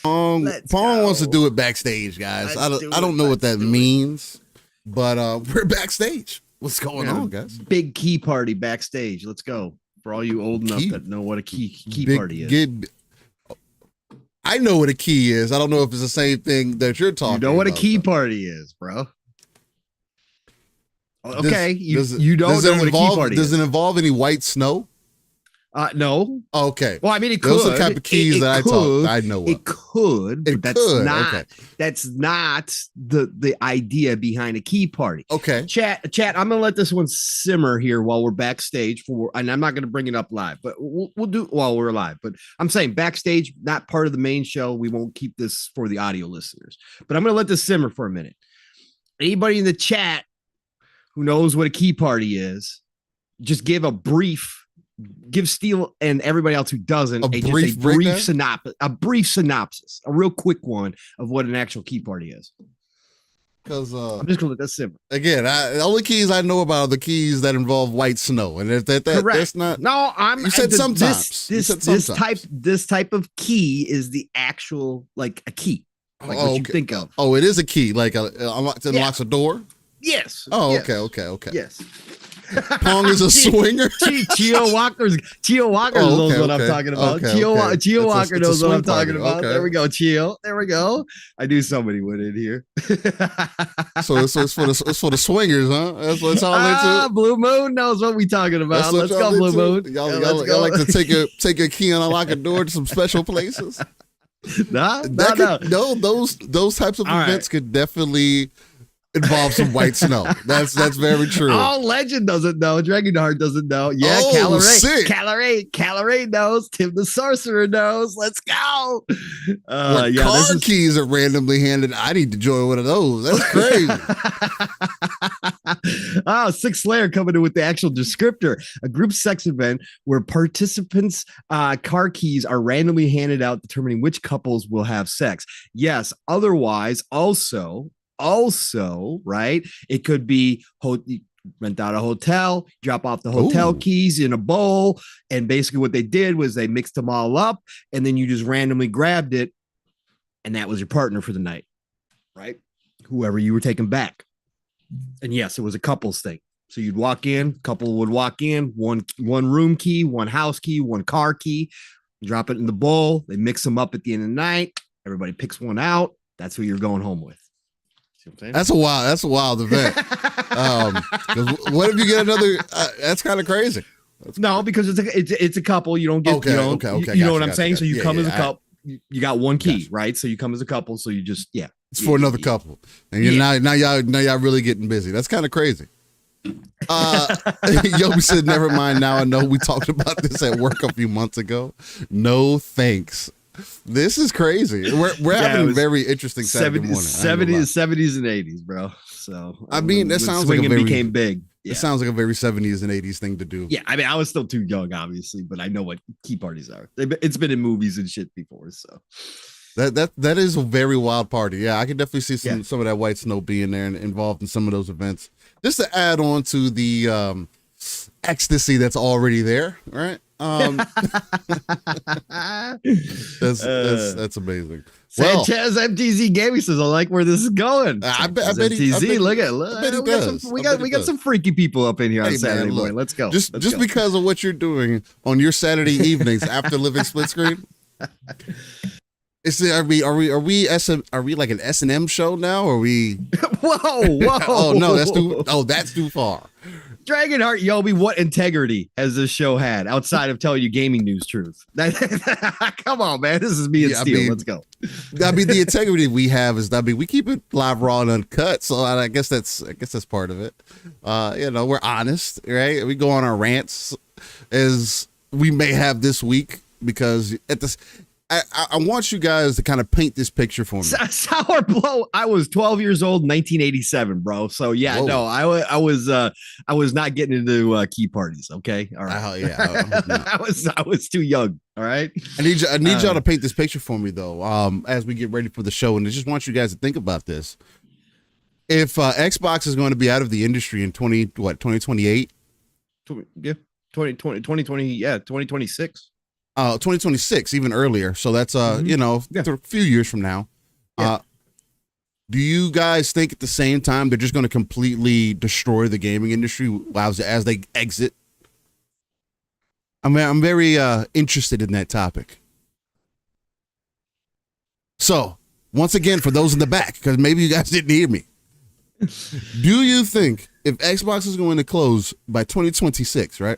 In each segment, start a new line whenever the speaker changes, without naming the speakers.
Pong wants to do it backstage, guys. I don't know what that means, but we're backstage. What's going on, guys?
Big key party backstage. Let's go. For all you old enough that know what a key party is.
I know what a key is. I don't know if it's the same thing that you're talking about.
You know what a key party is, bro. Okay, you don't know what a key party is.
Does it involve any white snow?
No.
Okay.
Well, I mean, it
Those
could.
are the type of keys that I know of.
It could, but that's not.
Okay.
That's not the idea behind a key party.
Okay.
Chat. I'm gonna let this one simmer here while we're backstage and I'm not gonna bring it up live, but we'll do it while we're live. But I'm saying backstage, not part of the main show. We won't keep this for the audio listeners. But I'm gonna let this simmer for a minute. Anybody in the chat who knows what a key party is, just give Steel and everybody else who doesn't a brief synopsis, a real quick one of what an actual key party is.
Because
I'm just gonna let that simmer.
Again, the only keys I know about are the keys that involve white snow, and if that's not.
No,
You said sometimes.
This type of key is the actual like a key, like what you think of.
Oh, it is a key, like it unlocks a door.
Yes.
Oh,
yes.
Okay.
Yes.
Pong is a swinger.
Chio Walker knows what I'm talking about. Chio Walker knows what I'm talking about.
Okay.
There we go, Chio. There we go. I knew somebody would in here.
so it's for the swingers, huh? That's all into.
Blue Moon knows what we talking about. Let's go, Blue Moon.
Y'all like to take a key and unlock a door to some special places.
No.
Those types of events could definitely involve some white snow. That's very true.
Oh, Legend doesn't know. Dragonheart doesn't know. Yeah, Calorie knows. Tim the Sorcerer knows. Let's go.
Car keys are randomly handed. I need to join one of those. That's crazy.
Sixth Slayer coming in with the actual descriptor. A group sex event where participants' car keys are randomly handed out, determining which couples will have sex. Yes, otherwise, also, right? It could be rent out a hotel, drop off the hotel keys in a bowl, and basically what they did was they mixed them all up, and then you just randomly grabbed it, and that was your partner for the night, right? Whoever you were taking back. And yes, it was a couples thing. So you'd walk in, couple would walk in, one room key, one house key, one car key, drop it in the bowl, they mix them up at the end of the night, everybody picks one out, that's who you're going home with.
That's a wild event. What if you get another? That's kind of crazy.
Because it's a couple. You don't get. Okay. You know what I'm saying? So you come as a couple. You got one key, right? So you come as a couple. So you just
It's for another couple, and now y'all really getting busy. That's kind of crazy. Yobi said, "Never mind. Now I know. We talked about this at work a few months ago. No thanks." This is crazy. We're having a very interesting Saturday morning.
70s and 80s, bro. So
I mean, that sounds like
became big.
It sounds like a very 70s and 80s thing to do.
Yeah, I mean, I was still too young, obviously, but I know what key parties are. It's been in movies and shit before, so
that is a very wild party. Yeah, I can definitely see some of that white snow being there and involved in some of those events. Just to add on to the ecstasy that's already there, right? That's amazing.
Sanchez MTZ Gaming says, "I like where this is going."
I bet MTZ.
We got some freaky people up in here on Saturday morning. Let's go.
Just because of what you're doing on your Saturday evenings after living split screen. Are we like an S&M show now? Or are we?
Whoa!
Oh no, that's too far.
Dragonheart, Yobi, what integrity has this show had outside of telling you gaming news truth? Come on, man. This is me and Steel. Let's go.
I mean, the integrity we have is, we keep it live, raw, and uncut. So I guess that's part of it. We're honest, right? We go on our rants as we may have this week, because I want you guys to kind of paint this picture for me.
Sour blow. I was 12 years old, 1987, bro. So yeah, no, I was not getting into key parties. Okay, all right. I was too young. All right.
I need y'all to paint this picture for me though. As we get ready for the show, and I just want you guys to think about this. If Xbox is going to be out of the industry in 2028?
Yeah, 2020. Yeah, 2026.
2026, even earlier. So that's a few years from now.
Yeah.
Do you guys think at the same time they're just going to completely destroy the gaming industry as they exit? I mean, I'm very interested in that topic. So, once again, for those in the back, because maybe you guys didn't hear me, do you think if Xbox is going to close by 2026, right?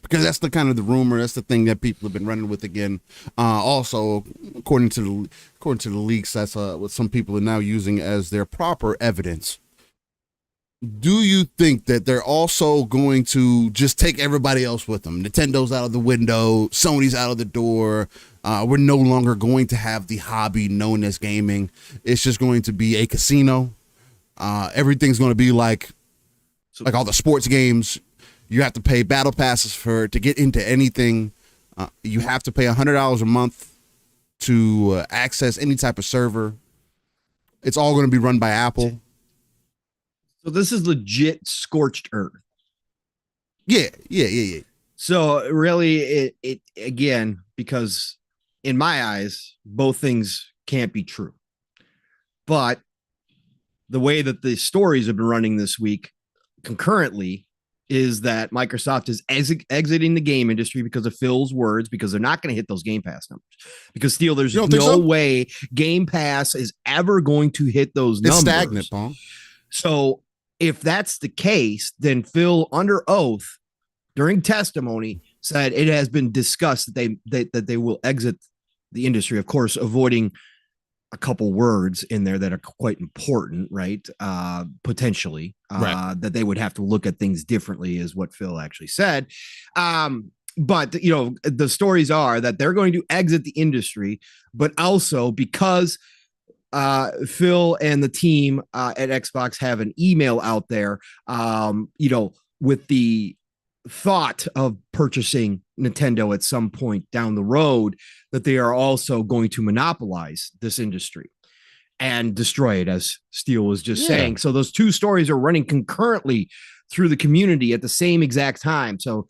Because that's the kind of the rumor, that's the thing that people have been running with again. Also, according to the leaks, that's what some people are now using as their proper evidence. Do you think that they're also going to just take everybody else with them? Nintendo's out of the window, Sony's out of the door. We're no longer going to have the hobby known as gaming. It's just going to be a casino. Everything's going to be like all the sports games. You have to pay battle passes to get into anything. You have to pay $100 a month to access any type of server. It's all going to be run by Apple.
So this is legit scorched earth.
Yeah.
So really, it again, because in my eyes, both things can't be true. But the way that the stories have been running this week concurrently is that Microsoft is exiting the game industry because of Phil's words, because they're not going to hit those Game Pass numbers. Because Steel, there's no way Game Pass is ever going to hit those numbers. It's
stagnant, Paul.
So if that's the case, then Phil, under oath, during testimony, said it has been discussed that they will exit the industry. Of course, avoiding a couple words in there that are quite important, right? Potentially, that they would have to look at things differently, is what Phil actually said. But the stories are that they're going to exit the industry, but also because Phil and the team at Xbox have an email out there, with the thought of purchasing Nintendo at some point down the road, that they are also going to monopolize this industry and destroy it, as Steele was just saying. So those two stories are running concurrently through the community at the same exact time. So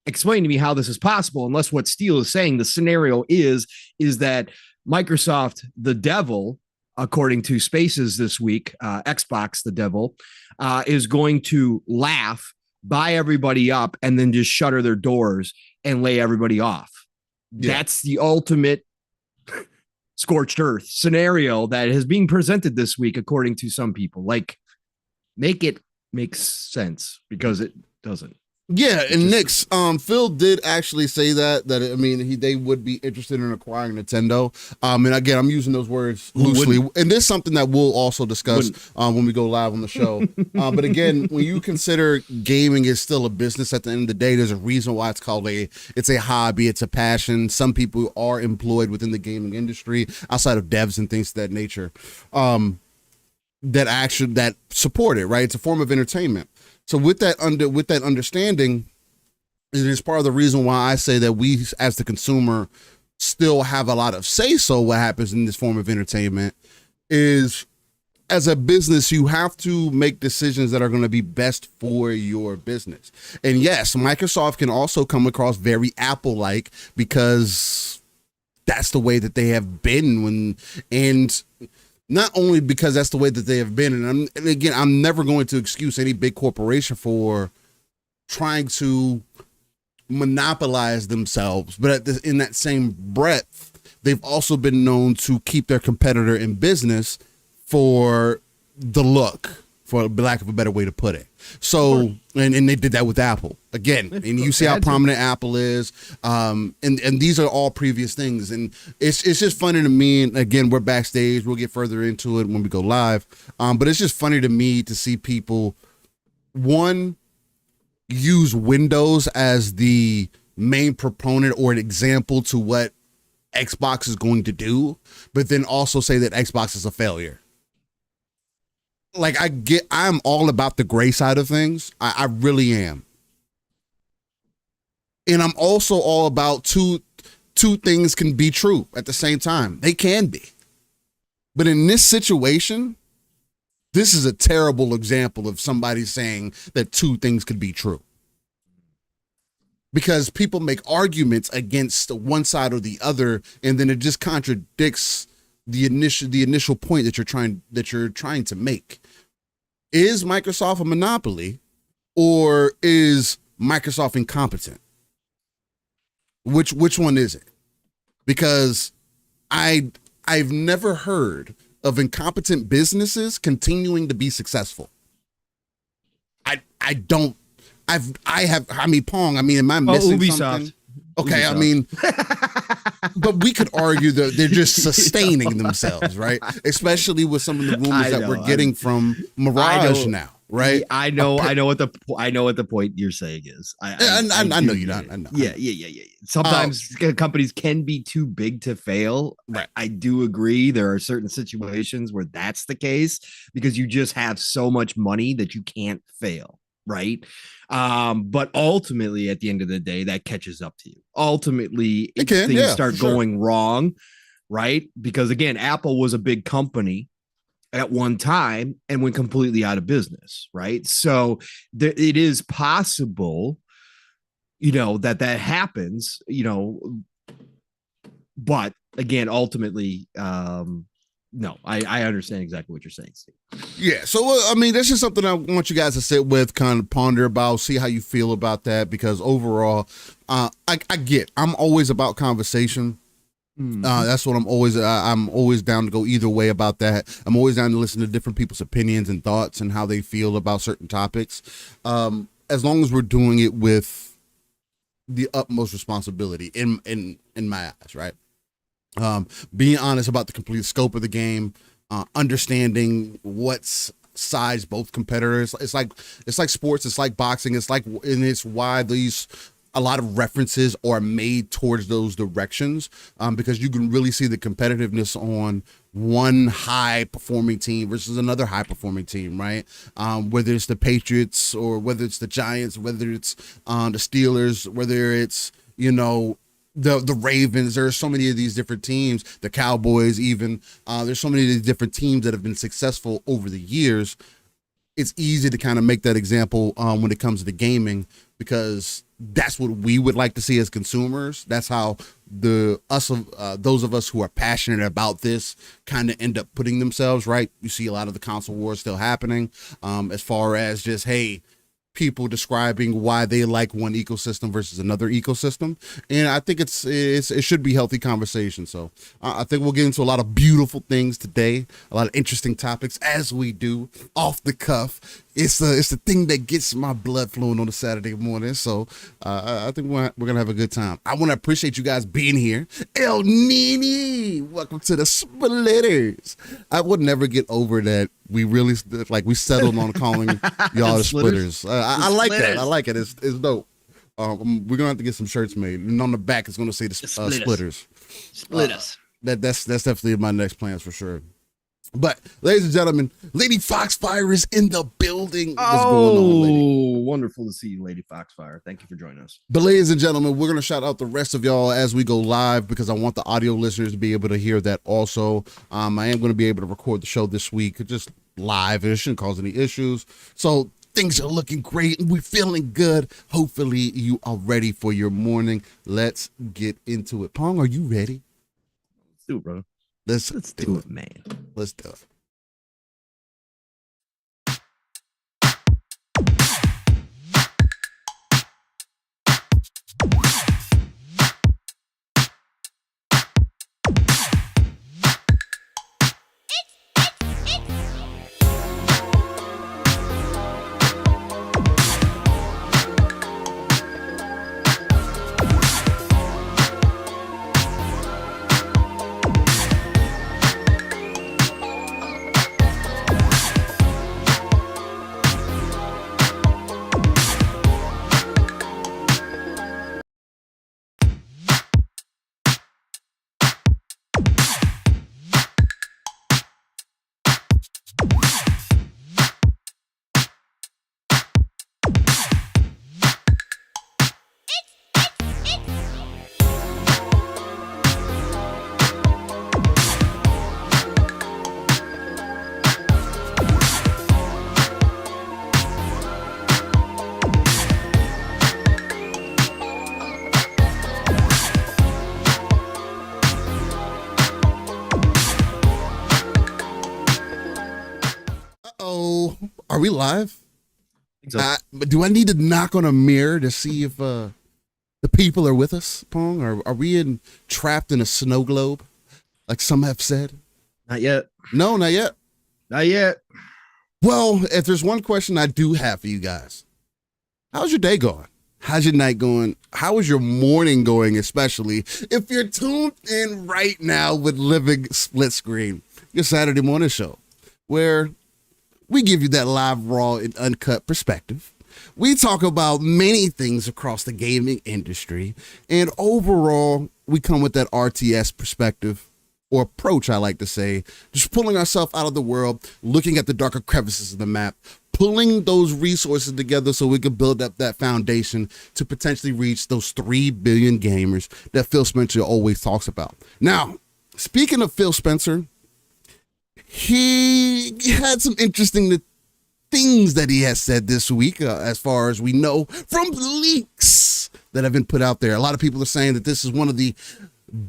explain to me how this is possible, unless what Steele is saying, the scenario is that Microsoft, the devil, according to Spaces this week, Xbox, the devil, is going to laugh, buy everybody up, and then just shutter their doors and lay everybody off. Yeah. That's the ultimate scorched earth scenario that is being presented this week, according to some people. Like, make it make sense, because it doesn't.
Yeah, and Nick's Phil did actually say that I mean, they would be interested in acquiring Nintendo. And again, I'm using those words loosely, and there's something that we'll also discuss when we go live on the show. But again, when you consider gaming is still a business at the end of the day, there's a reason why it's called it's a hobby, it's a passion. Some people are employed within the gaming industry outside of devs and things of that nature, that support it, right? It's a form of entertainment. So with that understanding, it is part of the reason why I say that we, as the consumer, still have a lot of say-so what happens in this form of entertainment. Is, as a business, you have to make decisions that are going to be best for your business. And yes, Microsoft can also come across very Apple-like, because that's the way that they have been and not only because that's the way that they have been, and again, I'm never going to excuse any big corporation for trying to monopolize themselves, but in that same breath, they've also been known to keep their competitor in business for the look, for lack of a better way to put it. So, and they did that with Apple again, and you see how prominent Apple is. And these are all previous things, and it's just funny to me. And again, we're backstage. We'll get further into it when we go live. But it's just funny to me to see people, one, use Windows as the main proponent or an example to what Xbox is going to do, but then also say that Xbox is a failure. Like, I'm all about the gray side of things. I really am. And I'm also all about two things can be true at the same time. They can be. But in this situation, this is a terrible example of somebody saying that two things could be true. because people make arguments against one side or the other, and then it just contradicts the initial point that you're trying to make. Is Microsoft a monopoly, or is Microsoft incompetent? Which one is it? Because I've never heard of incompetent businesses continuing to be successful. I don't. I mean, Pong. I mean, am I missing something? Okay, Ubisoft. I mean, but we could argue that they're just sustaining themselves, right? Especially with some of the rumors that we're getting from Mirage now, right?
I know what the point you're saying is.
I know you don't. I know.
Yeah. Sometimes companies can be too big to fail.
Right.
I do agree. There are certain situations where that's the case because you just have so much money that you can't fail. Right. But ultimately, at the end of the day, that catches up to you. Ultimately, things start going wrong. Right. Because again, Apple was a big company at one time and went completely out of business. Right. So it is possible, that happens, but again, ultimately, no, I understand exactly what you're saying, Steve.
Yeah, so I mean, that's just something I want you guys to sit with, kind of ponder about, see how you feel about that. Because overall, I'm always about conversation. That's what I'm always down to go either way about that. I'm always down to listen to different people's opinions and thoughts and how they feel about certain topics. As long as we're doing it with the utmost responsibility in my eyes, right? Being honest about the complete scope of the game, understanding what's size both competitors. It's like sports. It's like boxing. And it's why a lot of references are made towards those directions, because you can really see the competitiveness on one high performing team versus another high performing team, right? Whether it's the Patriots or whether it's the Giants, whether it's the Steelers, whether it's, the Ravens. There are so many of these different teams, the Cowboys even. There's so many of these different teams that have been successful over the years. It's easy to kind of make that example when it comes to gaming, because that's what we would like to see as consumers. That's how those of us who are passionate about this kind of end up putting themselves, right? You see a lot of the console wars still happening, as far as just, hey, people describing why they like one ecosystem versus another ecosystem. And I think it should be healthy conversation. So I think we'll get into a lot of beautiful things today, a lot of interesting topics, as we do off the cuff. It's the thing that gets my blood flowing on a Saturday morning. So I think we're going to have a good time. I want to appreciate you guys being here. El Nini, welcome to the Splitters. I would never get over that. We really we settled on calling y'all the Splitters. I like that. I like it. It's dope. We're gonna have to get some shirts made, and on the back it's gonna say the Splitters.
Splitters.
That's definitely my next plans for sure. But ladies and gentlemen, Lady Foxfire is in the building. What's going on, lady?
Wonderful to see you, Lady Foxfire. Thank you for joining us.
But ladies and gentlemen, we're going to shout out the rest of y'all as we go live, because I want the audio listeners to be able to hear that also. I am going to be able to record the show this week just live, and it shouldn't cause any issues. So things are looking great and we're feeling good. Hopefully you are ready for your morning. Let's get into it. Pong, are you ready?
Let's do it, bro.
Let's
do it, man.
Let's do it. are we live?
I think so.
Do I need to knock on a mirror to see if the people are with us, Pong? Or are we trapped in a snow globe, like some have said?
Not yet.
No, not yet.
Not yet.
Well, if there's one question I do have for you guys, how's your day going? How's your night going? How is your morning going, especially if you're tuned in right now with Living Split Screen, your Saturday morning show, where we give you that live, raw, and uncut perspective. We talk about many things across the gaming industry, and overall, we come with that RTS perspective, or approach, I like to say, just pulling ourselves out of the world, looking at the darker crevices of the map, pulling those resources together so we can build up that foundation to potentially reach those 3 billion gamers that Phil Spencer always talks about. Now, speaking of Phil Spencer, he had some interesting things that he has said this week, as far as we know, from leaks that have been put out there. A lot of people are saying that this is one of the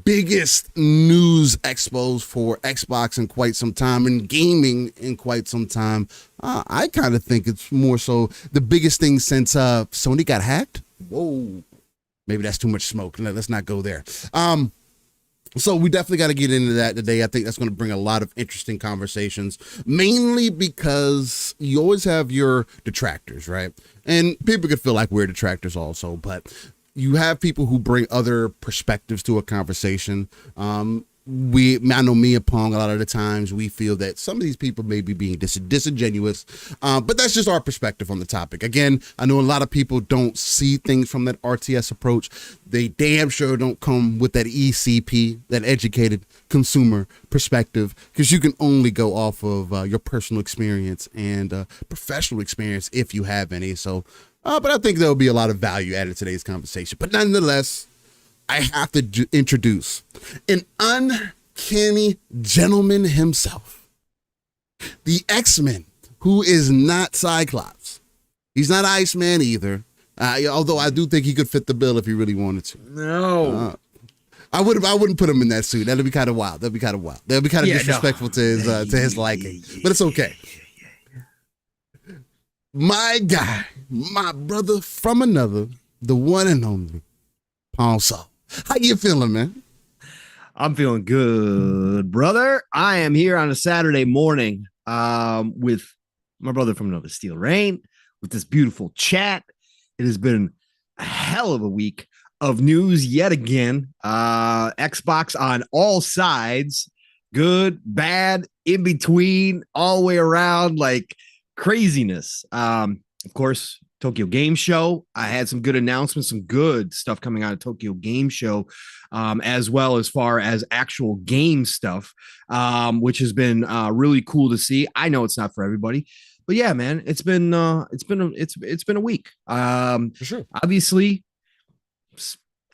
biggest news expos for Xbox in quite some time and gaming in quite some time. I kind of think it's more so the biggest thing since Sony got hacked. Whoa, maybe that's too much smoke. Let's not go there. So we definitely got to get into that today. I think that's going to bring a lot of interesting conversations, mainly because you always have your detractors, right? And people could feel like we're detractors also, but you have people who bring other perspectives to a conversation. I know me and Pong, a lot of the times we feel that some of these people may be being disingenuous, but that's just our perspective on the topic. Again, I know a lot of people don't see things from that RTS approach. They damn sure don't come with that ECP, that educated consumer perspective, because you can only go off of your personal experience and professional experience if you have any. So, but I think there'll be a lot of value added to today's conversation. But nonetheless, I have to introduce an uncanny gentleman himself, the X-Men, who is not Cyclops. He's not Iceman either, although I do think he could fit the bill if he really wanted to.
No.
I wouldn't put him in that suit. That'd be kind of wild. That'd be kind of disrespectful to his liking. But it's okay. My guy, my brother from another, the one and only Paul Saul. How you feeling, man?
I'm feeling good, brother. I am here on a Saturday morning with my brother from another Steel Rain, with this beautiful chat. It has been a hell of a week of news yet again. Xbox on all sides, good, bad, in between, all the way around, like craziness. Of course, Tokyo Game Show. I had some good announcements, some good stuff coming out of Tokyo Game Show, as well as far as actual game stuff, which has been really cool to see. I know it's not for everybody, but yeah, man, it's been a week.
For sure.
Obviously,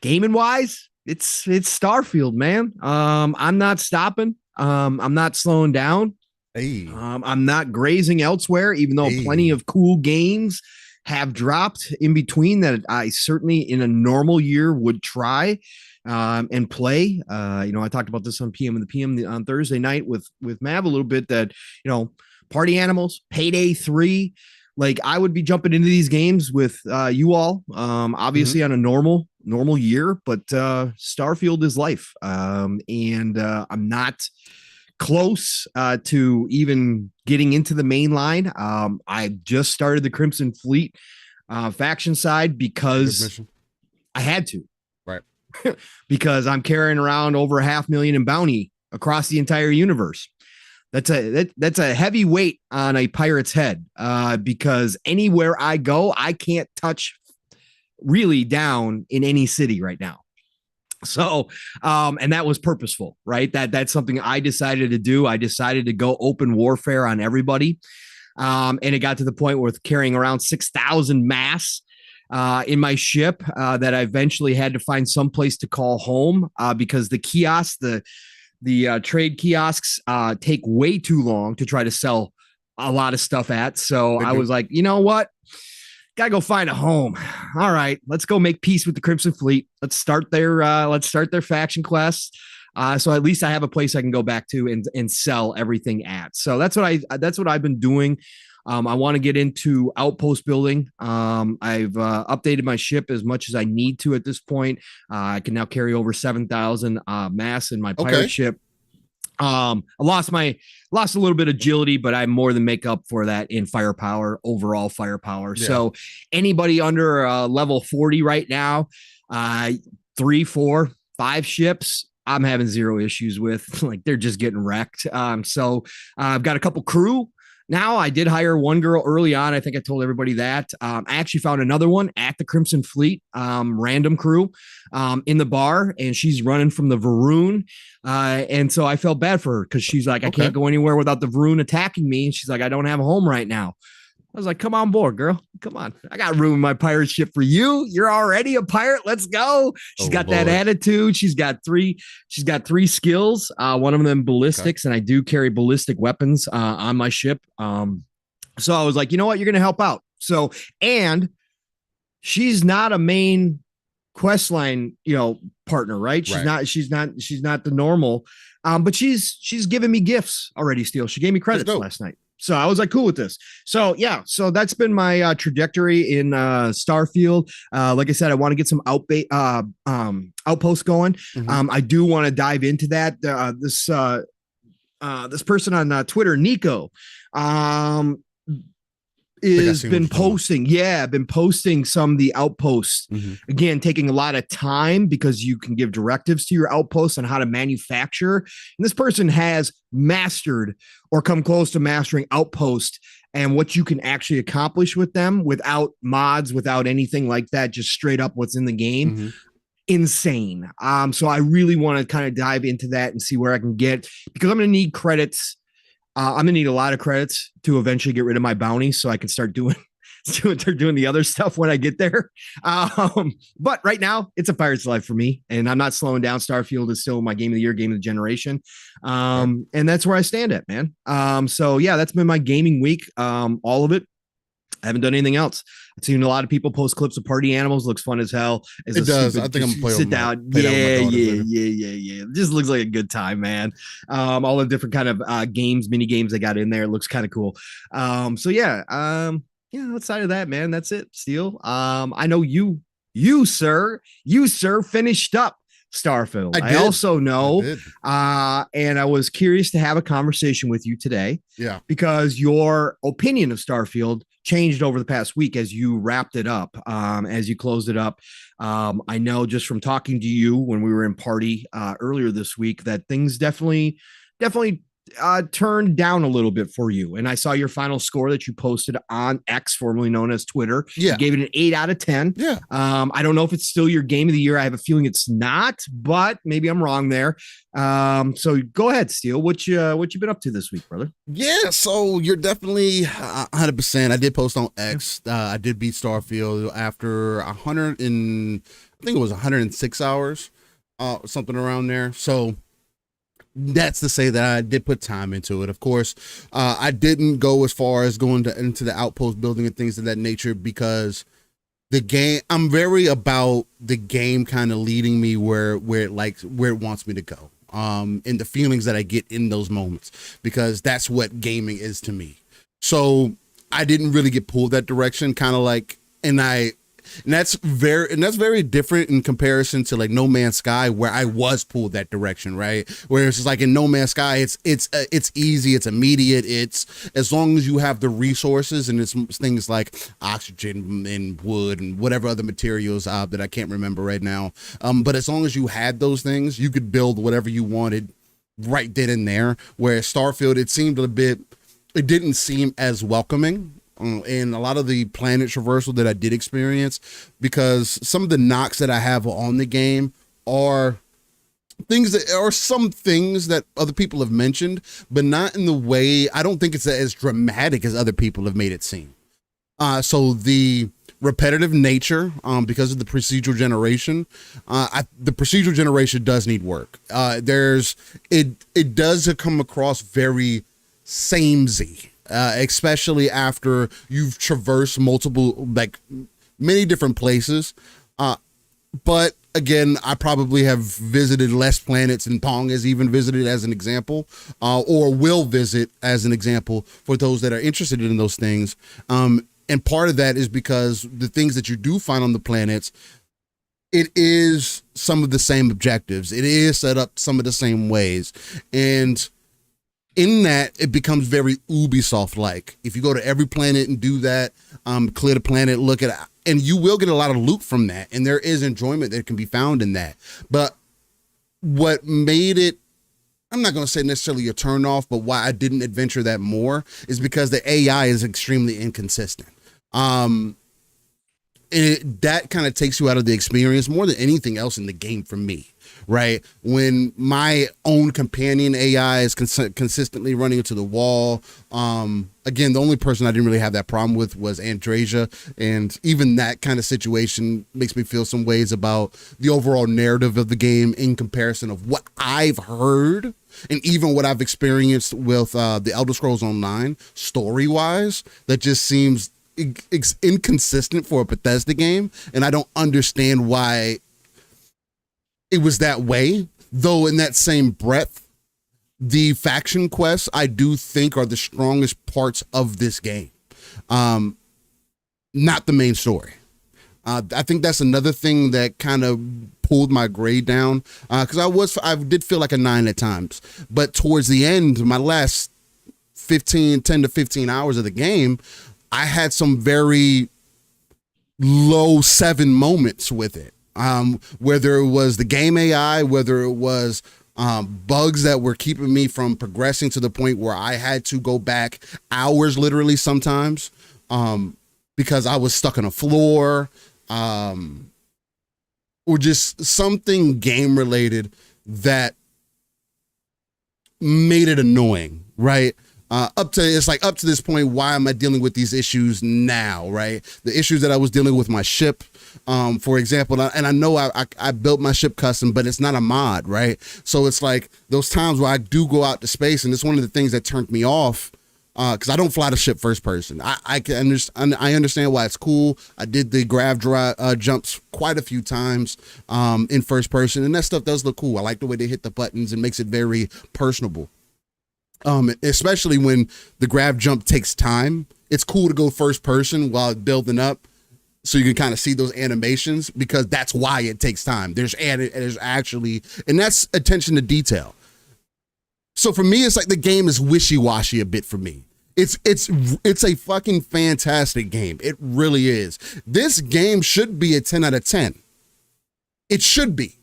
gaming wise, it's Starfield, man. I'm not stopping. I'm not slowing down.
Hey.
I'm not grazing elsewhere, even though plenty of cool games have dropped in between that I certainly in a normal year would try and play. I talked about this on PM and the PM on Thursday night with Mav a little bit, that, Party Animals, Payday 3, like I would be jumping into these games with you all, obviously on a normal year, but Starfield is life. And I'm not close to even getting into the main line. I just started the Crimson Fleet faction side because I had to,
right?
Because I'm carrying around over 500,000 in bounty across the entire universe. That's a heavy weight on a pirate's head, because anywhere I go, I can't touch really down in any city right now. So, and that was purposeful, right? That's something I decided to do. I decided to go open warfare on everybody. And it got to the point with carrying around 6,000 mass in my ship that I eventually had to find some place to call home because the kiosks, the trade kiosks take way too long to try to sell a lot of stuff at. So I was like, you know what? Gotta go find a home. All right, let's go make peace with the Crimson Fleet. Let's start their faction quest. So at least I have a place I can go back to and sell everything at. So that's what I've been doing. I want to get into outpost building. I've updated my ship as much as I need to at this point. I can now carry over 7,000 mass in my pirate ship. I lost a little bit of agility, but I more than make up for that in overall firepower. Yeah. So anybody under level 40 right now, 3, 4, 5 ships, I'm having zero issues with. Like, they're just getting wrecked. So I've got a couple crew. Now, I did hire one girl early on. I think I told everybody that. I actually found another one at the Crimson Fleet, random crew in the bar, and she's running from the Varoon. And so I felt bad for her because she's like, I can't go anywhere without the Varoon attacking me. And she's like, I don't have a home right now. I was like, come on board, girl. Come on. I got room in my pirate ship for you. You're already a pirate. Let's go. She's got that attitude. She's got three skills. One of them ballistics, and I do carry ballistic weapons on my ship. So I was like, you know what? You're going to help out. So, and she's not a main quest line, partner, right? She's not the normal. But she's given me gifts already, Steel. She gave me credits last night. So I was like, cool with this. So yeah, so that's been my trajectory in Starfield. Like I said, I want to get some outposts going. Mm-hmm. I do want to dive into that. This person on Twitter, Nico, been posting some of the outposts. Mm-hmm. Again, taking a lot of time because you can give directives to your outposts on how to manufacture. And this person has mastered or come close to mastering outpost and what you can actually accomplish with them without mods, without anything like that, just straight up what's in the game. Mm-hmm. Insane. So I really want to kind of dive into that and see where I can get, because I'm going to need credits. I'm going to need a lot of credits to eventually get rid of my bounty so I can start doing the other stuff when I get there. But right now, it's a pirate's life for me, and I'm not slowing down. Starfield is still my game of the year, game of the generation. And that's where I stand at, man. So yeah, that's been my gaming week. All of it. I haven't done anything else. I've seen a lot of people post clips of party animals. Looks fun as hell.
It does. I think I'm playing.
Sit down. Yeah. It just looks like a good time, man. All the different kind of games, mini games they got in there. It looks kind of cool. So yeah. Outside of that, man, that's it. Steel. I know you, sir, finished up Starfield. I also know, and I was curious to have a conversation with you today.
Yeah,
because your opinion of Starfield changed over the past week as you wrapped it up, as you closed it up. I know just from talking to you when we were in party earlier this week that things definitely turned down a little bit for you. And I saw your final score that you posted on X, formerly known as Twitter. Yeah. You gave it an 8 out of 10.
Yeah.
I don't know if it's still your game of the year. I have a feeling it's not, but maybe I'm wrong there. So go ahead, Steel. What you been up to this week, brother?
Yeah. So you're definitely 100%. I did post on X. I did beat Starfield after 106 hours, something around there. So that's to say that I did put time into it. Of course, I didn't go as far as going into the outpost building and things of that nature because the game, I'm very about the game kind of leading me where it wants me to go. And the feelings that I get in those moments, because that's what gaming is to me. So I didn't really get pulled that direction, kind of like, and that's very different in comparison to like No Man's Sky, where I was pulled that direction, right? Where it's just like in No Man's Sky, it's easy, it's immediate, it's as long as you have the resources, and it's things like oxygen and wood and whatever other materials that I can't remember right now. But as long as you had those things, you could build whatever you wanted right then and there. Where Starfield, it didn't seem as welcoming. And a lot of the planet traversal that I did experience, because some of the knocks that I have on the game are some things that other people have mentioned, but not in the way, I don't think it's as dramatic as other people have made it seem. So the repetitive nature, because of the procedural generation, the procedural generation does need work. It does come across very samey. Especially after you've traversed many different places. But again, I probably have visited less planets than Pong has even visited, as an example, or will visit as an example for those that are interested in those things. And part of that is because the things that you do find on the planets, it is some of the same objectives. It is set up some of the same ways. And in that, it becomes very Ubisoft-like. If you go to every planet and do that, clear the planet, look at it, and you will get a lot of loot from that. And there is enjoyment that can be found in that. But what made it, I'm not going to say necessarily a turn off, but why I didn't adventure that more is because the AI is extremely inconsistent. That kind of takes you out of the experience more than anything else in the game for me, right? When my own companion AI is consistently running into the wall. Again, the only person I didn't really have that problem with was Andrasia, and even that kind of situation makes me feel some ways about the overall narrative of the game in comparison of what I've heard and even what I've experienced with the Elder Scrolls Online story-wise. That just seems inconsistent for a Bethesda game, and I don't understand why it was that way. Though in that same breath, the faction quests I do think are the strongest parts of this game, not the main story. I think that's another thing that kind of pulled my grade down, because I did feel like a 9 at times, but towards the end, my last 10 to 15 hours of the game, I had some very low 7 moments with it. Whether it was the game AI, whether it was bugs that were keeping me from progressing to the point where I had to go back hours, literally sometimes, because I was stuck on a floor, or just something game related that made it annoying, right? Up to this point, why am I dealing with these issues now, right? The issues that I was dealing with my ship, for example, and I know I built my ship custom, but it's not a mod, right? So it's like those times where I do go out to space, and it's one of the things that turned me off, because I don't fly the ship first person. I understand why it's cool. I did the grav jumps quite a few times in first person, and that stuff does look cool. I like the way they hit the buttons and makes it very personable. Especially when the grab jump takes time. It's cool to go first person while building up, so you can kind of see those animations, because that's why it takes time. There's actually, and that's attention to detail. So for me, it's like the game is wishy-washy a bit for me. It's a fucking fantastic game. It really is. This game should be a 10 out of 10. It should be.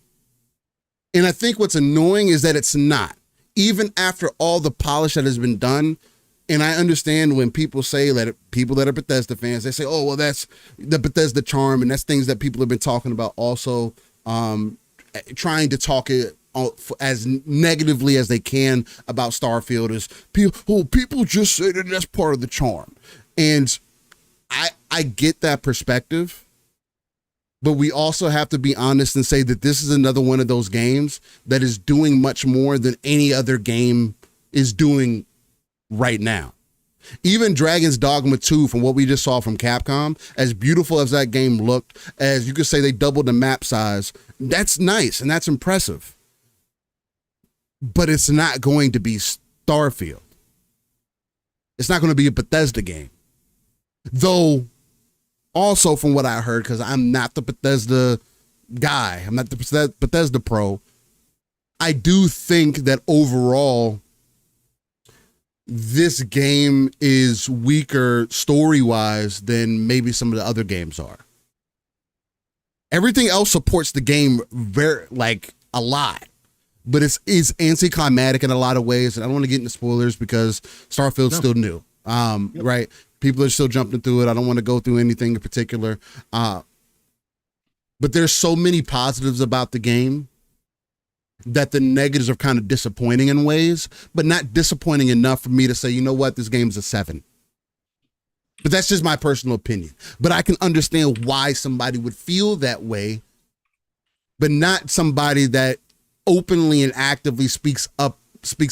And I think what's annoying is that it's not. Even after all the polish that has been done, and I understand when people say that, people that are Bethesda fans, they say, oh, well, that's the Bethesda charm, and that's things that people have been talking about also, trying to talk it as negatively as they can about Starfield is, people just say that that's part of the charm. And I get that perspective. But we also have to be honest and say that this is another one of those games that is doing much more than any other game is doing right now. Even Dragon's Dogma 2, from what we just saw from Capcom, as beautiful as that game looked, as you could say they doubled the map size, that's nice and that's impressive. But it's not going to be Starfield. It's not going to be a Bethesda game. Though, also, from what I heard, because I'm not the Bethesda guy, I'm not the Bethesda pro, I do think that overall, this game is weaker story-wise than maybe some of the other games are. Everything else supports the game a lot, but it's anticlimactic in a lot of ways, and I don't want to get into spoilers because Starfield's still new, right? People are still jumping through it. I don't want to go through anything in particular. But there's so many positives about the game that the negatives are kind of disappointing in ways, but not disappointing enough for me to say, you know what, this game's a 7. But that's just my personal opinion. But I can understand why somebody would feel that way, but not somebody that openly and actively speaks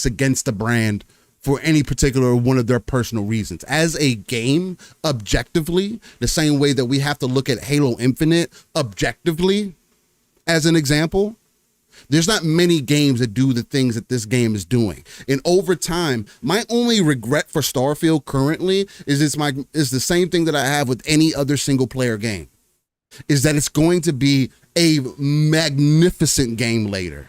against the brand for any particular one of their personal reasons. As a game, objectively, the same way that we have to look at Halo Infinite objectively, as an example, there's not many games that do the things that this game is doing. And over time, my only regret for Starfield currently is the same thing that I have with any other single player game, is that it's going to be a magnificent game later.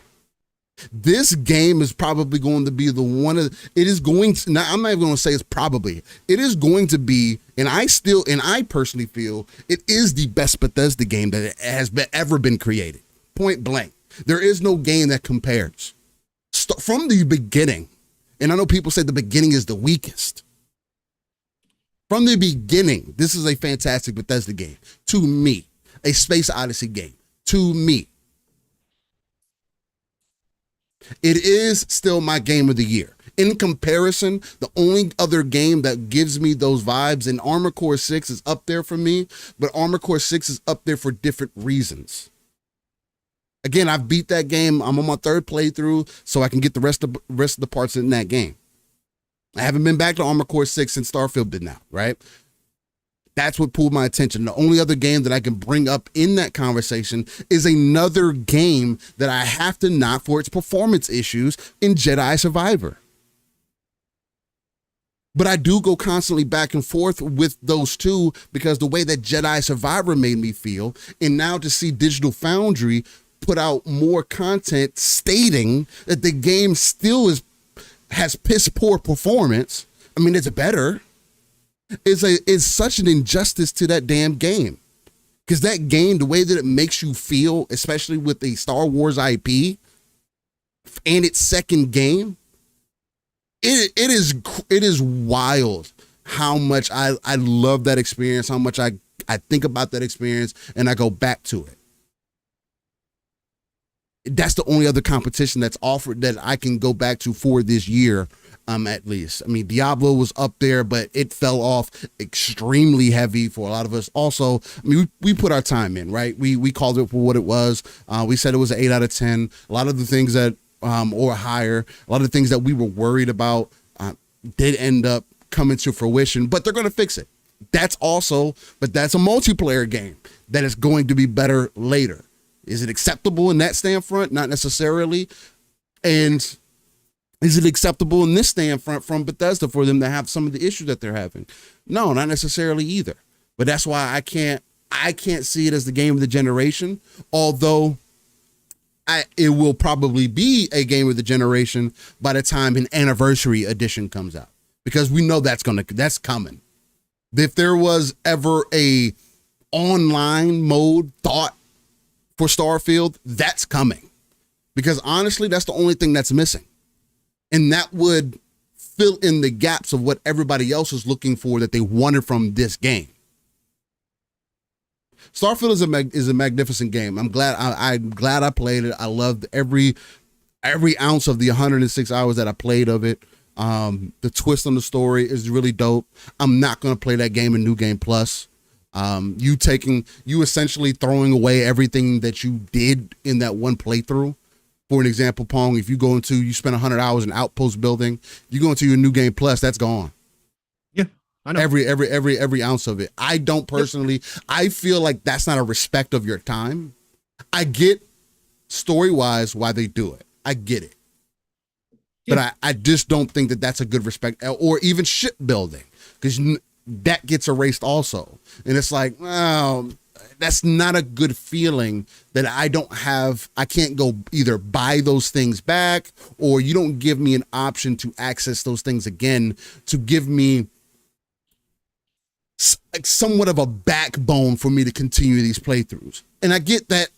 This game is probably going to be it is going to, now I'm not even going to say it's probably, it is going to be, and I personally feel it is the best Bethesda game that has ever been created. Point blank. There is no game that compares. From the beginning, and I know people say the beginning is the weakest. From the beginning, this is a fantastic Bethesda game. To me, a Space Odyssey game. To me. It is still my game of the year. In comparison, the only other game that gives me those vibes, and Armored Core 6 is up there for me, but Armored Core 6 is up there for different reasons. Again, I've beat that game. I'm on my third playthrough, so I can get the rest of the parts in that game. I haven't been back to Armored Core 6 since Starfield did now, right? That's what pulled my attention. The only other game that I can bring up in that conversation is another game that I have to knock for its performance issues in Jedi Survivor. But I do go constantly back and forth with those two because the way that Jedi Survivor made me feel, and now to see Digital Foundry put out more content stating that the game still has piss poor performance. I mean, it's better. It's such an injustice to that damn game. Because that game, the way that it makes you feel, especially with the Star Wars IP and its second game, it is wild how much I love that experience, how much I think about that experience, and I go back to it. That's the only other competition that's offered that I can go back to for this year, at least. I mean, Diablo was up there, but it fell off extremely heavy for a lot of us. Also, I mean, we put our time in, right? We called it for what it was. We said it was an 8 out of 10. A lot of the things that, or higher, a lot of the things that we were worried about did end up coming to fruition, but they're going to fix it. That's a multiplayer game that is going to be better later. Is it acceptable in that standpoint? Not necessarily. And is it acceptable in this standpoint from Bethesda for them to have some of the issues that they're having? No, not necessarily either. But that's why I can't see it as the game of the generation, although it will probably be a game of the generation by the time an anniversary edition comes out, because we know that's coming. If there was ever a online mode thought for Starfield, that's coming, because honestly, that's the only thing that's missing. And that would fill in the gaps of what everybody else is looking for that they wanted from this game. Starfield is a magnificent game. I'm glad I played it. I loved every ounce of the 106 hours that I played of it. The twist on the story is really dope. I'm not going to play that game in New Game Plus. You essentially throwing away everything that you did in that one playthrough. For an example, Pong, if you spend 100 hours in Outpost building, you go into your New Game Plus, that's gone.
Yeah, I know.
Every ounce of it. I don't personally, I feel like that's not a respect of your time. I get story-wise why they do it. I get it. Yeah. But I just don't think that that's a good respect, or even shipbuilding, because that gets erased also. And it's like, well, that's not a good feeling that I can't go either buy those things back, or you don't give me an option to access those things again to give me somewhat of a backbone for me to continue these playthroughs. And I get that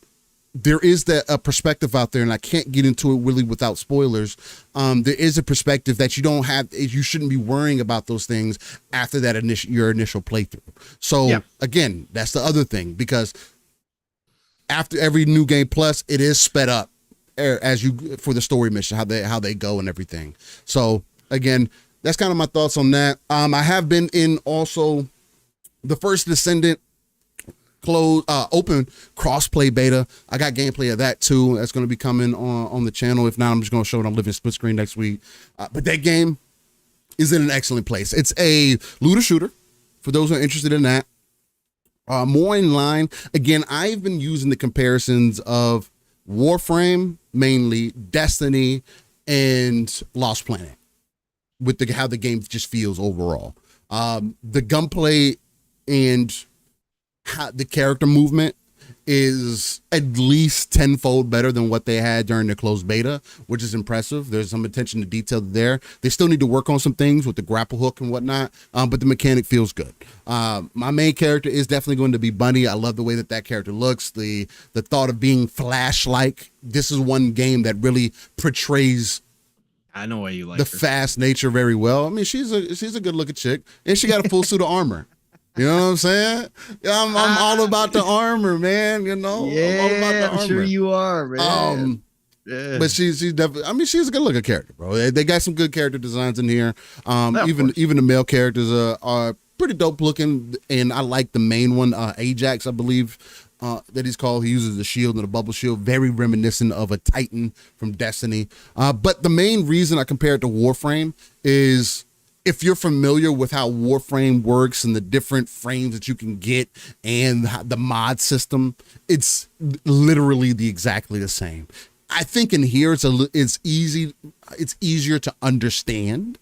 there is a perspective out there, and I can't get into it really without spoilers. There is a perspective that you shouldn't be worrying about those things after that your initial playthrough. So Again, that's the other thing, because after every New Game Plus, it is sped up for the story mission, how they go and everything. So again, that's kind of my thoughts on that. I have been in also the First Descendant open crossplay beta. I got gameplay of that too. That's going to be coming on the channel. If not, I'm just going to show it on Living Split Screen next week. But that game is in an excellent place. It's a looter shooter for those who are interested in that. More in line. Again, I've been using the comparisons of Warframe, mainly Destiny, and Lost Planet with how the game just feels overall. The gunplay and how the character movement is at least tenfold better than what they had during the closed beta, which is impressive. There's some attention to detail there. They still need to work on some things with the grapple hook and whatnot, but the mechanic feels good. My main character is definitely going to be Bunny. I love the way that character looks. The thought of being Flash-like. This is one game that really portrays
I know why you like
the
her.
fast nature very well. I mean, she's a good looking chick, and she got a full suit of armor. You know what I'm saying? Yeah, I'm all about the armor, man. You know,
Yeah,
I'm all about the armor.
I'm sure you are, man. Yeah.
But she's definitely. I mean, she's a good looking character, bro. They got some good character designs in here. Even the male characters are pretty dope looking, and I like the main one, Ajax, I believe. That he's called. He uses a shield and a bubble shield, very reminiscent of a Titan from Destiny. But the main reason I compare it to Warframe is if you're familiar with how Warframe works and the different frames that you can get and the mod system, it's literally exactly the same. I think in here it's easier to understand,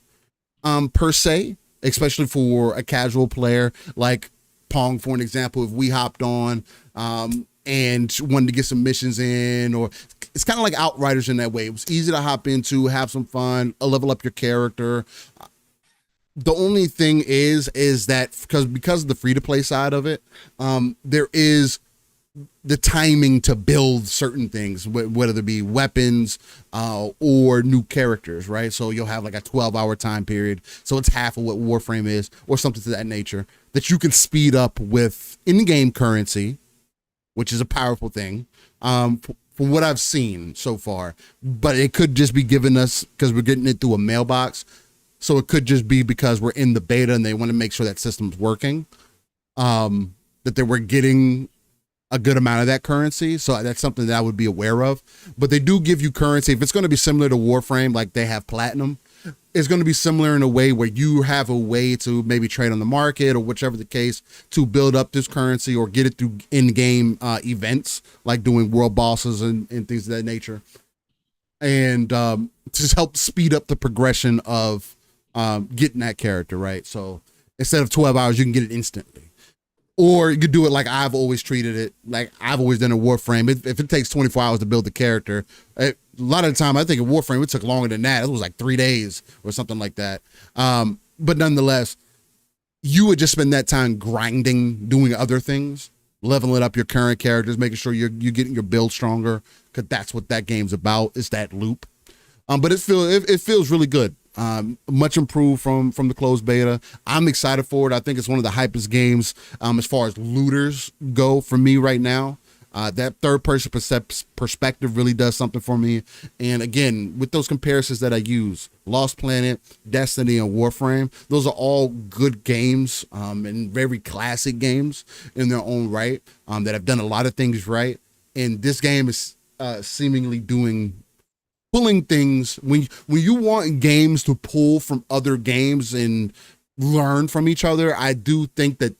per se, especially for a casual player like Pong, for an example. If we hopped on and wanted to get some missions in, or it's kind of like Outriders in that way. It was easy to hop into, have some fun, level up your character. The only thing is that because of the free-to-play side of it, there is the timing to build certain things, whether it be weapons or new characters, right? So you'll have like a 12-hour time period. So it's half of what Warframe is, or something to that nature, that you can speed up with in-game currency, which is a powerful thing from what I've seen so far. But it could just be given us because we're getting it through a mailbox. So it could just be because we're in the beta and they want to make sure that system's working, that they were getting a good amount of that currency. So that's something that I would be aware of. But they do give you currency. If it's going to be similar to Warframe, like they have Platinum, it's going to be similar in a way where you have a way to maybe trade on the market or whichever the case to build up this currency or get it through in-game events, like doing world bosses and things of that nature. And just help speed up the progression of getting that character, right? So instead of 12 hours, you can get it instantly. Or you could do it like I've always treated it, like I've always done in Warframe. If it takes 24 hours to build the character, a lot of the time, I think in Warframe, it took longer than that. It was like 3 days or something like that. But nonetheless, you would just spend that time grinding, doing other things, leveling up your current characters, making sure you're getting your build stronger, because that's what that game's about, is that loop. But it feels really good. Much improved from the closed beta. I'm excited for it. I think it's one of the hypest games as far as looters go for me right now. That third person perspective really does something for me. And again, with those comparisons that I use, Lost Planet, Destiny, and Warframe, those are all good games and very classic games in their own right, that have done a lot of things right. And this game is seemingly pulling things when you want games to pull from other games and learn from each other. I do think that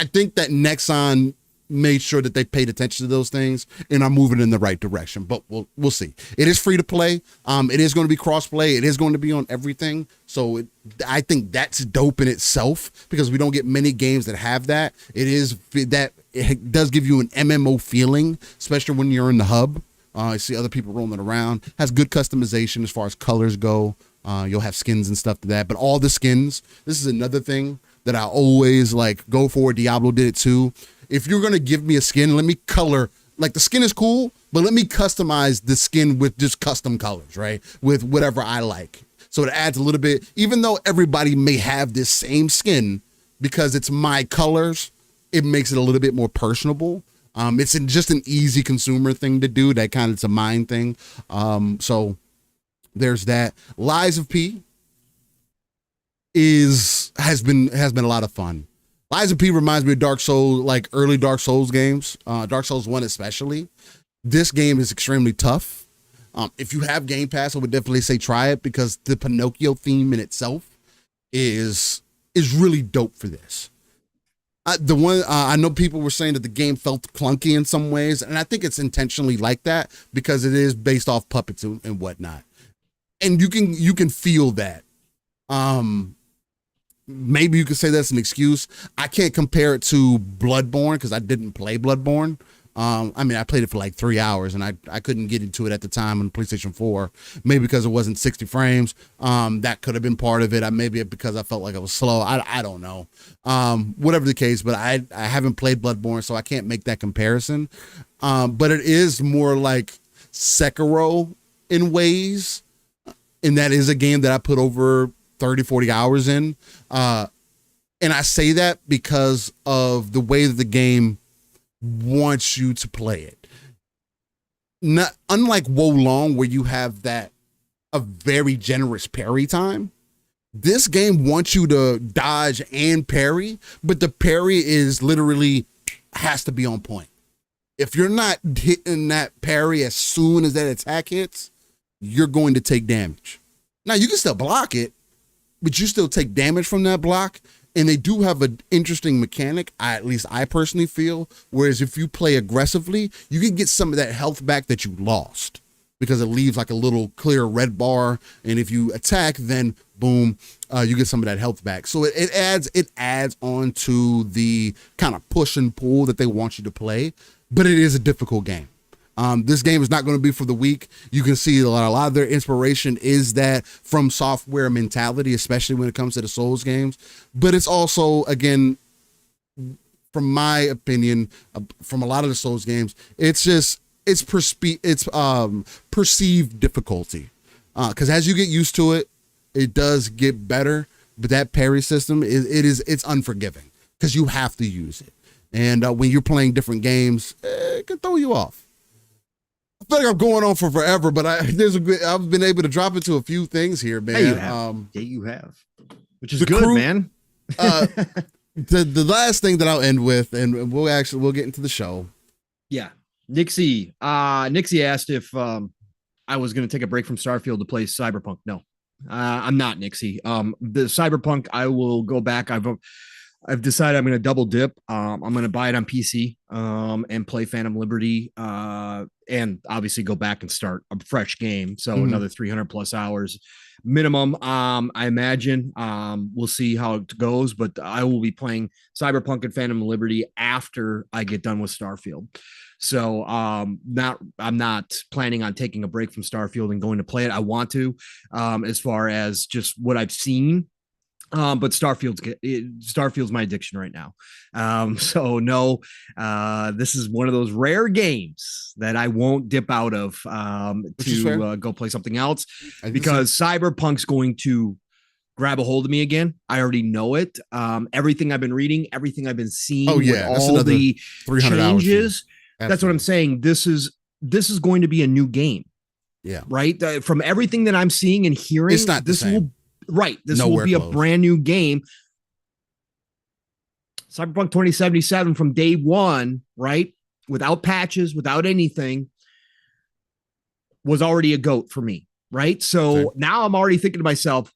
Nexon made sure that they paid attention to those things and are moving in the right direction. But we'll see. It is free to play. It is going to be cross play. It is going to be on everything. So I think that's dope in itself, because we don't get many games that have that. It does give you an MMO feeling, especially when you're in the hub. I see other people rolling around. Has good customization as far as colors go. You'll have skins and stuff to that. But all the skins, this is another thing that I always like go for. Diablo did it too. If you're going to give me a skin, let me color. Like, the skin is cool, but let me customize the skin with just custom colors, right? With whatever I like. So it adds a little bit, even though everybody may have this same skin, because it's my colors, it makes it a little bit more personable. It's just an easy consumer thing to do. That kind of, it's a mind thing. So there's that. Lies of P has been a lot of fun. Lies of P reminds me of Dark Souls, like early Dark Souls games, Dark Souls 1 especially. This game is extremely tough. If you have Game Pass, I would definitely say try it, because the Pinocchio theme in itself is really dope for this. The one I know people were saying that the game felt clunky in some ways, and I think it's intentionally like that because it is based off puppets and whatnot, and you can feel that. Maybe you could say that's an excuse. I can't compare it to Bloodborne because I didn't play Bloodborne. I mean, I played it for like 3 hours and I couldn't get into it at the time on PlayStation 4, maybe because it wasn't 60 frames. That could have been part of it. Maybe because I felt like I was slow. I don't know. Whatever the case, but I haven't played Bloodborne, so I can't make that comparison. But it is more like Sekiro in ways. And that is a game that I put over 30, 40 hours in. And I say that because of the way that the game wants you to play it. Not unlike Wo Long, where you have a very generous parry time. This game wants you to dodge and parry, but the parry is literally has to be on point. If you're not hitting that parry as soon as that attack hits, you're going to take damage. Now you can still block it, but you still take damage from that block. And they do have an interesting mechanic, at least I personally feel, whereas if you play aggressively, you can get some of that health back that you lost because it leaves like a little clear red bar. And if you attack, then boom, you get some of that health back. So it adds on to the kind of push and pull that they want you to play, but it is a difficult game. This game is not going to be for the weak. You can see a lot of their inspiration is that from software mentality, especially when it comes to the Souls games. But it's also, again, from my opinion, from a lot of the Souls games, it's perceived difficulty. Because as you get used to it, it does get better. But that parry system it's unforgiving because you have to use it. And when you're playing different games, it can throw you off. I feel like I'm going on for forever, but I've been able to drop into a few things here, man.
You have, which is good, man.
The last thing that I'll end with, and we'll get into the show.
Yeah, Nixie asked if I was going to take a break from Starfield to play Cyberpunk. No, I'm not, Nixie. The Cyberpunk, I will go back. I've decided I'm going to double dip. I'm going to buy it on PC and play Phantom Liberty and obviously go back and start a fresh game. So another 300 plus hours minimum. I imagine we'll see how it goes, but I will be playing Cyberpunk and Phantom Liberty after I get done with Starfield. So I'm not planning on taking a break from Starfield and going to play it. I want to, as far as just what I've seen. But Starfield's my addiction right now. So no, this is one of those rare games that I won't dip out of to go play something else because Cyberpunk's going to grab a hold of me again. I already know it. Everything I've been reading, everything I've been seeing, all the changes. That's what I'm saying. This is going to be a new game.
Yeah.
Right. From everything that I'm seeing and hearing,
it's not the same.
This will be a brand new game. Cyberpunk 2077 from day one, right? Without patches, without anything, was already a GOAT for me, right? So now I'm already thinking to myself,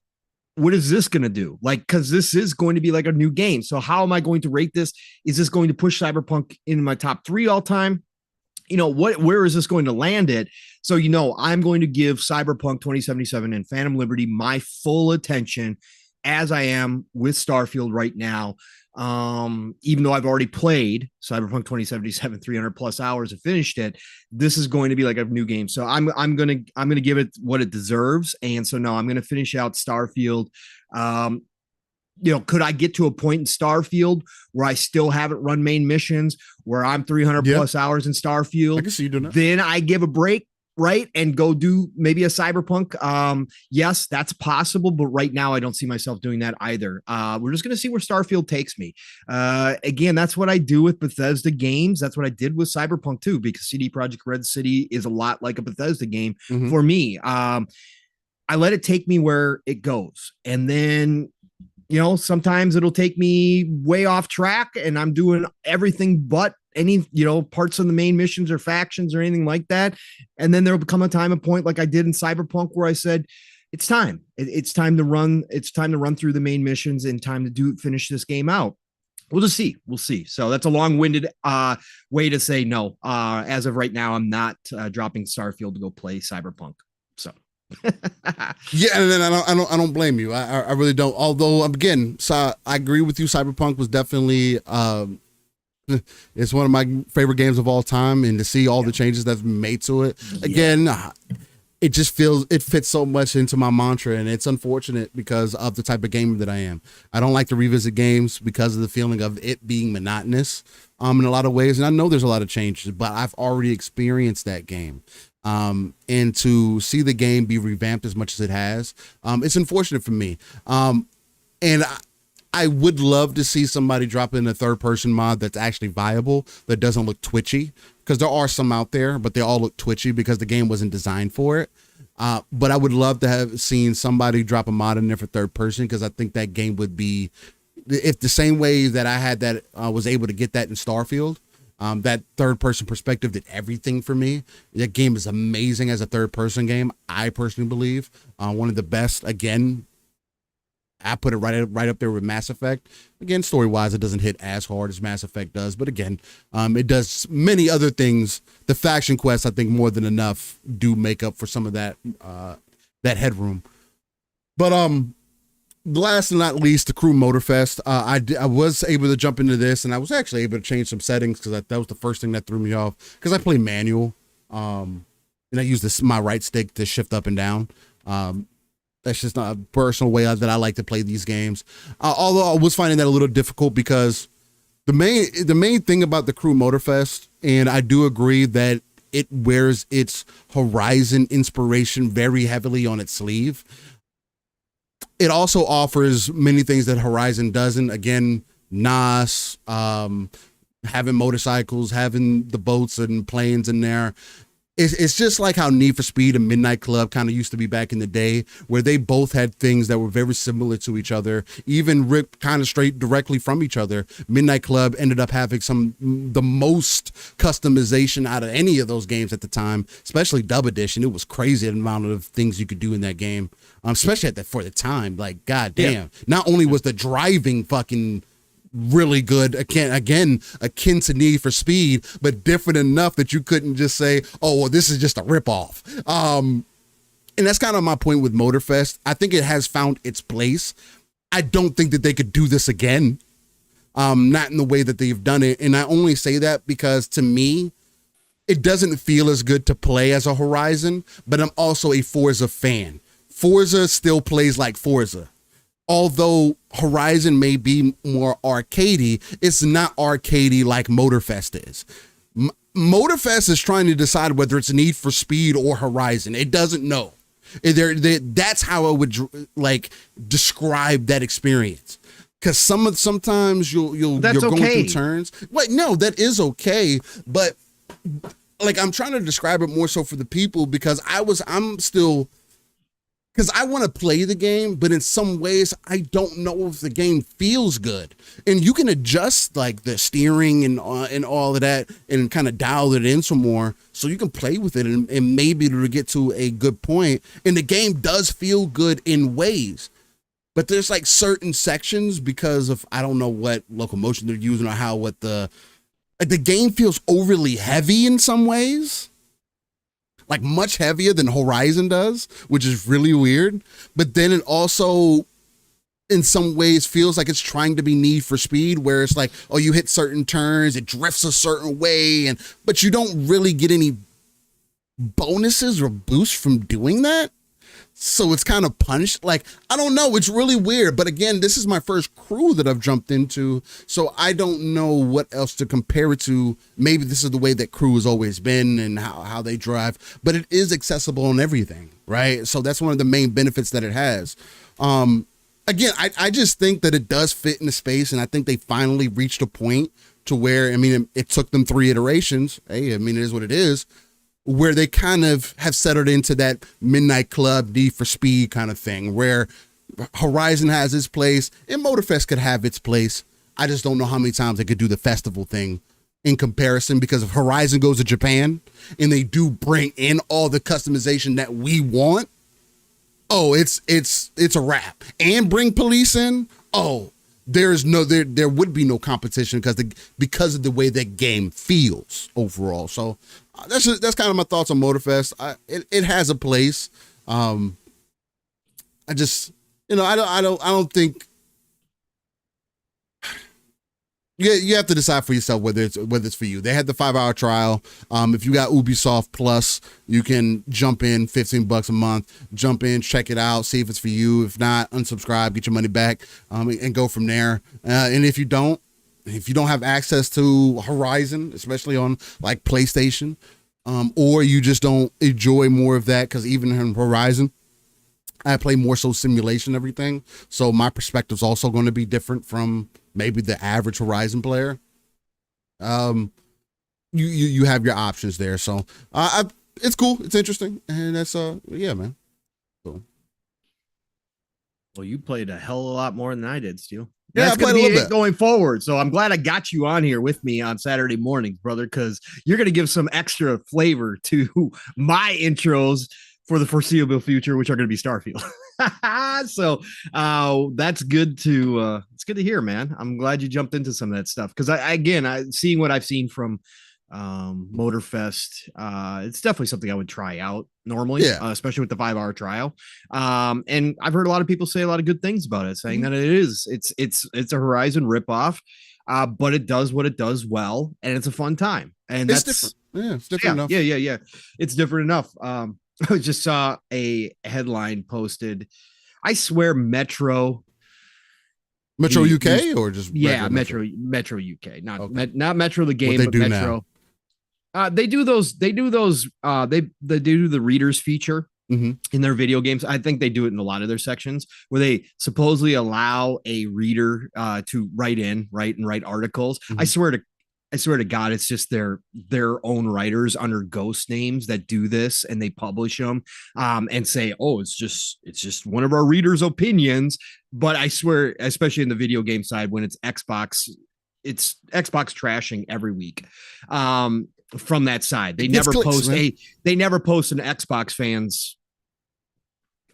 what is this going to do? Like, because this is going to be like a new game. So how am I going to rate this? Is this going to push Cyberpunk in my top 3 all time? Where is this going to land it? So, I'm going to give Cyberpunk 2077 and Phantom Liberty my full attention as I am with Starfield right now. Even though I've already played Cyberpunk 2077, 300 plus hours and finished it, this is going to be like a new game. So I'm going to give it what it deserves. And so, no, I'm going to finish out Starfield. Could I get to a point in Starfield where I still haven't run main missions, where I'm 300 plus hours in Starfield?
I can see you doing that.
Then I give a break, right, and go do maybe a Cyberpunk. Yes, that's possible, but right now I don't see myself doing that either. We're just going to see where Starfield takes me. Again, that's what I do with Bethesda games. That's what I did with Cyberpunk too, because CD Projekt Red City is a lot like a Bethesda game for me. I let it take me where it goes, and then sometimes it'll take me way off track and I'm doing everything but any, parts of the main missions or factions or anything like that. And then there'll become a point like I did in Cyberpunk where I said, it's time. It's time to run. It's time to run through the main missions and time to finish this game out. We'll just see. We'll see. So that's a long-winded way to say no. As of right now, I'm not dropping Starfield to go play Cyberpunk. So
yeah, and then I don't blame you. I really don't. Although again, so I agree with you. Cyberpunk was definitely it's one of my favorite games of all time, and to see all the changes that's been made to it again. It just it fits so much into my mantra, and it's unfortunate because of the type of gamer that I am. I don't like to revisit games because of the feeling of it being monotonous in a lot of ways. And I know there's a lot of changes, but I've already experienced that game. And to see the game be revamped as much as it has, it's unfortunate for me. And I would love to see somebody drop in a third person mod that's actually viable, that doesn't look twitchy, because there are some out there, but they all look twitchy because the game wasn't designed for it. But I would love to have seen somebody drop a mod in there for third person, because I think that game would be, if the same way that I had that, was able to get that in Starfield, that third person perspective did everything for me. That game is amazing as a third person game. I personally believe one of the best. Again, I put it right up there with Mass Effect. Again, story-wise, it doesn't hit as hard as Mass Effect does, but again, it does many other things. The faction quests, I think, more than enough do make up for some of that headroom. But last and not least, the Crew Motorfest. I was able to jump into this, and I was actually able to change some settings because that was the first thing that threw me off, because I play manual, and I use my right stick to shift up and down. That's just not a personal way that I like to play these games. Although I was finding that a little difficult, because the main thing about the Crew Motorfest, and I do agree that it wears its Horizon inspiration very heavily on its sleeve. It also offers many things that Horizon doesn't. Again, NOS, having motorcycles, having the boats and planes in there. It's just like how Need for Speed and Midnight Club kind of used to be back in the day, where they both had things that were very similar to each other, even ripped kind of straight directly from each other. Midnight Club ended up having the most customization out of any of those games at the time, especially Dub Edition. It was crazy the amount of things you could do in that game, especially for the time. Like, goddamn! Yeah. Not only was the driving fucking really good, again akin to Need for Speed, but different enough that you couldn't just say, oh well, this is just a ripoff. And that's kind of my point with Motorfest. I think it has found its place. I don't think that they could do this again, not in the way that they've done it. And I only say that because, to me, it doesn't feel as good to play as a Horizon, but I'm also a Forza fan. Forza still plays like Forza. Although Horizon may be more arcadey, it's not arcadey like Motorfest is. Motorfest is trying to decide whether it's Need for Speed or Horizon. It doesn't know. That's how I would describe that experience. Because sometimes you're going through turns. Wait, no, that is okay. But like, I'm trying to describe it more so for the people, because I'm still. Because I want to play the game, but in some ways, I don't know if the game feels good. And you can adjust like the steering and all of that, and kind of dial it in some more, so you can play with it and maybe to get to a good point. And the game does feel good in ways, but there's like certain sections, because of, I don't know what locomotion they're using or the game feels overly heavy in some ways. Like much heavier than Horizon does, which is really weird. But then it also, in some ways, feels like it's trying to be Need for Speed, where it's like, oh, you hit certain turns, it drifts a certain way, but you don't really get any bonuses or boosts from doing that. So it's kind of punished. Like, I don't know. It's really weird. But again, this is my first Crew that I've jumped into, so I don't know what else to compare it to. Maybe this is the way that Crew has always been and how they drive, but it is accessible on everything, right? So that's one of the main benefits that it has. Again, I just think that it does fit in the space, and I think they finally reached a point to where, I mean, it took them 3 iterations. Hey, I mean, it is what it is, where they kind of have settled into that Midnight Club, Need for Speed kind of thing, where Horizon has its place and Motorfest could have its place. I just don't know how many times they could do the festival thing in comparison, because if Horizon goes to Japan and they do bring in all the customization that we want, oh, it's a wrap. And bring police in, oh, there would be no competition because of the way that game feels overall. So that's kind of my thoughts on Motorfest. It has a place. I just, I don't think. You have to decide for yourself whether it's for you. They had the 5-hour trial. If you got Ubisoft Plus, you can jump in, $15 a month. Jump in, check it out, see if it's for you. If not, unsubscribe, get your money back, and go from there. And if you don't have access to Horizon, especially on like PlayStation, or you just don't enjoy more of that, because even in Horizon, I play more so simulation everything. So my perspective's also going to be different from maybe the average Horizon player. You have your options there. So it's cool. It's interesting. And that's yeah, man. So.
Well, you played a hell of a lot more than I did, Stu.
Yeah,
That's going to be it
bit
going forward. So I'm glad I got you on here with me on Saturday mornings, brother, because you're going to give some extra flavor to my intros for the foreseeable future, which are going to be Starfield. So that's good to it's good to hear, man. I'm glad you jumped into some of that stuff, because I seeing what I've seen from Motorfest, it's definitely something I would try out normally, especially with the 5-hour trial. And I've heard a lot of people say a lot of good things about it, saying that it's a Horizon ripoff, but it does what it does well, and it's a fun time, and
it's
that's
different. Yeah, it's different enough.
Yeah. It's different enough. I just saw a headline posted. I swear Metro
UK or just
Metro UK, not Metro the game, but Metro. They do the readers feature in their video games. I think they do it in a lot of their sections, where they supposedly allow a reader to write articles. I swear to God, it's just their own writers under ghost names that do this, and they publish them and say, "Oh, it's just one of our readers' opinions." But I swear, especially in the video game side, when it's Xbox trashing every week. From that side, they never post an Xbox fans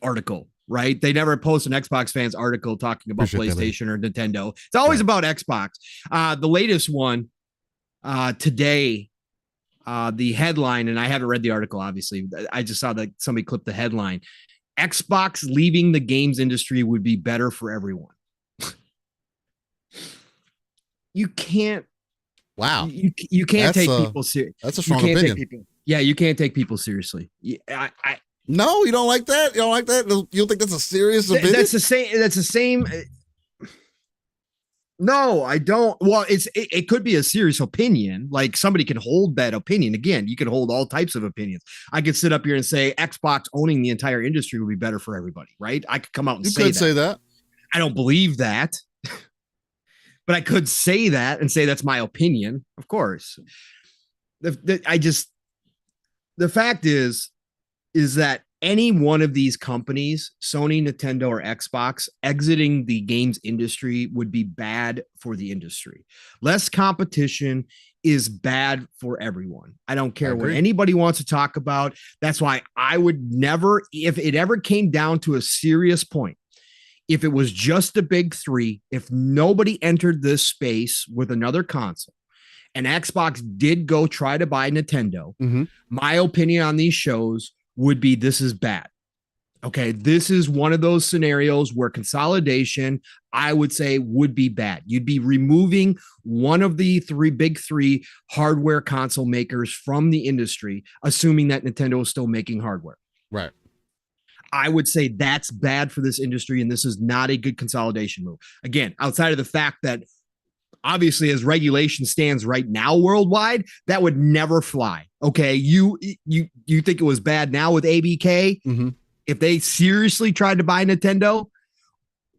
article. Right? They never post an Xbox fans article talking about PlayStation or Nintendo. It's always about Xbox. The latest one. Today, the headline, and I haven't read the article, obviously. I just saw that somebody clipped the headline. Xbox leaving the games industry would be better for everyone. You can't.
Wow.
You can't take people seriously.
That's a strong opinion.
You can't take people seriously.
No, you don't like that? You don't like that? You don't think that's a serious opinion?
That's the same. No, I don't. Well, it could be a serious opinion. Like, somebody can hold that opinion. Again, you can hold all types of opinions. I could sit up here and say Xbox owning the entire industry would be better for everybody, right? I could come out and say that. I don't believe that, but I could say that and say that's my opinion. Of course. The fact is that any one of these companies, Sony, Nintendo, or Xbox, exiting the games industry would be bad for the industry. Less competition is bad for everyone. I don't care what anybody wants to talk about. That's why I would never, if it ever came down to a serious point, if it was just the big three, if nobody entered this space with another console, and Xbox did go try to buy Nintendo, my opinion on these shows would be this is bad. Okay, this is one of those scenarios where consolidation, I would say, would be bad. You'd be removing one of the big three hardware console makers from the industry, assuming that Nintendo is still making hardware.
Right.
I would say that's bad for this industry, and this is not a good consolidation move. Again, outside of the fact that obviously, as regulation stands right now worldwide, that would never fly. Okay, you think it was bad now with ABK? If they seriously tried to buy Nintendo,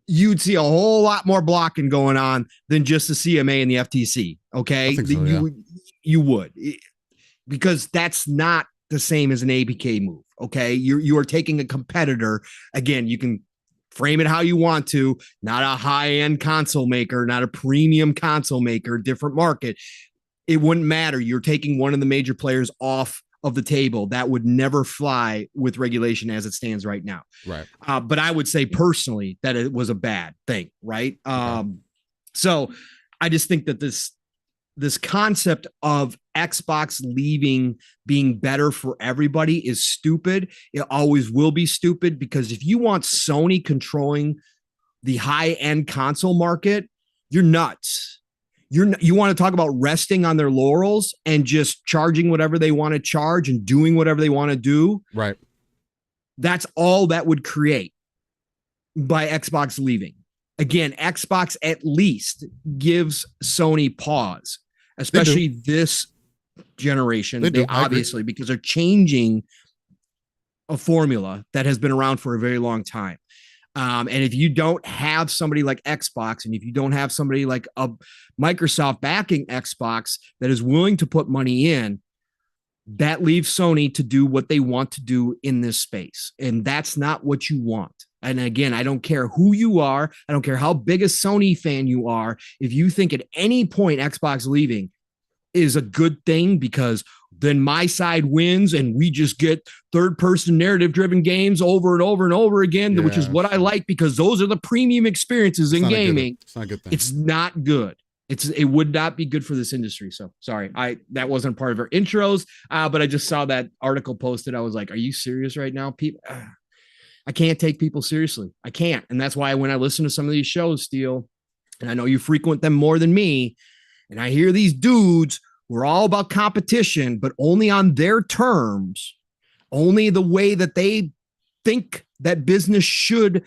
you'd see a whole lot more blocking going on than just the CMA and the FTC. Okay, you would, because that's not the same as an ABK move. Okay, you are taking a competitor. Again, you can frame it how you want to, not a high-end console maker, not a premium console maker, different market. It wouldn't matter. You're taking one of the major players off of the table. That would never fly with regulation as it stands right now.
Right.
But I would say personally that it was a bad thing, right? Okay. So I just think that this concept of Xbox leaving being better for everybody is stupid. It always will be stupid, because if you want Sony controlling the high-end console market, you're nuts. You want to talk about resting on their laurels and just charging whatever they want to charge and doing whatever they want to do.
Right.
That's all that would create by Xbox leaving. Again, Xbox at least gives Sony pause, especially this generation. They obviously, because they're changing a formula that has been around for a very long time. And if you don't have somebody like Xbox, and if you don't have somebody like a Microsoft backing Xbox that is willing to put money in, that leaves Sony to do what they want to do in this space. And that's not what you want. And again, I don't care who you are. I don't care how big a Sony fan you are. If you think at any point Xbox leaving is a good thing because then my side wins and we just get third-person narrative-driven games over and over and over again, which is what I like, because those are the premium experiences in gaming.
It's not a good thing.
It's not good. It would not be good for this industry. So sorry, that wasn't part of our intros, but I just saw that article posted. I was like, are you serious right now? People, I can't take people seriously. I can't. And that's why when I listen to some of these shows, Steele, and I know you frequent them more than me, and I hear these dudes who are all about competition, but only on their terms, only the way that they think that business should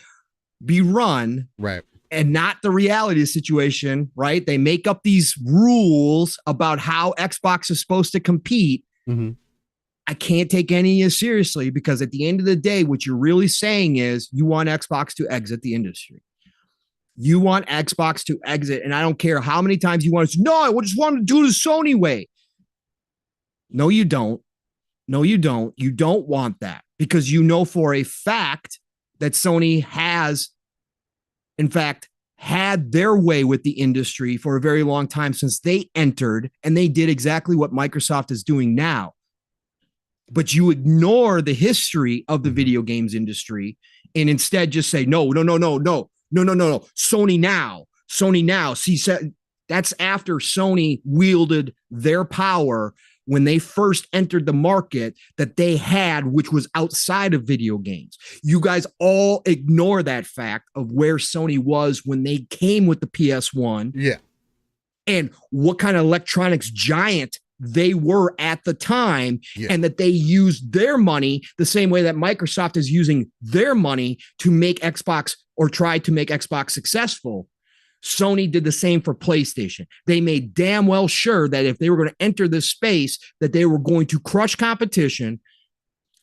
be run.
Right.
And not the reality situation, right? They make up these rules about how Xbox is supposed to compete.
Mm-hmm.
I can't take any of you seriously, because at the end of the day, what you're really saying is you want Xbox to exit the industry. You want Xbox to exit, and I don't care how many times you want to say, no, I just want to do the Sony way. No, you don't. No, you don't. You don't want that, because you know for a fact that Sony has, in fact, had their way with the industry for a very long time since they entered, and they did exactly what Microsoft is doing now. But you ignore the history of the video games industry and instead just say, no. Sony now. See, that's after Sony wielded their power when they first entered the market that they had, which was outside of video games. You guys all ignore that fact of where Sony was when they came with the PS1.
Yeah.
And what kind of electronics giant they were at the time, and that they used their money the same way that Microsoft is using their money to make Xbox, or try to make Xbox successful. Sony did the same for PlayStation. They made damn well sure that if they were going to enter this space, that they were going to crush competition,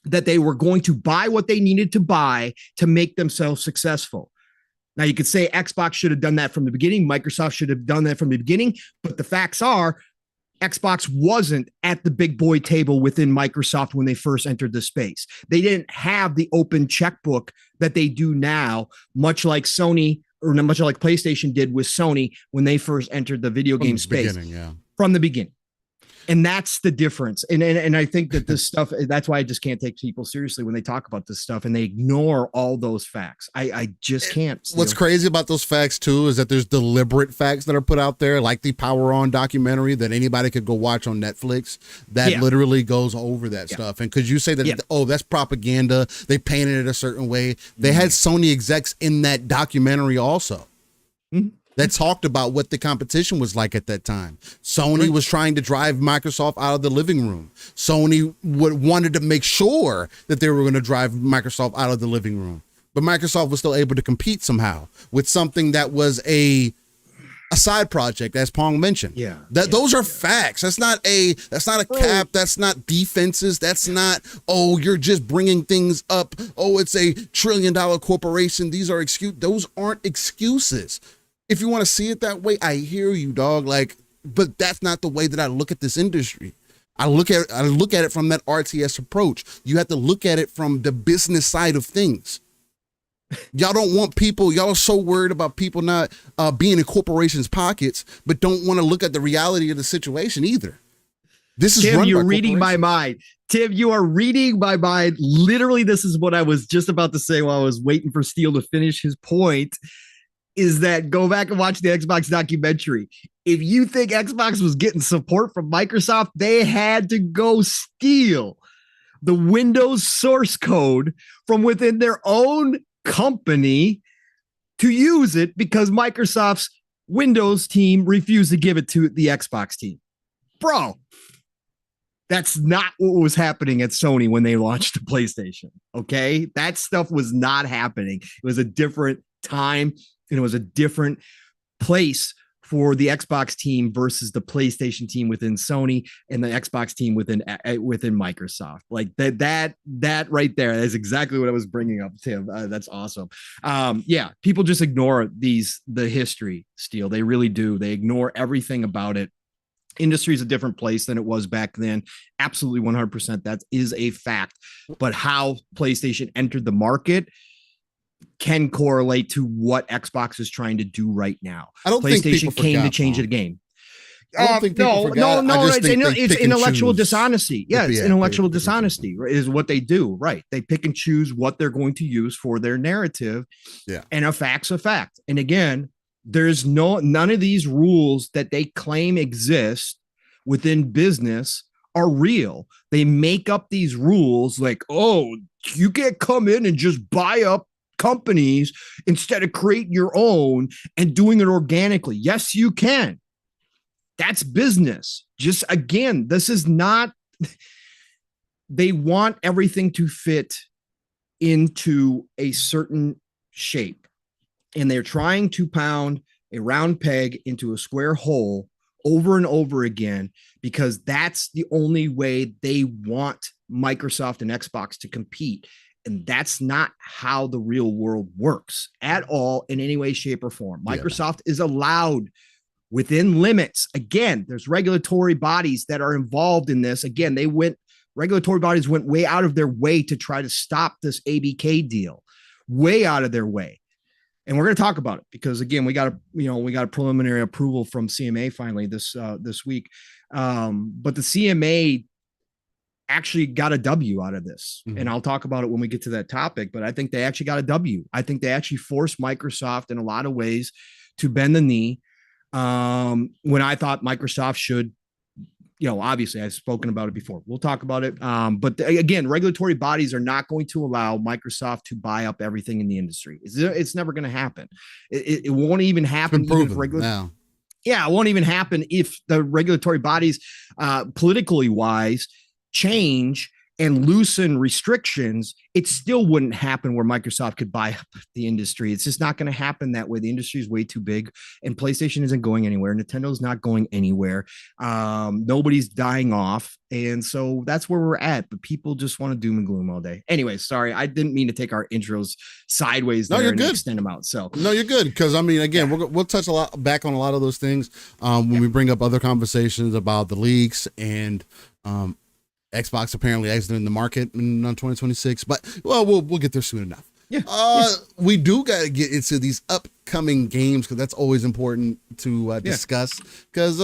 that they were going to buy what they needed to buy to make themselves successful. Now, you could say Xbox should have done that from the beginning. Microsoft should have done that from the beginning. But the facts are, Xbox wasn't at the big boy table within Microsoft when they first entered the space. They didn't have the open checkbook that they do now, much like Sony, or much like PlayStation did with Sony when they first entered the video game space. From the beginning. And that's the difference. And I think that this stuff, that's why I just can't take people seriously when they talk about this stuff and they ignore all those facts. I just can't.
What's crazy about those facts too is that there's deliberate facts that are put out there, like the Power On documentary that anybody could go watch on Netflix, that literally goes over that stuff. And could you say that, oh, that's propaganda, they painted it a certain way? They had Sony execs in that documentary also. That talked about what the competition was like at that time. Sony was trying to drive Microsoft out of the living room. Sony wanted to make sure that they were going to drive Microsoft out of the living room. But Microsoft was still able to compete somehow with something that was a side project, as Pong mentioned. Those are facts. That's not a cap. That's not defenses. That's not, oh, you're just bringing things up. Oh, it's a $1 trillion corporation. These are excuses. Those aren't excuses. If you want to see it that way, I hear you, dog. Like, but that's not the way that I look at this industry. I look at it from that RTS approach. You have to look at it from the business side of things. Y'all don't want people, y'all are so worried about people not being in corporations' pockets, but don't want to look at the reality of the situation either. This is
Tim, you're reading my mind. Tim, you are reading my mind. Literally, this is what I was just about to say while I was waiting for Steele to finish his point. is that go back and watch the Xbox documentary. If you think Xbox was getting support from Microsoft, they had to go steal the Windows source code from within their own company to use it because Microsoft's Windows team refused to give it to the Xbox team. Bro, that's not what was happening at Sony when they launched the PlayStation. Okay. That stuff was not happening. It was a different time and it was a different place for the Xbox team versus the PlayStation team within Sony and the Xbox team within Microsoft. Like that right there is exactly what I was bringing up, Tim. That's awesome. Yeah, people just ignore the history, Steel. They really do. They ignore everything about it. Industry is a different place than it was back then. Absolutely 100%. That is a fact. But how PlayStation entered the market can correlate to what Xbox is trying to do right now.
I don't think people
came
forgot,
to change the game.
I don't think people forgot.
No, it's intellectual dishonesty. Yeah, it's intellectual dishonesty is what they do. Right. They pick and choose what they're going to use for their narrative.
Yeah.
And a fact's a fact. And again, there's none of these rules that they claim exist within business are real. They make up these rules like, oh, you can't come in and just buy up companies instead of creating your own and doing it organically. Yes, you can. That's business. Just again, this is not, they want everything to fit into a certain shape. And they're trying to pound a round peg into a square hole over and over again, because that's the only way they want Microsoft and Xbox to compete. And that's not how the real world works at all in any way, shape, or form. Microsoft is allowed within limits. Again, there's regulatory bodies that are involved in this. Again, regulatory bodies went way out of their way to try to stop this ABK deal, way out of their way. And we're going to talk about it because again, we got a preliminary approval from CMA finally this week. But the CMA actually got a W out of this. Mm-hmm. And I'll talk about it when we get to that topic, but I think they actually got a W. I think they actually forced Microsoft in a lot of ways to bend the knee. When I thought Microsoft should, obviously I've spoken about it before. We'll talk about it. But again, regulatory bodies are not going to allow Microsoft to buy up everything in the industry. It's never going to happen. It won't even happen. Yeah, it won't even happen if the regulatory bodies, politically wise, change and loosen restrictions. It still wouldn't happen where Microsoft could buy up the industry. It's just not going to happen that way. The industry is way too big and PlayStation isn't going anywhere. Nintendo's not going anywhere. Nobody's dying off. And so that's where we're at, but people just want to doom and gloom all day. Anyway, sorry. I didn't mean to take our intros sideways there and extend them out. So
no, you're good. Cause I mean, again, we'll touch back on a lot of those things when we bring up other conversations about the leaks and, Xbox apparently exiting the market in 2026, but we'll get there soon enough.
Yeah.
We do got to get into these upcoming games because that's always important to discuss. Because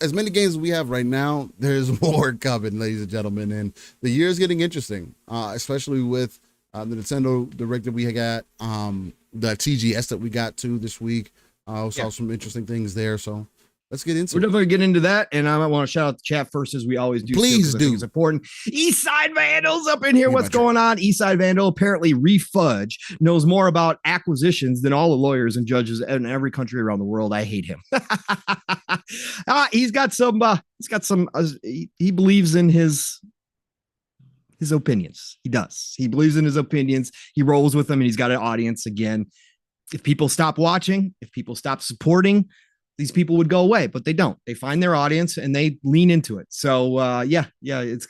as many games as we have right now, there's more coming, ladies and gentlemen, and the year is getting interesting, especially with the Nintendo Direct that we got, the TGS that we got to this week. Saw some interesting things there, so. Let's get into it.
We're definitely get into that. And I want to shout out the chat first, as we always do.
Please do.
It's important. Eastside Vandals up in here. What's going on? Eastside Vandal, apparently Refudge, knows more about acquisitions than all the lawyers and judges in every country around the world. I hate him. He's got some, he believes in his opinions. He does. He believes in his opinions. He rolls with them and he's got an audience again. If people stop watching, if people stop supporting, these people would go away, but they don't. They find their audience and they lean into it. So he's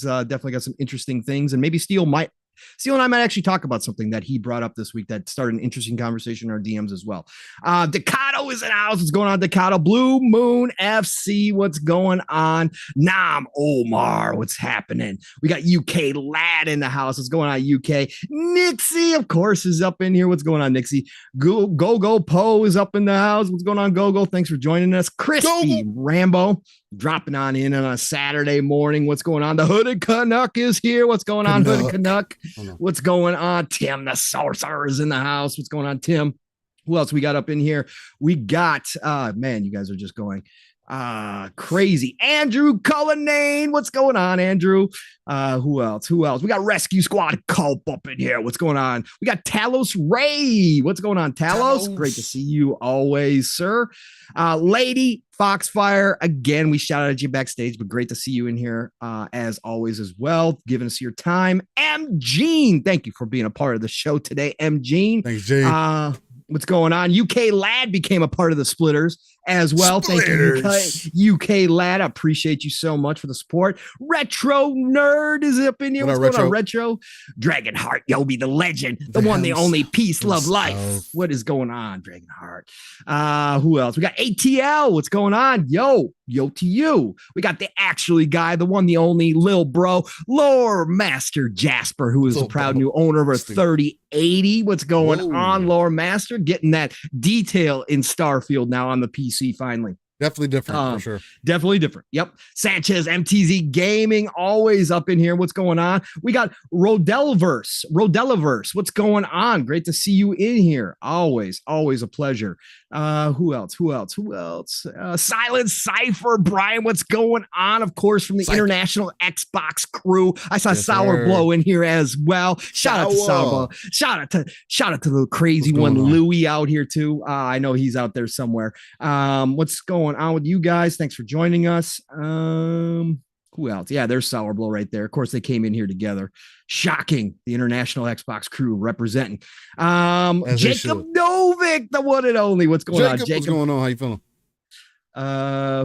definitely got some interesting things, and maybe Steel and I might actually talk about something that he brought up this week that started an interesting conversation in our DMs as well. Decado is in the house. What's going on, Decado? Blue Moon FC. What's going on? Nam Omar. What's happening? We got UK Lad in the house. What's going on, UK? Nixie, of course, is up in here. What's going on, Nixie? Go Poe is up in the house. What's going on, Go? Thanks for joining us. Crispy Rambo dropping on in on a Saturday morning. What's going on? The Hooded Canuck is here. What's going on, Hooded Canuck? What's going on? Tim the Sorcerer is in the house. What's going on, Tim? Who else we got up in here? We got, man, you guys are just going crazy. Andrew Cullinane. What's going on, Andrew? Who else? We got Rescue Squad Culp up in here. What's going on? We got Talos Ray. What's going on, Talos? Great to see you always, sir. Lady Foxfire, again, we shouted at you backstage, but great to see you in here as always as well, giving us your time. M. Gene, thank you for being a part of the show today, M. Gene.
Thanks, Gene.
What's going on? UK Lad became a part of the Splitters as well.
Splitters.
Thank you, UK Lad. I appreciate you so much for the support. Retro Nerd is up in here. What's going on, Retro? Dragonheart, Yobi, the legend, the one, the only, peace, love, life. What is going on, Dragonheart? Who else? We got ATL. What's going on? Yo to you. We got the actually guy, the one, the only, Lil Bro, Lore Master Jasper, who is the proud new owner of a 3080. What's going on, Lore Master? Getting that detail in Starfield now on the PC finally.
Definitely different, for sure.
Definitely different. Yep. Sanchez, MTZ Gaming, always up in here. What's going on? We got Rodeliverse. What's going on? Great to see you in here. Always a pleasure. Who else? Silent Cypher, Brian. What's going on? Of course, from the International Xbox crew. I saw Sour Blow in here as well. Shout out to Sour Blow. Shout out to the crazy one, Louie, out here too. I know he's out there somewhere. What's going on with you guys? Thanks for joining us. Who else? Yeah, there's Sour Blow right there. Of course, they came in here together. Shocking. The International Xbox crew representing. Jacob Novick, the one and only. What's going on, Jacob?
What's going on? How you feeling?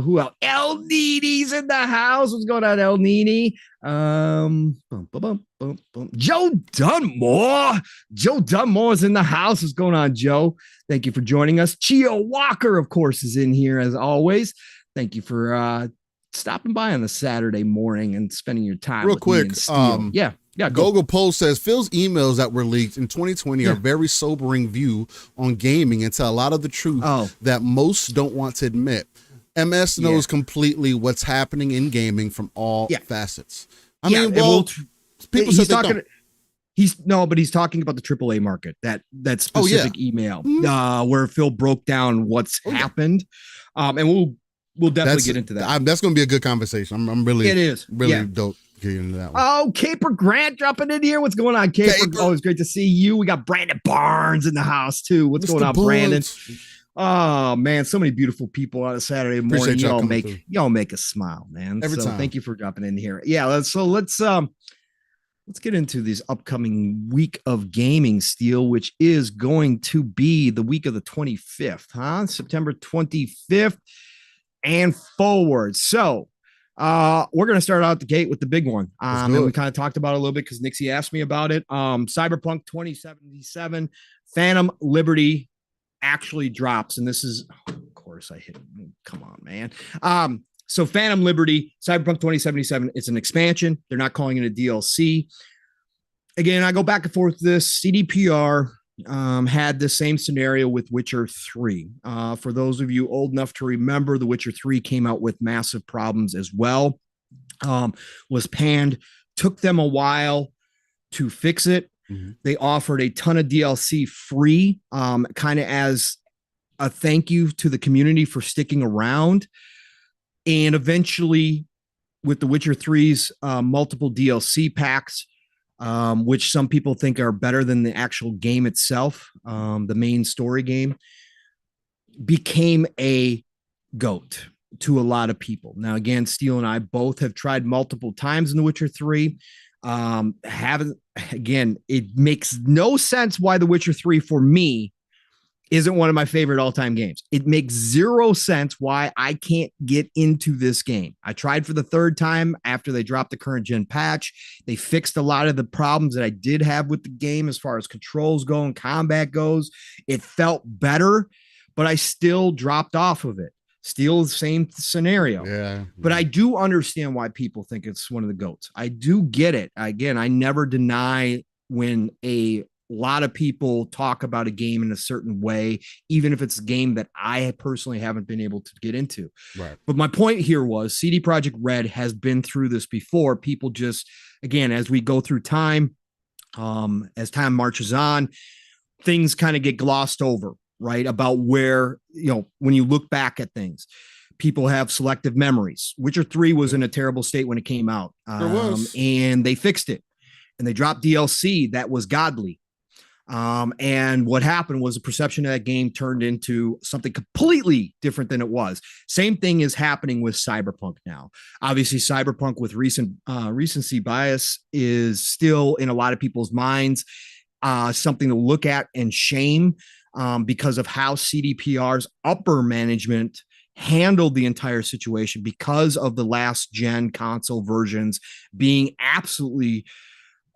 Who else? El Nini's in the house. What's going on, El Nini? Joe Dunmore. Joe Dunmore is in the house. What's going on, Joe? Thank you for joining us. Chio Walker, of course, is in here as always. Thank you for stopping by on a Saturday morning and spending your time.
Real quick,
yeah.
Google Post says Phil's emails that were leaked in 2020 are very sobering view on gaming and tell a lot of the truth that most don't want to admit. MS knows completely what's happening in gaming from all facets. I mean, people said they don't.
But he's talking about the AAA market, that specific email where Phil broke down what's happened. And we'll definitely get into that.
That's going to be a good conversation. I'm really,
it is
really dope. Into that one.
Oh, Caper Grant dropping in here. What's going on, Caper? Always great to see you. We got Brandon Barnes in the house too. What's going on, Brandon? Oh man, so many beautiful people on a Saturday morning. Y'all make us smile, man.
Every time.
Thank you for dropping in here. Yeah, let's get into this upcoming week of gaming, Steel, which is going to be the week of the 25th, September 25th and forward. So we're going to start out the gate with the big one. And we kind of talked about it a little bit because Nixie asked me about it. Cyberpunk 2077 Phantom Liberty actually drops. And this is, of course, I hit it. Come on, man. So Phantom Liberty, Cyberpunk 2077, it's an expansion. They're not calling it a DLC. Again, I go back and forth with this. CDPR had the same scenario with Witcher 3. For those of you old enough to remember, The Witcher 3 came out with massive problems as well. Was panned, took them a while to fix it. Mm-hmm. They offered a ton of DLC free, kind of as a thank you to the community for sticking around. And eventually, with The Witcher 3's multiple DLC packs, which some people think are better than the actual game itself, the main story game, became a GOAT to a lot of people. Now, again, Steel and I both have tried multiple times in The Witcher 3. It makes no sense why The Witcher 3 for me isn't one of my favorite all-time games. It makes zero sense why I can't get into this game. I tried for the third time after they dropped the current gen patch. They fixed a lot of the problems that I did have with the game as far as controls go and combat goes. It felt better, but I still dropped off of it. Still the same scenario.
Yeah.
But I do understand why people think it's one of the GOATs. I do get it. Again, I never deny when a lot of people talk about a game in a certain way, even if it's a game that I personally haven't been able to get into.
Right.
But my point here was CD Projekt Red has been through this before. People just, again, as we go through time, as time marches on, things kind of get glossed over. right? About where, when you look back at things, people have selective memories. Witcher 3 was in a terrible state when it came out. And they fixed it, and they dropped DLC that was godly. And what happened was the perception of that game turned into something completely different than it was. Same thing is happening with Cyberpunk now. Obviously, Cyberpunk with recency bias is still in a lot of people's minds, something to look at and shame, because of how CDPR's upper management handled the entire situation because of the last gen console versions being absolutely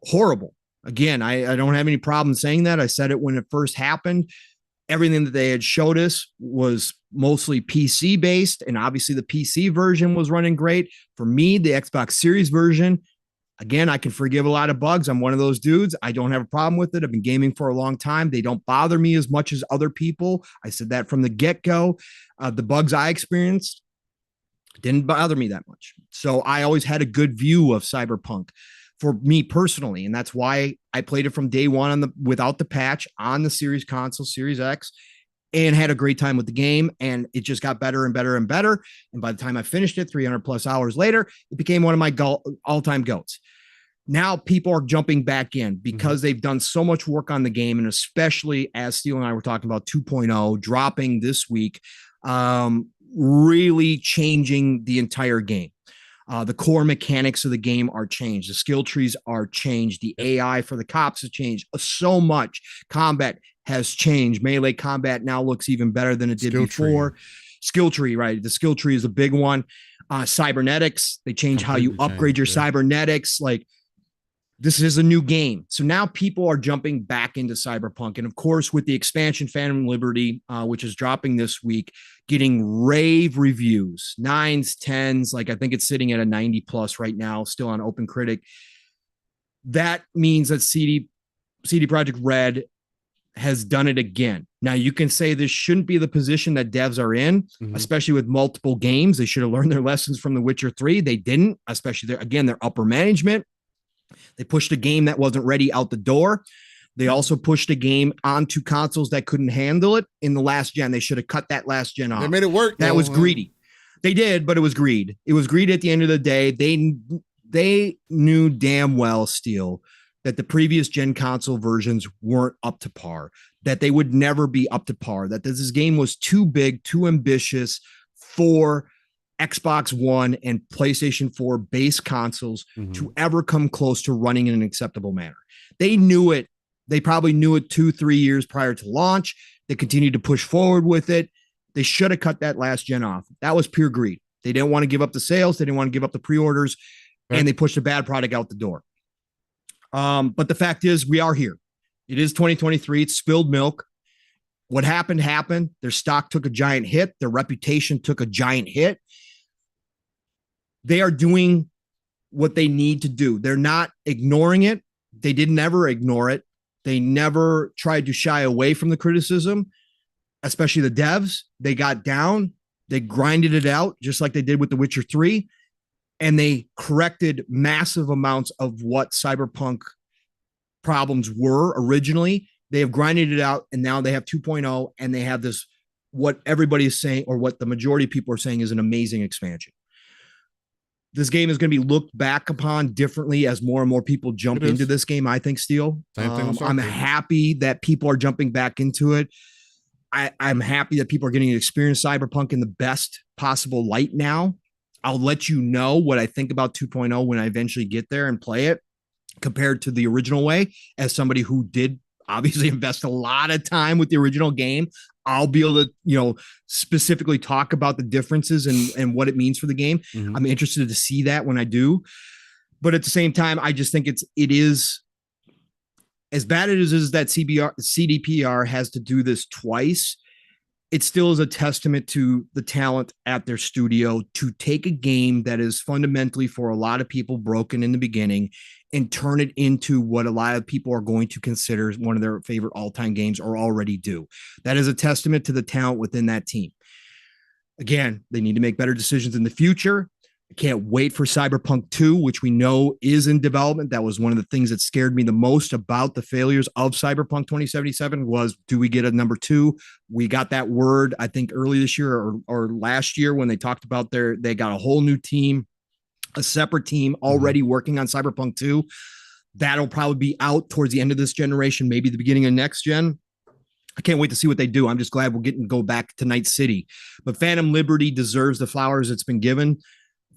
horrible. Again, I don't have any problem saying that. I said it when it first happened. Everything that they had showed us was mostly PC based, and obviously the PC version was running great. For me, the Xbox Series version, again, I can forgive a lot of bugs. I'm one of those dudes. I don't have a problem with it. I've been gaming for a long time. They don't bother me as much as other people. I said that from the get-go. The bugs I experienced didn't bother me that much. So I always had a good view of Cyberpunk for me personally, and that's why I played it from day one without the patch on the Series console, Series X, and had a great time with the game. And it just got better and better and better. And by the time I finished it, 300 plus hours later, it became one of my all-time GOATs. Now people are jumping back in because they've done so much work on the game, and especially as Steele and I were talking about 2.0 dropping this week, really changing the entire game. The core mechanics of the game are changed. The skill trees are changed. The AI for the cops has changed. So much combat has changed. Melee combat now looks even better than it did before. Skill tree, right? The skill tree is a big one. Cybernetics, they change how you upgrade your cybernetics. Like, this is a new game. So now people are jumping back into Cyberpunk. And of course, with the expansion Phantom Liberty, which is dropping this week, getting rave reviews, 9s, 10s. Like, I think it's sitting at a 90 plus right now, still on Open Critic. That means that CD Projekt Red has done it again. Now, you can say this shouldn't be the position that devs are in, especially with multiple games. They should have learned their lessons from The Witcher 3. They didn't, especially their upper management. They pushed a game that wasn't ready out the door. They also pushed a game onto consoles that couldn't handle it in the last gen. They should have cut that last gen off.
They made it work.
That was greedy. They did, but it was greed. It was greed at the end of the day. They knew damn well, Steele, that the previous gen console versions weren't up to par, that they would never be up to par, that this game was too big, too ambitious for Xbox One and PlayStation 4 base consoles to ever come close to running in an acceptable manner. They knew it. They probably knew it 2-3 years prior to launch. They continued to push forward with it. They should have cut that last gen off. That was pure greed. They didn't want to give up the sales. They didn't want to give up the pre-orders, and they pushed a bad product out the door. But the fact is, we are here. It is 2023. It's spilled milk. What happened. Their stock took a giant hit. Their reputation took a giant hit. They are doing what they need to do. They're not ignoring it. They didn't ever ignore it. They never tried to shy away from the criticism, especially the devs. They got down. They grinded it out just like they did with The Witcher 3. And they corrected massive amounts of what Cyberpunk problems were originally. They have grinded it out, and now they have 2.0, and they have this, what everybody is saying, or what the majority of people are saying, is an amazing expansion. This game is going to be looked back upon differently as more and more people jump into this game, I think, Steele. I'm happy that people are jumping back into it. I'm happy that people are getting to experience Cyberpunk in the best possible light now. I'll let you know what I think about 2.0 when I eventually get there and play it compared to the original way. As somebody who did obviously invest a lot of time with the original game, I'll be able to, specifically talk about the differences and what it means for the game. I'm interested to see that when I do. But at the same time, I just think it is as bad as it is that CDPR has to do this twice. It still is a testament to the talent at their studio to take a game that is fundamentally, for a lot of people, broken in the beginning and turn it into what a lot of people are going to consider one of their favorite all-time games, or already do. That is a testament to the talent within that team. Again, they need to make better decisions in the future. I can't wait for Cyberpunk 2, which we know is in development. That was one of the things that scared me the most about the failures of Cyberpunk 2077 was, do we get a number 2? We got that word, I think, early this year or last year when they talked about they got a whole new team, a separate team already working on Cyberpunk 2. That'll probably be out towards the end of this generation, maybe the beginning of next gen. I can't wait to see what they do. I'm just glad we're getting to go back to Night City. But Phantom Liberty deserves the flowers it's been given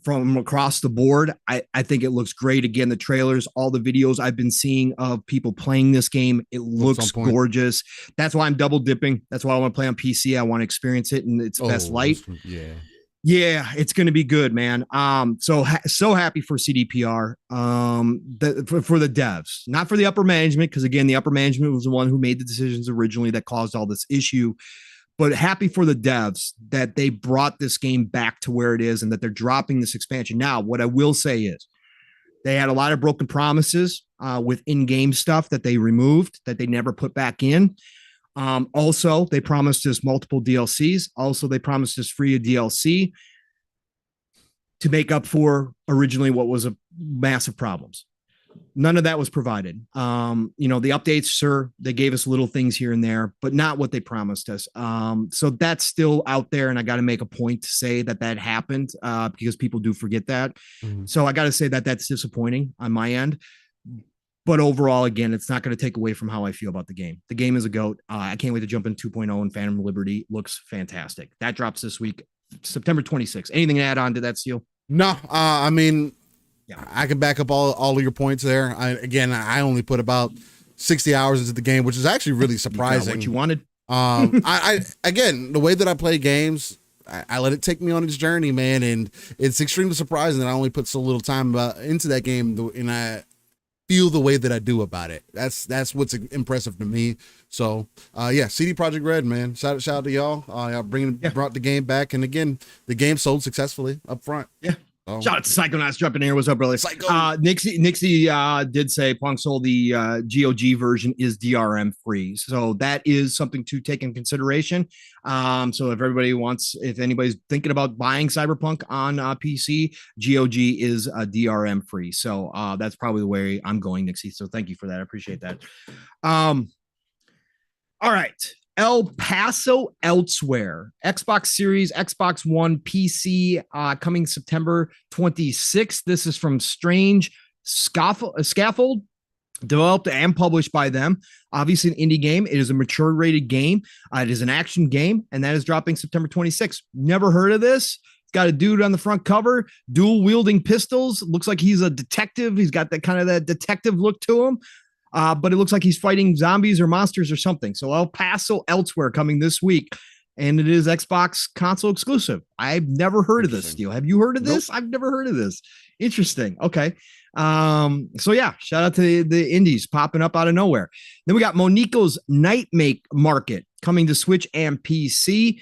from across the board. I think it looks great. Again, the trailers, all the videos I've been seeing of people playing this game, it looks gorgeous. That's why I'm double dipping. That's why I want to play on PC. I want to experience it in its best light. Yeah, it's going to be good, man. So happy for CDPR, for the devs, not for the upper management, because again, the upper management was the one who made the decisions originally that caused all this issue. But happy for the devs that they brought this game back to where it is and that they're dropping this expansion. Now, what I will say is they had a lot of broken promises with in-game stuff that they removed, that they never put back in. Also, they promised us multiple DLCs. Also, they promised us free DLC to make up for originally what was a massive problems. None of that was provided. The updates, sir, they gave us little things here and there, but not what they promised us. So that's still out there. And I got to make a point to say that happened because people do forget that. So I got to say that that's disappointing on my end. But overall, again, it's not going to take away from how I feel about the game. The game is a GOAT. I can't wait to jump in 2.0, and Phantom Liberty looks fantastic. That drops this week, September 26th. Anything to add on to that, Seal?
No, I mean, I can back up all of your points there. I only put about 60 hours into the game, which is actually really surprising.
What you wanted.
I again, the way that I play games, I let it take me on its journey, man, and it's extremely surprising that I only put so little time into that game, and I feel the way that I do about it. That's what's impressive to me. So CD Projekt Red, man, shout out to y'all. Y'all brought the game back, and again, the game sold successfully up front.
Yeah. Shout out to Psychonauts jumping in here. What's up, brother? Nixie did say Pong Soul, the GOG version is DRM free. So that is something to take in consideration. So if anybody's thinking about buying Cyberpunk on PC, GOG is DRM free. So that's probably the way I'm going, Nixie. So thank you for that. I appreciate that. All right. El Paso Elsewhere, Xbox Series, Xbox One, PC, coming September 26th. This is from Strange Scaffold, developed and published by them. Obviously an indie game. It is a mature rated game. It is an action game, and that is dropping September 26th. Never heard of this. It's got a dude on the front cover, dual wielding pistols. Looks like he's a detective. He's got that detective look to him. But it looks like he's fighting zombies or monsters or something. So El Paso Elsewhere coming this week. And it is Xbox console exclusive. I've never heard of this, Steel. Have you heard of this? I've never heard of this. Interesting. Okay. So yeah, shout out to the indies popping up out of nowhere. Then we got Monico's Night Market coming to Switch and PC.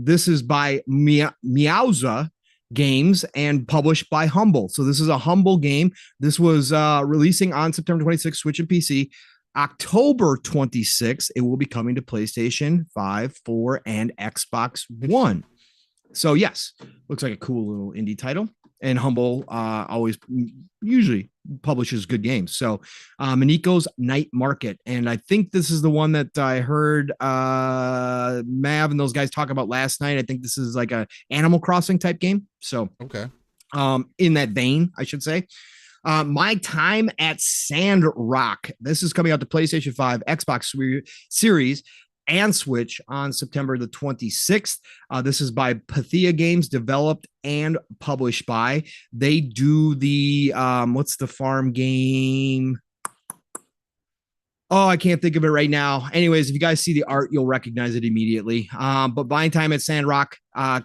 This is by Meowza Games and published by Humble. So this is a Humble game. This was releasing on September 26th, Switch and PC. October 26th, it will be coming to PlayStation 5, 4, and Xbox One. So yes, looks like a cool little indie title. And Humble usually publishes good games. So Miniko's Night Market. And I think this is the one that I heard Mav and those guys talk about last night. I think this is like a Animal Crossing type game. So
okay.
In that vein, I should say. My Time at Sandrock. This is coming out to PlayStation 5, Xbox Series, and Switch on September the 26th. This is by Pathia Games, developed and published by. They do the, what's the farm game? Oh, I can't think of it right now. Anyways, if you guys see the art, you'll recognize it immediately. But My Time at Sandrock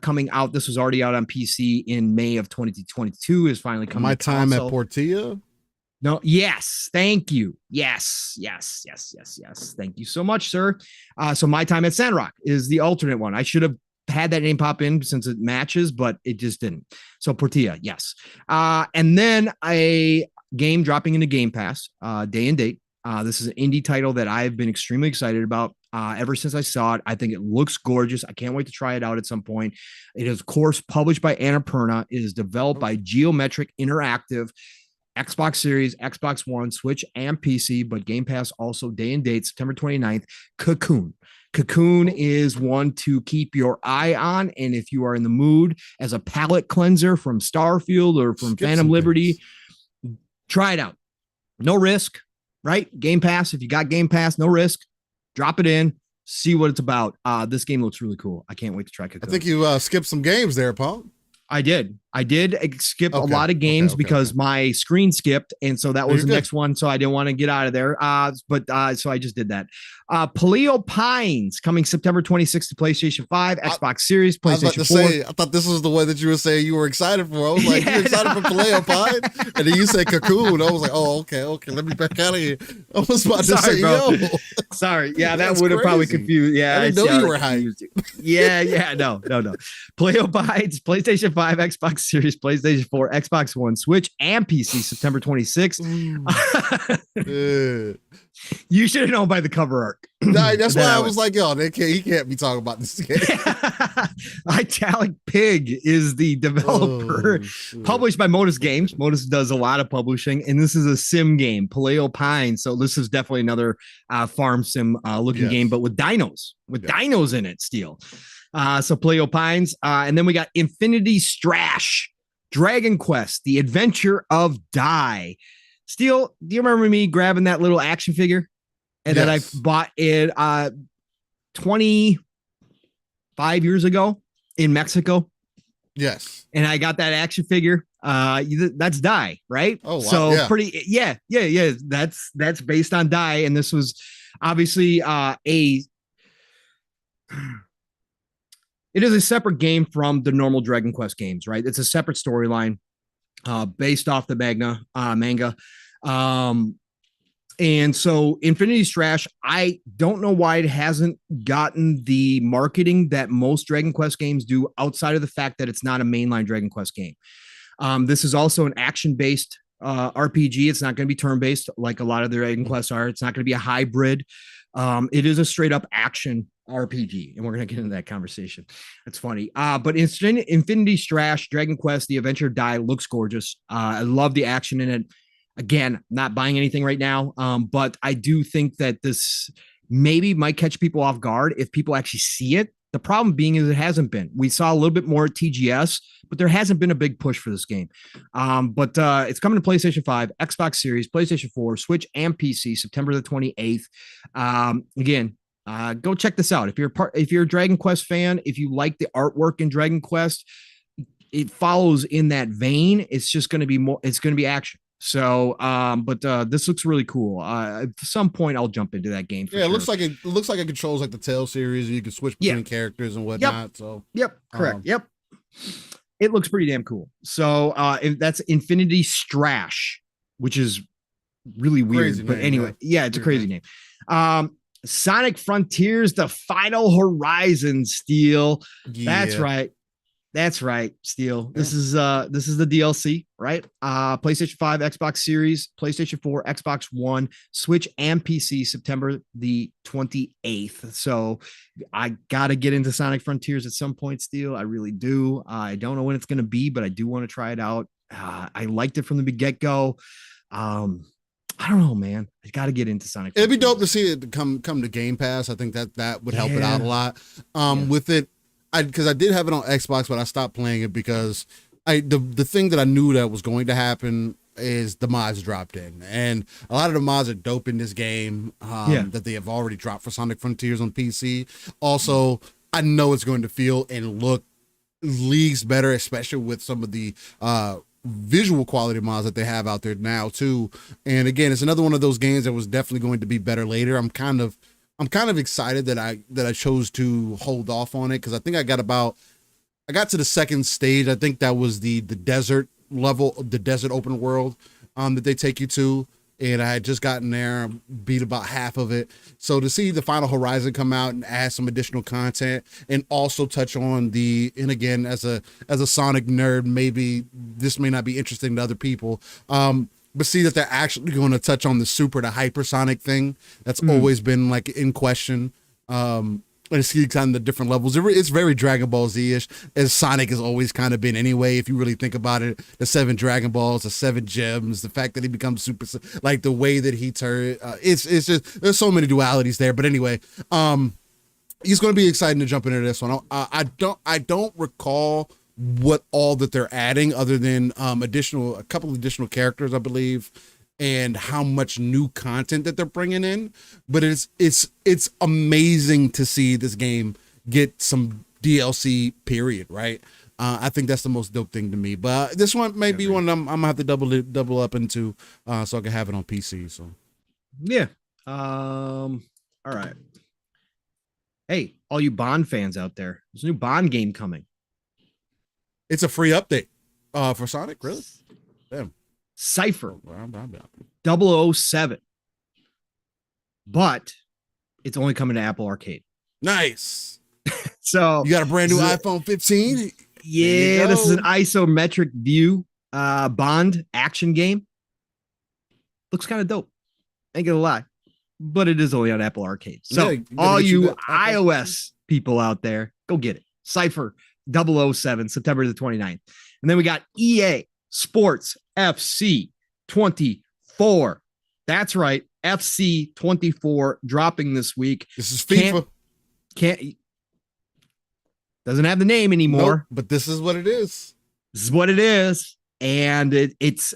coming out. This was already out on PC in May of 2022. Is finally coming.
My Time at Portilla?
No, yes. Thank you. Yes. Thank you so much, sir. So My Time at Sandrock is the alternate one. I should have had that name pop in since it matches, but it just didn't. So Portilla, yes. And then a game dropping into Game Pass, day and date. This is an indie title that I've been extremely excited about. ever since I saw it. I think it looks gorgeous. I can't wait to try it out at some point. It is, of course, published by Annapurna. It is developed by Geometric Interactive, Xbox Series, Xbox One, Switch, and PC, but Game Pass also day and date, September 29th. Cocoon. Cocoon is one to keep your eye on. And if you are in the mood as a palate cleanser from Starfield or from Phantom Liberty, try it out. No risk, right? Game Pass. If you got Game Pass, no risk. Drop it in. See what it's about. This game looks really cool. I can't wait to try Cocoon.
I think you skipped some games there, Paul.
I did skip a lot of games because my screen skipped. And so that was the next one. So I didn't want to get out of there. So I just did that. Paleo Pines coming September 26th to PlayStation 5, Xbox Series, PlayStation 4.
I thought this was the one that you were saying you were excited for. I was like, you're excited for Paleo Pines? And then you said Cocoon. I was like, oh, okay. Let me back out of here. I was about to say,
bro. Sorry. Yeah, that would have probably confused. Yeah,
I didn't know you were hyped.
Yeah. No. Paleo Pines, PlayStation 5, Xbox Series, PlayStation 4, Xbox One, Switch, and PC, September 26th. You should have known by the cover art.
That's why I was like, yo, he can't be talking about this game.
Italic Pig is the developer, published by Modus Games. Modus does a lot of publishing, and this is a sim game, Paleo Pines. So this is definitely another farm sim looking game, but with dinos, dinos in it still. So Paleo Pines. And then we got Infinity Strash, Dragon Quest, The Adventure of Dai. Steel, do you remember me grabbing that little action figure? And then I bought it 25 years ago in Mexico.
Yes.
And I got that action figure. That's Dai, right?
Oh, wow.
So pretty, yeah. That's based on Dai. And this was obviously it is a separate game from the normal Dragon Quest games, right? It's a separate storyline based off the manga. And so Infinity Strash, I don't know why it hasn't gotten the marketing that most Dragon Quest games do outside of the fact that it's not a mainline Dragon Quest game. This is also an action-based RPG. It's not going to be turn-based like a lot of the Dragon Quests are. It's not going to be a hybrid. It is a straight-up action RPG, and we're going to get into that conversation. That's funny. But Infinity Strash, Dragon Quest, The Adventure of Dai looks gorgeous. I love the action in it. Again, not buying anything right now, but I do think that this maybe might catch people off guard if people actually see it. The problem being is it hasn't been. We saw a little bit more at TGS, but there hasn't been a big push for this game. But it's coming to PlayStation 5, Xbox Series, PlayStation 4, Switch, and PC, September the 28th. Again, go check this out. If you're a Dragon Quest fan, if you like the artwork in Dragon Quest, it follows in that vein. It's just going to be more. It's going to be action. So, but this looks really cool. At some point, I'll jump into that game.
It looks like it controls like the Tale series. You can switch between characters and whatnot. So,
correct. It looks pretty damn cool. So, that's Infinity Strash, which is really weird. But anyway, it's a crazy name. Sonic Frontiers: The Final Horizon. Steel. Yeah. That's right, Steel. This is the DLC, right? PlayStation 5, Xbox Series, PlayStation 4, Xbox One, Switch, and PC, September the 28th. So I gotta get into Sonic Frontiers at some point, Steel. I really do. I don't know when it's gonna be, but I do want to try it out. I liked it from the get-go. I don't know, man. I got to get into Sonic.
It'd be dope to see it come to Game Pass. I think that would help it out a lot. With it. Because I did have it on Xbox, but I stopped playing it because the thing that I knew that was going to happen is the mods dropped in, and a lot of the mods are dope in this game that they have already dropped for Sonic Frontiers on PC. Also, I know it's going to feel and look leagues better, especially with some of the visual quality mods that they have out there now too. And again, it's another one of those games that was definitely going to be better later. I'm kind of excited that I chose to hold off on it because I think I got to the second stage. I think that was the desert level, the desert open world that they take you to, and I had just gotten there, beat about half of it. So to see the Final Horizon come out and add some additional content and also touch on and again, as a Sonic nerd, maybe this may not be interesting to other people. But see that they're actually going to touch on the super to hypersonic thing that's always been like in question. And it's on the different levels. It's very Dragon Ball Z-ish, as Sonic has always kind of been anyway. If you really think about it, the 7 Dragon Balls, the 7 gems, the fact that he becomes super, like the way that he turned, it's just, there's so many dualities there. But anyway, he's going to be exciting to jump into this one. I don't recall what all that they're adding other than a couple of additional characters, I believe, and how much new content that they're bringing in. But it's amazing to see this game get some DLC, period, right? I think that's the most dope thing to me. But this one may be one I'm gonna have to double up into so I can have it on PC. So
yeah. All right. Hey, all you Bond fans out there, there's a new Bond game coming.
It's a free update for Sonic, really? Damn.
Cypher 007, but it's only coming to Apple Arcade.
Nice.
So
you got a brand new iPhone 15?
Yeah, this is an isometric view Bond action game. Looks kind of dope. Ain't gonna lie, but it is only on Apple Arcade. So all you iOS people out there, go get it. Cypher 007, September the 29th. And then we got EA Sports FC 24. That's right. FC 24 dropping this week.
This is FIFA.
Doesn't have the name anymore.
Nope, but this is what it is.
This is what it is. And it's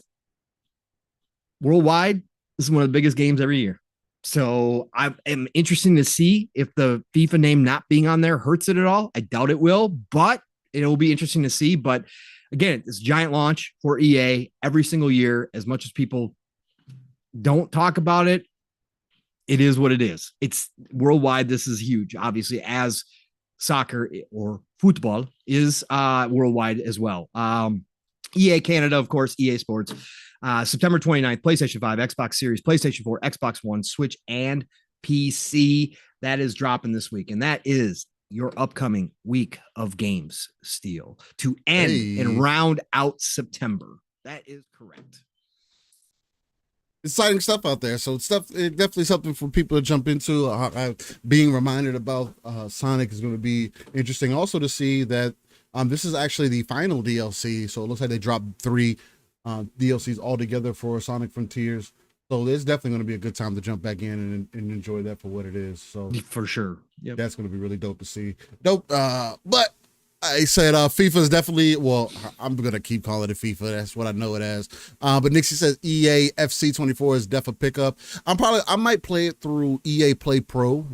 worldwide. This is one of the biggest games every year. So I am interested to see if the FIFA name not being on there hurts it at all. I doubt it will, but it will be interesting to see. But again, it's a giant launch for EA every single year. As much as people don't talk about it, it is what it is. It's worldwide. This is huge, obviously, as soccer or football is worldwide as well. EA Canada, of course, EA Sports, September 29th, PlayStation 5, Xbox Series, PlayStation 4, Xbox One, Switch, and PC. That is dropping this week. And that is your upcoming week of games, Steel, to end and round out September. That is correct.
Exciting stuff out there. So it's definitely something for people to jump into. Being reminded about Sonic is going to be interesting. Also to see that this is actually the final DLC. So it looks like they dropped 3 DLCs altogether for Sonic Frontiers. So it's definitely going to be a good time to jump back in and enjoy that for what it is. So
for sure. Yep.
That's going to be really dope to see. Dope. But I said FIFA is definitely, well, I'm going to keep calling it FIFA. That's what I know it as. But Nixie says EA FC 24 is def a pickup. I might play it through EA Play Pro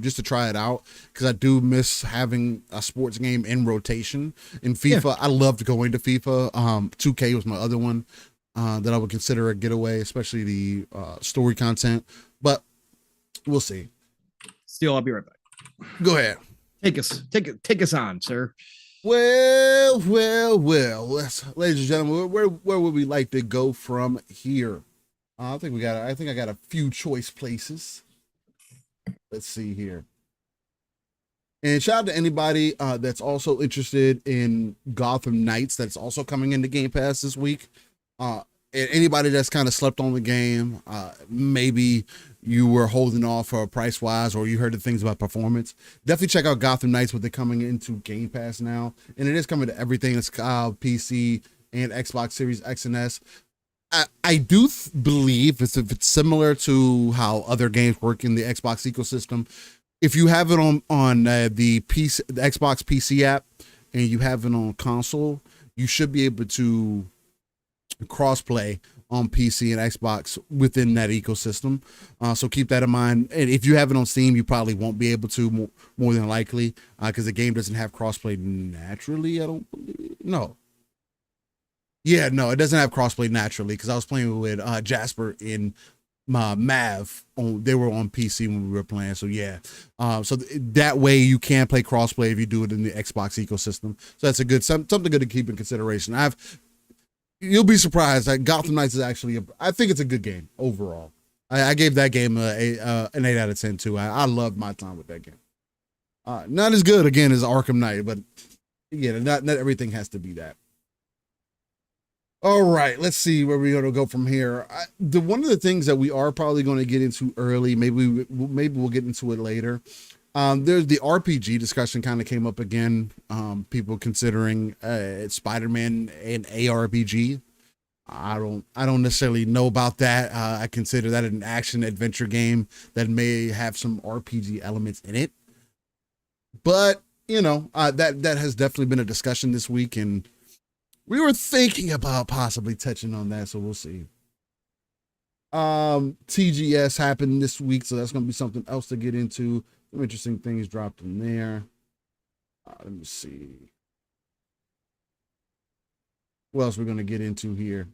just to try it out, because I do miss having a sports game in rotation in FIFA. Yeah. I loved going to FIFA. 2K was my other one that I would consider a getaway, especially the story content. But we'll see.
Still, I'll be right back.
Go ahead.
Take us on, sir.
Well. Ladies and gentlemen, where would we like to go from here? I think I got a few choice places. Let's see here. And shout out to anybody that's also interested in Gotham Knights. That's also coming into Game Pass this week. Anybody that's kind of slept on the game, maybe you were holding off for price wise, or you heard the things about performance, definitely check out Gotham Knights with it coming into Game Pass now. And it is coming to everything that's PC and Xbox Series X and S. I do believe if it's similar to how other games work in the Xbox ecosystem. If you have it on the Xbox PC app and you have it on console, you should be able to crossplay on PC and Xbox within that ecosystem. So keep that in mind. And if you have it on Steam, you probably won't be able to, more than likely, because the game doesn't have crossplay naturally. I don't believe. No. Yeah, no, it doesn't have crossplay naturally, because I was playing with Jasper in Mav. They were on PC when we were playing. So yeah. So that way you can play crossplay if you do it in the Xbox ecosystem. So that's something good to keep in consideration. You'll be surprised that Gotham Knights is actually, I think it's a good game overall. I gave that game an 8 out of 10 too. I loved my time with that game. Not as good again as Arkham Knight, but again, not everything has to be that. All right, let's see where we're going to go from here. One of the things that we are probably going to get into early, maybe we'll get into it later, There's the RPG discussion kind of came up again. People considering Spider-Man an ARPG. I don't necessarily know about that. I consider that an action adventure game that may have some RPG elements in it. But that has definitely been a discussion this week, and we were thinking about possibly touching on that. So we'll see. TGS happened this week, so that's going to be something else to get into. Some interesting things dropped in there. Let me see what else we're going to get into here.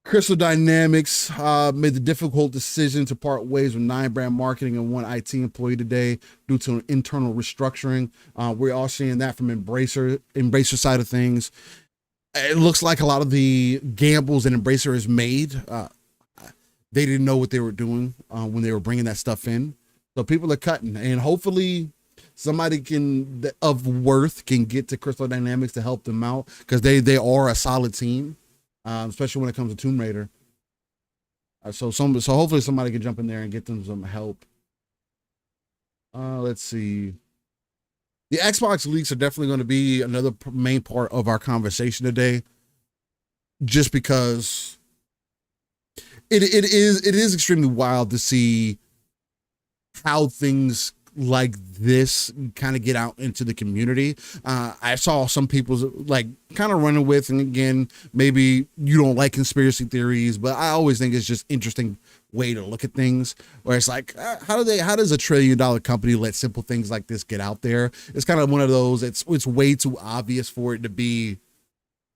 Crystal Dynamics made the difficult decision to part ways with 9 brand marketing and 1 IT employee today due to an internal restructuring. We're all seeing that from Embracer side of things. It looks like a lot of the gambles that Embracer has made, they didn't know what they were doing when they were bringing that stuff in. So people are cutting, and hopefully somebody of worth can get to Crystal Dynamics to help them out, because they are a solid team, especially when it comes to Tomb Raider. So hopefully somebody can jump in there and get them some help. Let's see. The Xbox leaks are definitely going to be another main part of our conversation today, just because it is extremely wild to see how things like this kind of get out into the community. I saw some people like kind of running with, and again, maybe you don't like conspiracy theories, but I always think it's just interesting way to look at things, where it's like, how does a $1 trillion company let simple things like this get out there? It's kind of one of those, it's way too obvious for it to be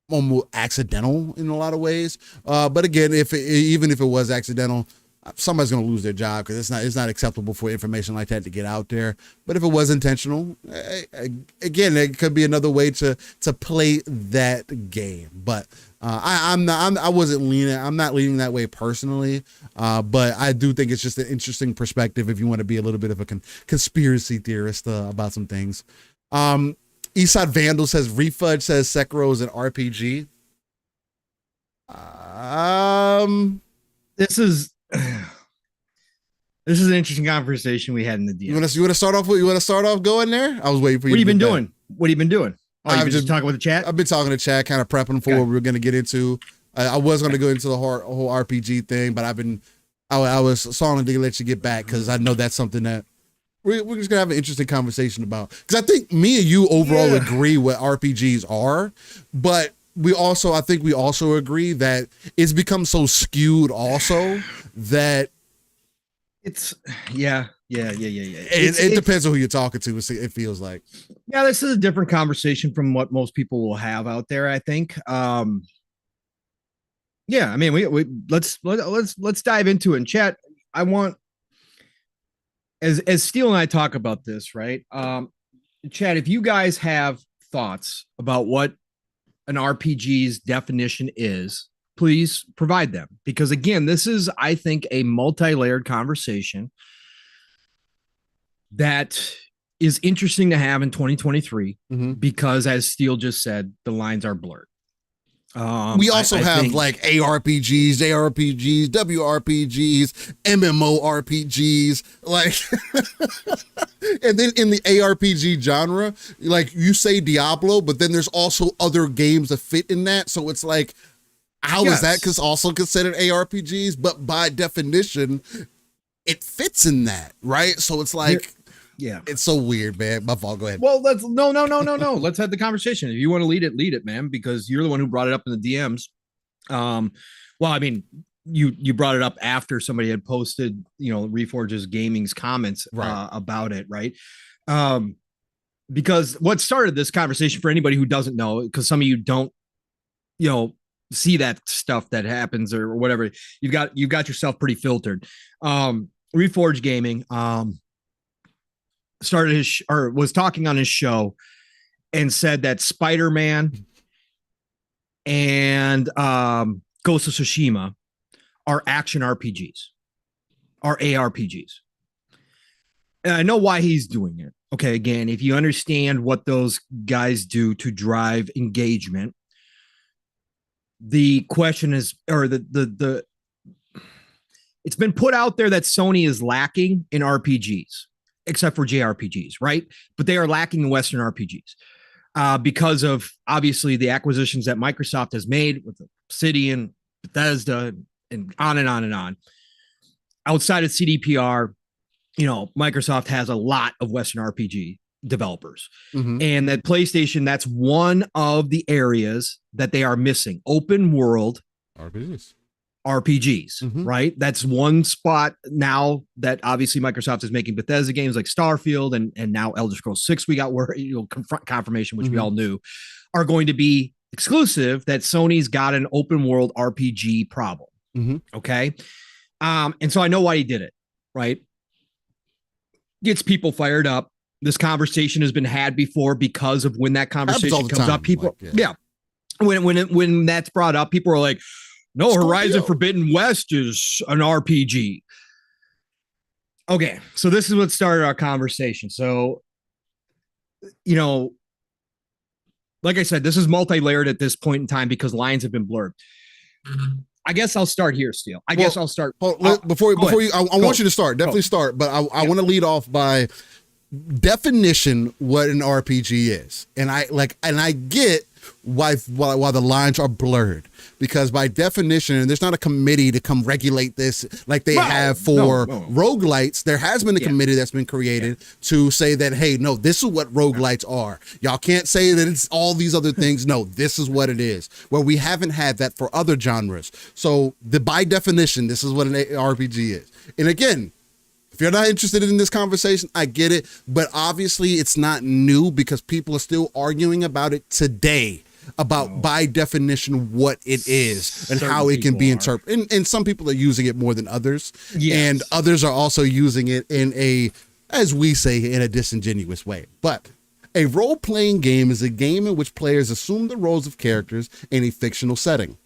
almost accidental in a lot of ways. But again, even if it was accidental, somebody's going to lose their job, because it's not acceptable for information like that to get out there. But if it was intentional, again, it could be another way to play that game. But I'm not leaning that way personally. But I do think it's just an interesting perspective if you want to be a little bit of a conspiracy theorist about some things. Eastside Vandal says Refudge says Sekiro is an RPG.
This is an interesting conversation we had in the DM.
You want to start off going there? I was waiting for you.
What have you been doing? Oh, you've been just talking with the chat?
I've been talking to chat, kind of prepping for what we were going to get into. I was going to go into the whole RPG thing, but I was solid to let you get back, because I know that's something that we're just going to have an interesting conversation about. Because I think me and you overall agree what RPGs are, but I think we also agree that it's become so skewed also that
it's
it depends on who you're talking to. It feels like,
this is a different conversation from what most people will have out there, I think. I mean, we let's dive into it. And chat, I want, as Steele and I talk about this, right? Chat, if you guys have thoughts about what an RPG's definition is, please provide them, because again, this is, I think, a multi-layered conversation that is interesting to have in 2023, because as Steele just said, the lines are blurred.
We also have like ARPGs, JRPGs, WRPGs, MMORPGs, like, and then in the ARPG genre, like you say Diablo, but then there's also other games that fit in that. So it's like, how is that also considered ARPGs? But by definition, it fits in that, right? So it's like, it's so weird, man. My fault. Go ahead.
Well, no. Let's have the conversation. If you want to lead it, man, because you're the one who brought it up in the DMs. Well, I mean, you brought it up after somebody had posted, Reforge's Gaming's comments about it, right? Because what started this conversation, for anybody who doesn't know, because some of you don't, see that stuff that happens or whatever, you've got yourself pretty filtered. Reforge Gaming, started was talking on his show and said that Spider-Man and Ghost of Tsushima are action RPGs, are ARPGs. And I know why he's doing it. Okay, again, if you understand what those guys do to drive engagement, the question is, or it's been put out there that Sony is lacking in RPGs. except for JRPGs, right? But they are lacking in Western RPGs because of obviously the acquisitions that Microsoft has made with Obsidian, Bethesda, and on and on and on. Outside of CDPR, Microsoft has a lot of Western RPG developers.
Mm-hmm.
And that PlayStation, that's one of the areas that they are missing. Open world RPGs, right? That's one spot now that obviously Microsoft is making Bethesda games like Starfield and now Elder Scrolls 6 we got confirmation, which we all knew, are going to be exclusive, that Sony's got an open world RPG problem. Okay. And so I know why he did it, right? Gets people fired up. This conversation has been had before because of when that conversation comes up. People, when that's brought up, people are like, no, Horizon Forbidden West is an RPG. Okay, so this is what started our conversation. So, like I said, this is multi-layered at this point in time because lines have been blurred. I guess I'll start here, Steele. I'll start.
Before you, I want you to start. Definitely start. But I want to lead off by definition what an RPG is. And I get why the lines are blurred, because by definition, and there's not a committee to come regulate this like they have for roguelites. There has been a committee that's been created to say that, hey, no, this is what roguelites are. Y'all can't say that it's all these other things. No, this is what it is. Well, we haven't had that for other genres. So by definition, this is what an RPG is. And again, if you're not interested in this conversation, I get it. But obviously it's not new because people are still arguing about it today, about by definition what it is and how it can be interpreted. And some people are using it more than others. Yes. And others are also using it in a, as we say, in a disingenuous way. But a role-playing game is a game in which players assume the roles of characters in a fictional setting.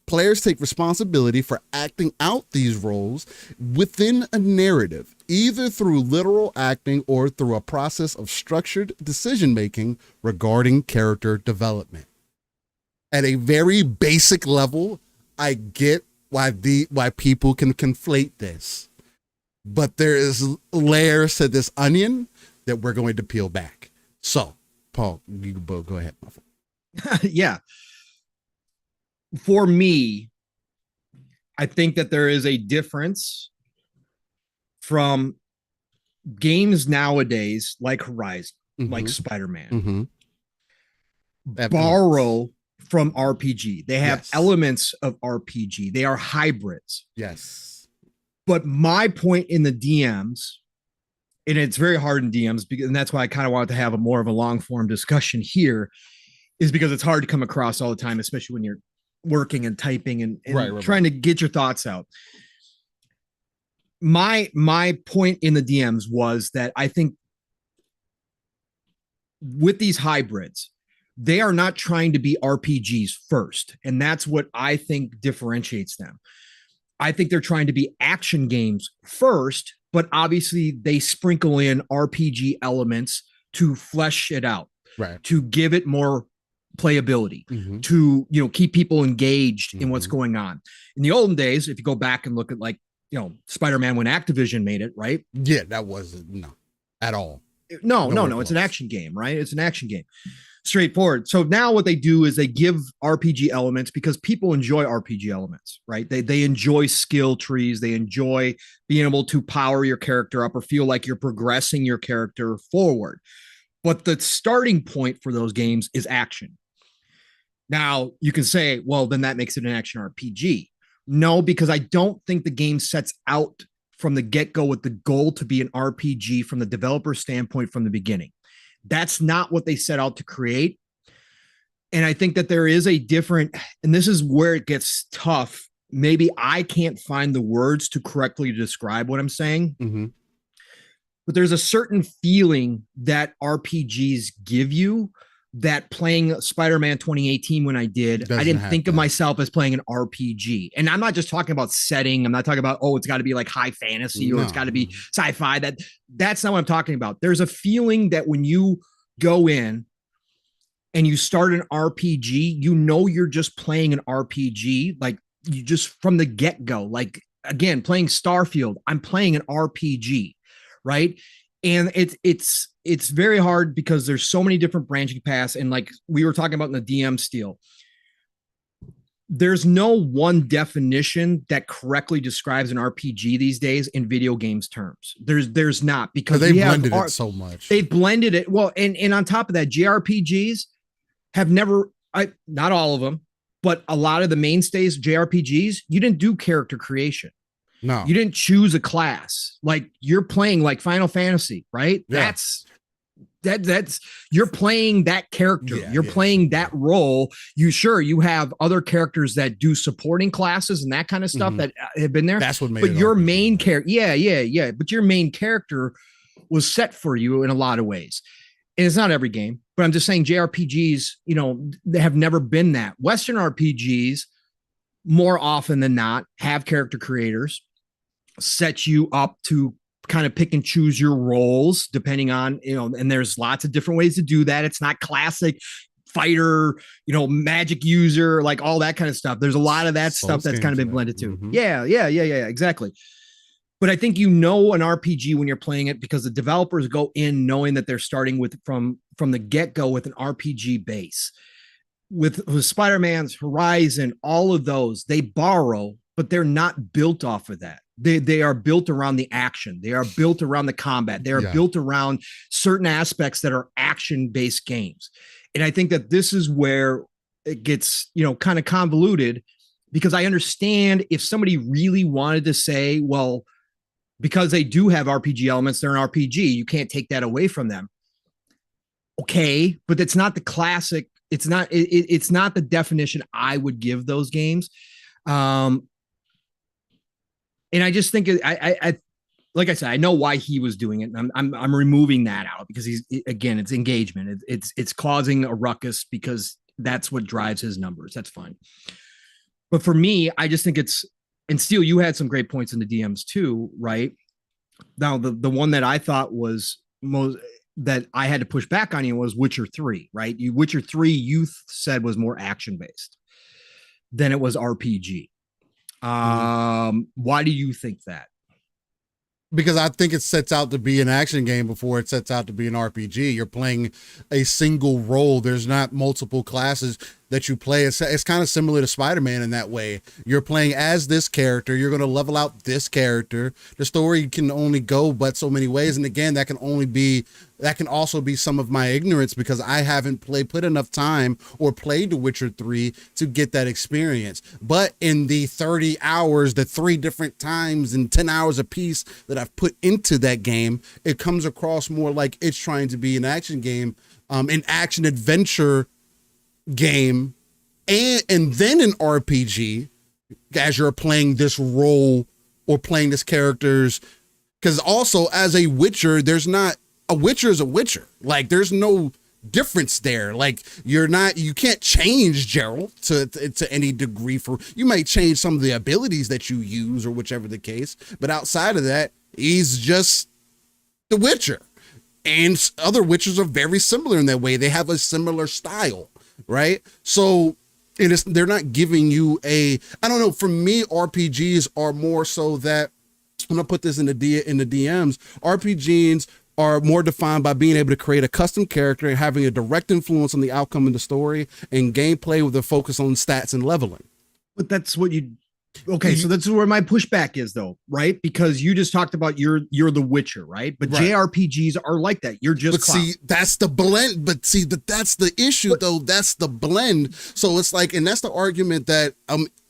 Players take responsibility for acting out these roles within a narrative, either through literal acting or through a process of structured decision-making regarding character development. At a very basic level, I get why people can conflate this, but there is layers to this onion that we're going to peel back. So, Paul, you go ahead.
Yeah. For me, I think that there is a difference from games nowadays like Horizon, like Spider-Man, borrow from RPG. They have elements of RPG. They are hybrids.
Yes.
But my point in the DMs, and it's very hard in DMs, and that's why I kind of wanted to have a more of a long form discussion here, is because it's hard to come across all the time, especially when you're working and typing and trying to get your thoughts out. My point in the DMs was that I think with these hybrids, they are not trying to be RPGs first. And that's what I think differentiates them. I think they're trying to be action games first, but obviously they sprinkle in RPG elements to flesh it out, to give it more playability, to keep people engaged in what's going on. In the olden days, if you go back and look at Spider-Man when Activision made it, right?
Yeah, that wasn't at all.
No, it's an action game, right? It's an action game. Straightforward. So now what they do is they give RPG elements because people enjoy RPG elements, right? They enjoy skill trees. They enjoy being able to power your character up or feel like you're progressing your character forward. But the starting point for those games is action. Now, you can say, well, then that makes it an action RPG. No, because I don't think the game sets out from the get-go with the goal to be an RPG from the developer standpoint from the beginning. That's not what they set out to create. And I think that there is a different, and this is where it gets tough. Maybe I can't find the words to correctly describe what I'm saying. But there's a certain feeling that RPGs give you that playing Spider-Man 2018 when I didn't think of myself as playing an RPG. And I'm not just talking about setting. I'm not talking about, it's got to be like high fantasy or it's got to be sci-fi. That's not what I'm talking about. There's a feeling that when you go in and you start an RPG, you're just playing an RPG. Like you just from the get-go, like again, playing Starfield, I'm playing an RPG, right? And it's very hard because there's so many different branching paths. And like we were talking about in the DM steel, there's no one definition that correctly describes an RPG these days in video games terms. There's not, because
they blended it so much.
They blended it. Well, and on top of that, JRPGs have never, not all of them, but a lot of the mainstays JRPGs, you didn't do character creation.
No,
you didn't choose a class. Like you're playing like Final Fantasy, right?
Yeah.
That's you're playing that character. You're playing that role. You have other characters that do supporting classes and that kind of stuff that have been there.
That's what made
but
it
your
RPG,
main character, yeah. But your main character was set for you in a lot of ways. And it's not every game, but I'm just saying JRPGs, they have never been that. Western RPGs, more often than not, have character creators, set you up to kind of pick and choose your roles depending on, and there's lots of different ways to do that. It's not classic fighter, magic user, like all that kind of stuff. There's a lot of that stuff that's kind of been blended too. Yeah, exactly. But I think an RPG when you're playing it, because the developers go in knowing that they're starting with from the get-go with an RPG base. With Spider-Man's, Horizon, all of those, they borrow, but they're not built off of that. They are built around the action. They are built around the combat. They are built around certain aspects that are action-based games. And I think that this is where it gets, kind of convoluted, because I understand if somebody really wanted to say, well, because they do have RPG elements, they're an RPG, you can't take that away from them. Okay, but it's not the classic. It's not the definition I would give those games. And I just think I like I said, I know why he was doing it. And I'm removing that out because it's engagement. It's causing a ruckus because that's what drives his numbers. That's fine. But for me, I just think and Steele, you had some great points in the DMs too, right? Now, the one that I thought was most that I had to push back on you was Witcher 3, right? Witcher 3 you said was more action-based than it was RPG. Why do you think that?
Because I think it sets out to be an action game before it sets out to be an RPG. You're playing a single role. There's not multiple classes that you play. It's kind of similar to Spider-Man in that way. You're playing as this character. You're going to level out this character. The story can only go but so many ways. And again, that can also be some of my ignorance because I haven't put enough time or played The Witcher 3 to get that experience. But in the 30 hours, the 3 different times and 10 hours a piece that I've put into that game, it comes across more like it's trying to be an action game, an action adventure game, and then an RPG as you're playing this role or playing this characters. Because also as a Witcher, a Witcher is a Witcher. Like there's no difference there. Like you can't change Geralt to any degree. You might change some of the abilities that you use or whichever the case, but outside of that, he's just the Witcher. And other Witchers are very similar in that way. They have a similar style, right? So they're not giving you I don't know. For me, RPGs are more so that I'm gonna put this in the DMs. RPGs are more defined by being able to create a custom character and having a direct influence on the outcome of the story and gameplay with a focus on stats and leveling.
But that's what okay, so that's where my pushback is though, right? Because you just talked about you're the Witcher, right? But right. JRPGs are like that. You're just
see, that's the blend. But that's the issue though. That's the blend. So it's like, and that's the argument that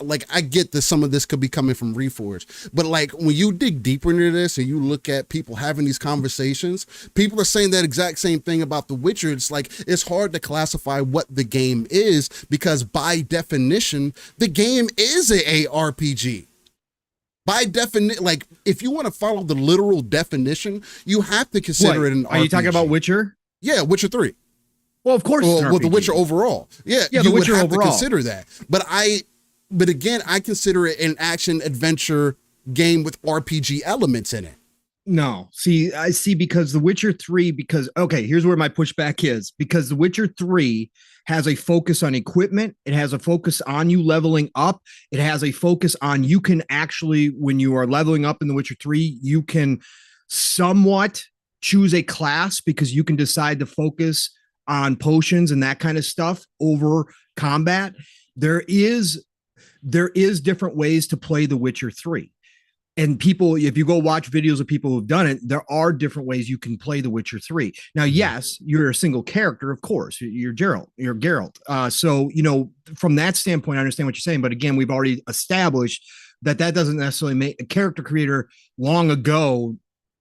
like I get that some of this could be coming from Reforged, but like when you dig deeper into this and you look at people having these conversations, people are saying that exact same thing about The Witcher. It's like it's hard to classify what the game is because by definition, the game is a RPG. By definition, like if you want to follow the literal definition, you have to consider it an RPG.
Are you talking about Witcher?
Yeah, Witcher 3.
Well, of course.
Well, The Witcher overall. Yeah,
you
The
Witcher
would have
overall.
to consider that. But again, I consider it an action adventure game with RPG elements in it.
No, I see because The Witcher 3, okay, here's where my pushback is. Because The Witcher 3 has a focus on equipment. It has a focus on you leveling up. It has a focus on you can actually, when you are leveling up in The Witcher 3, you can somewhat choose a class because you can decide to focus on potions and that kind of stuff over combat. There is different ways to play The Witcher 3. And people, if you go watch videos of people who've done it, there are different ways you can play The Witcher 3. Now, yes, you're a single character, of course. You're Geralt. So, from that standpoint, I understand what you're saying. But again, we've already established that doesn't necessarily make a character creator long ago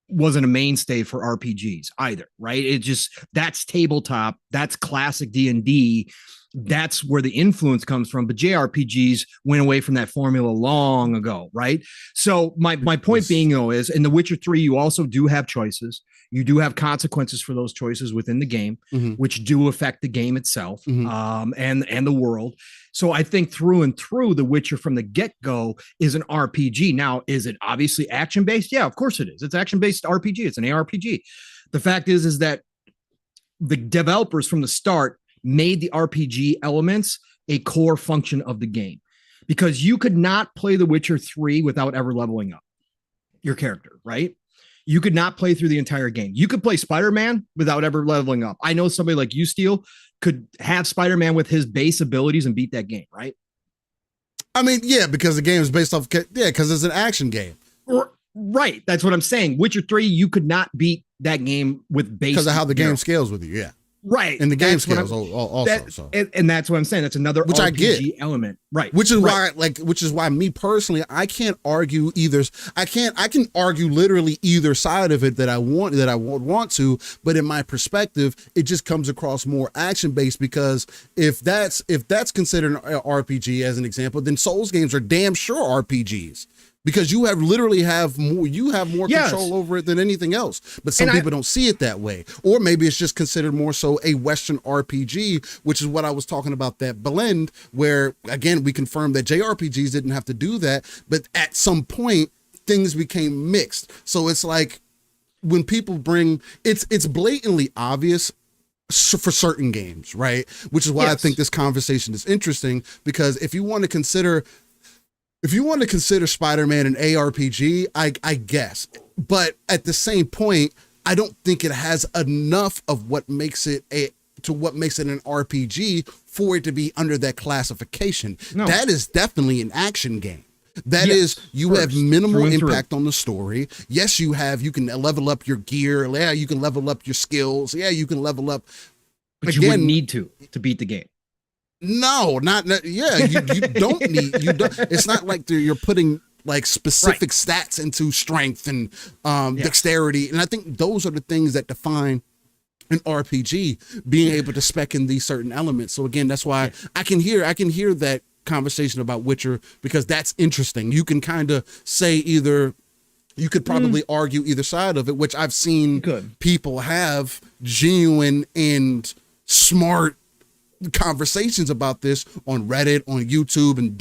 wasn't a mainstay for RPGs either, right? It just, that's tabletop, that's classic D&D. That's where the influence comes from. But JRPGs went away from that formula long ago, right? So my point being, though, is in The Witcher 3, you also do have choices. You do have consequences for those choices within the game, which do affect the game itself, and the world. So I think through and through, The Witcher from the get-go is an RPG. Now, is it obviously action-based? Yeah, of course it is. It's action-based RPG. It's an ARPG. The fact is that the developers from the start made the RPG elements a core function of the game, because you could not play The Witcher 3 without ever leveling up your character, right? You could not play through the entire game. You could play Spider-Man without ever leveling up. I know somebody like you, Steele, could have Spider-Man with his base abilities and beat that game, right?
I mean, yeah, because the game is based off, because it's an action game.
Right. That's what I'm saying. Witcher 3, you could not beat that game with base.
Because of how the game scales with you, yeah.
Right.
And the game scales also.
And that's what I'm saying. That's another
which
RPG element. Right.
Which is why me personally, I can't argue either. I can argue literally either side of it that I would want to, but in my perspective, it just comes across more action based, because if that's considered an RPG as an example, then Souls games are damn sure RPGs. Because you have more control over it than anything else. But some people don't see it that way. Or maybe it's just considered more so a Western RPG, which is what I was talking about, that blend where, again, we confirmed that JRPGs didn't have to do that. But at some point, things became mixed. So it's like when people it's blatantly obvious for certain games, right? Which is why I think this conversation is interesting, because if you want to consider Spider-Man an ARPG, I guess. But at the same point, I don't think it has enough of what makes it an RPG for it to be under that classification. No. That is definitely an action game. That is, you have minimal impact on the story. Yes, you can level up your gear. Yeah, you can level up your skills. Yeah, you can level up.
But you wouldn't need to beat the game.
No, yeah, you don't need, it's not like you're putting like specific stats into strength and dexterity. And I think those are the things that define an RPG, being able to spec in these certain elements. So again, that's why I can hear that conversation about Witcher, because that's interesting. You can kind of say you could probably argue either side of it, which I've seen people have genuine and smart conversations about this on Reddit, on YouTube, and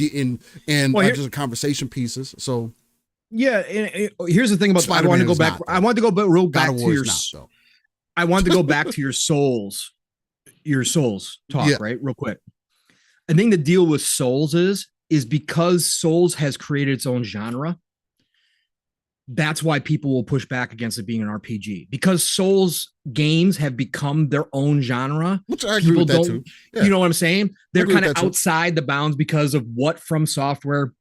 just conversation pieces. So
here's the thing about Spider-Man. I want to go back to your Souls talk, right? Real quick. I think the deal with Souls is because Souls has created its own genre. That's why people will push back against it being an RPG, because Souls games have become their own genre.
Which I agree with that too.
Yeah. You know what I'm saying? They're kind of outside the bounds because of what From Software.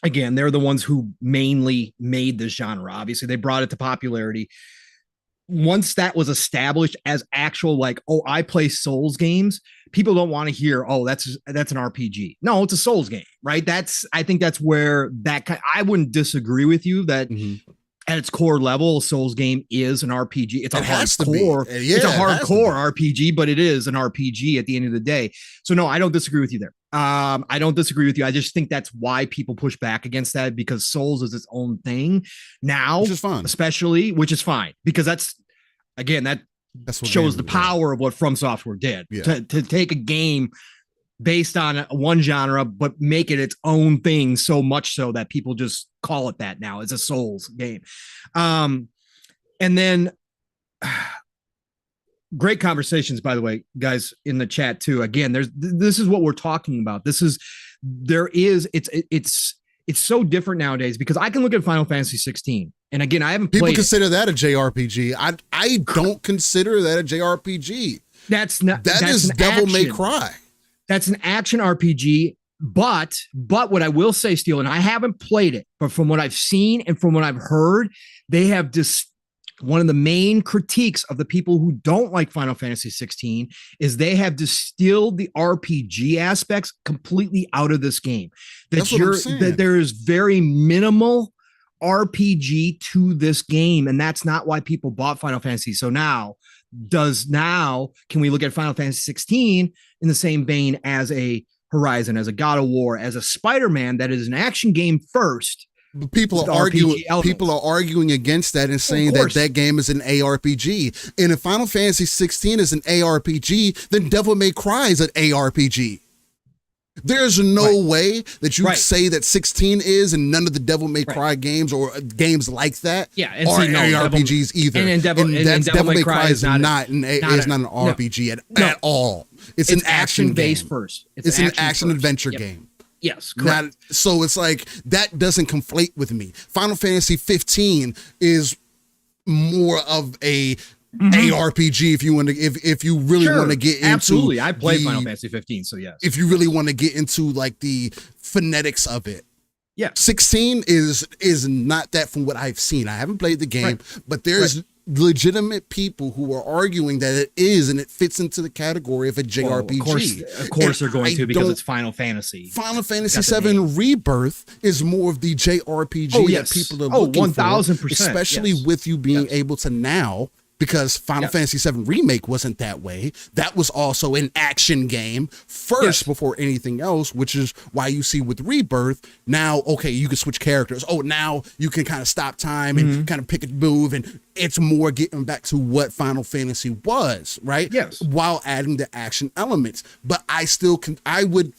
Again, they're the ones who mainly made this genre. Obviously, they brought it to popularity. Once that was established as actual, I play Souls games, people don't want to hear, that's an RPG. No, it's a Souls game, right? I think that's where I wouldn't disagree with you that at its core level, a Souls game is an RPG. It's a hardcore RPG, but it is an RPG at the end of the day. So no, I don't disagree with you there. I don't disagree with you. I just think that's why people push back against that, because Souls is its own thing now,
which is fun,
which is fine, because that shows the power of what From Software did to take a game based on one genre, but make it its own thing, so much so that people just call it that now. It's a Souls game. And then great conversations, by the way, guys, in the chat too. Again, this is what we're talking about. It's so different nowadays, because I can look at Final Fantasy 16 And again, I haven't
People
played
consider that a JRPG. I don't consider that a JRPG.
That's not
That is Devil May Cry.
That's an action RPG. But what I will say, Steel, and I haven't played it, but from what I've seen and from what I've heard, they have just one of the main critiques of the people who don't like Final Fantasy 16 is they have distilled the RPG aspects completely out of this game. That there is very minimal RPG to this game, and that's not why people bought Final Fantasy. So now can we look at Final Fantasy 16 in the same vein as a Horizon, as a God of War, as a Spider-Man that is an action game first?
But people are arguing against that and saying that game is an ARPG. And if Final Fantasy 16 is an ARPG, then Devil May Cry is an ARPG. There's no way that you say that 16 is, and none of the Devil May Cry games or games like that are ARPGs either. And Devil May Cry is not an RPG at all. It's an action based first. It's an action adventure game.
Yes, correct.
So it's like that doesn't conflate with me. Final Fantasy 15 is more of a ARPG if you want to, if you really want to get into.
Absolutely, I played Final Fantasy 15, so yes.
If you really want to get into like the phonetics of it.
Yeah.
16 is not that from what I've seen. I haven't played the game, but there's legitimate people who are arguing that it is, and it fits into the category of a JRPG.
Of course they're going to, because it's Final Fantasy.
Final Fantasy 7 Rebirth is more of the JRPG that people are looking
1000%,
for, especially with you being able to now. Because Final Fantasy 7 Remake wasn't that way. That was also an action game first before anything else, which is why you see with Rebirth, now, okay, you can switch characters. Oh, now you can kind of stop time and kind of pick a move, and it's more getting back to what Final Fantasy was, right?
Yes.
While adding the action elements. But I would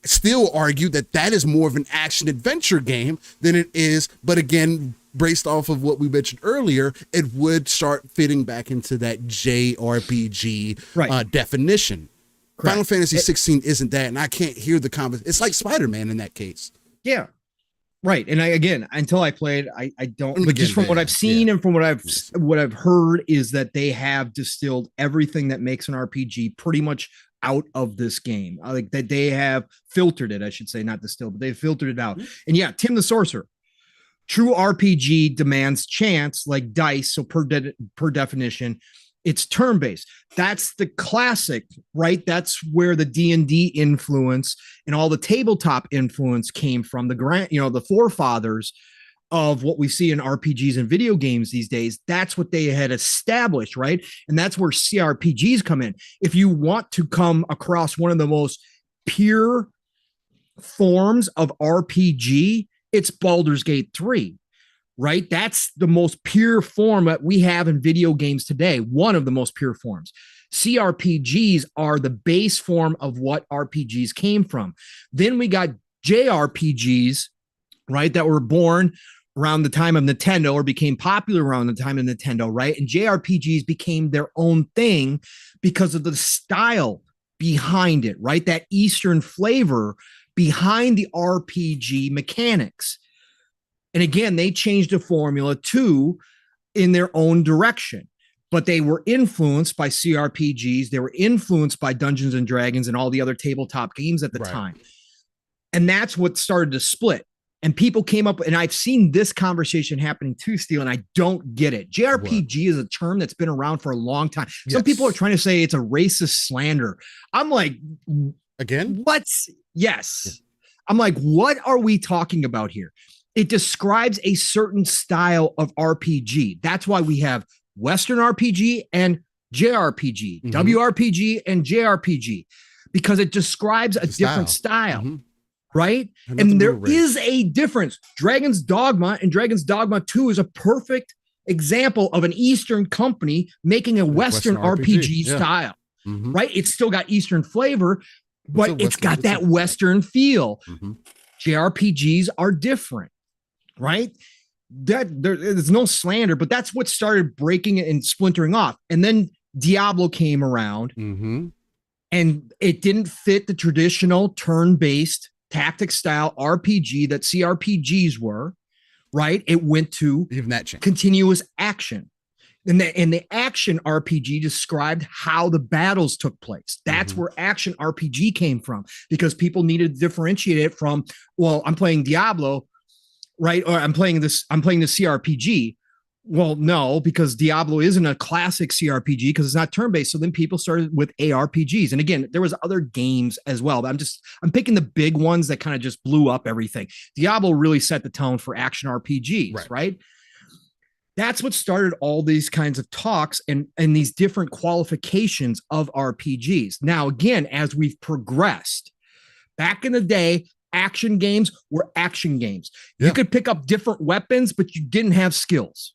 still argue that is more of an action adventure game than it is, but again, based off of what we mentioned earlier, it would start fitting back into that JRPG definition. Correct. Final Fantasy 16 isn't that, and I can't hear the conversation. It's like Spider-Man in that case.
Yeah. Right. And until I played, I don't, but just from what I've seen and from what I've heard is that they have distilled everything that makes an RPG pretty much out of this game. Like that they have filtered it, I should say, not distilled, but they filtered it out. And yeah, Tim the Sorcerer. True RPG demands chance, like dice. So per definition, it's turn-based. That's the classic, right? That's where the D&D influence and all the tabletop influence came from. The forefathers of what we see in RPGs and video games these days. That's what they had established, right? And that's where CRPGs come in. If you want to come across one of the most pure forms of RPG, it's Baldur's Gate 3, right? That's the most pure form that we have in video games today. One of the most pure forms. CRPGs are the base form of what RPGs came from. Then we got JRPGs, right? That were born around the time of Nintendo or became popular around the time of Nintendo, right? And JRPGs became their own thing because of the style behind it, right? That Eastern flavor behind the RPG mechanics. And again, they changed the formula too in their own direction, but they were influenced by CRPGs. They were influenced by Dungeons and Dragons and all the other tabletop games at the time. And that's what started to split. And people came up, and I've seen this conversation happening too, Steel, and I don't get it. JRPG is a term that's been around for a long time. Some people are trying to say it's a racist slander. I'm like,
again,
what? Yes. I'm like, what are we talking about here? It describes a certain style of RPG. That's why we have Western RPG and JRPG, WRPG and JRPG, because it describes a different style. Right? And there is a difference. Dragon's Dogma and Dragon's Dogma 2 is a perfect example of an Eastern company making a Western RPG style. Right? It's still got Eastern flavor, but it's got that Western feel. JRPGs are different, right? There's no slander, but that's what started breaking it and splintering off. And then Diablo came around and it didn't fit the traditional turn-based tactic style RPG that CRPGs were, right? It went to
Even that changed.
continuous action. And the action RPG described how the battles took place. That's where action RPG came from, because people needed to differentiate it from, well, I'm playing Diablo, right? Or I'm playing the CRPG. Well, no, because Diablo isn't a classic CRPG because it's not turn-based. So then people started with ARPGs. And again, there was other games as well, but I'm picking the big ones that kind of just blew up everything. Diablo really set the tone for action RPGs, right? That's what started all these kinds of talks and these different qualifications of RPGs. Now, again, as we've progressed, back in the day, action games were action games. You could pick up different weapons, but you didn't have skills,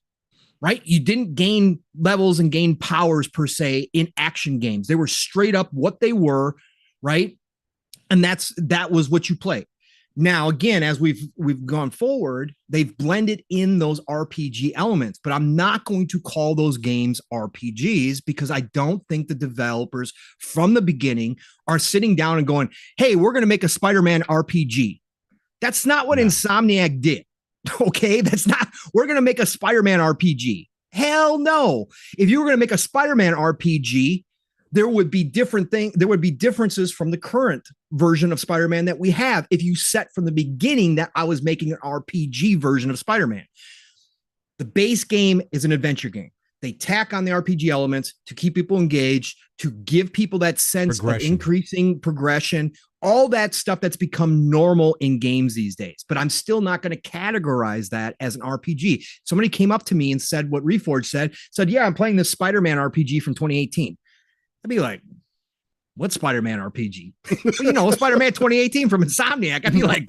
right? You didn't gain levels and gain powers per se in action games. They were straight up what they were, right? And that was what you played. Now, again, as we've gone forward, they've blended in those RPG elements, but I'm not going to call those games RPGs because I don't think the developers from the beginning are sitting down and going, hey, we're going to make a Spider-Man RPG. That's not what Insomniac did. Okay, we're going to make a Spider-Man RPG. Hell no. If you were going to make a Spider-Man RPG, there would be differences from the current version of Spider-Man that we have if you set from the beginning that I was making an RPG version of Spider-Man. The base game is an adventure game. They tack on the RPG elements to keep people engaged, to give people that sense of increasing progression, all that stuff that's become normal in games these days. But I'm still not going to categorize that as an RPG. Somebody came up to me and said what Reforged said, yeah, I'm playing this Spider-Man RPG from 2018. I'd be like, what Spider-Man RPG? Well, Spider-Man 2018 from Insomniac. I'd be like,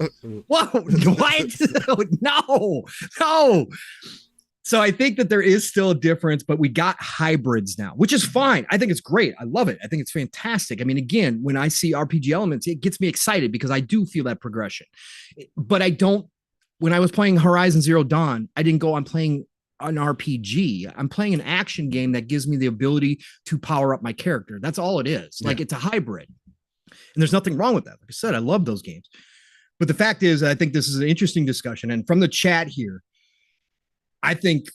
whoa, what? No. So I think that there is still a difference, but we got hybrids now, which is fine. I think it's great. I love it. I think it's fantastic. I mean, again, when I see RPG elements, it gets me excited because I do feel that progression. But when I was playing Horizon Zero Dawn, I didn't go, I'm playing an RPG. I'm playing an action game that gives me the ability to power up my character. That's all it is. Like, it's a hybrid. And there's nothing wrong with that. Like I said, I love those games. But the fact is, I think this is an interesting discussion. And from the chat here, I think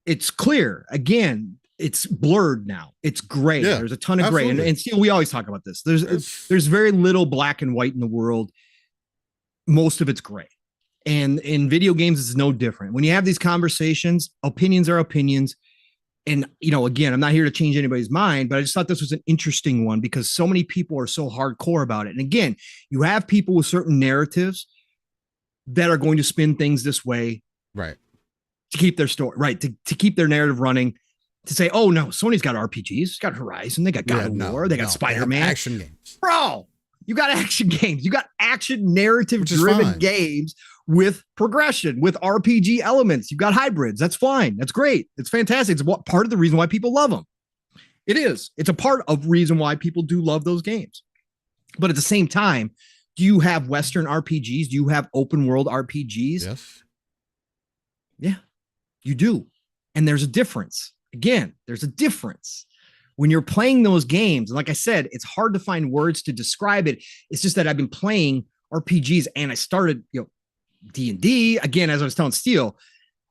it's clear. Again, it's blurred now. It's gray. There's a ton of gray. And Steel, we always talk about this. There's very little black and white in the world. Most of it's gray. And in video games, it's no different. When you have these conversations, opinions are opinions. And, again, I'm not here to change anybody's mind, but I just thought this was an interesting one because so many people are so hardcore about it. And again, you have people with certain narratives that are going to spin things this way.
Right.
To keep their story, right. To keep their narrative running, to say, oh, no, Sony's got RPGs, got Horizon, they got God of War, they got Spider-Man.
Action games.
Bro, you got action games. You got action narrative-driven games with progression, with RPG elements. You've got hybrids. That's fine. That's great. It's fantastic. It's part of the reason why people love them. It is. It's a part of the reason why people do love those games. But at the same time, do you have Western RPGs? Do you have open world RPGs?
Yes.
Yeah, you do. And there's a difference. Again, there's a difference. When you're playing those games, and like I said, it's hard to find words to describe it. It's just that I've been playing RPGs and I started, D&D. Again, as I was telling Steele,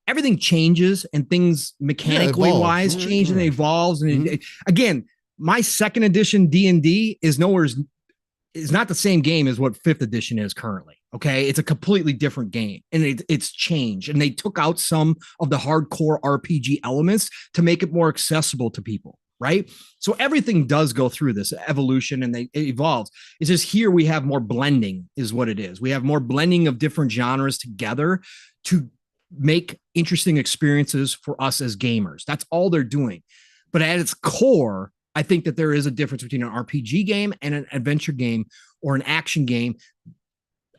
everything changes and things mechanically wise change and evolves. And again, my second edition D&D is not the same game as what fifth edition is currently. Okay. It's a completely different game and it's changed. And they took out some of the hardcore RPG elements to make it more accessible to people. Right. So everything does go through this evolution and it evolves. It's just here we have more blending is what it is. We have more blending of different genres together to make interesting experiences for us as gamers. That's all they're doing. But at its core, I think that there is a difference between an RPG game and an adventure game or an action game,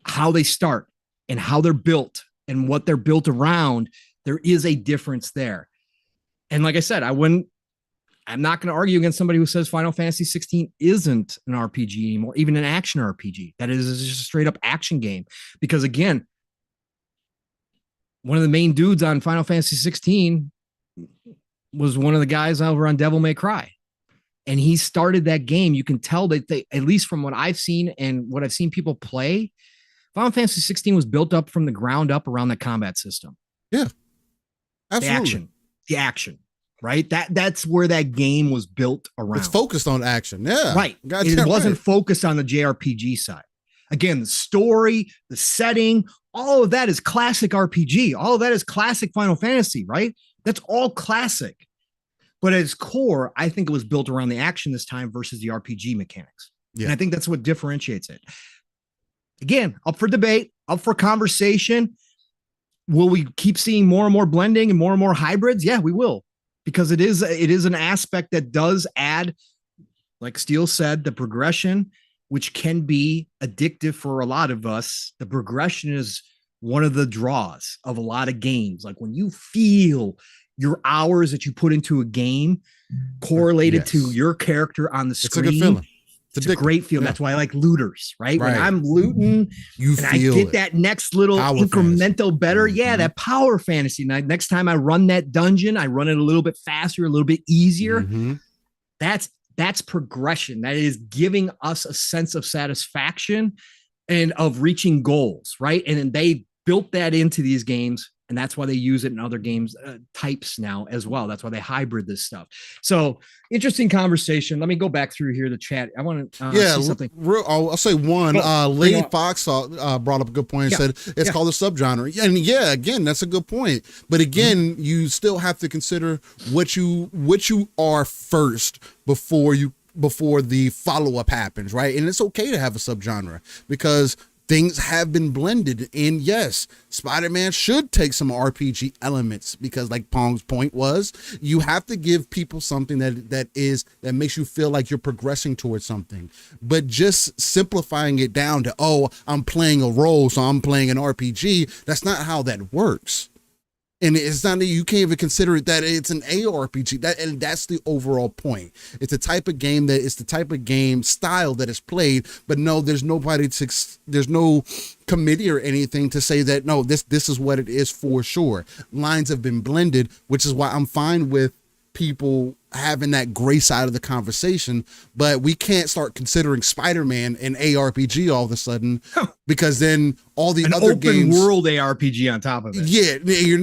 how they start and how they're built and what they're built around. There is a difference there. And like I said, I'm not going to argue against somebody who says Final Fantasy 16 isn't an RPG anymore, even an action RPG. That is just a straight up action game. Because again, one of the main dudes on Final Fantasy 16 was one of the guys over on Devil May Cry. And he started that game. You can tell that they, at least from what I've seen and what I've seen people play, Final Fantasy 16 was built up from the ground up around the combat system.
Yeah,
absolutely. The action, right? That's where that game was built around.
It's focused on action. Yeah.
Right. It wasn't focused on the JRPG side. Again, the story, the setting, all of that is classic RPG. All of that is classic Final Fantasy, right? That's all classic. But at its core, I think it was built around the action this time versus the RPG mechanics. Yeah. And I think that's what differentiates it. Again, up for debate, up for conversation. Will we keep seeing more and more blending and more hybrids? Yeah, we will. Because it is an aspect that does add, like Steele said, the progression, which can be addictive for a lot of us. The progression is one of the draws of a lot of games. Like when you feel your hours that you put into a game correlated to your character on the screen.
It's a good feeling.
It's a great feeling. Yeah. That's why I like looters, right? When I'm looting and I get that next little power incremental better. Mm-hmm. Yeah, that power fantasy. Now, next time I run that dungeon, I run it a little bit faster, a little bit easier. Mm-hmm. That's progression. That is giving us a sense of satisfaction and of reaching goals, right? And then they built that into these games. And that's why they use it in other games types now as well. That's why they hybrid this stuff. So interesting conversation. Let me go back through here, the chat. I want to see something.
I'll say one. Lady Fox brought up a good point and said it's called a subgenre. And again, that's a good point. But again, you still have to consider what you are first before the follow-up happens, right? And it's okay to have a subgenre because things have been blended. And yes, Spider-Man should take some RPG elements because, like Pong's point was, you have to give people something that makes you feel like you're progressing towards something. But just simplifying it down to, oh, I'm playing a role, so I'm playing an RPG, that's not how that works. And it's not that you can't even consider it that it's an ARPG. And that's the overall point. It's a type of game it's the type of game style that is played, but no, there's no committee or anything to say that no, this is what it is for sure. Lines have been blended, which is why I'm fine with people having that gray side of the conversation, but we can't start considering Spider-Man an ARPG all of a sudden because then all the other games,
open world ARPG on top of it.
Yeah, you're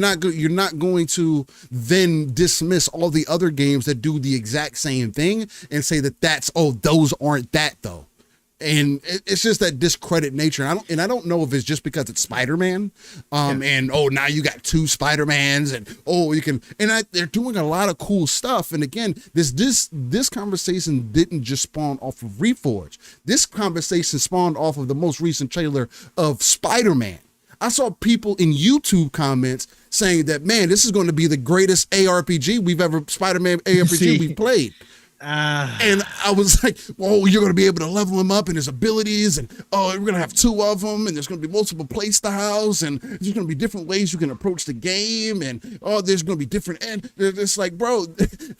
not going to then dismiss all the other games that do the exact same thing and say that those aren't that though. And it's just that discredit nature. I don't know if it's just because it's Spider-Man, and now you got two Spider-Mans, and they're doing a lot of cool stuff. And again, this conversation didn't just spawn off of Reforged. This conversation spawned off of the most recent trailer of Spider-Man. I saw people in YouTube comments saying that, man, this is going to be the greatest Spider-Man ARPG we've played. And I was like, well, you're going to be able to level him up and his abilities, and we're going to have two of them, and there's going to be multiple play styles, and there's going to be different ways you can approach the game, and there's going to be different. And it's like, bro,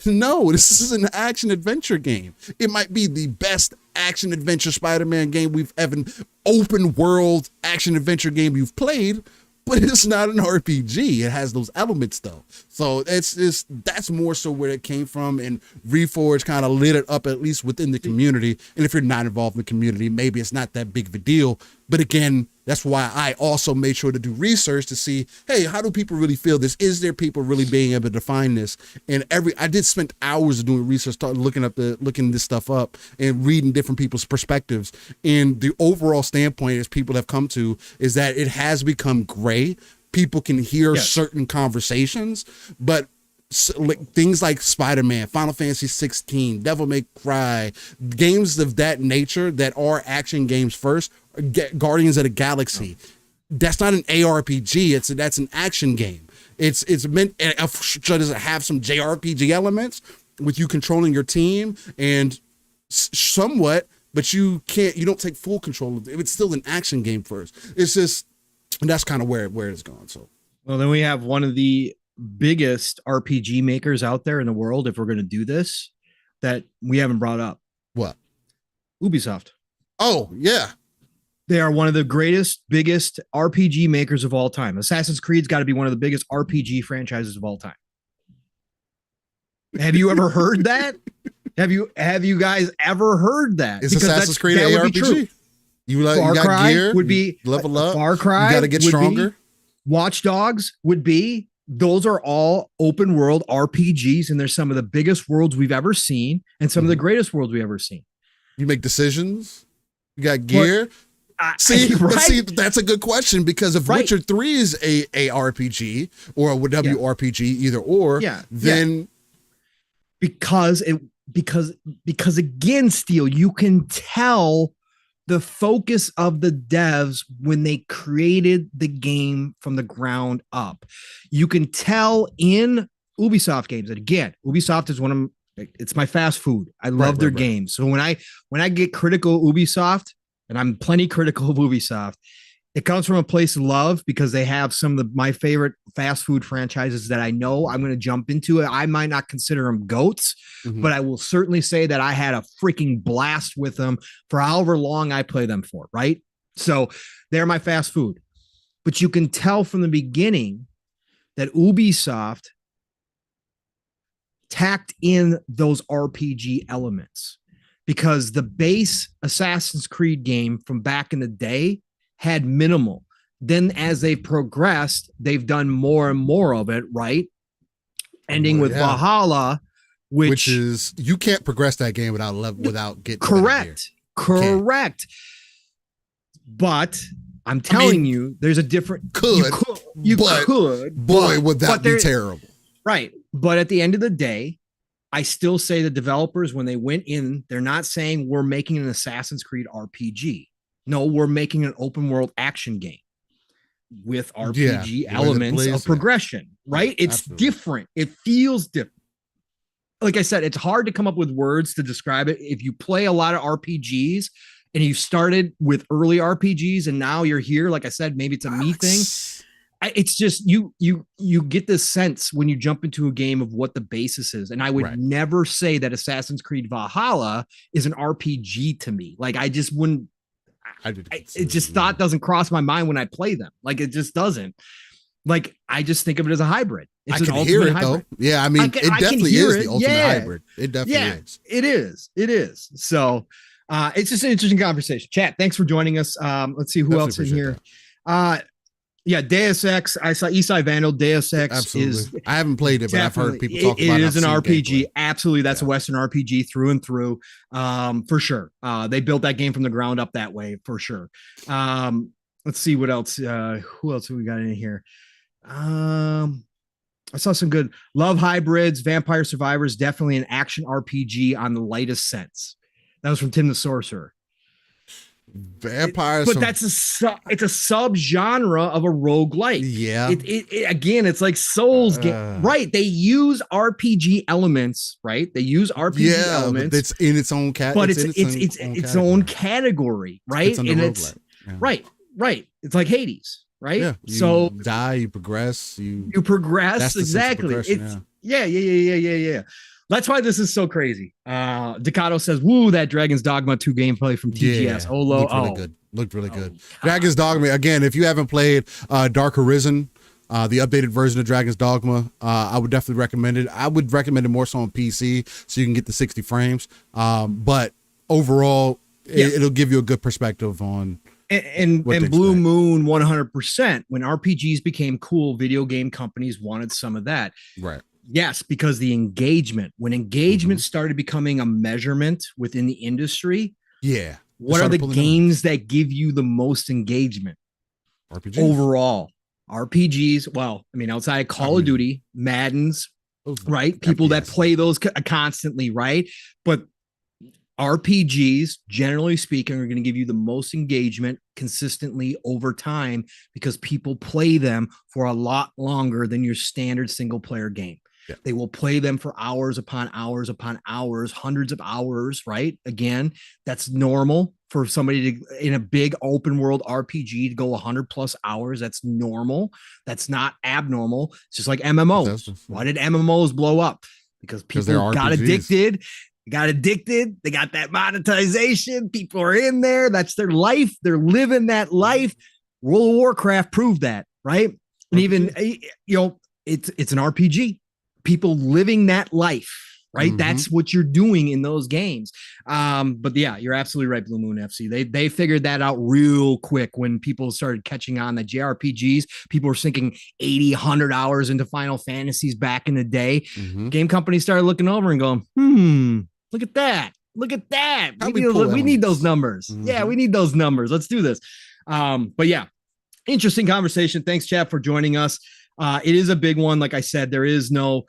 no, this is an action adventure game. It might be the best action adventure Spider-Man game we've ever, open world action adventure game you've played, but it's not an RPG. It has those elements though. So that's more so where it came from. And Reforged kind of lit it up, at least within the community. And if you're not involved in the community, maybe it's not that big of a deal. But again, that's why I also made sure to do research to see, hey, how do people really feel this? Is there people really being able to define this? And I did spend hours doing research, looking this stuff up and reading different people's perspectives. And the overall standpoint as people have come to is that it has become gray. People can hear certain conversations, but things like Spider-Man, Final Fantasy 16, Devil May Cry, games of that nature that are action games first, Guardians of the Galaxy. That's not an ARPG. That's an action game. It's meant. Does it have some JRPG elements with you controlling your team and somewhat, but you don't take full control of it. It's still an action game first. It's just, and that's kind of where it's gone. So,
well, then we have one of the biggest RPG makers out there in the world, if we're going to do this, that we haven't brought up.
What?
Ubisoft.
Oh, yeah.
They are one of the biggest RPG makers of all time. Assassin's Creed's got to be one of the biggest RPG franchises of all time. Have you ever heard that? Have you guys ever heard that?
Is Assassin's Creed an ARPG? You got
Cry
gear,
would be
level up.
Far Cry,
you got to get stronger.
Watch Dogs would be, those are all open world RPGs, and they're some of the biggest worlds we've ever seen and some of the greatest worlds we've ever seen.
You make decisions. You got gear. See, that's a good question, because if Witcher 3 is a RPG or a WRPG, either or, then
because again, Steel, you can tell the focus of the devs when they created the game from the ground up. You can tell in Ubisoft games, and again, Ubisoft is it's my fast food. I love their games. So when I get critical of Ubisoft, and I'm plenty critical of Ubisoft, it comes from a place of love, because they have some of my favorite fast food franchises that I know I'm going to jump into it. I might not consider them GOATs, but I will certainly say that I had a freaking blast with them for however long I play them for, right? So they're my fast food. But you can tell from the beginning that Ubisoft tacked in those RPG elements, because the base Assassin's Creed game from back in the day had minimal. Then as they've progressed, they've done more and more of it, right? Ending with Valhalla, which
is, you can't progress that game without getting
correct. But I'm telling you, there's a different you could,
would that be terrible.
Right. But at the end of the day, I still say the developers, when they went in, they're not saying we're making an Assassin's Creed RPG. No, we're making an open world action game with RPG elements of progression, right? It's different. It feels different. Like I said, it's hard to come up with words to describe it. If you play a lot of RPGs and you started with early RPGs and now you're here, like I said, maybe it's a me thing. It's just you get this sense when you jump into a game of what the basis is. And I would never say that Assassin's Creed Valhalla is an RPG to me. Like, I just wouldn't. It just thought doesn't cross my mind when I play them. Like, it just doesn't. Like, I just think of it as a hybrid.
It's an ultimate hybrid. Though. Yeah, I mean, it definitely is the ultimate hybrid. It definitely is.
It is. It is. So it's just an interesting conversation. Chat, thanks for joining us. Let's see who else in here. Yeah, Deus Ex. I saw Eastside Vandal. Deus Ex is.
I haven't played it, but I've heard people talk about it.
It is an RPG. Gameplay. Absolutely. That's a Western RPG through and through. For sure. They built that game from the ground up that way, for sure. Let's see what else. Who else have we got in here? I saw some good Love Hybrids, Vampire Survivors, definitely an action RPG on the lightest sense. That was from Tim the Sorcerer.
Vampires,
but that's it's a sub genre of a roguelike.
Yeah.
It again, it's like Souls game, right? They use RPG elements, right? They use RPG elements.
But it's in its own category.
But it's its own category, right? And it's right. It's like Hades, right?
Yeah. You die, you progress, you
progress. That's exactly. It's yeah. That's why this is so crazy. Ducato says, "Woo, that Dragon's Dogma 2 gameplay from TGS."
Looked really good. Dragon's Dogma, again, if you haven't played Dark Arisen, the updated version of Dragon's Dogma, I would definitely recommend it. I would recommend it more so on PC so you can get the 60 frames. But overall, it'll give you a good perspective on.
And Blue Moon 100%. When RPGs became cool, video game companies wanted some of that.
Right.
Yes, because when engagement started becoming a measurement within the industry, what are the games that give you the most engagement?
RPGs.
Overall, RPGs. Well, I mean, outside of Call of Duty, Madden's, right? People that play those constantly, right? But RPGs, generally speaking, are going to give you the most engagement consistently over time because people play them for a lot longer than your standard single player game. Yeah. They will play them for hours upon hours upon hours, hundreds of hours, right? Again, that's normal for somebody to, in a big open world RPG, to go 100 plus hours. That's normal. That's not abnormal. It's just like MMOs. Why did MMOs blow up? Because people got addicted. They got that monetization. People are in there. That's their life. They're living that life. World of Warcraft proved that, right? And even, it's an RPG. People living that life, right? Mm-hmm. That's what you're doing in those games. But yeah, you're absolutely right, Blue Moon FC. They figured that out real quick when people started catching on that JRPGs. People were sinking 80, 100 hours into Final Fantasies back in the day. Mm-hmm. Game companies started looking over and going, look at that. Look at that. We need those numbers. Mm-hmm. Yeah, we need those numbers. Let's do this. But yeah, interesting conversation. Thanks, chat, for joining us. It is a big one. Like I said, there is no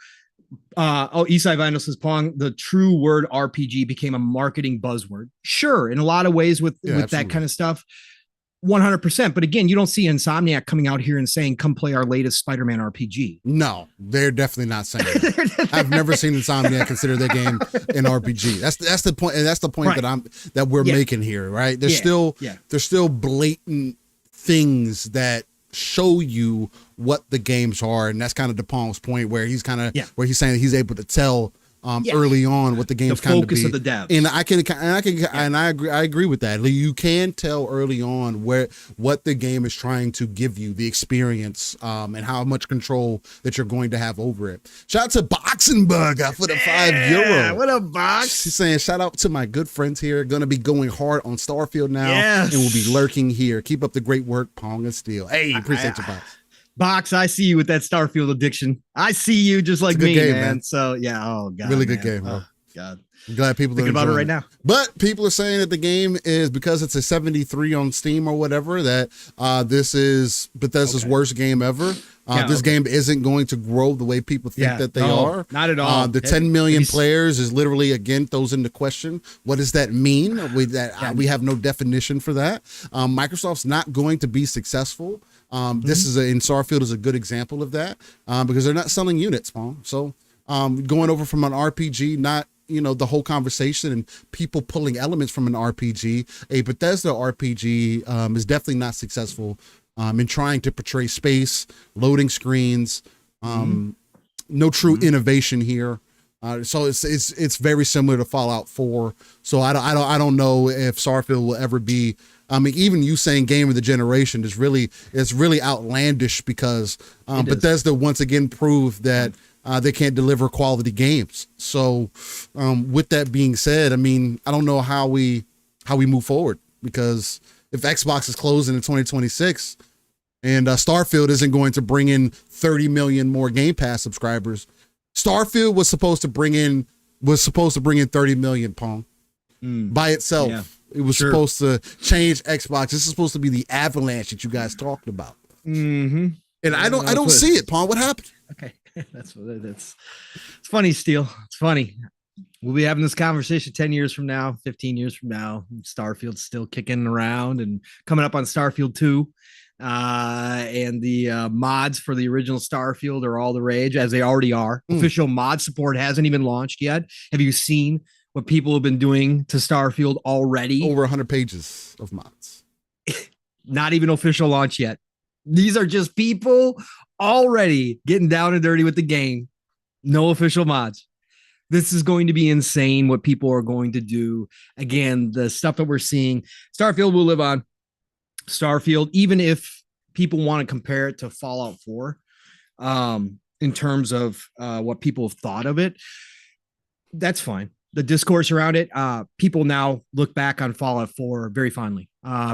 Eastside Vinyl says, Pong, the true word RPG became a marketing buzzword. Sure, in a lot of ways with that kind of stuff, 100%. But again, you don't see Insomniac coming out here and saying, come play our latest Spider-Man RPG.
No, they're definitely not saying that. I've never seen Insomniac consider their game an RPG. That's the point. And that's the point right. that we're making here, right? There's still blatant things that show you what the games are, and that's kind of DePong's point where he's kind of where he's saying he's able to tell early on what the game's kind of be.
The focus of the devs.
And I agree with that. You can tell early on what the game is trying to give you, the experience, and how much control that you're going to have over it. Shout out to Boxing Bug for the €5.
What a box.
She's saying, shout out to my good friends here. Going to be going hard on Starfield now.
Yes.
And we'll be lurking here. Keep up the great work, Pong and Steel. Hey, appreciate you, Box.
Box, I see you with that Starfield addiction. I see you just like me, game, man. So yeah, oh god,
really good game.
Oh god,
I'm glad people
thinking about it right now.
But people are saying that the game is, because it's a 73 on Steam or whatever, that this is Bethesda's worst game ever. This game isn't going to grow the way people think that they are.
Not at all.
The 10 million players is literally, again, throws into question. What does that mean? We have no definition for that. Microsoft's not going to be successful. This is in Starfield is a good example of that because they're not selling units, Paul. So going over from an RPG, not the whole conversation and people pulling elements from an RPG, a Bethesda RPG is definitely not successful in trying to portray space, loading screens, no true innovation here. So it's very similar to Fallout 4. So I don't know if Starfield will ever be. I mean, even you saying game of the generation is really outlandish because Bethesda once again proved that they can't deliver quality games. So with that being said, I mean, I don't know how we move forward, because if Xbox is closing in 2026 and Starfield isn't going to bring in 30 million more Game Pass subscribers, Starfield was supposed to bring in 30 million, Pong, by itself. Yeah. It was supposed to change Xbox. This is supposed to be the avalanche that you guys talked about.
Mm-hmm.
And I don't see it, Pong. What happened?
Okay. It's funny, Steel. It's funny. We'll be having this conversation 10 years from now, 15 years from now. Starfield's still kicking around and coming up on Starfield 2. And the mods for the original Starfield are all the rage, as they already are. Official mod support hasn't even launched yet. Have you seen what people have been doing to Starfield already?
Over 100 pages of mods.
Not even official launch yet. These are just people already getting down and dirty with the game. No official mods. This is going to be insane what people are going to do. Again, the stuff that we're seeing, Starfield will live on. Starfield, even if people want to compare it to Fallout 4, in terms of what people have thought of it, that's fine. The discourse around it, people now look back on Fallout 4 very fondly.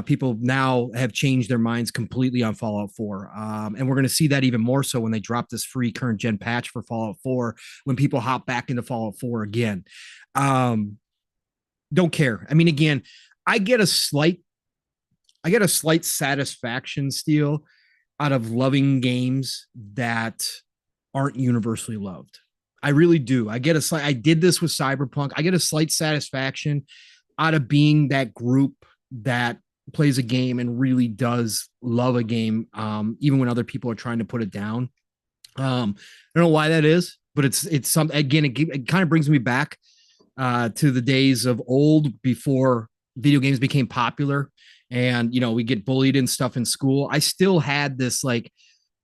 People now have changed their minds completely on Fallout 4. And we're going to see that even more so when they drop this free current gen patch for Fallout 4, when people hop back into Fallout 4 again. Don't care. I mean, again, I get a slight satisfaction, Steel, out of loving games that aren't universally loved. I really do. I did this with Cyberpunk. I get a slight satisfaction out of being that group that plays a game and really does love a game, even when other people are trying to put it down. I don't know why that is, but it's something, again, it kind of brings me back to the days of old, before video games became popular and, we get bullied and stuff in school. I still had this like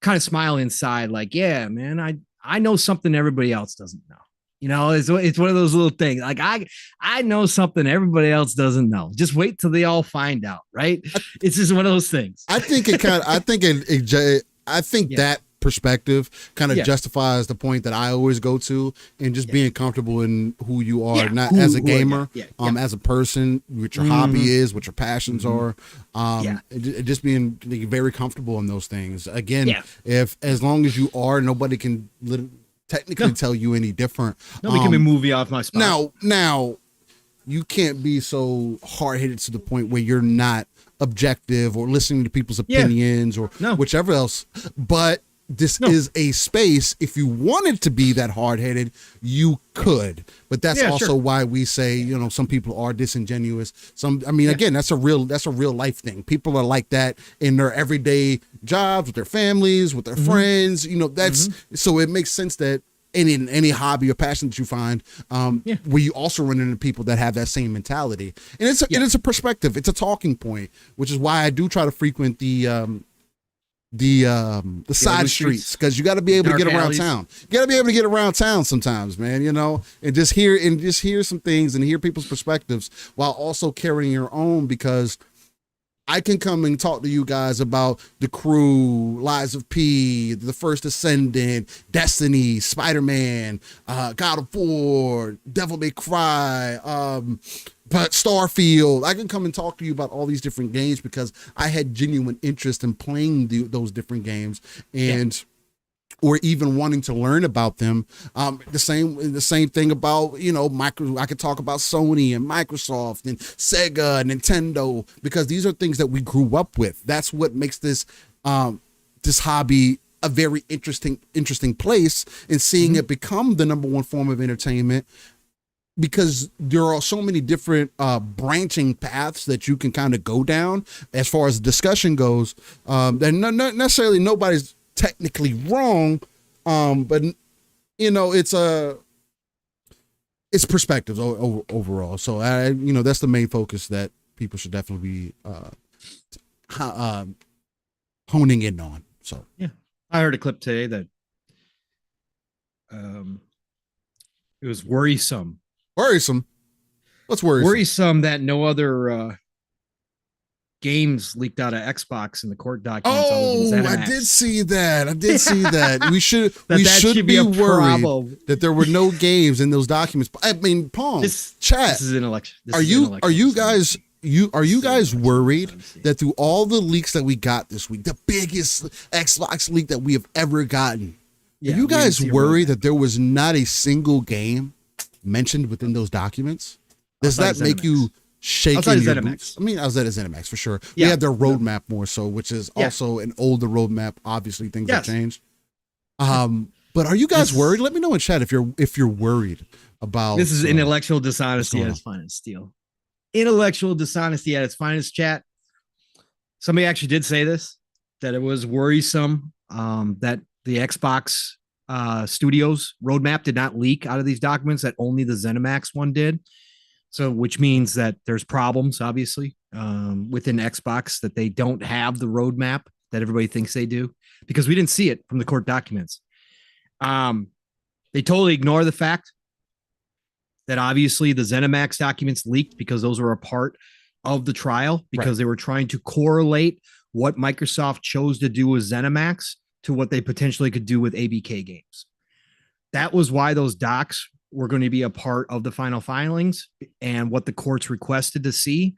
kind of smile inside, like, yeah, man, I know something everybody else doesn't know. It's one of those little things. Like I know something everybody else doesn't know. Just wait till they all find out, right? It's just one of those things.
I think that perspective kind of justifies the point that I always go to, and just being comfortable in who you are, not as a gamer, as a person, what your hobby is, what your passions are, just being very comfortable in those things. Again, if as long as you are, nobody can technically tell you any different.
Nobody can be movie off my spot.
Now, you can't be so hard-headed to the point where you're not objective or listening to people's opinions or whichever else. But this is a space. If you wanted to be that hard-headed, you could. But that's also why we say, some people are disingenuous. Again, that's a real life thing. People are like that in their everyday jobs, with their families, with their friends. So it makes sense that in any hobby or passion that you find, where you also run into people that have that same mentality, and it's a perspective, it's a talking point, which is why I do try to frequent the side streets, because you got to be able to get around town. You got to be able to get around town sometimes, man. And just hear some things and hear people's perspectives while also carrying your own, because I can come and talk to you guys about The Crew, Lies of P, The First Ascendant, Destiny, Spider-Man, God of War, Devil May Cry, but Starfield. I can come and talk to you about all these different games because I had genuine interest in playing those different games, and or even wanting to learn about them. The same thing about, I could talk about Sony and Microsoft and Sega and Nintendo, because these are things that we grew up with. That's what makes this hobby a very interesting place, and seeing it become the number one form of entertainment, because there are so many different branching paths that you can kind of go down as far as discussion goes. And not necessarily nobody's technically wrong, but it's perspectives overall. So that's the main focus that people should definitely be honing in on. So
I heard a clip today that it was worrisome.
What's worrisome?
Worrisome that no other games leaked out of Xbox in the court documents.
I did see that. We should be worried that there were no games in those documents. I mean, Palm, chat. This
is an election.
Are you guys worried that through all the leaks that we got this week, the biggest Xbox leak that we have ever gotten, are you guys worried that there was not a single game mentioned within those documents? Does that make you shaking your boots? I mean, outside of Zenimax, for sure. We have their roadmap more so, which is also an older roadmap. Obviously, things have changed. But are you guys worried? Let me know in chat if you're worried about
this. Is intellectual dishonesty at its finest, Steel. Intellectual dishonesty at its finest, chat. Somebody actually did say this, that it was worrisome that the Xbox Studios roadmap did not leak out of these documents, that only the Zenimax one did. So, which means that there's problems, obviously, within Xbox, that they don't have the roadmap that everybody thinks they do, because we didn't see it from the court documents. They totally ignore the fact that obviously the Zenimax documents leaked because those were a part of the trial, because they were trying to correlate what Microsoft chose to do with Zenimax to what they potentially could do with ABK games. That was why those docs were going to be a part of the final filings, and what the courts requested to see,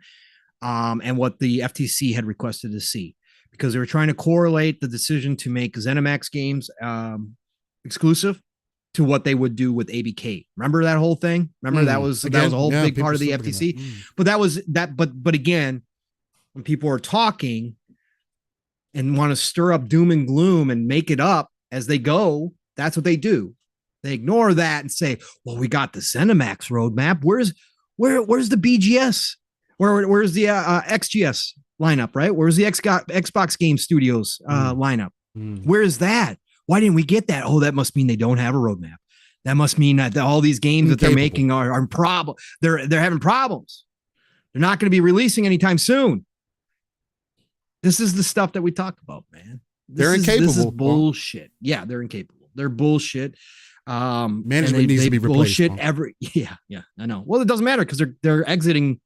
and what the FTC had requested to see, because they were trying to correlate the decision to make ZeniMax games exclusive to what they would do with ABK. Remember that whole thing? Remember that was a whole big part of the FTC. But that was that. But again, when people are talking and want to stir up doom and gloom and make it up as they go, that's what they do. They ignore that and say, well, we got the ZeniMax roadmap. Where's the BGS? Where's the XGS lineup, right? Where's the Xbox Game Studios lineup? Where's that? Why didn't we get that? Oh, that must mean they don't have a roadmap. That must mean that all these games that they're making are problem. They're having problems. They're not going to be releasing anytime soon. This is the stuff that we talk about, man.
They're incapable.
This is bullshit. Yeah, they're incapable. They're bullshit.
Management needs to be replaced.
Bullshit I know. Well, it doesn't matter because they're exiting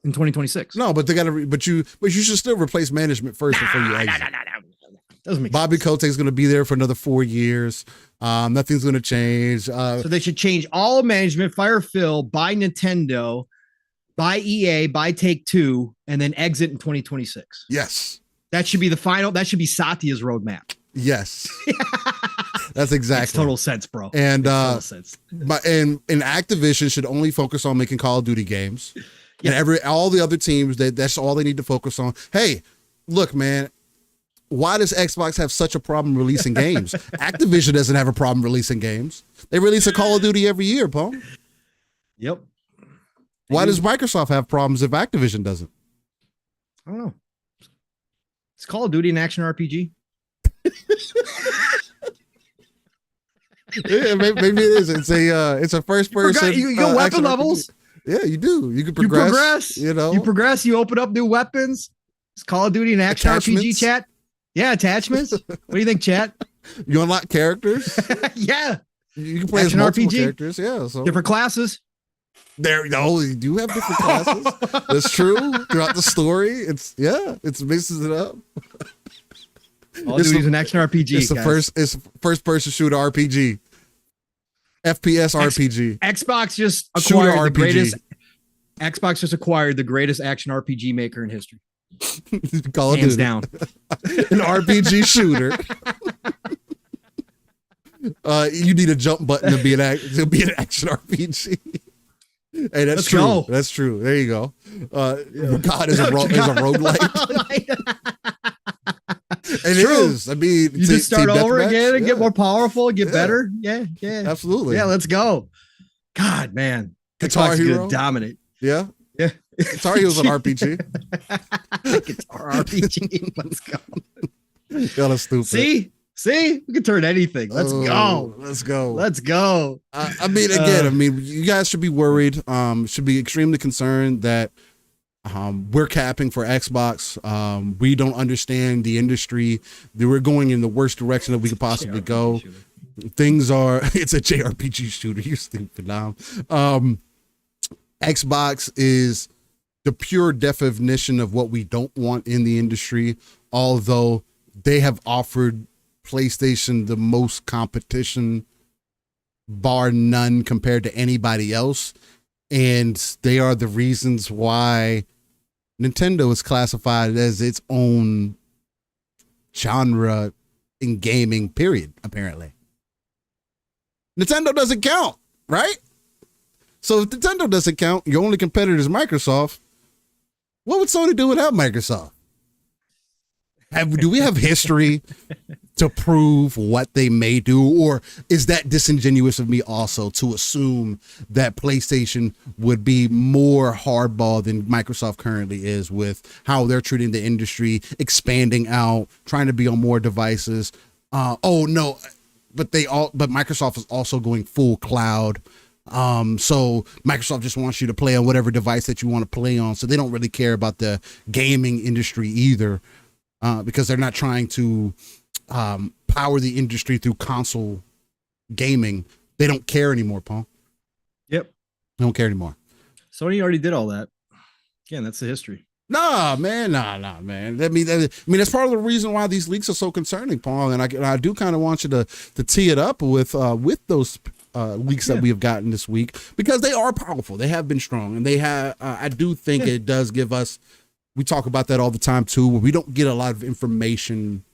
in 2026.
No, but they got to. But you should still replace management first before you exit.
Doesn't make
Bobby
sense.
Kotick is going to be there for another 4 years. Nothing's going to change.
So they should change all management, fire Phil, buy Nintendo, buy EA, buy Take-Two, and then exit in 2026.
Yes.
That should be the final. That should be Satya's roadmap.
Yes. That's exactly.
Makes total sense, bro.
And
total sense.
and Activision should only focus on making Call of Duty games. Yeah. And all the other teams, that's all they need to focus on. Hey, look, man, why does Xbox have such a problem releasing games? Activision doesn't have a problem releasing games. They release a Call of Duty every year, Paul.
Yep.
Why does Microsoft have problems if Activision doesn't?
I don't know. It's Call of Duty an action RPG.
Yeah, maybe it is. It's a first person.
You got weapon levels.
RPG. Yeah, you do. You can progress. You know,
you progress. You open up new weapons. It's Call of Duty and action RPG. Chat. Yeah, attachments. What do you think, chat?
You unlock characters.
Yeah,
you can play action as multiple RPG characters. Yeah, so
different classes.
You do have different classes. That's true. Throughout the story, it mixes it up.
Call of Duty's an action RPG.
It's first person shooter RPG. FPS RPG.
Xbox just acquired the greatest. Xbox just acquired the greatest action RPG maker in history.
Call of
Hands
Duty.
down.
An RPG shooter. You need a jump button to be an action RPG. Hey, that's
Let's
true.
go.
That's true. There you go. God is a roguelike. It is. I mean,
you just start over again and get more powerful, get better. Yeah,
absolutely.
Yeah, let's go. God, man,
Guitar Hero
dominate.
Yeah. Guitar Hero's an RPG.
Guitar RPG. Let's go.
Y'all are stupid.
See, we can turn anything. Let's go. Let's go.
I mean, you guys should be worried. Should be extremely concerned that we're capping for Xbox. We don't understand the industry. We're going in the worst direction that we could possibly go. It's a JRPG shooter. You stupid now. Xbox is the pure definition of what we don't want in the industry, although they have offered PlayStation the most competition, bar none, compared to anybody else. And they are the reasons why Nintendo is classified as its own genre in gaming, period, apparently. Nintendo doesn't count, right? So if Nintendo doesn't count, your only competitor is Microsoft. What would Sony do without Microsoft? Do we have history to prove what they may do? Or is that disingenuous of me also to assume that PlayStation would be more hardball than Microsoft currently is with how they're treating the industry, expanding out, trying to be on more devices? But Microsoft is also going full cloud. So Microsoft just wants you to play on whatever device that you want to play on. So they don't really care about the gaming industry either, because they're not trying to power the industry through console gaming. They don't care anymore, Paul.
Yep.
They don't care anymore.
Sony already did all that. Again, that's the history.
Nah, man. I mean, that's part of the reason why these leaks are so concerning, Paul. And I do kind of want you to tee it up with those leaks that we have gotten this week, because they are powerful. They have been strong, and they have. I do think it does give us. We talk about that all the time too, where we don't get a lot of information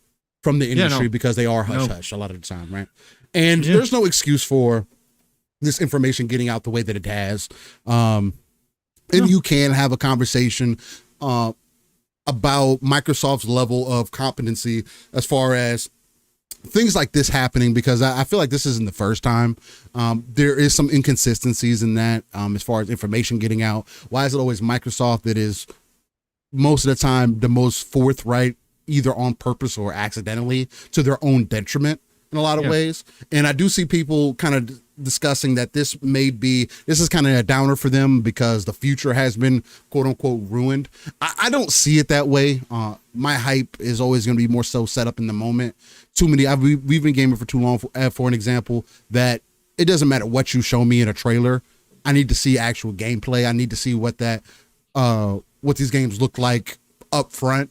from the industry because they are hush-hush a lot of the time, right? And there's no excuse for this information getting out the way that it has. And you can have a conversation about Microsoft's level of competency as far as things like this happening, because I feel like this isn't the first time. There is some inconsistencies in that as far as information getting out. Why is it always Microsoft that is most of the time the most forthright, either on purpose or accidentally, to their own detriment in a lot of ways? And I do see people kind of discussing that this is kind of a downer for them because the future has been quote unquote ruined. I don't see it that way. My hype is always going to be more so set up in the moment. We've been gaming for too long for an example that it doesn't matter what you show me in a trailer. I need to see actual gameplay. I need to see what these games look like up front.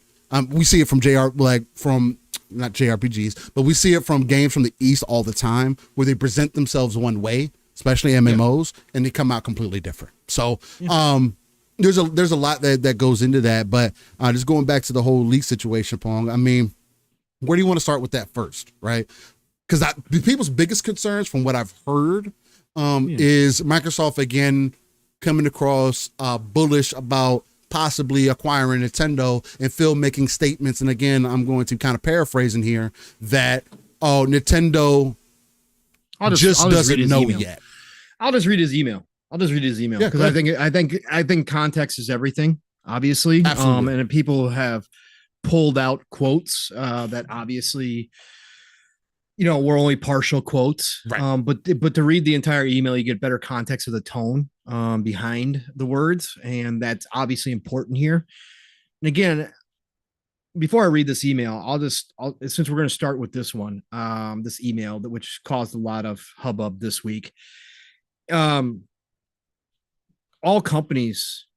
We see it from not JRPGs, but we see it from games from the East all the time where they present themselves one way, especially MMOs, and they come out completely different. So there's a lot that goes into that. But just going back to the whole league situation, Pong, I mean, where do you want to start with that first, right? Because people's biggest concerns from what I've heard is Microsoft, again, coming across bullish about possibly acquiring Nintendo, and Phil making statements. And again, I'm going to kind of paraphrasing here that, Nintendo just doesn't know yet.
I'll just read his email because I think context is everything, obviously.
Absolutely.
And people have pulled out quotes that obviously, were only partial quotes.
Right.
But to read the entire email, you get better context of the tone behind the words, and that's obviously important here. And again, before I read this email, since we're going to start with this one, this email which caused a lot of hubbub this week. All companies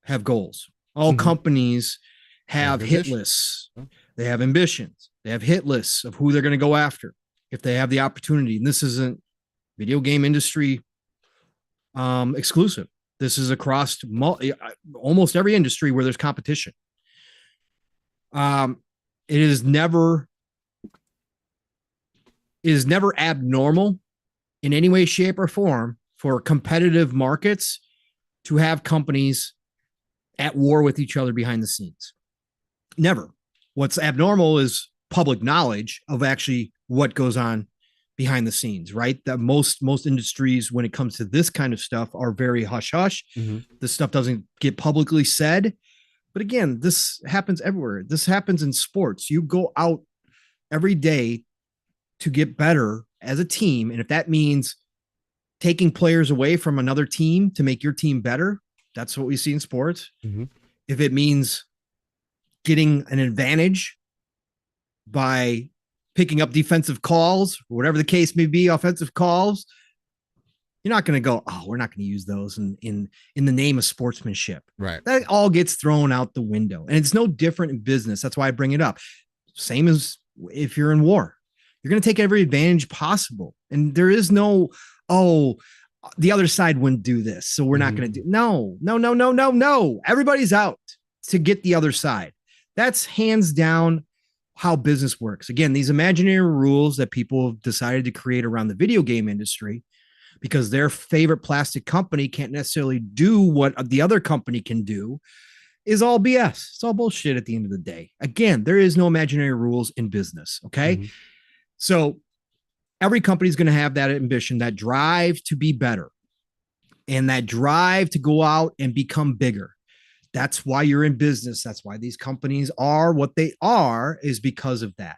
have goals. All companies have hit lists. They have ambitions. They have hit lists of who they're going to go after if they have the opportunity. And this isn't video game industry exclusive. This is across almost every industry where there's competition. It is never abnormal in any way, shape, or form for competitive markets to have companies at war with each other behind the scenes. Never. What's abnormal is public knowledge of actually what goes on behind the scenes, right? That most industries, when it comes to this kind of stuff, are very hush hush. This stuff doesn't get publicly said. But again, this happens everywhere. This happens in sports. You go out every day to get better as a team. And if that means taking players away from another team to make your team better, that's what we see in sports. If it means getting an advantage by picking up defensive calls, or whatever the case may be, offensive calls, you're not going to go, we're not going to use those in the name of sportsmanship.
Right.
That all gets thrown out the window. And it's no different in business. That's why I bring it up. Same as if you're in war. You're going to take every advantage possible. And there is no, the other side wouldn't do this, so we're not going to do. No. Everybody's out to get the other side. That's hands down how business works. Again, these imaginary rules that people have decided to create around the video game industry because their favorite plastic company can't necessarily do what the other company can do is all BS. It's all bullshit at the end of the day. Again, there is no imaginary rules in business. Okay. So every company is going to have that ambition, that drive to be better, and that drive to go out and become bigger. That's why you're in business. That's why these companies are what they are, is because of that.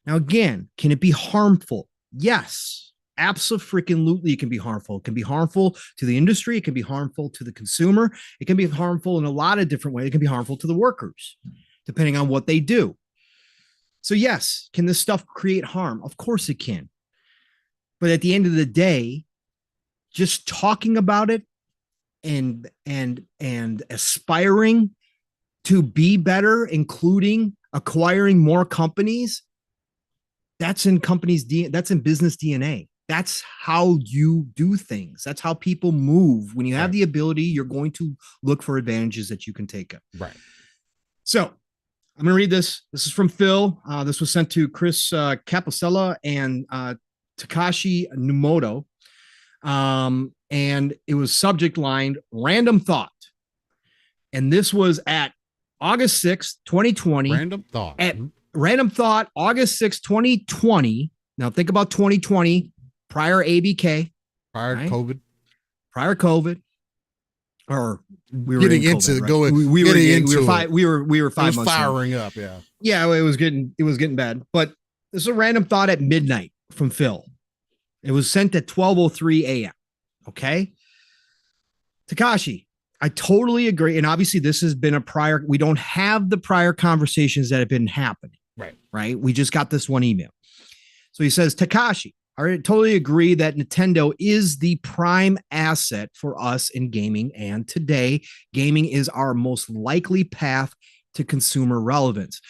Now, again, can it be harmful? Yes, absolutely. It can be harmful. It can be harmful to the industry. It can be harmful to the consumer. It can be harmful in a lot of different ways. It can be harmful to the workers, depending on what they do. So yes, can this stuff create harm? Of course it can. But at the end of the day, just talking about it and aspiring to be better, including acquiring more companies, that's in that's in business DNA. That's how you do things. That's how people move. When you have the ability, you're going to look for advantages that you can take up.
Right.
So I'm going to read this. This is from Phil. This was sent to Chris Capocella and Takashi Numoto. And it was subject lined random thought. And this was at August 6th, 2020.
Random thought.
At random thought, August 6th, 2020. Now think about 2020, prior ABK.
Prior COVID.
Prior COVID. Or we were
getting
in
into
COVID, right?
going.
We were
getting
into
it.
we were 5 months
firing up. Yeah.
Yeah, it was getting bad. But this is a random thought at midnight from Phil. It was sent at 12:03 a.m. Okay. Takashi, I totally agree. And obviously this has been we don't have the prior conversations that have been happening. Right. We just got this one email. So he says, Takashi, I totally agree that Nintendo is the prime asset for us in gaming. And today, gaming is our most likely path to consumer relevance.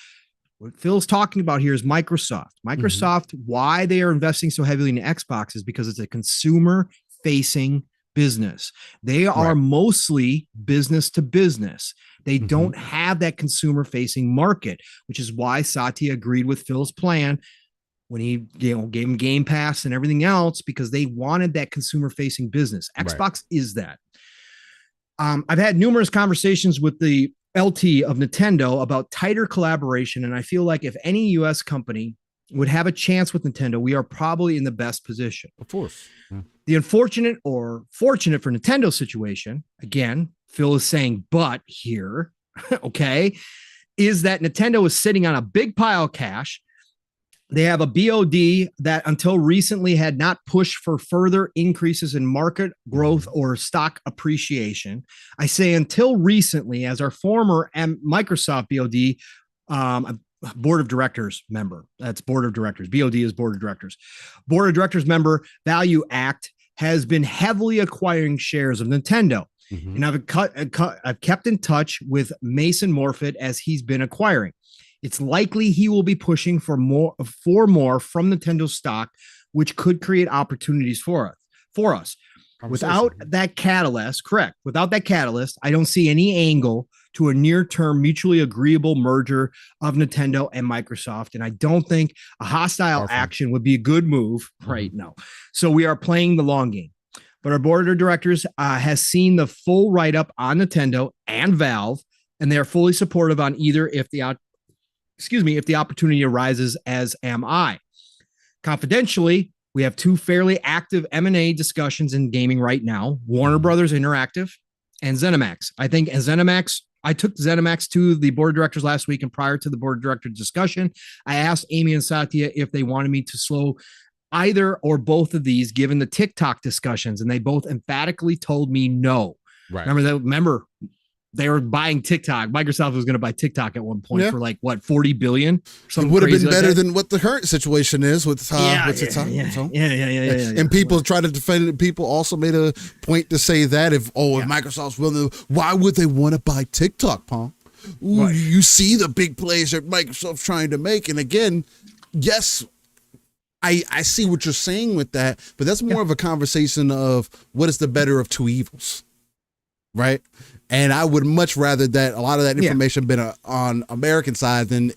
What Phil's talking about here is Microsoft. Microsoft, why they are investing so heavily in Xbox is because it's a consumer facing business. They are mostly business to business. They don't have that consumer facing market, which is why Satya agreed with Phil's plan when he gave him Game Pass and everything else, because they wanted that consumer facing business. Xbox is that. I've had numerous conversations with the LT of Nintendo about tighter collaboration, and I feel like if any US company would have a chance with Nintendo, we are probably in the best position.
Of course. Yeah.
The unfortunate or fortunate for Nintendo situation, again, Phil is saying, but here, okay, is that Nintendo is sitting on a big pile of cash. They have a BOD that until recently had not pushed for further increases in market growth or stock appreciation. I say until recently, as our former Microsoft BOD board of directors member, that's board of directors, BOD is board of directors member, Value Act has been heavily acquiring shares of Nintendo. And I've kept in touch with Mason Morfitt as he's been acquiring. It's likely he will be pushing for more from Nintendo stock, which could create opportunities for us. Without that catalyst, I don't see any angle to a near-term mutually agreeable merger of Nintendo and Microsoft. And I don't think a hostile action would be a good move right now. So we are playing the long game. But our board of directors has seen the full write-up on Nintendo and Valve, and they are fully supportive on either if the opportunity arises, as am I. Confidentially, we have two fairly active M&A discussions in gaming right now, Warner Brothers Interactive and Zenimax. I think as Zenimax, I took Zenimax to the board of directors last week, and prior to the board of directors discussion, I asked Amy and Satya if they wanted me to slow either or both of these given the TikTok discussions, and they both emphatically told me no. Remember they were buying TikTok. Microsoft was going to buy TikTok at one point for like what, 40 billion?
It would have been better than what the current situation is with TikTok. And people try to defend it. People also made a point to say that if Microsoft's willing to, why would they want to buy TikTok, Paul? You see the big plays that Microsoft's trying to make. And again, yes, I see what you're saying with that, but that's more of a conversation of what is the better of two evils, right? And I would much rather that a lot of that information been on American side than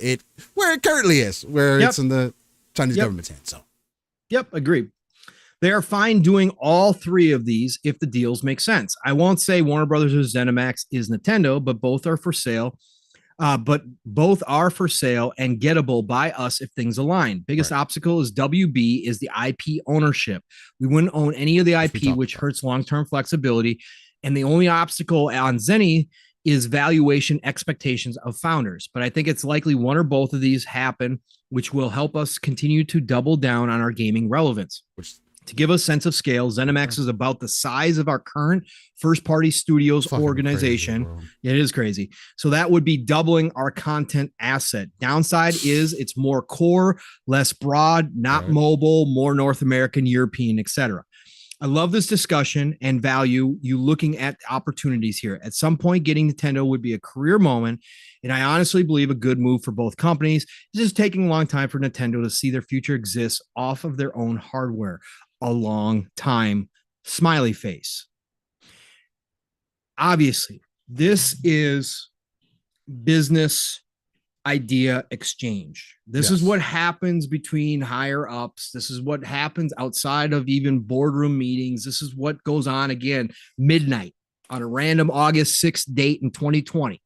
where it currently is, where it's in the Chinese government's hands. So,
agreed. They are fine doing all three of these if the deals make sense. I won't say Warner Brothers or ZeniMax is Nintendo, but both are for sale. And gettable by us if things align. Biggest obstacle is WB is the IP ownership. We wouldn't own any of the IP, which hurts long-term flexibility. And the only obstacle on Zenny is valuation expectations of founders. But I think it's likely one or both of these happen, which will help us continue to double down on our gaming relevance. To give a sense of scale, ZeniMax is about the size of our current first-party studios organization.
Crazy,
it is crazy. So that would be doubling our content asset. Downside is it's more core, less broad, not mobile, more North American, European, etc. I love this discussion and value you looking at opportunities here. At some point, getting Nintendo would be a career moment, and I honestly believe a good move for both companies. It's just taking a long time for Nintendo to see their future exists off of their own hardware. A long time, smiley face. Obviously, this is business idea exchange. This is what happens between higher ups. This is what happens outside of even boardroom meetings. This is what goes on again, midnight on a random August 6th date in 2020.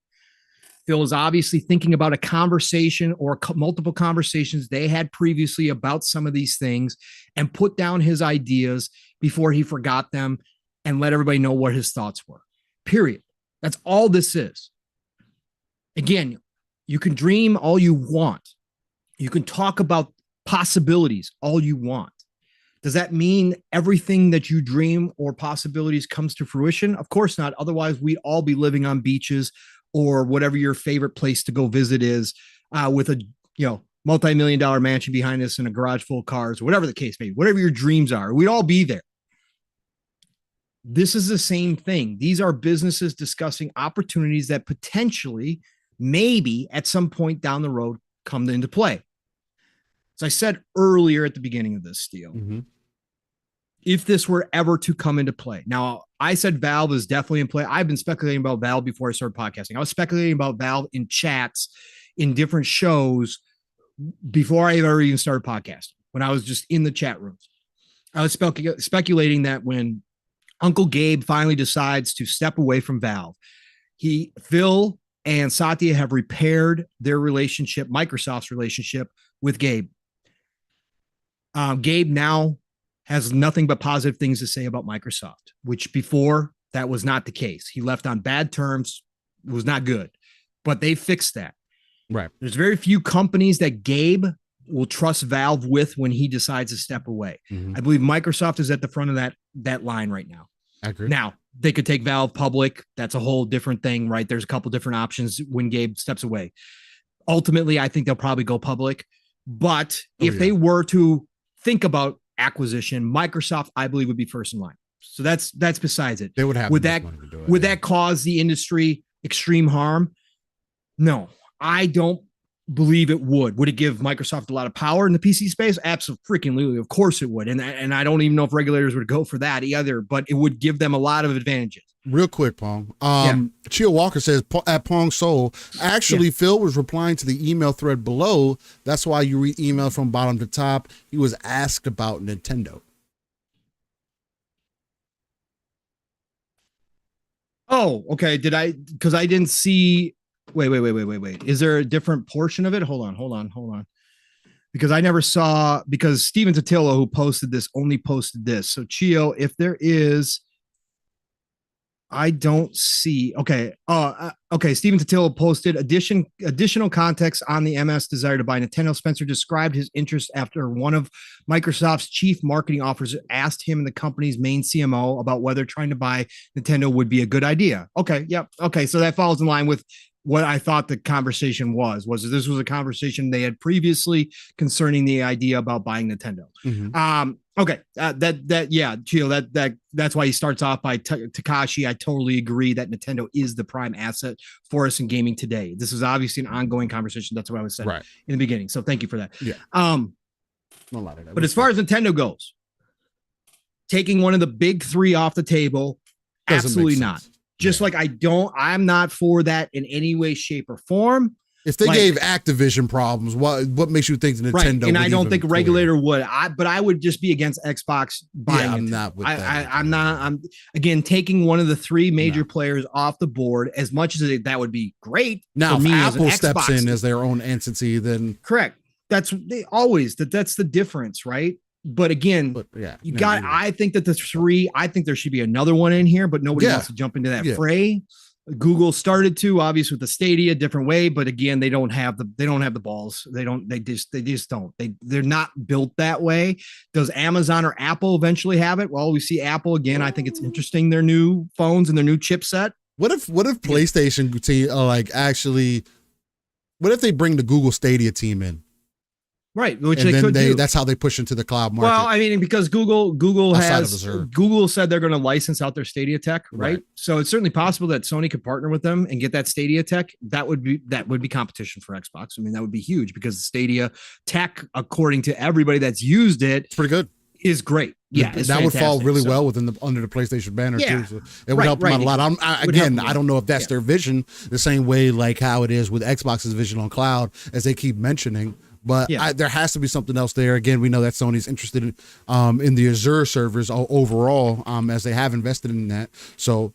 Phil is obviously thinking about a conversation or multiple conversations they had previously about some of these things and put down his ideas before he forgot them and let everybody know what his thoughts were. Period. That's all this is. Again, you can dream all you want. You can talk about possibilities all you want. Does that mean everything that you dream or possibilities comes to fruition? Of course not. Otherwise, we'd all be living on beaches or whatever your favorite place to go visit is, with a multi-million-dollar mansion behind us and a garage full of cars, or whatever the case may be, whatever your dreams are, we'd all be there. This is the same thing. These are businesses discussing opportunities that potentially, maybe at some point down the road, come into play. As I said earlier at the beginning of this deal, if this were ever to come into play. Now, I said Valve is definitely in play. I've been speculating about Valve before I started podcasting. I was speculating about Valve in chats in different shows before I ever even started podcasting, when I was just in the chat rooms. I was speculating that when Uncle Gabe finally decides to step away from Valve, Phil and Satya have repaired their relationship, Microsoft's relationship with Gabe. Gabe now has nothing but positive things to say about Microsoft, which before that was not the case. He left on bad terms. It was not good, but they fixed that.
Right.
There's very few companies that Gabe will trust Valve with when he decides to step away. I believe Microsoft is at the front of that line right now.
I agree.
Now, they could take Valve public. That's a whole different thing, right? There's a couple different options when Gabe steps away. Ultimately, I think they'll probably go public. But if they were to think about acquisition, Microsoft, I believe, would be first in line. So that's besides it.
They would have
would that cause the industry extreme harm? No, I don't believe it would. Would it give Microsoft a lot of power in the PC space? Absolutely. Of course it would. And I don't even know if regulators would go for that either, but it would give them a lot of advantages.
Real quick, Pong. Chio Walker says at Pong Soul, actually, Phil was replying to the email thread below. That's why you read email from bottom to top. He was asked about Nintendo.
Oh, okay. Because I didn't see. Wait. Is there a different portion of it? Hold on. Because I never saw, because Steven Totillo, who posted this, only posted this. So Chio, if there is, I don't see. Okay. Okay. Steven Totillo posted additional context on the MS desire to buy Nintendo. Spencer described his interest after one of Microsoft's chief marketing officers asked him and the company's main CMO about whether trying to buy Nintendo would be a good idea. Okay. Yep. Okay. So that falls in line with what I thought the conversation was this was a conversation they had previously concerning the idea about buying Nintendo. Okay. Chio, that's why he starts off by Takashi. I totally agree that Nintendo is the prime asset for us in gaming today. This is obviously an ongoing conversation. That's what I was saying in the beginning. So thank you for that.
Yeah.
But as far as Nintendo goes, taking one of the big three off the table, absolutely not. Just like I'm not for that in any way, shape, or form.
If they gave Activision problems, what makes you think Nintendo?
Right. And I don't think a regulator would. But I would just be against Xbox buying it.
I'm not with that.
I'm again taking one of the three major players off the board. As much as that would be great.
Now,
for me
if Apple
as
steps in as their own entity, then
correct. That's the difference, right? But again, I think that the three, I think there should be another one in here, but nobody wants to jump into that fray. Google started to, obviously, with the Stadia, different way, but again, they don't have the balls. They just don't. They're not built that way. Does Amazon or Apple eventually have it? Well, we see Apple again. I think it's interesting, their new phones and their new chipset.
What if PlayStation team what if they bring the Google Stadia team in?
Right, which they could do.
That's how they push into the cloud market.
Well, I mean, because Google said they're going to license out their Stadia tech, right? So it's certainly possible that Sony could partner with them and get that Stadia tech. That would be competition for Xbox. I mean, that would be huge because the Stadia tech, according to everybody that's used it,
it's pretty good.
Is great. Yeah,
that would fall really well under the PlayStation banner too. So it would help them out a lot. I don't know if that's their vision, the same way like how it is with Xbox's vision on cloud, as they keep mentioning. But there has to be something else there. Again, we know that Sony's interested in the Azure servers overall, as they have invested in that. So,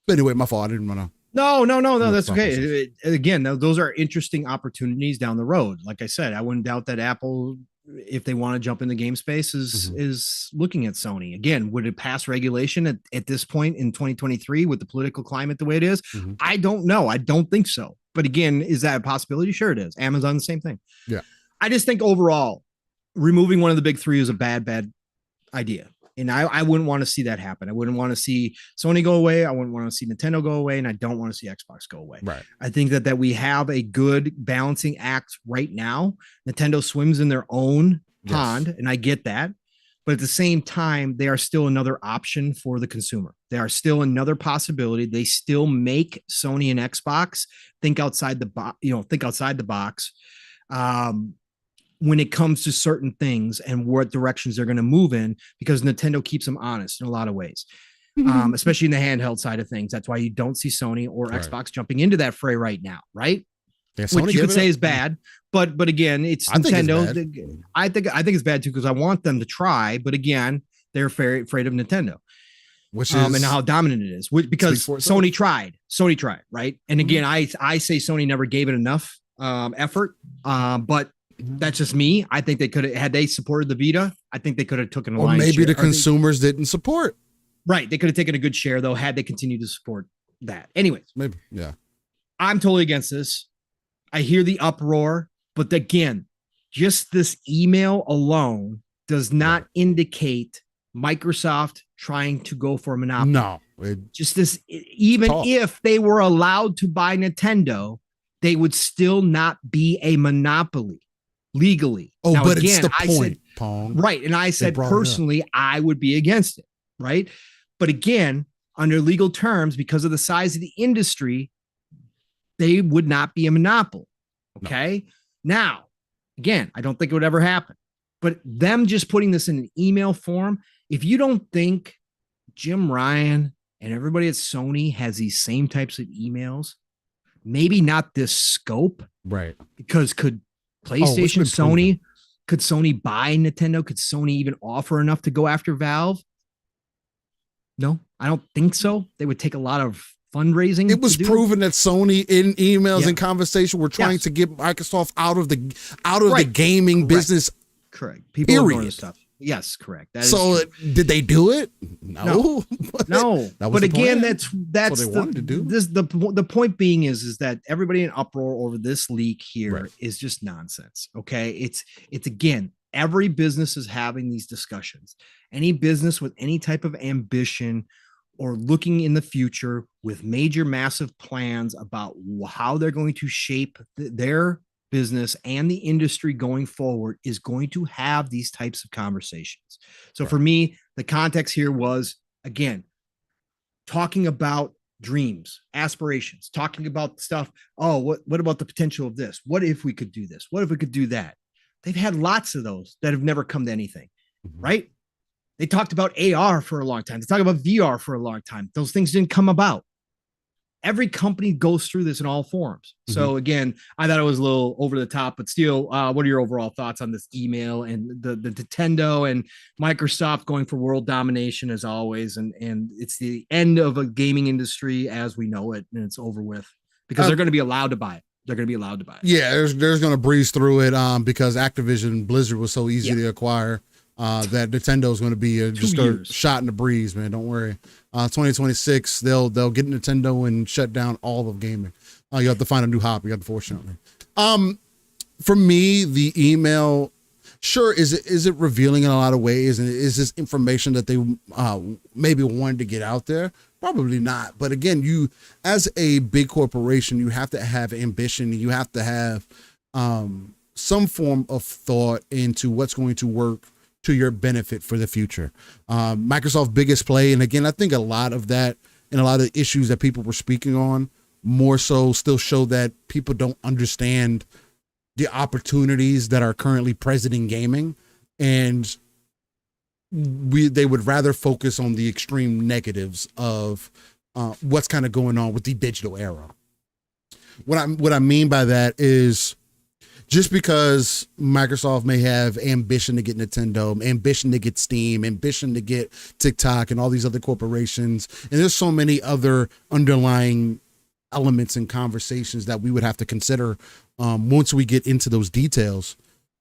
anyway, my fault. I didn't want to.
No, that's okay. Again, those are interesting opportunities down the road. Like I said, I wouldn't doubt that Apple, if they want to jump in the game space, is looking at Sony. Again, would it pass regulation at this point in 2023 with the political climate the way it is? I don't know. I don't think so. But again, is that a possibility? Sure it is. Amazon, the same thing.
Yeah.
I just think overall, removing one of the big three is a bad idea. And I wouldn't want to see that happen. I wouldn't want to see Sony go away. I wouldn't want to see Nintendo go away. And I don't want to see Xbox go away.
Right.
I think that we have a good balancing act right now. Nintendo swims in their own pond, and I get that. But at the same time, they are still another option for the consumer. They are still another possibility. They still make Sony and Xbox think outside the box. when it comes to certain things and what directions they're going to move in, because Nintendo keeps them honest in a lot of ways, especially in the handheld side of things. That's why you don't see Sony or Xbox jumping into that fray right now, right?
Yeah,
which you could say is bad, but again, it's Nintendo. I think it's bad too, because I want them to try, but again, they're very afraid of Nintendo, which is and how dominant it is. Because Sony tried, right? And again, I say Sony never gave it enough effort, but that's just me. I think they could have, had they supported the Vita, I think they could have taken a
or maybe the consumers didn't support.
Right, they could have taken a good share though had they continued to support that. Anyways,
maybe yeah,
I'm totally against this. I hear the uproar, but again, just this email alone does not indicate Microsoft trying to go for a monopoly.
No,
just this, even if they were allowed to buy Nintendo, they would still not be a monopoly legally.
Oh, now, but again, it's the point, Pong.
Right. And I said personally, I would be against it. Right. But again, under legal terms, because of the size of the industry, they would not be a monopoly. Okay. No. Now, again, I don't think it would ever happen, but them just putting this in an email form, if you don't think Jim Ryan and everybody at Sony has these same types of emails, maybe not this scope,
right?
Because could PlayStation, Sony, could Sony buy Nintendo? Could Sony even offer enough to go after Valve? No, I don't think so. They would take a lot of fundraising.
It was proven that Sony in emails and conversation were trying to get Microsoft out of the gaming business.
Correct. People ignore this stuff. Yes, correct.
So did they do it? No.
No. But again, that's what they wanted to do. The point being is that everybody in uproar over this leak here is just nonsense. Okay. It's again, every business is having these discussions. Any business with any type of ambition or looking in the future with major, massive plans about how they're going to shape their business and the industry going forward is going to have these types of conversations. So for me, the context here was, again, talking about dreams, aspirations, talking about stuff. Oh, what about the potential of this? What if we could do this? What if we could do that? They've had lots of those that have never come to anything, right? They talked about AR for a long time. They talked about VR for a long time. Those things didn't come about. Every company goes through this in all forms. So again, I thought it was a little over the top, but still, what are your overall thoughts on this email and the Nintendo and Microsoft going for world domination as always? And it's the end of a gaming industry as we know it, and it's over with because they're going to be allowed to buy it. They're going to be allowed to buy it.
Yeah, there's going to breeze through it because Activision Blizzard was so easy to acquire. That Nintendo is going to be just a shot in the breeze, man. Don't worry. 2026, they'll get Nintendo and shut down all of gaming. You have to find a new hobby, unfortunately. For me, the email, sure, is it revealing in a lot of ways, and is this information that they maybe wanted to get out there? Probably not. But again, you as a big corporation, you have to have ambition. You have to have some form of thought into what's going to work to your benefit for the future. Microsoft's biggest play, and again, I think a lot of that and a lot of the issues that people were speaking on more so still show that people don't understand the opportunities that are currently present in gaming, and they would rather focus on the extreme negatives of what's kind of going on with the digital era. What I mean by that is, just because Microsoft may have ambition to get Nintendo, ambition to get Steam, ambition to get TikTok and all these other corporations, and there's so many other underlying elements and conversations that we would have to consider once we get into those details.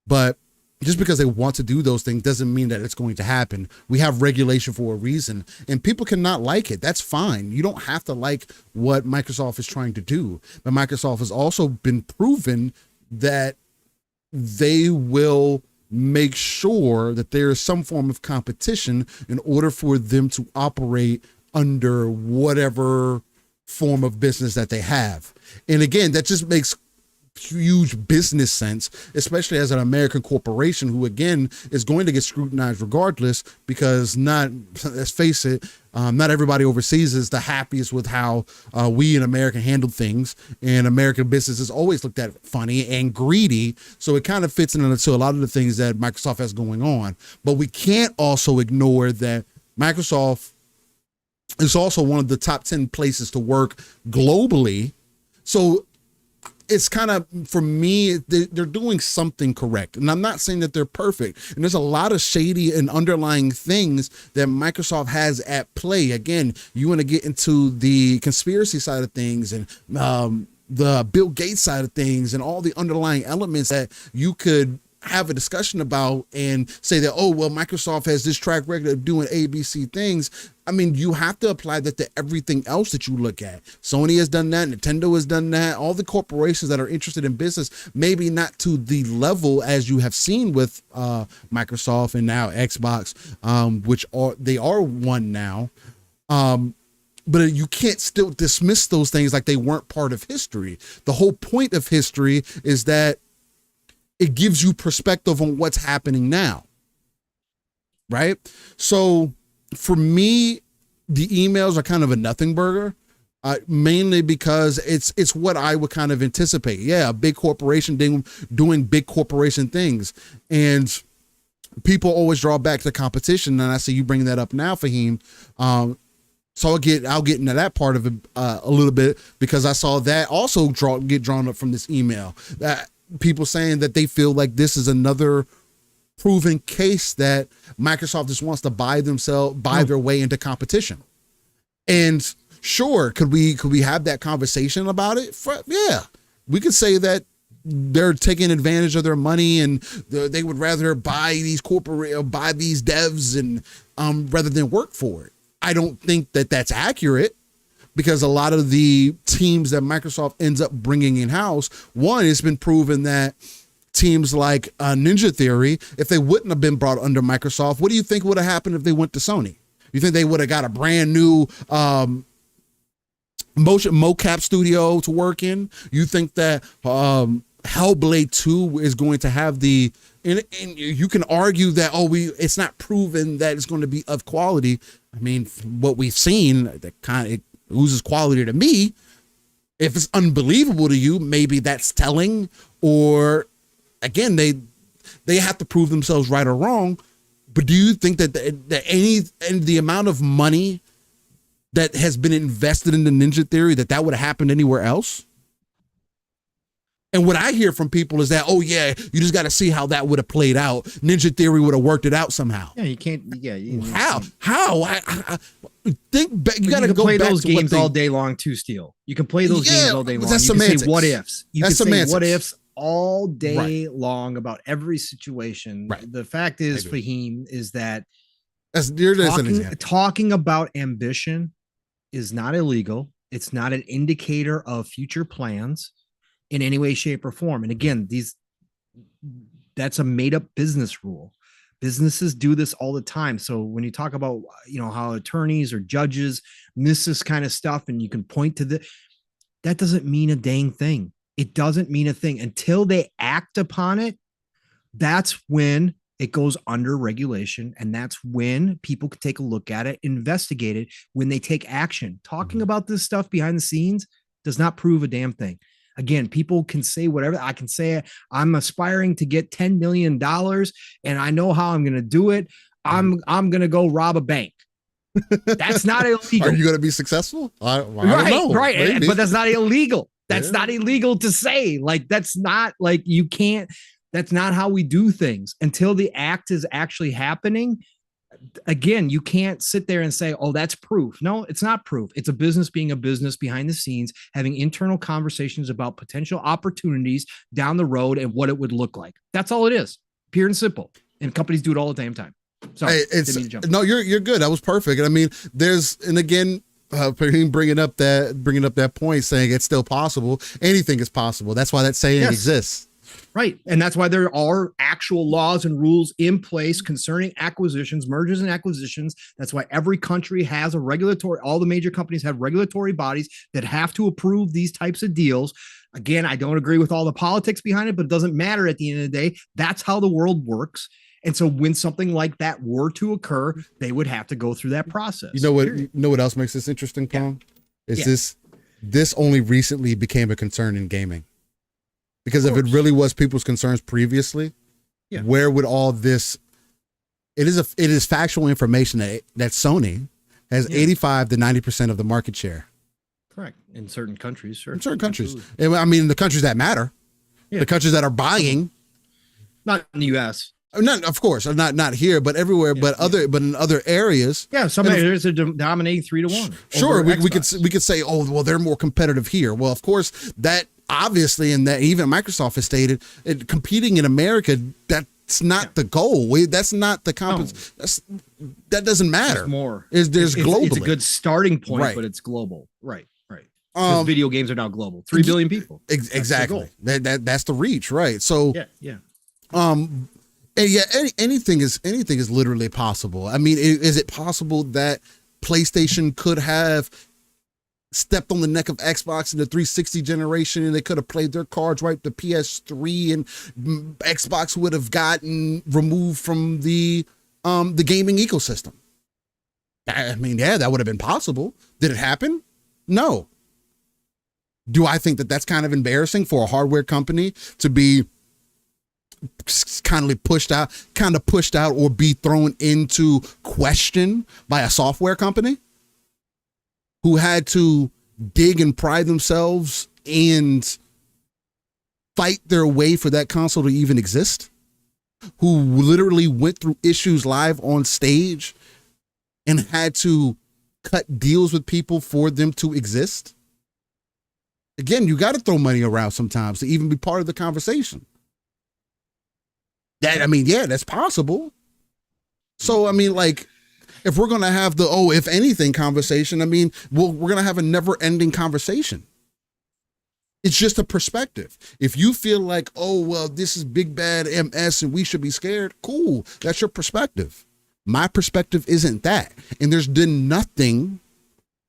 But just because they want to do those things doesn't mean that it's going to happen. We have regulation for a reason, and people cannot like it. That's fine. You don't have to like what Microsoft is trying to do. But Microsoft has also been proven that they will make sure that there is some form of competition in order for them to operate under whatever form of business that they have. And again, that just makes huge business sense, especially as an American corporation who, again, is going to get scrutinized regardless, because let's face it, not everybody overseas is the happiest with how we in America handle things, and American business is always looked at funny and greedy. So it kind of fits into a lot of the things that Microsoft has going on. But we can't also ignore that Microsoft is also one of the top 10 places to work globally. So it's kind of, for me, they're doing something correct. And I'm not saying that they're perfect. And there's a lot of shady and underlying things that Microsoft has at play. Again, you want to get into the conspiracy side of things and the Bill Gates side of things and all the underlying elements that you could have a discussion about and say that, oh, well, Microsoft has this track record of doing ABC things. I mean, you have to apply that to everything else that you look at. Sony has done that. Nintendo has done that. All the corporations that are interested in business, maybe not to the level as you have seen with Microsoft and now Xbox, which they are one now. But you can't still dismiss those things like they weren't part of history. The whole point of history is that it gives you perspective on what's happening now, right? So for me, the emails are kind of a nothing burger, mainly because it's what I would kind of anticipate. Yeah, a big corporation doing big corporation things. And people always draw back to competition. And I see you bringing that up now, Fahim. So I'll get into that part of it a little bit, because I saw that also get drawn up from this email. That people saying that they feel like this is another proven case that Microsoft just wants to buy their way into competition. And sure, could we have that conversation about it? Yeah, we could say that they're taking advantage of their money and they would rather buy these buy these devs and rather than work for it. I don't think that that's accurate, because a lot of the teams that Microsoft ends up bringing in-house, one, it's been proven that teams like Ninja Theory, if they wouldn't have been brought under Microsoft, what do you think would have happened if they went to Sony? You think they would have got a brand new motion mocap studio to work in? You think that Hellblade 2 is going to have and you can argue that, it's not proven that it's going to be of quality. I mean, what we've seen, that it oozes quality to me. If it's unbelievable to you, maybe that's telling. Or again, they have to prove themselves right or wrong. But do you think that the amount of money that has been invested in the Ninja Theory, that would have happened anywhere else? And what I hear from people is that, oh yeah, you just got to see how that would have played out. Ninja Theory would have worked it out somehow.
Yeah, you can't. Yeah,
how? I think you got to go
play
back
those
to
games all day long too. Steel, you can play those games all day long.
That's
you
semantics.
Can say what ifs. You
that's
can
semantics.
say what ifs all day long about every situation.
Right.
The fact is, Fahim, is that
talking
about ambition is not illegal. It's not an indicator of future plans in any way, shape, or form. And again, that's a made-up business rule. Businesses do this all the time. So when you talk about, how attorneys or judges miss this kind of stuff, and you can point to that doesn't mean a dang thing. It doesn't mean a thing until they act upon it. That's when it goes under regulation. And that's when people can take a look at it, investigate it, when they take action. Talking about this stuff behind the scenes does not prove a damn thing. Again, people can say whatever. I can say I'm aspiring to get $10 million and I know how I'm going to do it. I'm going to go rob a bank. That's not illegal.
Are you going to be successful? I don't know.
Right.
Maybe.
But that's not illegal. That's not illegal to say. Like, that's not like you can't. That's not how we do things until the act is actually happening. Again, you can't sit there and say, oh, that's proof. No, it's not proof. It's a business being a business behind the scenes, having internal conversations about potential opportunities down the road and what it would look like. That's all it is. Pure and simple. And companies do it all the damn time. Sorry,
no, you're good. That was perfect. I mean, bringing up that point, saying it's still possible. Anything is possible. That's why that saying exists.
Right. And that's why there are actual laws and rules in place concerning acquisitions, mergers and acquisitions. That's why every country has a regulatory, all the major companies have regulatory bodies that have to approve these types of deals. Again, I don't agree with all the politics behind it, but it doesn't matter at the end of the day. That's how the world works. And so when something like that were to occur, they would have to go through that process.
You know what else makes this interesting, Pong? This only recently became a concern in gaming. Because if it really was people's concerns previously, where would all this? It is factual information that Sony has 85 to 90% of the market share.
Correct. In certain countries, sure.
In certain countries. I mean, the countries that matter, the countries that are buying.
Not in the U.S.
Not, of course, not here, but everywhere, but in other areas.
Yeah, some areas are dominating 3-1.
Sure, we could say, oh, well, they're more competitive here. Well, of course, that obviously, and that even Microsoft has stated, competing in America, that's not the goal. That's not the that doesn't matter.
There's more.
There's globally.
It's a good starting point, but it's global. Right. Because video games are now global. 3 billion people.
Exactly. That's the reach, right? So anything is literally possible. I mean, is it possible that PlayStation could have stepped on the neck of Xbox in the 360 generation and they could have played their cards right to PS3 and Xbox would have gotten removed from the gaming ecosystem? I mean, that would have been possible. Did it happen? No. Do I think that that's kind of embarrassing for a hardware company to be kind of pushed out or be thrown into question by a software company who had to dig and pry themselves and fight their way for that console to even exist, who literally went through issues live on stage and had to cut deals with people for them to exist? Again, you got to throw money around sometimes to even be part of the conversation. That's possible. So, I mean, like, if we're going to have the, if anything conversation, I mean, we're going to have a never ending conversation. It's just a perspective. If you feel like, this is big bad MS and we should be scared, cool. That's your perspective. My perspective isn't that. And there's been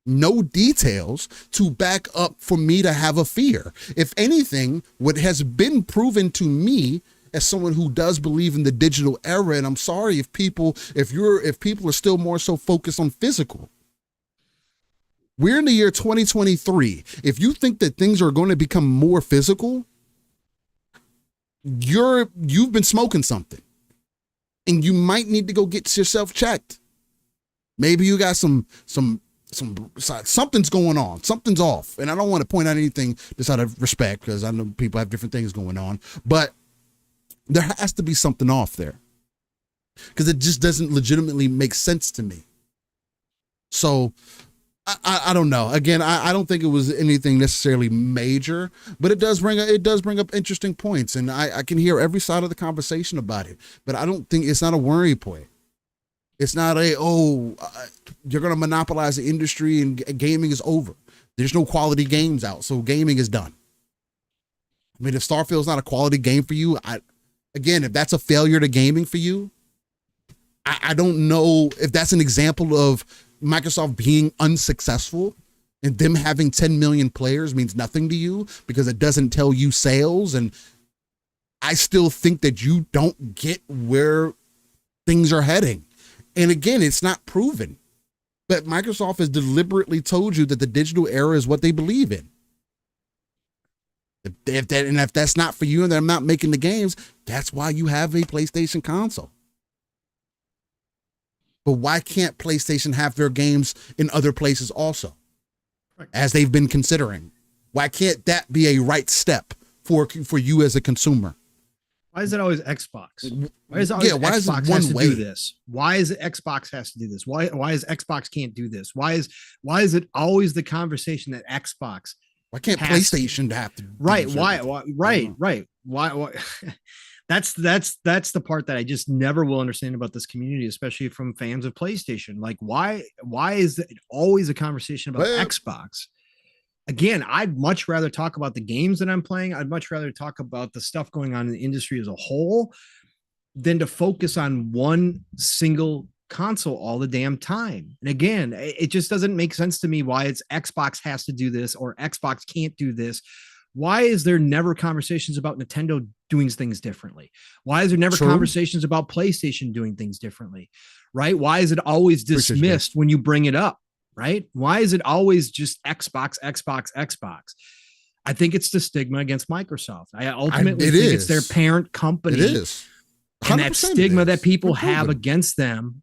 no details to back up for me to have a fear. If anything, what has been proven to me as someone who does believe in the digital era, and I'm sorry if people are still more so focused on physical. We're in the year 2023. If you think that things are going to become more physical, you've been smoking something. And you might need to go get yourself checked. Maybe you got something's going on. Something's off. And I don't want to point out anything just out of respect because I know people have different things going on. But there has to be something off there because it just doesn't legitimately make sense to me. So I don't know. Again, I don't think it was anything necessarily major, but it does bring up interesting points, and I can hear every side of the conversation about it. But I don't think it's not a worry point. It's not you're going to monopolize the industry and gaming is over. There's no quality games out, so gaming is done. I mean, if Starfield's not a quality game for you, if that's a failure to gaming for you, I don't know if that's an example of Microsoft being unsuccessful and them having 10 million players means nothing to you because it doesn't tell you sales. And I still think that you don't get where things are heading. And again, it's not proven, but Microsoft has deliberately told you that the digital era is what they believe in. If that's not for you and they're not making the games, that's why you have a PlayStation console. But why can't PlayStation have their games in other places also, as they've been considering? Why can't that be a right step for you as a consumer?
Why is it always Xbox? Why is it always Xbox has to do this? Why is it Xbox has to do this? Why is Xbox can't do this? Why is it always the conversation that Xbox?
Why can't PlayStation have to?
Right. Why? Right. Why? That's the part that I just never will understand about this community, especially from fans of PlayStation. Like, why is it always a conversation about Xbox? again, I'd much rather talk about the games that I'm playing. I'd much rather talk about the stuff going on in the industry as a whole than to focus on one single console all the damn time. And again, it just doesn't make sense to me why it's Xbox has to do this or Xbox can't do this. Why is there never conversations about Nintendo doing things differently? Why is there never conversations about PlayStation doing things differently? Right? Why is it always dismissed when you bring it up? Right? Why is it always just Xbox, Xbox, Xbox? I think it's the stigma against Microsoft. I ultimately think it's their parent company.
It is.
And that stigma that people have against them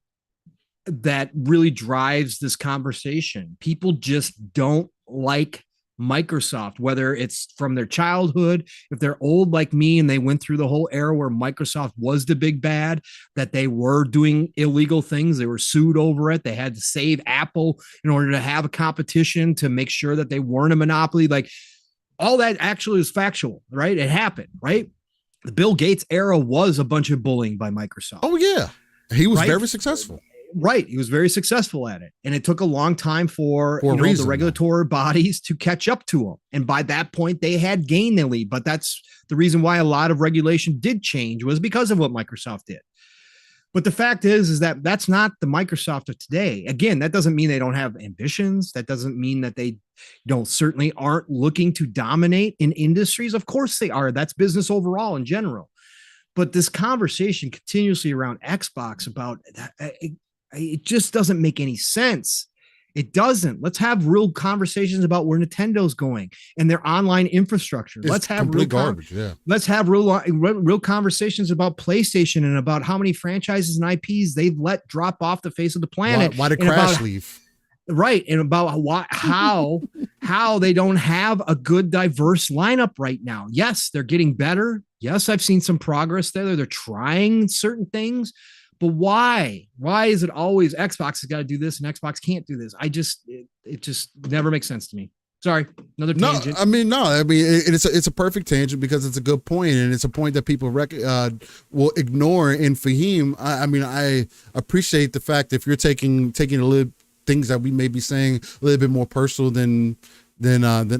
that really drives this conversation. People just don't like Microsoft, whether it's from their childhood, if they're old like me and they went through the whole era where Microsoft was the big bad, that they were doing illegal things. They were sued over it. They had to save Apple in order to have a competition to make sure that they weren't a monopoly. Like all that actually is factual, right? It happened, right? The Bill Gates era was a bunch of bullying by Microsoft.
Oh yeah. He was very successful.
Right. He was very successful at it. And it took a long time for the regulatory bodies to catch up to him. And by that point, they had gained the lead. But that's the reason why a lot of regulation did change was because of what Microsoft did. But the fact is that that's not the Microsoft of today. Again, that doesn't mean they don't have ambitions. That doesn't mean that they certainly aren't looking to dominate in industries. Of course they are. That's business overall in general. But this conversation continuously around Xbox about it just doesn't make any sense. It doesn't. Let's have real conversations about where Nintendo's going and their online infrastructure. Let's have real garbage. Let's have real conversations about PlayStation and about how many franchises and IPs they've let drop off the face of the planet.
Why did Crash leave?
Right. And about how they don't have a good, diverse lineup right now. Yes, they're getting better. Yes, I've seen some progress there. They're trying certain things. But why? Why is it always Xbox has got to do this and Xbox can't do this? It just never makes sense to me. Sorry, another tangent.
It's a perfect tangent because it's a good point, and it's a point that people will ignore. And Fahim, I appreciate the fact that if you're taking a little things that we may be saying a little bit more personal than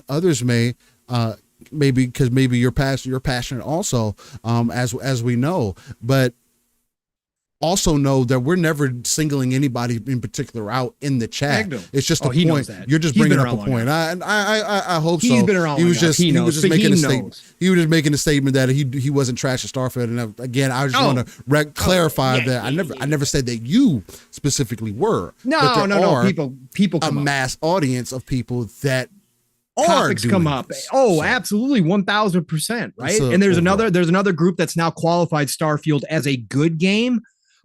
others may. Maybe because you're passionate also, as we know, but also know that we're never singling anybody in particular out in the chat. It's just a point. You're just bringing up a point. I hope so.
He's been around. He was just
making a statement. He was just making a statement that he wasn't trash at Starfield. And again, I just want to clarify that I never said that you specifically were.
No. People
a mass audience of people that
topics come up. Absolutely, 1000%. Right. And there's another group that's now qualified Starfield as a good game,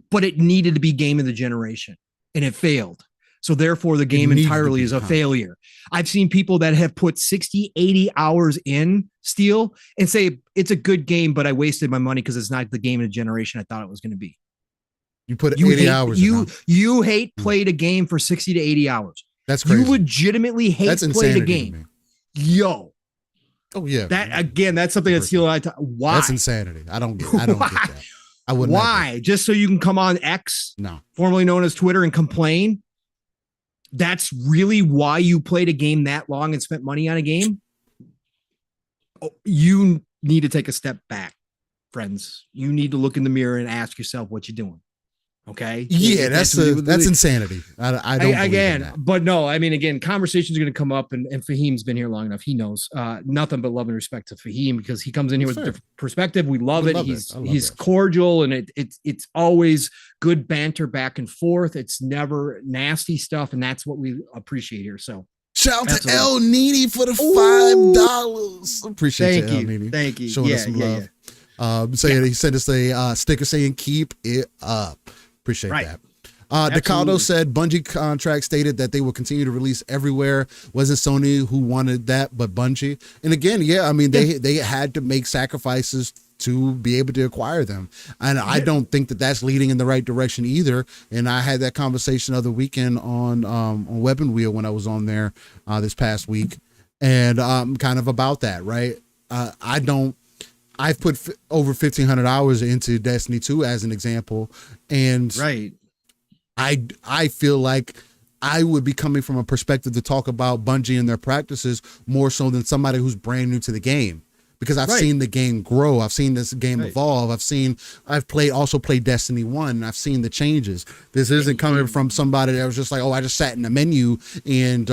but it needed to be game of the generation and it failed. So therefore the game entirely is a failure. I've seen people that have put 60, 80 hours in Steel and say it's a good game, but I wasted my money because it's not the game of the generation I thought it was going to be.
You put 80 hours.
You played a game for 60 to 80 hours.
That's crazy.
You legitimately played a game. Yo.
Oh yeah.
That's something that's Steel and I why?
That's insanity. I don't get that. I wouldn't.
Why? Just so you can come on X, formerly known as Twitter, and complain? That's really why you played a game that long and spent money on a game? You need to take a step back, friends. You need to look in the mirror and ask yourself what you're doing. Okay.
Yeah, that's insanity. I don't again,
but no, again, conversations are going to come up, and Fahim's been here long enough. He knows nothing but love and respect to Fahim because he comes in here with a different perspective. We love it. He's cordial, and it's always good banter back and forth. It's never nasty stuff, and that's what we appreciate here. So
shout out to El Nini for the $5. Appreciate you, El Nini.
Thank you.
Showing us some love. He sent us a sticker saying "Keep it up." Appreciate that. DeCaldo said Bungie contract stated that they will continue to release everywhere. Wasn't Sony who wanted that, but Bungie. And again, they had to make sacrifices to be able to acquire them. And I don't think that that's leading in the right direction either. And I had that conversation the other weekend on Weapon Wheel when I was on there this past week. And kind of about that, right? I've put over 1,500 hours into Destiny 2 as an example. And I feel like I would be coming from a perspective to talk about Bungie and their practices more so than somebody who's brand new to the game. Because I've seen the game grow. I've seen this game evolve. I've also played Destiny 1, and I've seen the changes. This isn't coming from somebody that was just like, oh, I just sat in the menu and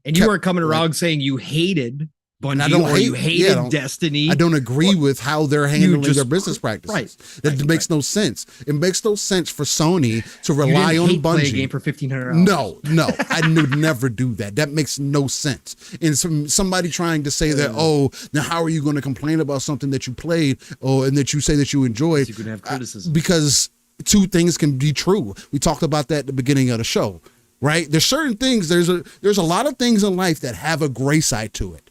you weren't coming around saying you hated Bungie or you hated Destiny.
I don't agree with how they're handling their business practices. That makes no sense. It makes no sense for Sony to rely on Bungie.
Play a game for $1,500.
No, I would never do that. That makes no sense. And somebody trying to say that, oh, now how are you going to complain about something that you played and that you say that you enjoyed?
You could have criticism.
Because two things can be true. We talked about that at the beginning of the show, right? There's certain things. There's a lot of things in life that have a gray side to it.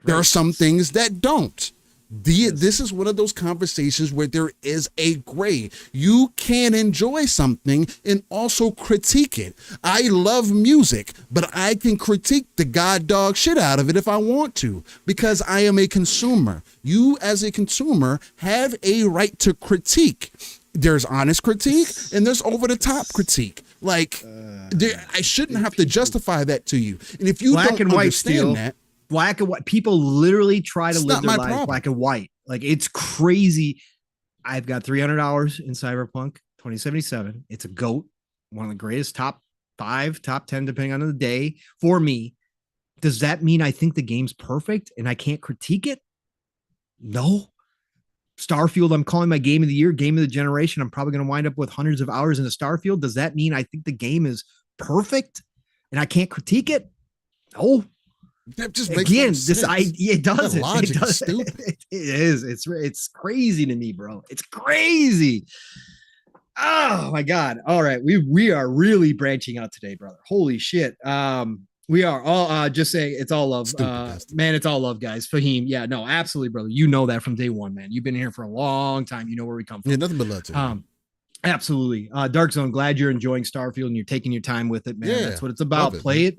There are some things that don't. This is one of those conversations where there is a gray. You can enjoy something and also critique it. I love music, but I can critique the god dog shit out of it if I want to, because I am a consumer. You as a consumer have a right to critique. There's honest critique and there's over the top critique. Like I shouldn't have to justify that to you. And if you don't understand that,
black and white, people literally try to live their life black and white. Like, it's crazy. I've got 300 hours in Cyberpunk 2077. It's a GOAT, one of the greatest, top 5, top 10, depending on the day for me. Does that mean I think the game's perfect and I can't critique it? No. Starfield, I'm calling my game of the year, game of the generation. I'm probably going to wind up with hundreds of hours into Starfield. Does that mean I think the game is perfect and I can't critique it? No.
That just makes no sense.
It doesn't.
Logic is stupid.
It is. It's crazy to me, bro. It's crazy. Oh my God. All right. We are really branching out today, brother. Holy shit. We are all just saying it's all love. Man, it's all love, guys. Fahim. Yeah, no, absolutely, brother. You know that from day one, man. You've been here for a long time. You know where we come from.
Yeah, nothing but love to
Absolutely. Dark Zone, glad you're enjoying Starfield and you're taking your time with it, man.
Yeah,
that's what it's about. Play it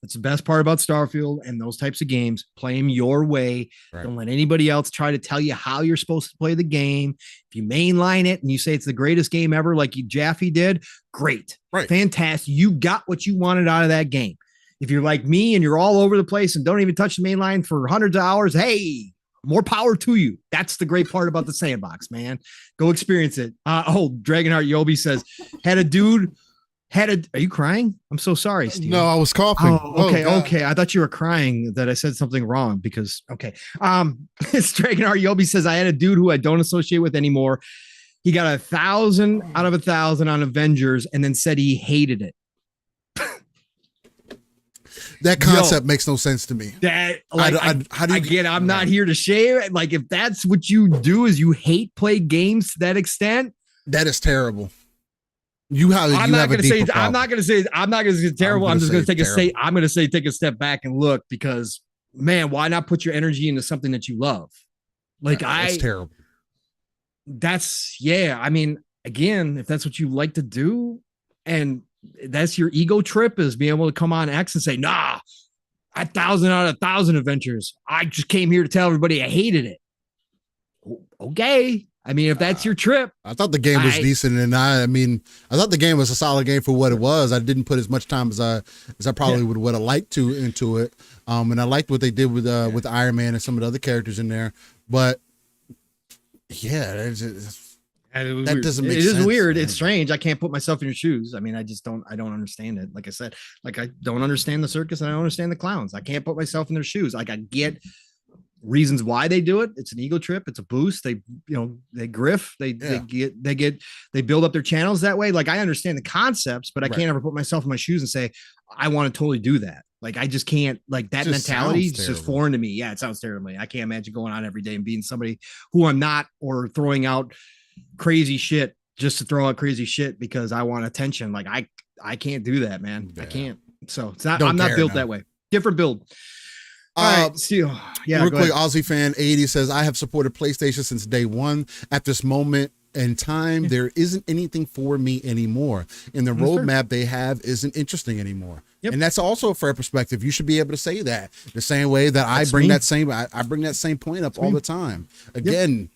that's the best part about Starfield and those types of games. Play them your way. Right. Don't let anybody else try to tell you how you're supposed to play the game. If you mainline it and you say it's the greatest game ever, like Jaffe did, great. Right. Fantastic. You got what you wanted out of that game. If you're like me and you're all over the place and don't even touch the main line for hundreds of hours, hey, more power to you. That's the great part about the sandbox, man. Go experience it. Dragonheart Yobi says, are you crying? I'm so sorry, Steve.
No, I was coughing.
Oh, okay. I thought you were crying that I said something wrong because, okay. It's Dragonheart Yobi says, I had a dude who I don't associate with anymore. He got 1,000 out of 1,000 on Avengers and then said he hated it.
That concept makes no sense to me.
That I'm not here to share it. Like, if that's what you do is you hate play games to that extent,
that is terrible. I'm not going to say it's terrible. I'm just going to take a step back and look, because man, why not put your energy into something that you love? Like, that's terrible.
I mean, again, if that's what you like to do and that's your ego trip, is being able to come on X and say, nah, 1,000 out of 1,000 adventures. I just came here to tell everybody I hated it. Okay. I mean, if that's your trip.
I thought the game was decent. And I thought the game was a solid game for what it was. I didn't put as much time as I probably would have liked to into it. And I liked what they did with Iron Man and some of the other characters in there. But yeah, that doesn't make sense.
It is weird. Man. It's strange. I can't put myself in your shoes. I mean, I don't understand it. Like I said, like I don't understand the circus and I don't understand the clowns. I can't put myself in their shoes. Like, I get reasons why they do it. It's an ego trip. It's a boost. They griff. They build up their channels that way. Like, I understand the concepts, but I can't ever put myself in my shoes and say, I want to totally do that. Like, I just can't, like, that mentality is just foreign to me. Yeah. It sounds terrible. I can't imagine going on every day and being somebody who I'm not, or throwing out crazy shit just to throw out crazy shit because I want attention. Like, I can't do that, man. Yeah. I can't. So it's not, I'm not built that way. Different build. All right, Steel. Yeah.
Real quick, Aussie fan 80 says, I have supported PlayStation since day one. At this moment in time, there isn't anything for me anymore. And the roadmap they have isn't interesting anymore. Yep. And that's also a fair perspective. You should be able to say that the same way that I bring that same point up all the time. Again,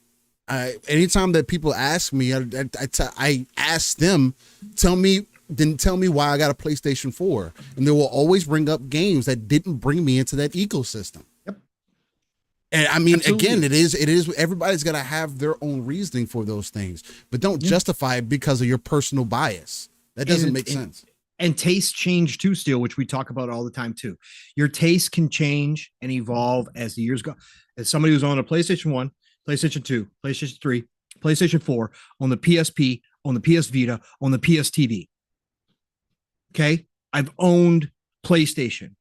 anytime that people ask me, I ask them, tell me then tell me why I got a PlayStation 4. And they will always bring up games that didn't bring me into that ecosystem.
Yep.
And I mean,
Absolutely.
again, it is, everybody's got to have their own reasoning for those things, but don't justify it because of your personal bias. That doesn't make sense.
And tastes change too, still, which we talk about all the time too. Your taste can change and evolve as the years go. As somebody who's on a PlayStation 1, PlayStation 2, PlayStation 3, PlayStation 4, on the PSP, on the PS Vita, on the PS TV. Okay. I've owned PlayStation,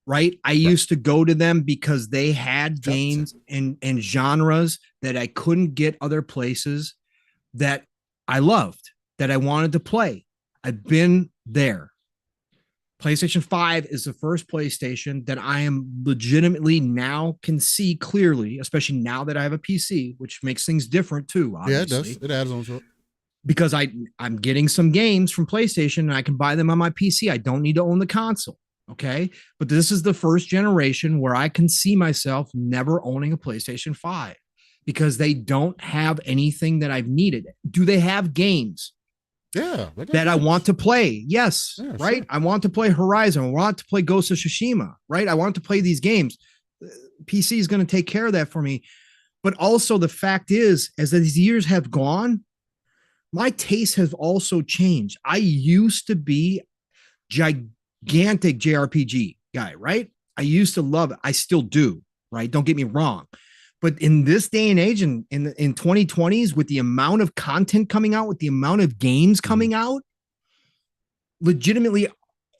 right? I used to go to them because they had games and genres that I couldn't get other places that I loved, that I wanted to play. I've been there. PlayStation 5 is the first PlayStation that I am legitimately now can see clearly, especially now that I have a PC, which makes things different too, obviously.
Yeah, it does. It adds on to it.
Because I'm getting some games from PlayStation and I can buy them on my PC. I don't need to own the console. Okay. But this is the first generation where I can see myself never owning a PlayStation 5 because they don't have anything that I've needed. Do they have games?
Yeah,
that I want to play. Yes. Yeah, right. Sure. I want to play Horizon. I want to play Ghost of Tsushima. Right. I want to play these games. PC is going to take care of that for me. But also the fact is, as these years have gone, my taste has also changed. I used to be gigantic JRPG guy, right? I used to love it. I still do, right? Don't get me wrong. But in this day and age, in 2020s, with the amount of content coming out, with the amount of games coming out, legitimately,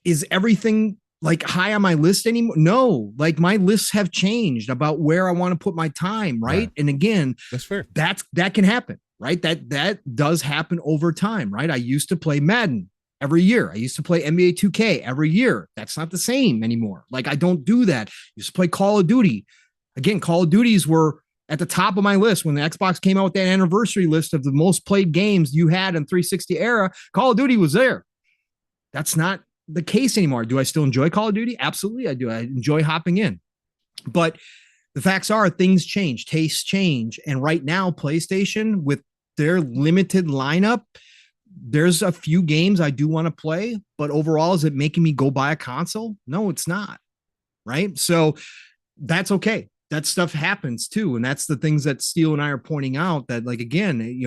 is everything like high on my list anymore? No, like my lists have changed about where I want to put my time, right? And again,
that's fair.
That can happen, right? That does happen over time, right? I used to play Madden every year. I used to play NBA 2K every year. That's not the same anymore. Like I don't do that. I used to play Call of Duty. Again, Call of Duties were at the top of my list when the Xbox came out with that anniversary list of the most played games you had in 360 era. Call of Duty was there. That's not the case anymore. Do I still enjoy Call of Duty? Absolutely, I do. I enjoy hopping in. But the facts are things change, tastes change. And right now, PlayStation, with their limited lineup, there's a few games I do want to play. But overall, is it making me go buy a console? No, it's not. Right? So that's okay. That stuff happens too. And that's the things that Steele and I are pointing out that, like, again,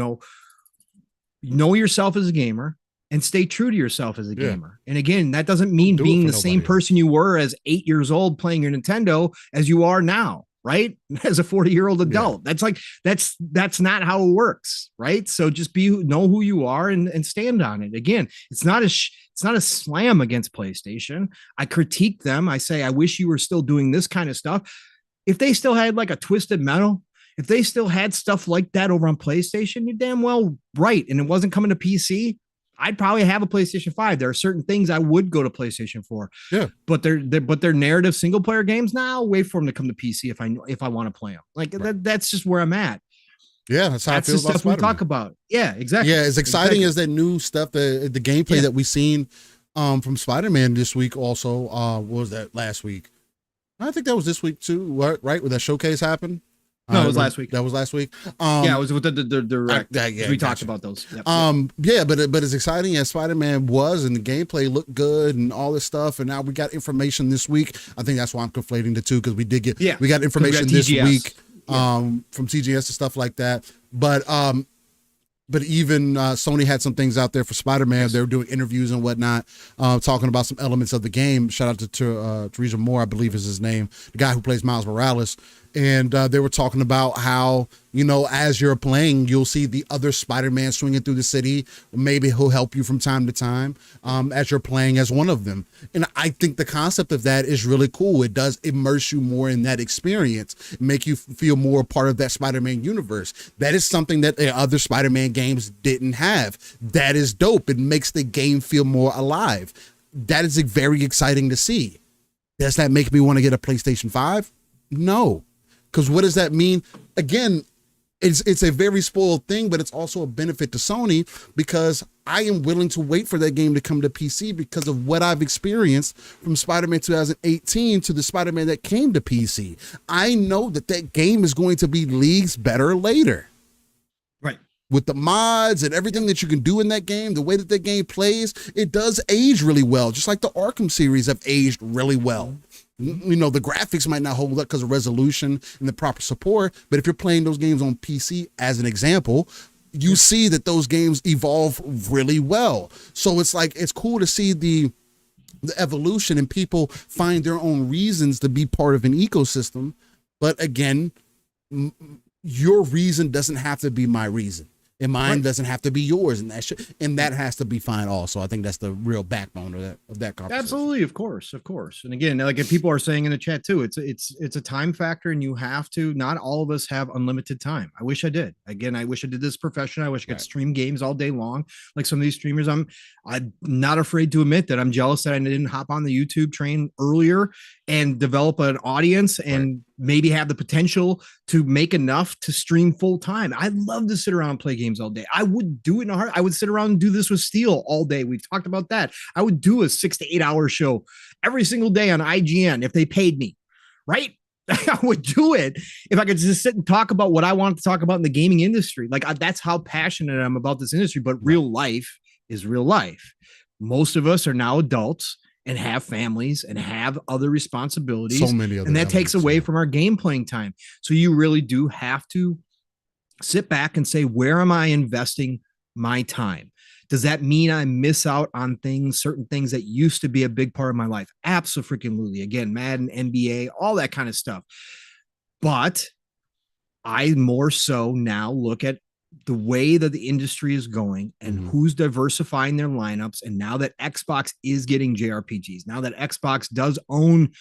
know yourself as a gamer and stay true to yourself as a gamer. And again, that doesn't mean being the same person you were as 8 years old playing your Nintendo as you are now, right? As a 40-year-old adult. That's not how it works. Right. So just know who you are and stand on it. Again, it's not a slam against PlayStation. I critique them. I say, I wish you were still doing this kind of stuff. If they still had like a Twisted Metal, if they still had stuff like that over on PlayStation, you're damn well right. And it wasn't coming to PC, I'd probably have a PlayStation 5. There are certain things I would go to PlayStation for. Yeah. But they're narrative single player games. Now I'll wait for them to come to PC if I want to play them. Like that's just where I'm at.
Yeah, that's how I feel
about stuff Spider-Man. We talk about. Yeah, exactly.
Yeah, as exciting as that new stuff, the gameplay that we've seen from Spider-Man this week. Also, what was that last week? I think that was this week too, right? Where that showcase happened.
No, it was last week.
That was last week.
Yeah, it was with the direct. We talked about those. Yep.
Yeah, but as exciting as Spider-Man was, and the gameplay looked good, and all this stuff, and now we got information this week. I think that's why I'm conflating the two, because we got information this week from TGS and stuff like that. But even Sony had some things out there for Spider-Man. They were doing interviews and whatnot, talking about some elements of the game. Shout out to Teresa Moore, I believe is his name, the guy who plays Miles Morales. And they were talking about how, as you're playing, you'll see the other Spider-Man swinging through the city. Maybe he'll help you from time to time as you're playing as one of them. And I think the concept of that is really cool. It does immerse you more in that experience, make you feel more part of that Spider-Man universe. That is something that the other Spider-Man games didn't have. That is dope. It makes the game feel more alive. That is very exciting to see. Does that make me want to get a PlayStation 5? No. Because what does that mean? Again, it's a very spoiled thing, but it's also a benefit to Sony, because I am willing to wait for that game to come to PC because of what I've experienced from Spider-Man 2018 to the Spider-Man that came to PC. I know that game is going to be leagues better later.
Right.
with the mods and everything that you can do in that game, the way that the game plays, it does age really well. Just like the Arkham series have aged really well. You know, the graphics might not hold up because of resolution and the proper support, but if you're playing those games on PC, as an example, you see that those games evolve really well. So it's like, it's cool to see the evolution, and people find their own reasons to be part of an ecosystem. But again, your reason doesn't have to be my reason, and mine doesn't have to be yours, and that has to be fine also. I think that's the real backbone of that conversation.
Absolutely, of course. And again, like if people are saying in the chat too, it's a time factor, and you have to. Not all of us have unlimited time. I wish I did. Again, I wish I did this professionally. I wish I could stream games all day long, like some of these streamers. I'm not afraid to admit that I'm jealous that I didn't hop on the YouTube train earlier and develop an audience and maybe have the potential to make enough to stream full time. I'd love to sit around and play games all day. I would do it in a heart. I would sit around and do this with Steel all day. We've talked about that. I would do a 6 to 8 hour show every single day on IGN if they paid me, right? I would do it if I could just sit and talk about what I wanted to talk about in the gaming industry. Like that's how passionate I'm about this industry, but real life is real life. Most of us are now adults and have families and have other responsibilities. So many other, and that takes away from our game playing time. So you really do have to sit back and say, where am I investing my time? Does that mean I miss out on certain things that used to be a big part of my life? Absolutely. Again, Madden, NBA, all that kind of stuff. But I more so now look at the way that the industry is going and who's diversifying their lineups. And now that Xbox is getting JRPGs, now that Xbox does own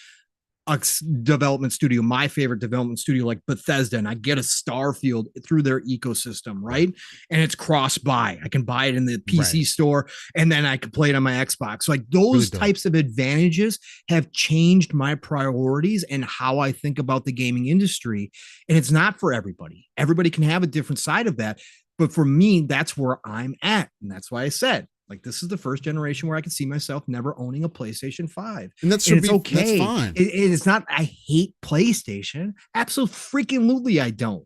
a development studio, my favorite development studio like Bethesda, and I get a Starfield through their ecosystem, right? And it's cross-buy. I can buy it in the PC store, and then I can play it on my Xbox. So like those types of advantages have changed my priorities and how I think about the gaming industry. And it's not for everybody. Everybody can have a different side of that. But for me, that's where I'm at. And that's why I said, like, this is the first generation where I can see myself never owning a PlayStation 5.
And it's okay. That's fine.
It's not, I hate PlayStation. Absolutely, I don't.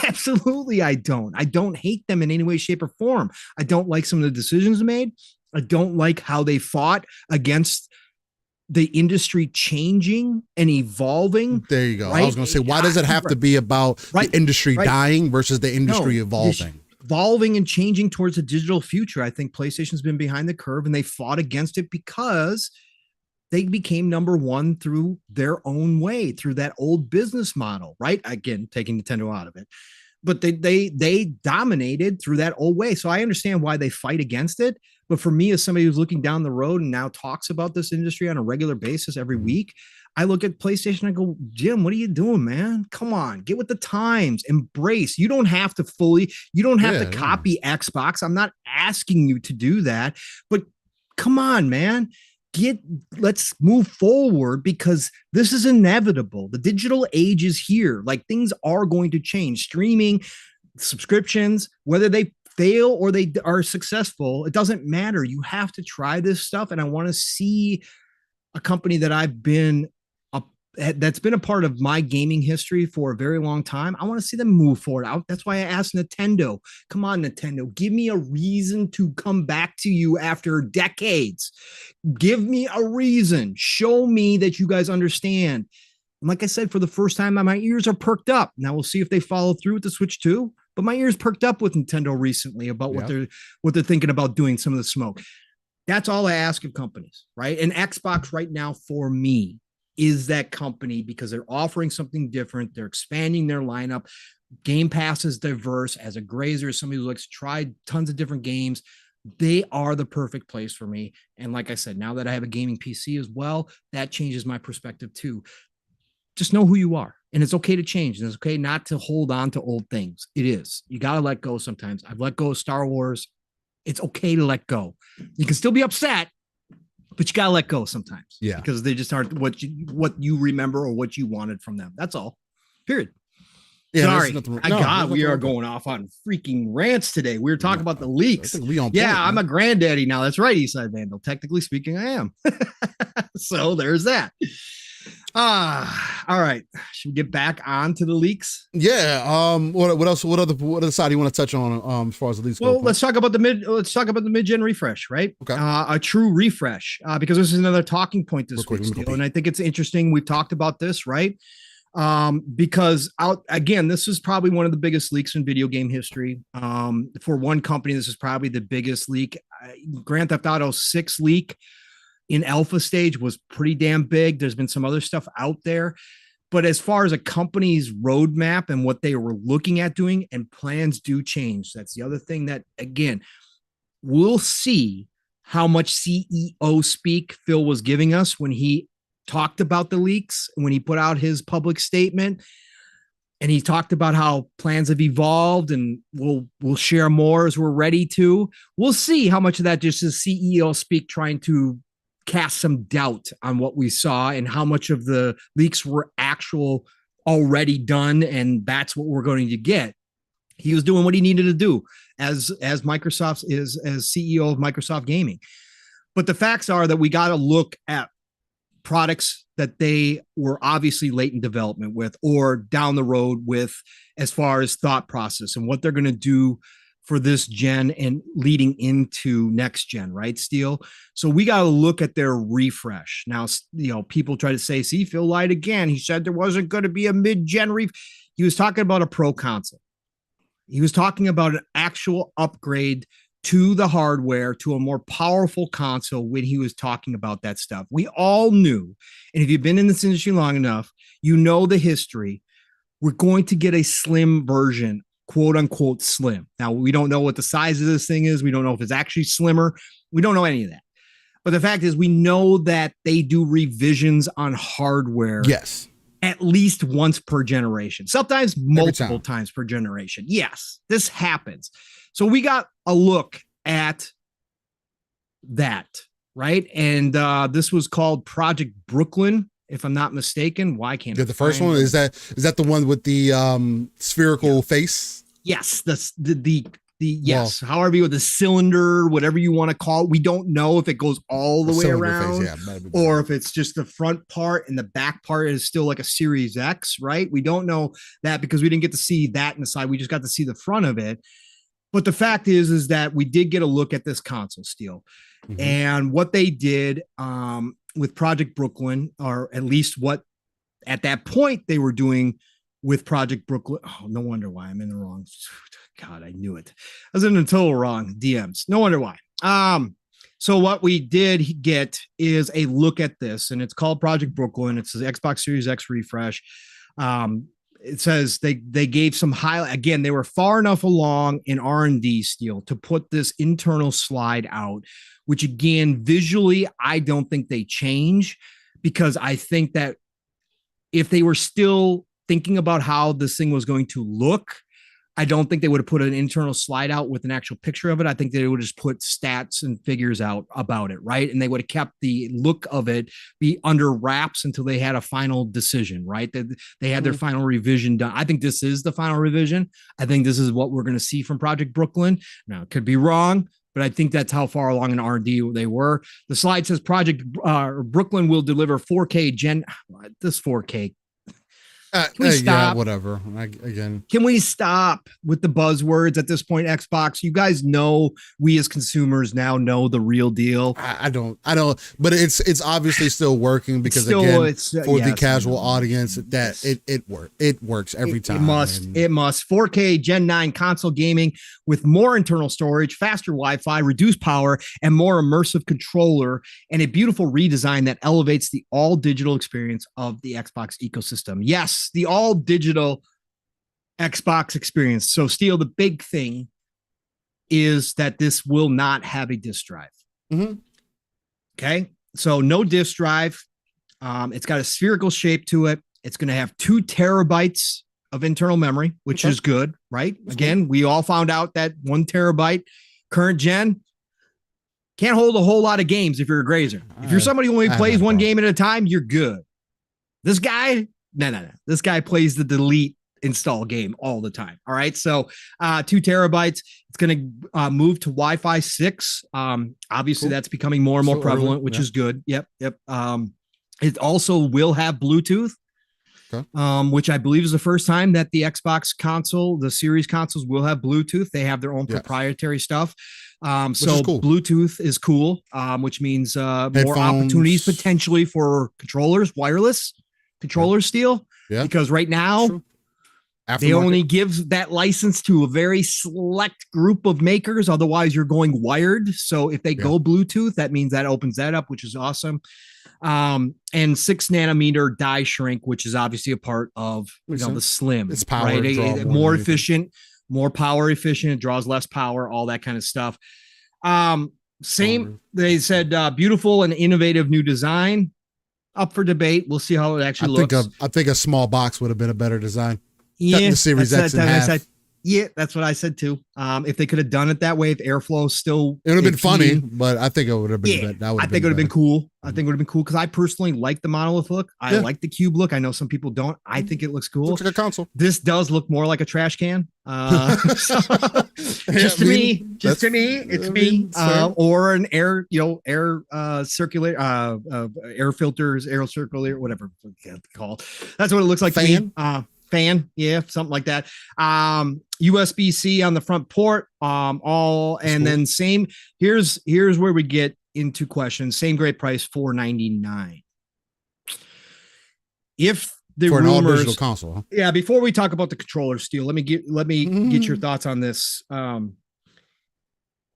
Absolutely, I don't. I don't hate them in any way, shape, or form. I don't like some of the decisions made. I don't like how they fought against the industry changing and evolving.
There you go. Right? I was going to say, why does it have to be about the industry dying versus the industry evolving?
Evolving and changing towards a digital future. I think PlayStation's been behind the curve, and they fought against it because they became number one through their own way, through that old business model, right? Again, taking Nintendo out of it, but they dominated through that old way. So I understand why they fight against it. But for me, as somebody who's looking down the road and now talks about this industry on a regular basis every week, I look at PlayStation and I go, Jim, what are you doing, man? Come on, get with the times, embrace. You don't have to to copy Xbox. I'm not asking you to do that, but come on, man. Let's move forward, because this is inevitable. The digital age is here. Like, things are going to change. Streaming, subscriptions, whether they fail or they are successful, it doesn't matter. You have to try this stuff. And I want to see a company that that's been a part of my gaming history for a very long time. I want to see them move forward. That's why I asked Nintendo, come on, Nintendo, give me a reason to come back to you after decades. Give me a reason. Show me that you guys understand. And like I said, for the first time, my ears are perked up. Now we'll see if they follow through with the Switch 2. But my ears perked up with Nintendo recently about what they're thinking about doing, some of the smoke. That's all I ask of companies, right? And Xbox right now, for me, is that company, because they're offering something different. They're expanding their lineup. Game Pass is diverse. As a grazer, somebody who likes to try tons of different games, they are the perfect place for me. And like I said, now that I have a gaming PC as well, that changes my perspective too. Just know who you are. And it's okay to change. And it's okay not to hold on to old things. It is. You got to let go sometimes. I've let go of Star Wars. It's okay to let go. You can still be upset, but you got to let go sometimes.
Yeah.
Because they just aren't what you remember or what you wanted from them. That's all. Period. Yeah, sorry. We are going off on freaking rants today. We were talking about the leaks. I'm a granddaddy now. That's right, Eastside Vandal. Technically speaking, I am. So there's that. All right. Should we get back on to the leaks?
Yeah. What else? What other side do you want to touch on? As far as the leaks go?
Well, let's talk about the mid-gen refresh, right?
Okay.
A true refresh, because this is another talking point this
Real
week,
quick,
Steele, and I think it's interesting. We've talked about this, right? Because again, this is probably one of the biggest leaks in video game history. For one company, this is probably the biggest leak. Grand Theft Auto 6 leak in alpha stage was pretty damn big. There's been some other stuff out there. But as far as a company's roadmap and what they were looking at doing, and plans do change. That's the other thing that, again, we'll see how much CEO speak Phil was giving us when he talked about the leaks, when he put out his public statement. And he talked about how plans have evolved, and we'll share more as we're ready to. We'll see how much of that just is CEO speak trying to cast some doubt on what we saw, and how much of the leaks were actual already done, and that's what we're going to get. He was doing what he needed to do as Microsoft's as CEO of Microsoft Gaming. But the facts are that we got to look at products that they were obviously late in development with, or down the road with, as far as thought process and what they're going to do for this gen and leading into next gen, right, Steele? So we got to look at their refresh. Now, people try to say, see, Phil lied again. He said there wasn't going to be a mid-gen He was talking about a pro console. He was talking about an actual upgrade to the hardware, to a more powerful console when he was talking about that stuff. We all knew, and if you've been in this industry long enough, you know the history. We're going to get a slim version, quote unquote slim. Now, we don't know what the size of this thing is. We don't know if it's actually slimmer. We don't know any of that. But the fact is, we know that they do revisions on hardware.
Yes.
At least once per generation, sometimes multiple times per generation. Yes, this happens. So we got a look at that, right? And this was called Project Brooklyn, if I'm not mistaken. Why can't
the first one is that the one with the spherical face?
Yes, the yes, well, however you with the cylinder, whatever you want to call it. We don't know if it goes all the way around, or if it's just the front part and the back part is still like a Series X, right? We don't know that because we didn't get to see that inside. We just got to see the front of it. But the fact is that we did get a look at this console, Steele, and what they did with Project Brooklyn, or at least what at that point they were doing with Project Brooklyn. Oh, no wonder why I'm in the wrong. God, I knew it. I was in the total wrong DMs. No wonder why. So what we did get is a look at this, and it's called Project Brooklyn. It's the Xbox Series X refresh. It says they gave some highlight. Again, they were far enough along in R&D, Steele, to put this internal slide out, which again, visually, I don't think they change, because I think that if they were still thinking about how this thing was going to look, I don't think they would have put an internal slide out with an actual picture of it. I think they would just put stats and figures out about it, right? And they would have kept the look of it be under wraps until they had a final decision, right? They had their final revision done. I think this is the final revision. I think this is what we're going to see from Project Brooklyn. Now, it could be wrong, but I think that's how far along in R&D they were. The slide says Project Brooklyn will deliver 4K this 4K. Can we stop?
Yeah, whatever. Can
we stop with the buzzwords at this point, Xbox? You guys know, we as consumers now know the real deal.
I don't, but it's obviously still working, because for the casual audience, that it works every time.
It must 4K Gen 9 console gaming with more internal storage, faster Wi-Fi, reduced power, and more immersive controller, and a beautiful redesign that elevates the all digital experience of the Xbox ecosystem. Yes, the all digital Xbox experience. So, Steele, the big thing is that this will not have a disk drive. Okay, so no disk drive. It's got a spherical shape to it. It's going to have 2 terabytes of internal memory, which is good, right? Again, we all found out that 1 terabyte current gen can't hold a whole lot of games if you're a grazer. If you're somebody who only plays one game at a time, you're good. This guy, no. This guy plays the delete install game all the time. All right. So 2 terabytes. It's going to move to Wi-Fi 6. Obviously, that's becoming more and more prevalent, which is good. Yep. It also will have Bluetooth,
Okay.
which I believe is the first time that the Xbox console, the series consoles, will have Bluetooth. They have their own
Yes.
proprietary stuff.
Which
So
is cool.
Bluetooth is cool, which means more
Headphones.
opportunities potentially for controllers, wireless controllers still.
Yeah.
Because right now,
True.
they
Aftermarket.
only give that license to a very select group of makers. Otherwise, you're going wired. So if they go Bluetooth, that means that opens that up, which is awesome. And 6 nanometer die shrink, which is obviously a part of the slim.
It's power,
right? More efficient, more power efficient. It draws less power, all that kind of stuff. Same. They said beautiful and innovative new design. Up for debate. We'll see how it actually looks.
I think a small box would have been a better design.
Yeah,
the Series X in half.
Yeah, that's what I said too. If they could have done it that way, if airflow still,
it would have been funny, but I think it would have been.
I think it would have been cool. I think it would have been cool because I personally like the monolith look. I like the cube look. I know some people don't. I think it looks cool.
Looks like a console.
This does look more like a trash can. Just to me, it's me. Or an air, circulator, air filters, air circulator, whatever it's called. That's what it looks like.
Fan.
To me. Fan, yeah, something like that. USB-C on the front port. Then same. Here's where we get into questions. Same great price, $499. If the
for an
rumors,
all digital console, huh?
Yeah. Before we talk about the controller, Steel, let me get your thoughts on this.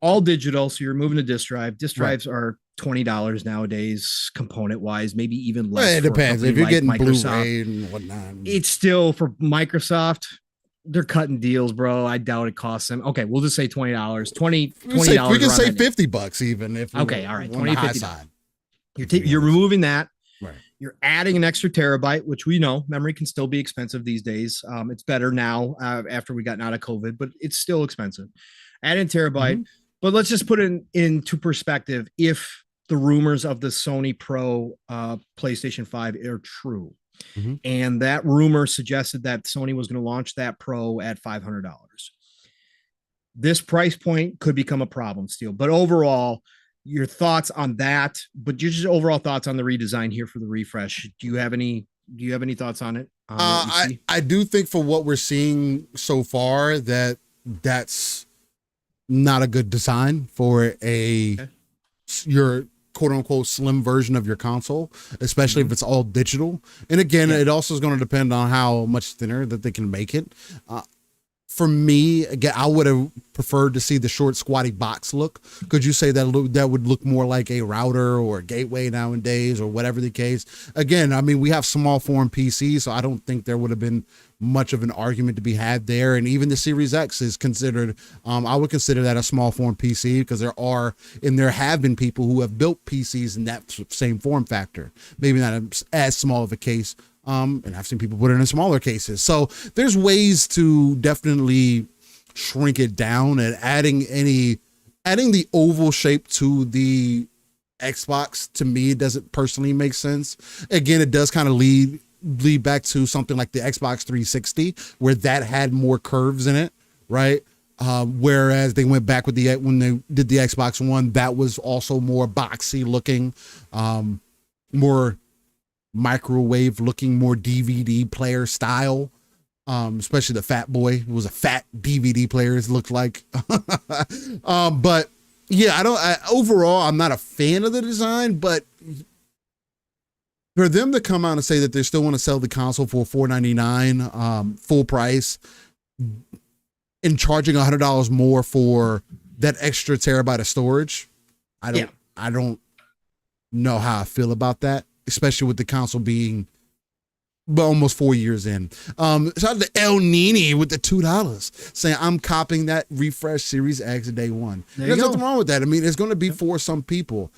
All digital, so you're moving a disk drive. Disk drives are $20 nowadays, component wise, maybe even less.
Well, it depends. If you're getting
Microsoft,
Blu-ray and whatnot,
it's still for Microsoft. They're cutting deals, bro. I doubt it costs them. Okay, we'll just say $20. $20.
We can say $50 even. If
okay, all right, 20 50
side.
You're removing that.
Right.
You're adding an extra terabyte, which we know memory can still be expensive these days. It's better now after we gotten out of COVID, but it's still expensive. Add in terabyte. Mm-hmm. But let's just put it into perspective. If the rumors of the Sony Pro PlayStation 5 are true, and that rumor suggested that Sony was going to launch that Pro at $500, this price point could become a problem, Steel. But overall, your thoughts on that? But just overall thoughts on the redesign here for the refresh. Do you have any thoughts on it?
I do think for what we're seeing so far that's not a good design for your quote unquote slim version of your console, especially if it's all digital. And again, it also is going to depend on how much thinner that they can make it. For me, again, I would have preferred to see the short squatty box look. Could you say that would look more like a router or a gateway nowadays or whatever the case? Again, I mean, we have small form PCs, so I don't think there would have been much of an argument to be had there. And even the Series X is considered, I would consider that a small form PC because there have been people who have built PCs in that same form factor. Maybe not as small of a case. And I've seen people put it in smaller cases. So there's ways to definitely shrink it down, and adding the oval shape to the Xbox, to me, doesn't personally make sense. Again, it does kind of lead back to something like the Xbox 360, where that had more curves in it, right? Whereas they went back when they did the Xbox One, that was also more boxy looking, more microwave looking, more DVD player style, especially the Fat Boy. It was a fat DVD player, it looked like. But yeah, overall, I'm not a fan of the design, but for them to come out and say that they still want to sell the console for $499 full price and charging $100 more for that extra terabyte of storage, I don't know how I feel about that, especially with the console being almost 4 years in. Shout out to El Nini with the $2 saying I'm copying that refresh Series X day one. There's nothing wrong with that. I mean, it's going to be for some people.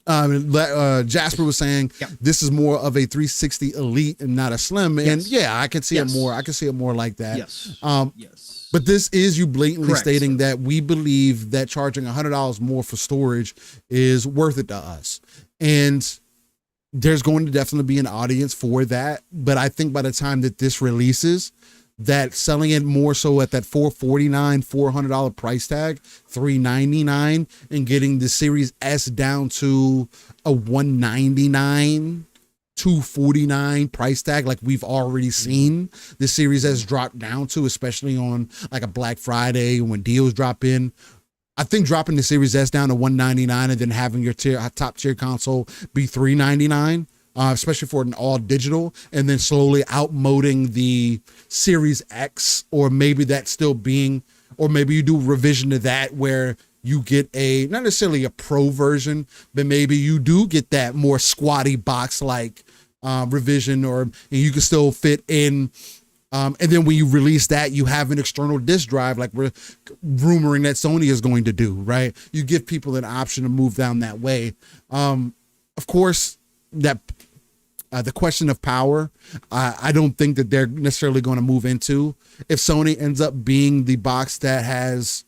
Jasper was saying this is more of a 360 Elite and not a Slim, and I can see it more. I can see it more like that. Yes. But this is you blatantly stating that we believe that charging $100 more for storage is worth it to us, and there's going to definitely be an audience for that. But I think by the time that this releases, that selling it more so at that $400 price tag, $399, and getting the Series S down to a $199, $249 price tag, like we've already seen the Series S drop down to, especially on like a Black Friday when deals drop in. I think dropping the Series S down to $199 and then having your top tier console be $399, especially for an all digital, and then slowly outmoding the Series X, or maybe that's still being, or maybe you do a revision to that where you get a, not necessarily a pro version, but maybe you do get that more squatty box like revision, or and you can still fit in. And then when you release that, you have an external disk drive, like we're rumoring that Sony is going to do, right? You give people an option to move down that way. Of course, that the question of power, I don't think that they're necessarily going to move into. If Sony ends up being the box that has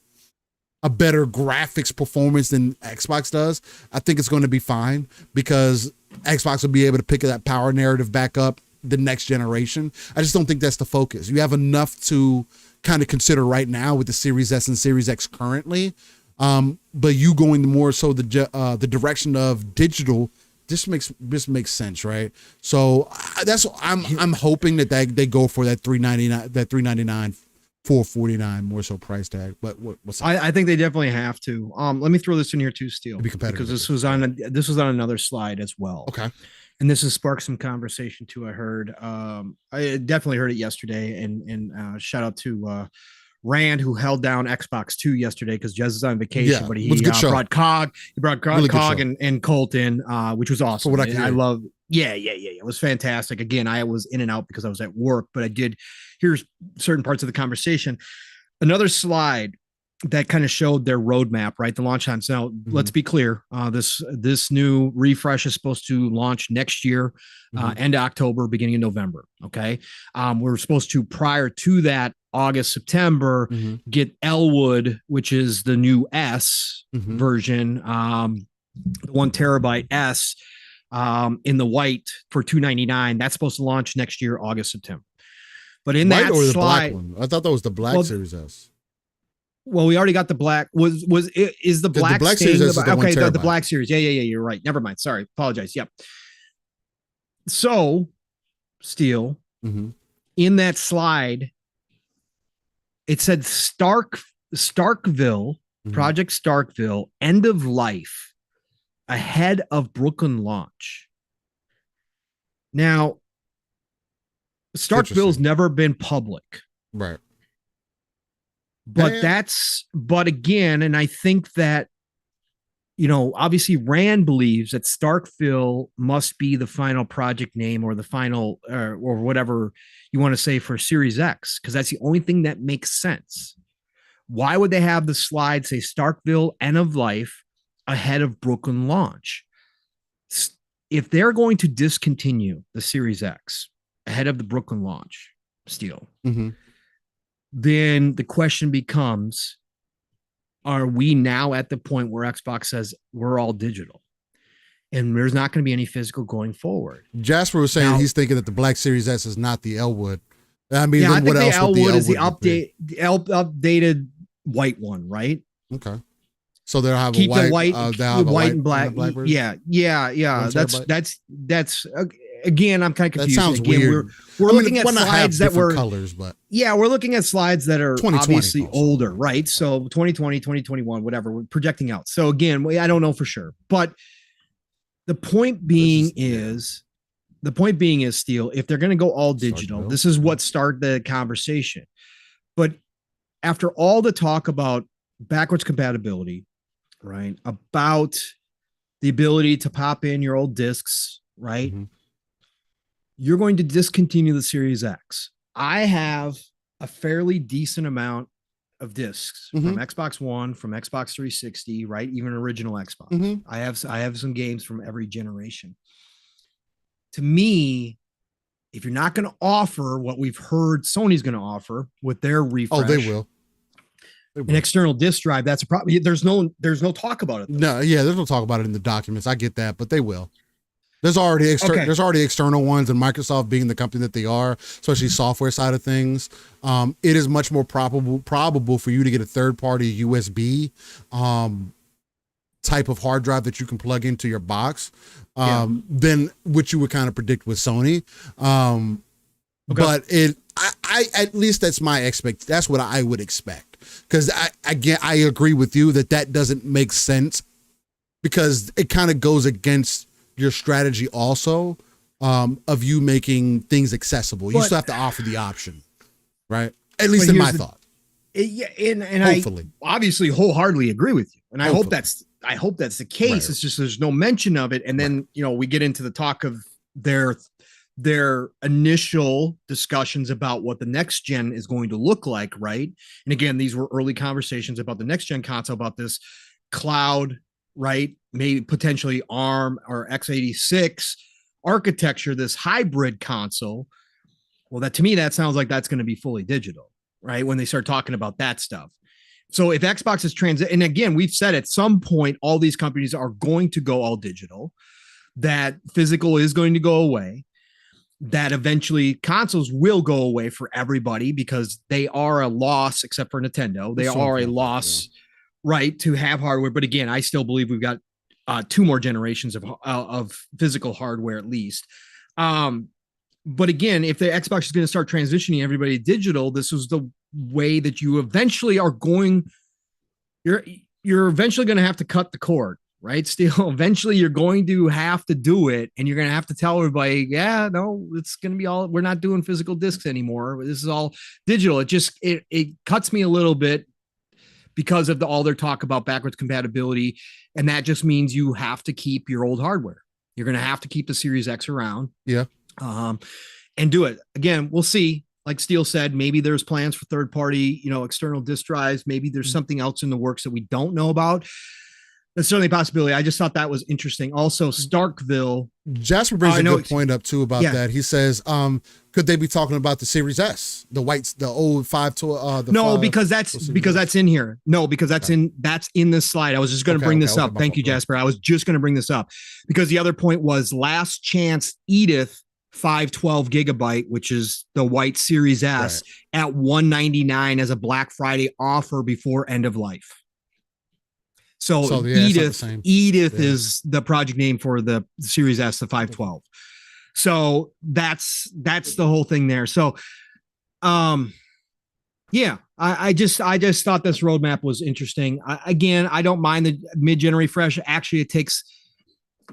a better graphics performance than Xbox does, I think it's going to be fine, because Xbox will be able to pick that power narrative back up the next generation. I just don't think that's the focus. You have enough to kind of consider right now with the Series S and Series X currently, but you going more so the direction of digital just makes sense, right? So that's I'm hoping that they go for that $399, $449 more so price tag. But what's
I think they definitely have to. Let me throw this in here too, Steel, because this was on another slide as well.
Okay.
And this has sparked some conversation too. I heard, I definitely heard it yesterday, and shout out to Rand, who held down Xbox 2 yesterday because Jez is on vacation, but he brought Cog, really Cog and Colt in, which was awesome. I love. Yeah. It was fantastic. Again, I was in and out because I was at work, but I did hear certain parts of the conversation. Another slide that kind of showed their roadmap, right? The launch times. Now, let's be clear. This new refresh is supposed to launch next year, end of October, beginning of November. Okay. We're supposed to, prior to that, August, September, get Elwood, which is the new S version, the 1 terabyte S, in the white for $299. That's supposed to launch next year, August, September. But in white, that or the slide, black one?
I thought that was the black Series S.
Well, we already got the black. Is the black
Series S
okay? The black series. Yeah. You're right. Never mind. Sorry. Apologize. Yep. So, Steel, in that slide, it said Starkville, Project Starkville, end of life, ahead of Brooklyn launch. Now, Starkville's never been public,
right?
But again, and I think that, obviously Rand believes that Starkville must be the final project name, or the final, or whatever you want to say, for Series X, because that's the only thing that makes sense. Why would they have the slide say Starkville, end of life, ahead of Brooklyn launch? If they're going to discontinue the Series X ahead of the Brooklyn launch, Steel, then the question becomes, are we now at the point where Xbox says we're all digital and there's not going to be any physical going forward?
Jasper was saying he's thinking that the Black Series S is not the Elwood. I mean,
I think the Elwood is the updated white one, right?
Okay. So they'll have
keep
a white,
the white and black. Yeah. That's again, I'm kind of confused.
That sounds weird.
We're looking at slides that were
colors, but
we're looking at slides that are obviously older, right? So 2020, 2021, whatever, we're projecting out. So again, I don't know for sure, but the point being is, Steel, if they're going to go all digital, this is what started the conversation. But after all the talk about backwards compatibility, right, about the ability to pop in your old discs, right? You're going to discontinue the Series X. I have a fairly decent amount of discs from Xbox One, from Xbox 360, right? Even original Xbox. I have some games from every generation. To me, if you're not going to offer what we've heard Sony's going to offer with their refresh,
they will.
An external disk drive, that's a problem. There's no talk about it, though.
No, there's no talk about it in the documents. I get that, but they will.
Okay.
There's already external ones, and Microsoft being the company that they are, especially software side of things, it is much more probable for you to get a third party USB type of hard drive that you can plug into your box than what you would kind of predict with Sony. But I at least that's my that's what I would expect, because I agree with you that doesn't make sense, because it kind of goes against your strategy also of you making things accessible. You still have to offer the option, right? At least in my thought.
And hopefully. I obviously wholeheartedly agree with you, and hopefully. I hope that's the case. Right. It's just there's no mention of it, and then we get into the talk of their initial discussions about what the next gen is going to look like, right? And again, these were early conversations about the next gen console, about this cloud, right? Maybe potentially ARM or x86 architecture, this hybrid console. Well, that to me, that sounds like that's going to be fully digital, right? When they start talking about that stuff. So if Xbox is and again, we've said at some point, all these companies are going to go all digital, that physical is going to go away, that eventually consoles will go away for everybody because they are a loss, except for Nintendo. They are a loss, right, to have hardware. But again, I still believe we've got 2 more generations of physical hardware at least. But again, if the Xbox is going to start transitioning everybody digital, this is the way that you eventually are going. You're eventually going to have to cut the cord, right? Still, eventually you're going to have to do it, and you're going to have to tell everybody, yeah, no, it's going to be all, we're not doing physical discs anymore. This is all digital. It cuts me a little bit because of all their talk about backwards compatibility. And that just means you have to keep your old hardware. You're going to have to keep the Series X around.
Yeah.
And do it. Again, we'll see. Like Steele said, maybe there's plans for third party, external disk drives. Maybe there's something else in the works that we don't know about. That's certainly a possibility. I just thought that was interesting. Also, Starkville.
Jasper brings a good point up too about that. He says, could they be talking about the Series S, the old 512?
No, because that's in here. No, because that's in this slide. I was just going to bring this up. Thank you, Jasper. I was just going to bring this up because the other point was Last Chance Edith 512 gigabyte, which is the white Series S, at $199 as a Black Friday offer before end of life. So Edith is the project name for the Series S, the 512. So that's the whole thing there. So, I just thought this roadmap was interesting. I don't mind the mid-gen refresh. Actually,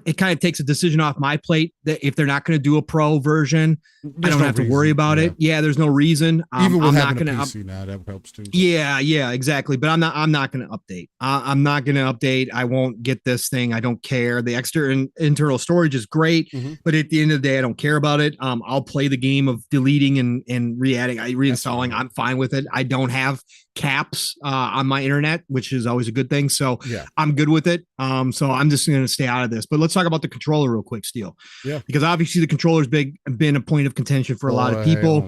it kind of takes a decision off my plate that if they're not going to do a pro version, I don't have to worry about it. Yeah, there's no reason.
Even with having a PC now, that helps too.
Yeah, exactly. But I'm not going to update. I'm not going to update. I won't get this thing. I don't care. The extra internal storage is great, but at the end of the day, I don't care about it. I'll play the game of deleting and reinstalling. I'm fine with it. I don't have caps on my internet, which is always a good thing. So I'm good with it. So I'm just going to stay out of this. But let's talk about the controller real quick, Steele. Yeah. Because obviously the controller's been a point of contention for a lot of people.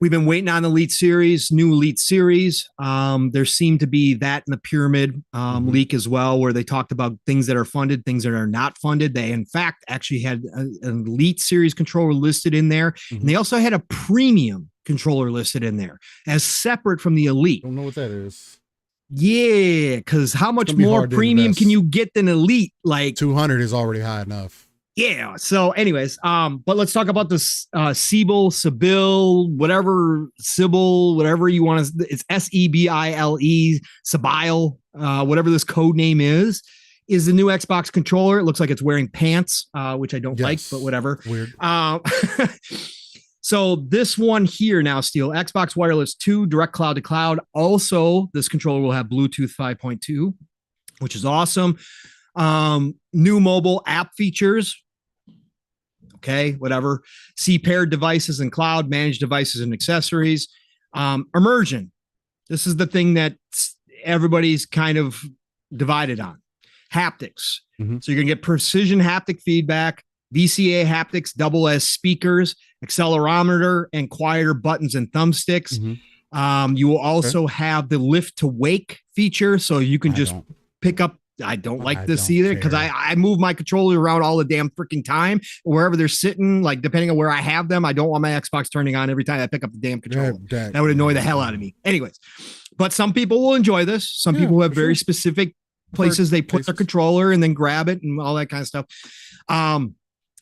We've been waiting on the new Elite Series. There seemed to be that in the Pyramid leak as well, where they talked about things that are funded, things that are not funded. They, in fact, actually had an Elite Series controller listed in there. And they also had a premium controller listed in there as separate from the Elite.
I don't know what that is.
Yeah, because how much more premium can you get than Elite? Like
200 is already high enough.
Yeah. So, anyways, but let's talk about this Sibyl, whatever you want to. It's Sebile, Sabile, whatever this code name is the new Xbox controller. It looks like it's wearing pants, which I don't like, but whatever.
Weird.
So this one here now, Steele, Xbox Wireless 2, direct cloud to cloud. Also, this controller will have Bluetooth 5.2, which is awesome. New mobile app features. Okay, whatever. See paired devices and cloud, managed devices and accessories. Immersion. This is the thing that everybody's kind of divided on. Haptics. So you're going to get precision haptic feedback, VCA haptics, double as speakers, accelerometer, and quieter buttons and thumbsticks. You will also have the lift to wake feature. So you can just pick up I don't like
I
this
don't
either because
care.
I move my controller around all the damn freaking time. Wherever they're sitting, like depending on where I have them, I don't want my Xbox turning on every time I pick up the damn controller. That would annoy the hell out of me. Anyways, but some people will enjoy this. Some people who have very specific places they put their controller and then grab it and all that kind of stuff.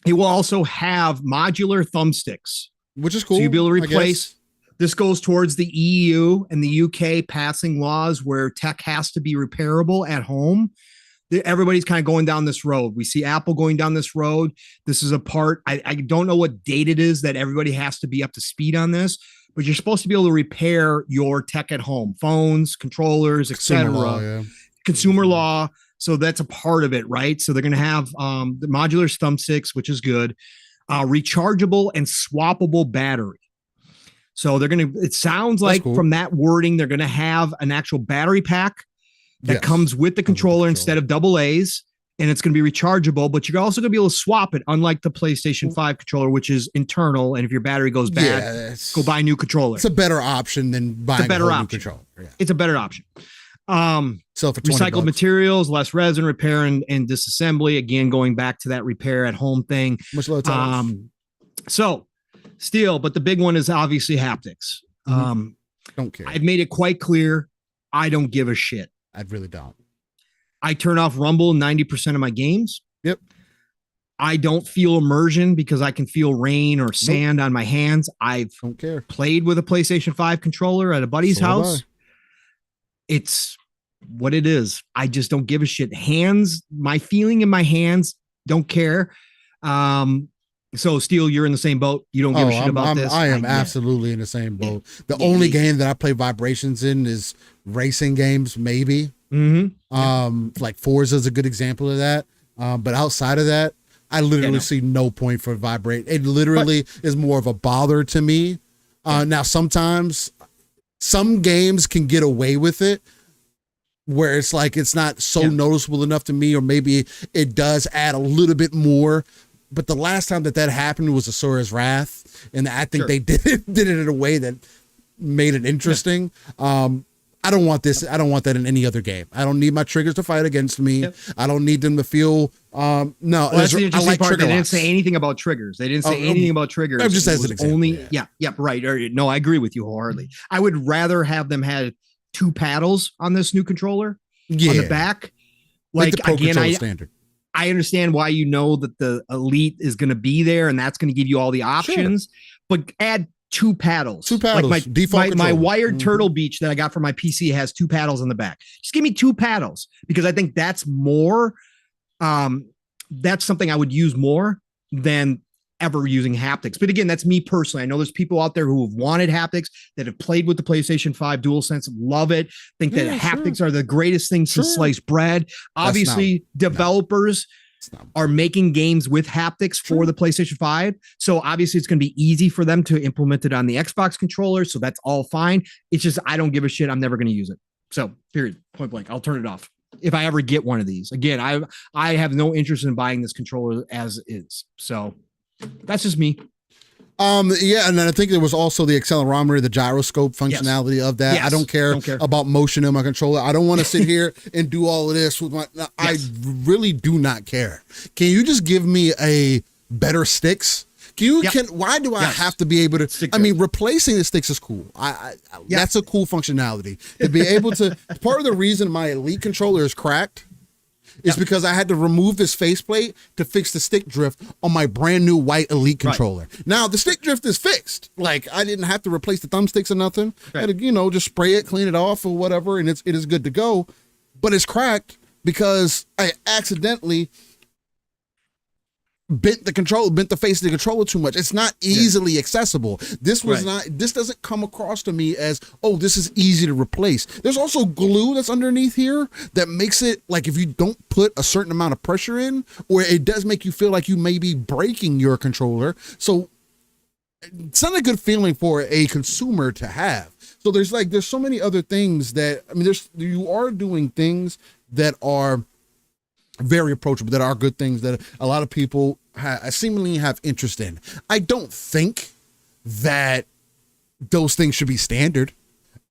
It will also have modular thumbsticks,
which is cool.
So you'll be able to replace. This goes towards the EU and the UK passing laws where tech has to be repairable at home. Everybody's kind of going down this road. We see Apple going down this road. This is a part. I don't know what date it is that everybody has to be up to speed on this, but you're supposed to be able to repair your tech at home, phones, controllers, etc. Consumer law. So that's a part of it, right? So they're going to have the modular thumbsticks, which is good, rechargeable and swappable battery. So they're going to, it sounds like from that wording, they're going to have an actual battery pack that comes with the controller instead of double A's, and it's going to be rechargeable, but you're also going to be able to swap it, unlike the PlayStation 5 controller, which is internal. And if your battery goes bad, go buy a new controller.
It's a better option than buying a new controller. Yeah.
It's a better option.
So for
recycled materials, less resin, repair and disassembly. Again, going back to that repair at home thing.
Much lower time.
So still, but the big one is obviously haptics.
Don't care.
I've made it quite clear. I don't give a shit.
I really don't.
I turn off Rumble 90% of my games.
Yep.
I don't feel immersion because I can feel rain or sand on my hands. I've
don't care.
Played with a PlayStation 5 controller at a buddy's house. It's what it is. I just don't give a shit. Hands, my feeling in my hands, don't care. So, Steel, you're in the same boat. You don't give a shit about this.
I am absolutely in the same boat. The only game that I play vibrations in is racing games, maybe. Like Forza is a good example of that. But outside of that, I literally see no point for vibrate. It literally is more of a bother to me. Now, sometimes some games can get away with it, where it's like it's not so noticeable enough to me, or maybe it does add a little bit more. But the last time that happened was Asura's Wrath, and I think they did it in a way that made it interesting. I don't want this. I don't want that in any other game. I don't need my triggers to fight against me. I don't need them to feel. No,
that's the interesting part. They didn't say anything about triggers. They didn't say anything about triggers.
I'm just as an example.
Only, right. No, I agree with you wholeheartedly. I would rather have them had 2 paddles on this new controller on the back. Like
the Pro Controller standard.
I understand why you know that the Elite is going to be there and that's going to give you all the options, but add 2 paddles.
2 paddles.
Like my wired Turtle Beach that I got from my PC has 2 paddles on the back. Just give me 2 paddles, because I think that's more. That's something I would use more than ever using haptics. But again, that's me personally. I know there's people out there who have wanted haptics, that have played with the PlayStation 5 DualSense, love it, think that haptics are the greatest thing since sliced bread. Obviously, developers are making games with haptics for the PlayStation 5. So obviously it's going to be easy for them to implement it on the Xbox controller. So that's all fine. It's just, I don't give a shit. I'm never going to use it. So period, point blank. I'll turn it off if I ever get one of these. Again, I have no interest in buying this controller as is. So that's just me.
And then I think there was also the accelerometer, the gyroscope functionality of that. I don't care about motion in my controller. I don't want to sit here and do all of this with my. I really do not care. Can you just give me a better sticks? Why do I have to be able to? I mean, replacing the sticks is cool. That's a cool functionality to be able to. Part of the reason my Elite controller is cracked is because I had to remove this faceplate to fix the stick drift on my brand new white Elite controller. Now the stick drift is fixed. Like, I didn't have to replace the thumbsticks or nothing. I had to, just spray it, clean it off or whatever, and it is good to go. But it's cracked because I accidentally bent the face of the controller too much. It's not easily accessible. This doesn't come across to me as, oh, this is easy to replace. There's also glue that's underneath here that makes it like, if you don't put a certain amount of pressure in, or it does make you feel like you may be breaking your controller. So it's not a good feeling for a consumer to have. So there's so many other things that, I mean, you are doing things that are very approachable, that are good things that a lot of people seemingly have interest in. I don't think that those things should be standard.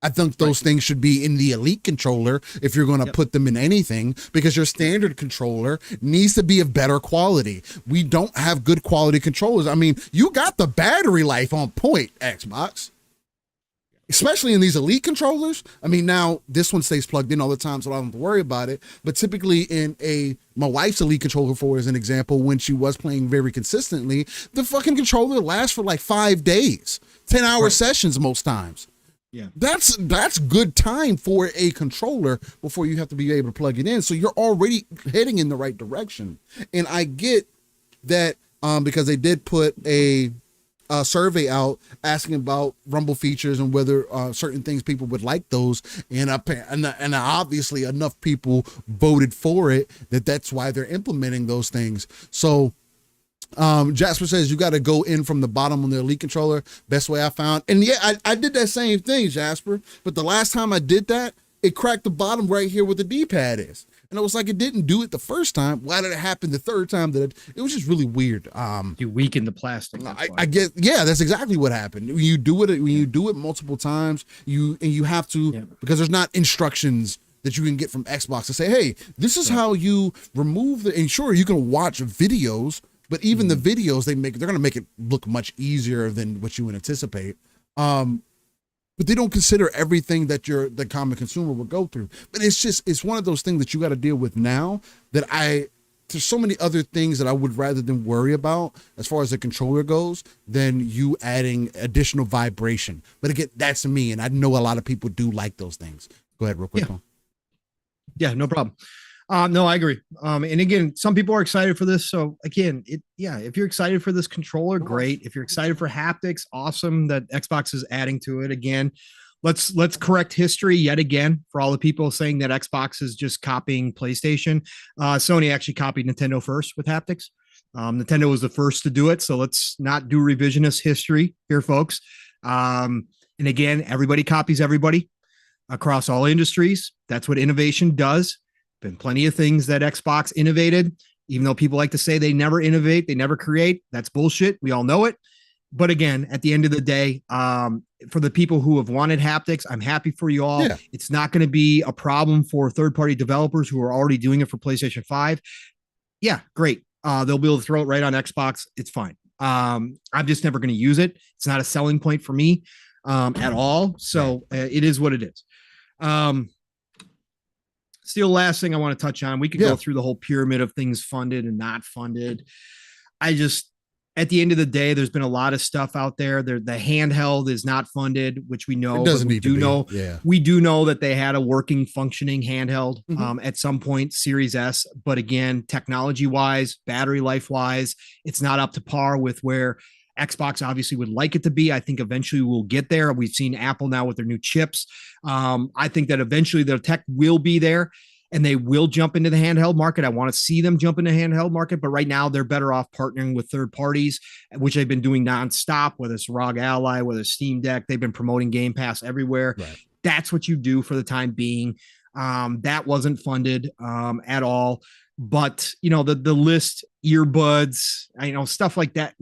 I think those things should be in the Elite controller if you're going to put them in anything, because your standard controller needs to be of better quality. We don't have good quality controllers. I mean, you got the battery life on point, Xbox, especially in these Elite controllers. I mean, now this one stays plugged in all the time, so I don't have to worry about it. But typically in my wife's Elite controller, for as an example, when she was playing very consistently, the fucking controller lasts for like 5 days, 10-hour sessions most times.
Yeah,
that's good time for a controller before you have to be able to plug it in. So you're already heading in the right direction. And I get that because they did put a survey out asking about Rumble features and whether certain things people would like those, and obviously enough people voted for it that's why they're implementing those things. So Jasper says you got to go in from the bottom on the Elite controller. Best way I found. And yeah, I did that same thing, Jasper. But the last time I did that, it cracked the bottom right here where the D-pad is. And it was like, it didn't do it the first time. Why did it happen the third time? It was just really weird.
You weaken the plastic.
I get, yeah, that's exactly what happened. When you do it multiple times, you have to, because there's not instructions that you can get from Xbox to say, hey, this is how you remove and sure, you can watch videos. But even the videos they're going to make it look much easier than what you would anticipate. But they don't consider everything that the common consumer will go through. But it's one of those things that you got to deal with now that there's so many other things that I would rather than worry about as far as the controller goes than you adding additional vibration. But again, that's me. And I know a lot of people do like those things. Go ahead real quick.
Yeah, no problem. No, I agree. And again, some people are excited for this. So again, if you're excited for this controller, great. If you're excited for haptics, awesome that Xbox is adding to it. Again, let's correct history yet again for all the people saying that Xbox is just copying PlayStation. Sony actually copied Nintendo first with haptics. Nintendo was the first to do it. So let's not do revisionist history here, folks. And again, everybody copies everybody across all industries. That's what innovation does. Been plenty of things that Xbox innovated, even though people like to say they never innovate, they never create. That's bullshit. We all know it. But again, at the end of the day, for the people who have wanted haptics, I'm happy for you all. Yeah. It's not going to be a problem for third-party developers who are already doing it for PlayStation 5. Yeah, great. They'll be able to throw it right on Xbox. It's fine. I'm just never going to use it. It's not a selling point for me at all. So it is what it is. Still, last thing I want to touch on, we could go through the whole pyramid of things funded and not funded. At the end of the day, there's been a lot of stuff out there. The handheld is not funded, which we know. We do know that they had a working, functioning handheld at some point, Series S. But again, technology-wise, battery life-wise, it's not up to par with where Xbox obviously would like it to be. I think eventually we'll get there. We've seen Apple now with their new chips. I think that eventually their tech will be there and they will jump into the handheld market. I want to see them jump into the handheld market, but right now they're better off partnering with third parties, which they've been doing nonstop, whether it's ROG Ally, whether it's Steam Deck. They've been promoting Game Pass everywhere. Right. That's what you do for the time being. That wasn't funded at all. But, the list, earbuds, stuff like that,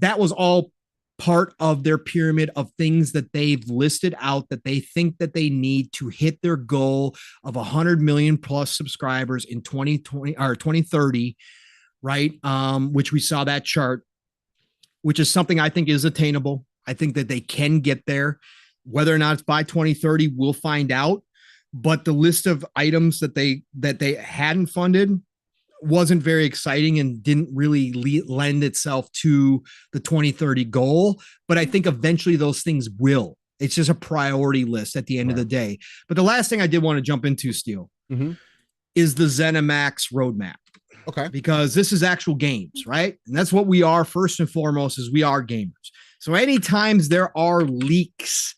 that was all part of their pyramid of things that they've listed out that they think that they need to hit their goal of 100 million plus subscribers in 2020 or 2030, right? Which we saw that chart, which is something I think is attainable. I think that they can get there. Whether or not it's by 2030, we'll find out. But the list of items that they hadn't funded wasn't very exciting and didn't really lend itself to the 2030 goal. But I think eventually those things will. It's just a priority list at the end of the day. But the last thing I did want to jump into, Steel, is the Zenimax Roadmap. Okay. Because this is actual games, right? And that's what we are first and foremost, is we are gamers. So anytime there are leaks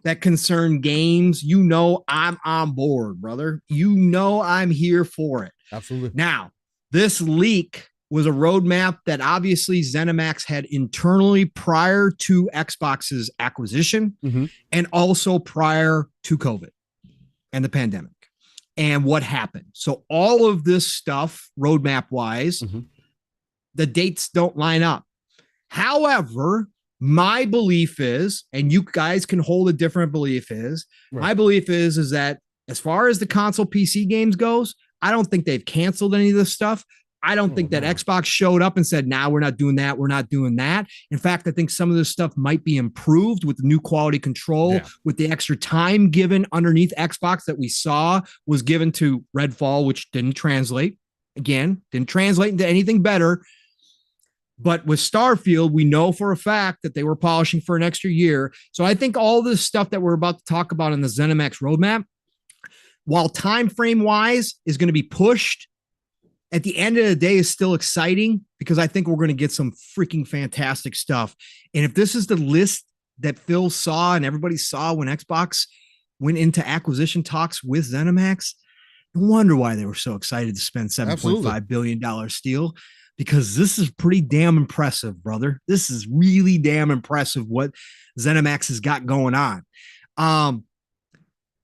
that concern games, I'm on board, brother. I'm here for it.
Absolutely.
Now, this leak was a roadmap that obviously Zenimax had internally prior to Xbox's acquisition and also prior to COVID and the pandemic and what happened. So all of this stuff, roadmap wise, the dates don't line up. However, My belief is, and you guys can hold a different belief is, my belief is that as far as the console PC games goes, I don't think they've canceled any of this stuff. I don't think that Xbox showed up and said, "Nah, we're not doing that. We're not doing that." In fact, I think some of this stuff might be improved with the new quality control, with the extra time given underneath Xbox that we saw was given to Redfall, which didn't translate. Again, didn't translate into anything better. But with Starfield, we know for a fact that they were polishing for an extra year. So I think all this stuff that we're about to talk about in the Zenimax roadmap, while time frame wise is going to be pushed, at the end of the day is still exciting because I think we're going to get some freaking fantastic stuff. And if this is the list that Phil saw and everybody saw when Xbox went into acquisition talks with ZeniMax, no wonder why they were so excited to spend $7.5 billion steel, because this is pretty damn impressive, brother. This is really damn impressive what ZeniMax has got going on.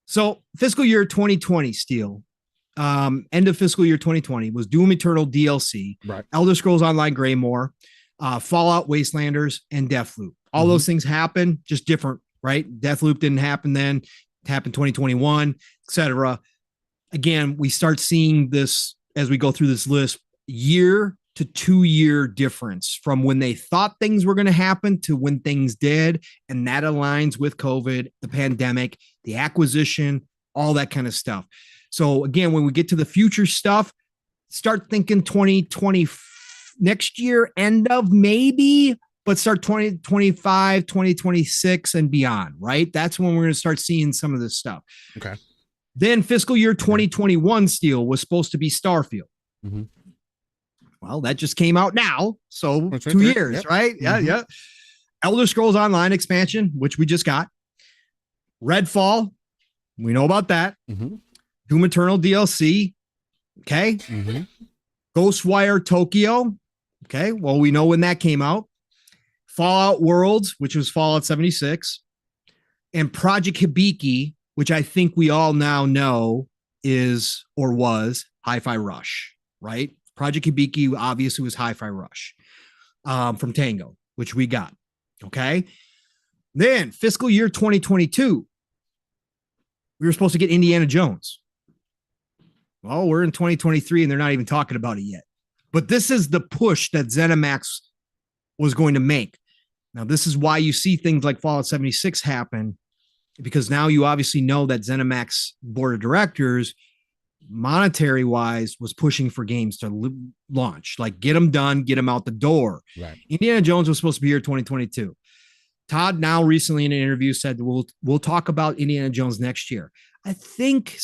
So fiscal year 2020 steel. End of fiscal year 2020 was Doom Eternal DLC, Elder Scrolls Online Greymoor, Fallout Wastelanders, and Deathloop. All those things happen, just different, right? Deathloop didn't happen then. It happened 2021, etc. Again, we start seeing this as we go through this list, year to 2 year difference from when they thought things were going to happen to when things did. And that aligns with COVID, the pandemic, the acquisition, all that kind of stuff. So again, when we get to the future stuff, start thinking 2020 next year, end of maybe, but start 2025, 2026 and beyond, right? That's when we're going to start seeing some of this stuff.
Okay.
Then fiscal year 2021 steel was supposed to be Starfield. Well, that just came out now. So 2 years, right? Yeah. Elder Scrolls Online expansion, which we just got. Redfall. We know about that. Doom Eternal DLC. Okay. Ghostwire Tokyo. Okay. Well, we know when that came out. Fallout Worlds, which was Fallout 76. And Project Hibiki, which I think we all now know is or was Hi-Fi Rush, right? Project Hibiki obviously was Hi-Fi Rush from Tango, which we got. Okay. Then fiscal year 2022, we were supposed to get Indiana Jones. Well, we're in 2023 and they're not even talking about it yet. But this is the push that ZeniMax was going to make. Now, this is why you see things like Fallout 76 happen, because now you obviously know that ZeniMax board of directors, monetary wise, was pushing for games to launch, like get them done, get them out the door. Indiana Jones was supposed to be here 2022. Todd now recently in an interview said we'll talk about Indiana Jones next year. I think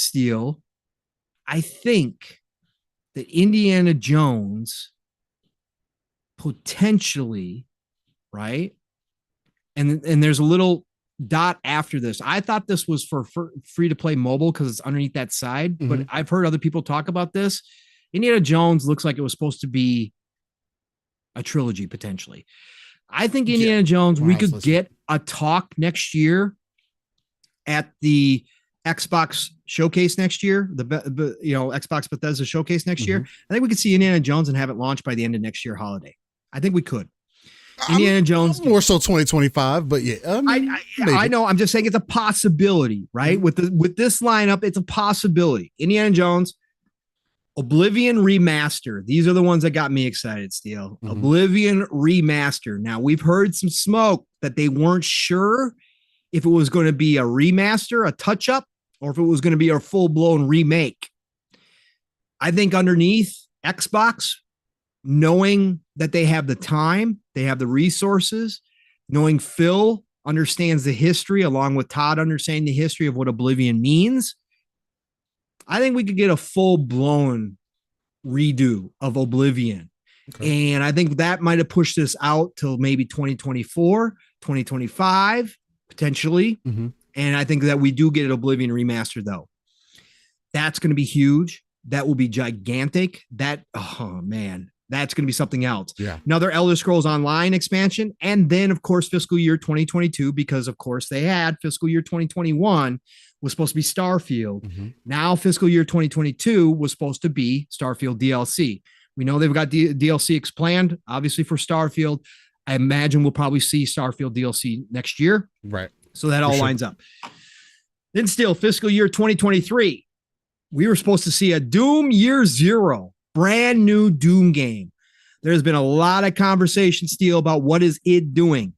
that Indiana Jones potentially, right? And there's a little dot after this. I thought this was for free to play mobile because it's underneath that side, but I've heard other people talk about this. Indiana Jones looks like it was supposed to be a trilogy potentially. I think Indiana Jones, we could get a talk next year at the Xbox showcase next year, the Xbox Bethesda showcase next year. I think we could see Indiana Jones and have it launched by the end of next year holiday. I think we could. Indiana Jones,
more so 2025, but yeah,
I know. I'm just saying it's a possibility, right? With this lineup, it's a possibility. Indiana Jones, Oblivion Remaster. These are the ones that got me excited, Steele. Oblivion Remaster. Now, we've heard some smoke that they weren't sure if it was going to be a remaster, a touch-up, or if it was going to be a full-blown remake. I think underneath Xbox, knowing that they have the time, they have the resources, knowing Phil understands the history, along with Todd understanding the history of what Oblivion means, I think we could get a full-blown redo of Oblivion. And I think that might have pushed this out till maybe 2024, 2025, potentially. And I think that we do get an Oblivion remaster, though. That's going to be huge. That will be gigantic. Oh, man. That's going to be something else. Another Elder Scrolls Online expansion. And then, of course, fiscal year 2022, because, of course, they had fiscal year 2021 was supposed to be Starfield. Now, fiscal year 2022 was supposed to be Starfield DLC. We know they've got DLC planned, obviously, for Starfield. I imagine we'll probably see Starfield DLC next year.
Right.
So that all lines up. Then still fiscal year 2023, we were supposed to see a Doom Year Zero, brand new Doom game. There's been a lot of conversation, Steel, about what is it doing.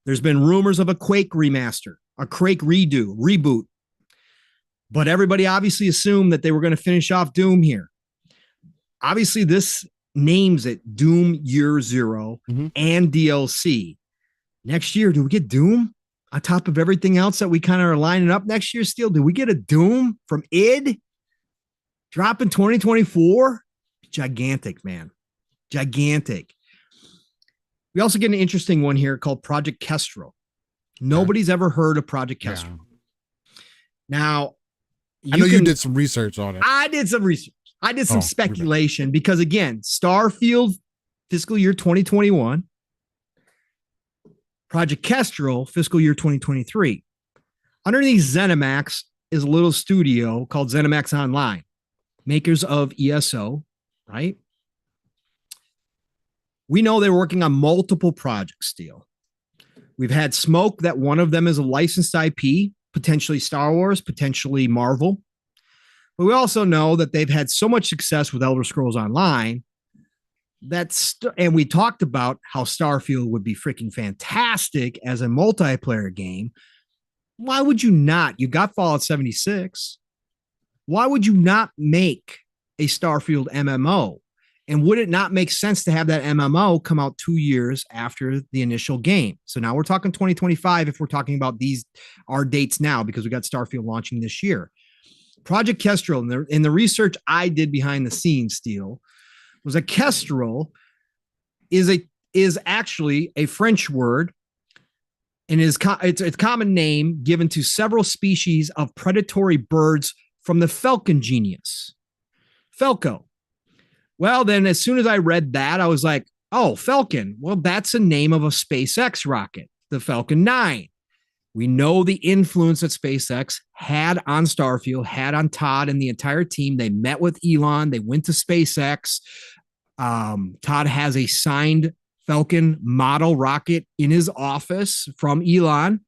There's been rumors of a Quake remaster, a Quake reboot. But everybody obviously assumed that they were going to finish off Doom here. Obviously, this names it Doom Year Zero and DLC. Next year, do we get Doom on top of everything else that we kind of are lining up next year still? Do we get a Doom from id drop in 2024? Gigantic, man. Gigantic. We also get an interesting one here called Project Kestrel. Nobody's ever heard of Project Kestrel. Yeah. Now,
I know you did some research on it.
I did some research. I did some speculation because, again, Starfield fiscal year 2021, Project Kestrel fiscal year 2023. Underneath Zenimax is a little studio called Zenimax Online, makers of ESO, right? We know they're working on multiple projects still. We've had smoke that one of them is a licensed IP, potentially Star Wars, potentially Marvel. But we also know that they've had so much success with Elder Scrolls Online and we talked about how Starfield would be freaking fantastic as a multiplayer game. Why would you not? You got Fallout 76. Why would you not make a Starfield MMO? And would it not make sense to have that MMO come out 2 years after the initial game? So now we're talking 2025 if we're talking about our dates now, because we got Starfield launching this year. Project Kestrel, in the research I did behind the scenes, Steel, was that Kestrel is actually a French word, and it's a common name given to several species of predatory birds from the falcon genus. Falco. Well, then as soon as I read that, I was like, oh, Falcon. Well, that's the name of a SpaceX rocket, the Falcon 9. We know the influence that SpaceX had on Starfield, had on Todd and the entire team. They met with Elon. They went to SpaceX. Todd has a signed Falcon model rocket in his office from Elon.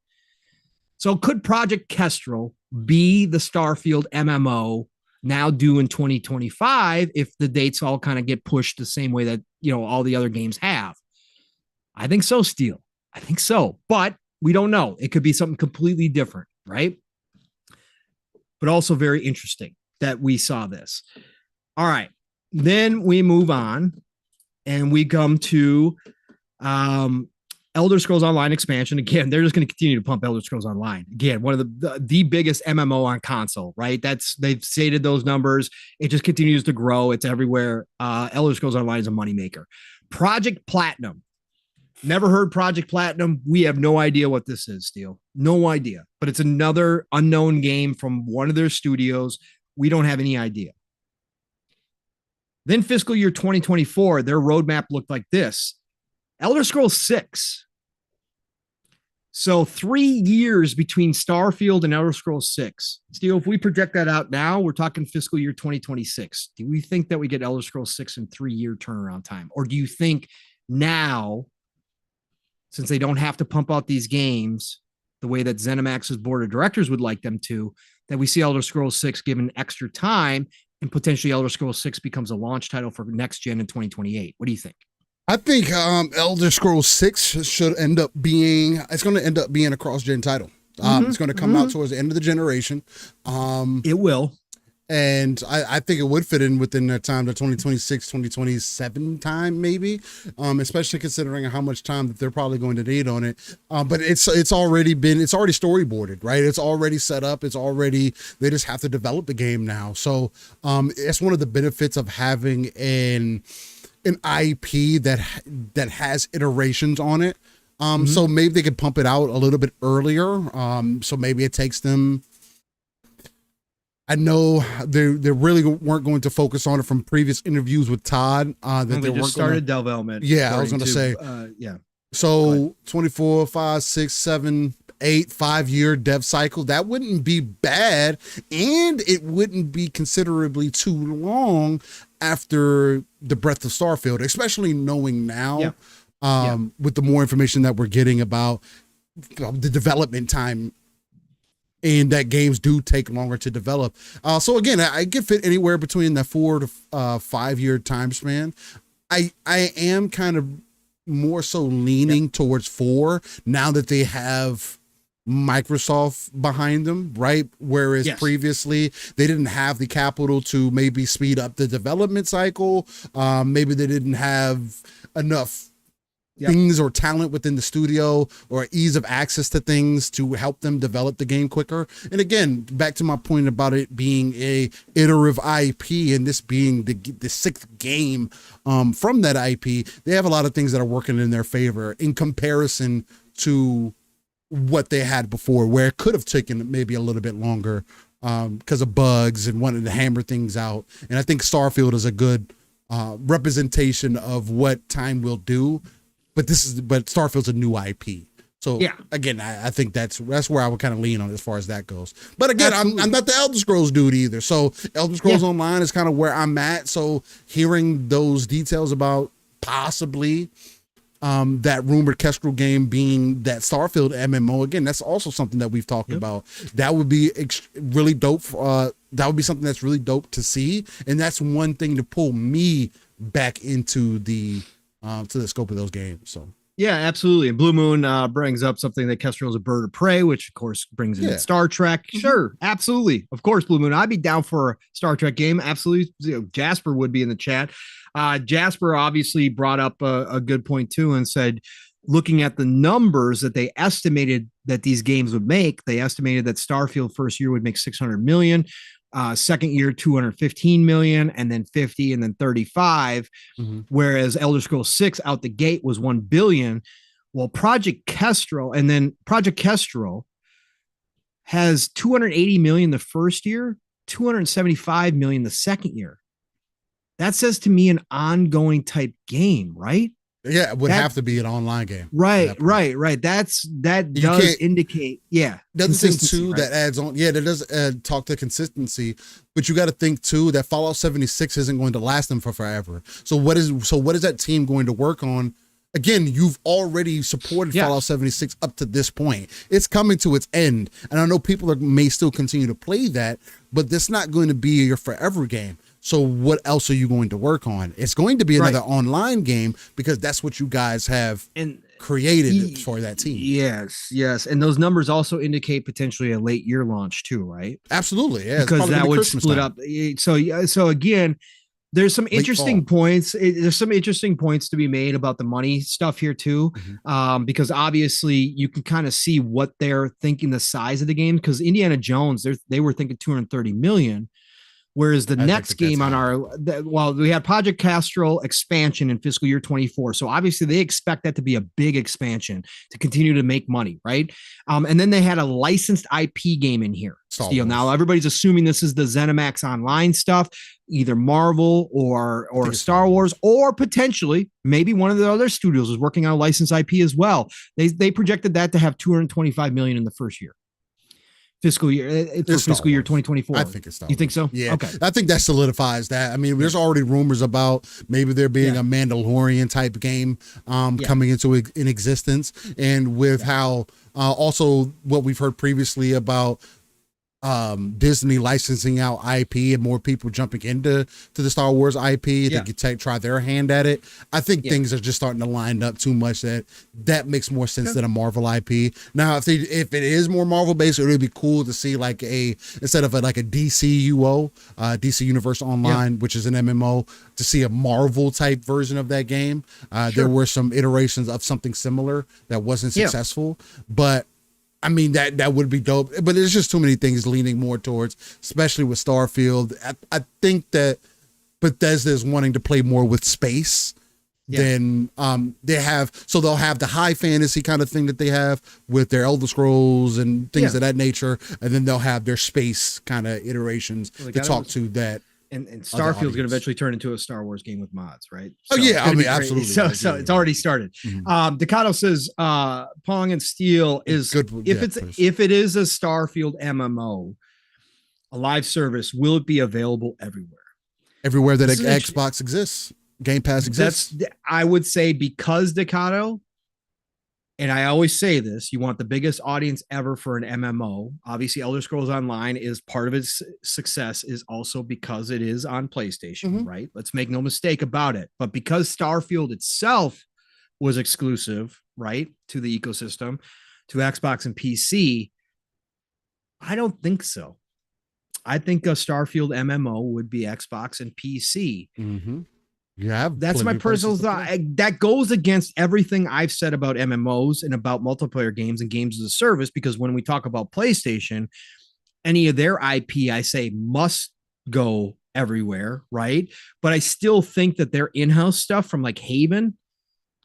So could Project Kestrel be the Starfield MMO now due in 2025 if the dates all kind of get pushed the same way that, all the other games have? I think so, Steel. I think so. But we don't know. It could be something completely different, right? But also very interesting that we saw this. All right. Then we move on and we come to Elder Scrolls Online expansion. Again, they're just going to continue to pump Elder Scrolls Online. Again, one of the biggest MMO on console, right? They've stated those numbers. It just continues to grow. It's everywhere. Elder Scrolls Online is a moneymaker. Project Platinum. Never heard Project Platinum. We have no idea what this is, Steel. No idea. But it's another unknown game from one of their studios. We don't have any idea. Then fiscal year 2024, their roadmap looked like this. Elder Scrolls 6. So 3 years between Starfield and Elder Scrolls 6. Steel, if we project that out now, we're talking fiscal year 2026. Do we think that we get Elder Scrolls 6 in 3-year turnaround time? Or do you think now, since they don't have to pump out these games the way that ZeniMax's board of directors would like them to, that we see Elder Scrolls 6 given extra time and potentially Elder Scrolls 6 becomes a launch title for next gen in 2028? What do you think?
I think Elder Scrolls 6 should end up being a cross-gen title. It's going to come out towards the end of the generation.
It will.
And I think it would fit in within that time, the 2026, 2027 time, maybe, especially considering how much time that they're probably going to need on it. But it's already storyboarded, right? It's already set up. They just have to develop the game now. So it's one of the benefits of having an IP that has iterations on it. So maybe they could pump it out a little bit earlier. So maybe it takes them, I know they really weren't going to focus on it from previous interviews with Todd. That they
just started development.
Yeah, I was going to say. So 24, 5, 6, 7, 8, 5-year dev cycle, that wouldn't be bad. And it wouldn't be considerably too long after the Breath of Starfield, especially knowing now with the more information that we're getting about the development time, and that games do take longer to develop. So again, I could fit anywhere between that 4 to 5 year time span. I am kind of more so leaning towards 4 now that they have Microsoft behind them, right? Whereas previously they didn't have the capital to maybe speed up the development cycle. Maybe they didn't have enough things or talent within the studio or ease of access to things to help them develop the game quicker. And again, back to my point about it being a iterative IP and this being the 6th game from that IP, they have a lot of things that are working in their favor in comparison to what they had before, where it could have taken maybe a little bit longer because of bugs and wanting to hammer things out. And I think Starfield is a good representation of what time will do. But Starfield's a new IP. So again, I think that's where I would kind of lean on as far as that goes. But again, I'm not the Elder Scrolls dude either. So Elder Scrolls Online is kind of where I'm at. So hearing those details about possibly that rumored Kestrel game being that Starfield MMO, again, that's also something that we've talked about. That would be really dope. That would be something that's really dope to see. And that's one thing to pull me back into the scope of those games. So
yeah, absolutely. And Blue Moon brings up something that Kestrel is a bird of prey, which of course brings in Star Trek. Sure, absolutely. Of course, Blue Moon. I'd be down for a Star Trek game. Absolutely. Jasper would be in the chat. Jasper obviously brought up a good point too and said, looking at the numbers that they estimated that these games would make, they estimated that Starfield first year would make 600 million. Second year, 215 million, and then 50, and then 35. Whereas Elder Scrolls 6 out the gate was 1 billion. Well, Project Kestrel has 280 million the first year, 275 million the second year. That says to me an ongoing type game, right?
Yeah, it would have to be an online game.
Right. That does indicate,
The other thing too that adds on, that does talk to consistency, but you got to think too that Fallout 76 isn't going to last them for forever. So what is that team going to work on? Again, you've already supported Fallout 76 up to this point. It's coming to its end, and I know people may still continue to play that, but that's not going to be your forever game. So what else are you going to work on? It's going to be another online game because that's what you guys have created for that team.
Yes. And those numbers also indicate potentially a late year launch too, right?
Absolutely. Yeah.
Because that would split up. So again, there's some interesting points. There's some interesting points to be made about the money stuff here too. Because obviously you can kind of see what they're thinking the size of the game. Because Indiana Jones, they were thinking 230 million. Whereas the next game on we had Project Kestrel expansion in fiscal year 24. So obviously they expect that to be a big expansion to continue to make money, right? And then they had a licensed IP game in here. Now everybody's assuming this is the Zenimax Online stuff, either Marvel or Star Wars, or potentially maybe one of the other studios is working on a licensed IP as well. They projected that to have 225 million in the first year. Fiscal year 2024.
I think it's Star Wars.
You think so?
Yeah.
Okay.
I think that solidifies that. I mean, there's already rumors about maybe there being a Mandalorian type game coming into in existence, and with how also what we've heard previously about Disney licensing out IP and more people jumping into the Star Wars IP to try their hand at it. I think things are just starting to line up too much that makes more sense than a Marvel IP. Now, if it is more Marvel based, it would be cool to see like instead of like a DCUO, DC Universe Online, which is an MMO, to see a Marvel type version of that game. There were some iterations of something similar that wasn't successful, but I mean, that would be dope, but there's just too many things leaning more towards, especially with Starfield. I think that Bethesda is wanting to play more with space than they have. So they'll have the high fantasy kind of thing that they have with their Elder Scrolls and things of that nature. And then they'll have their space kind of iterations to talk to that.
And Starfield's going to eventually turn into a Star Wars game with mods, right?
So I mean, absolutely.
So it's already started. Decado says Pong and Steel is good. If it is a Starfield MMO, a live service, will it be available everywhere?
Everywhere that Xbox exists. Game Pass exists.
I would say because Decado, and I always say this, you want the biggest audience ever for an MMO. Obviously, Elder Scrolls Online is part of its success is also because it is on PlayStation, right? Let's make no mistake about it. But because Starfield itself was exclusive, right, to the ecosystem, to Xbox and PC, I don't think so. I think a Starfield MMO would be Xbox and PC.
Yeah,
that's my personal thought. That goes against everything I've said about MMOs and about multiplayer games and games as a service, because when we talk about PlayStation, any of their IP, I say must go everywhere, right? But I still think that their in-house stuff from like Haven,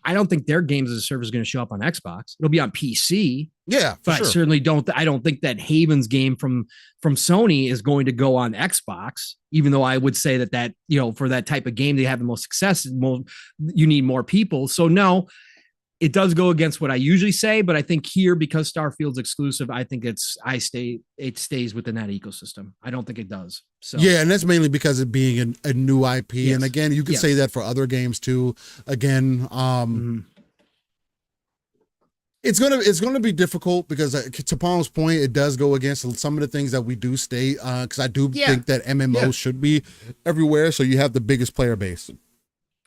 I don't think their games as a service is going to show up on Xbox. It'll be on PC.
Yeah,
but
sure.
I certainly don't. I don't think that Haven's game from Sony is going to go on Xbox. Even though I would say that for that type of game, they have the most success. You need more people. So no, it does go against what I usually say. But I think here, because Starfield's exclusive, I think it stays within that ecosystem. I don't think it does. So
yeah, and that's mainly because of being a new IP. Yes. And again, you can say that for other games too. Again, it's gonna be difficult because to Palm's point, it does go against some of the things that we do state. Because I do think that MMOs should be everywhere, so you have the biggest player base.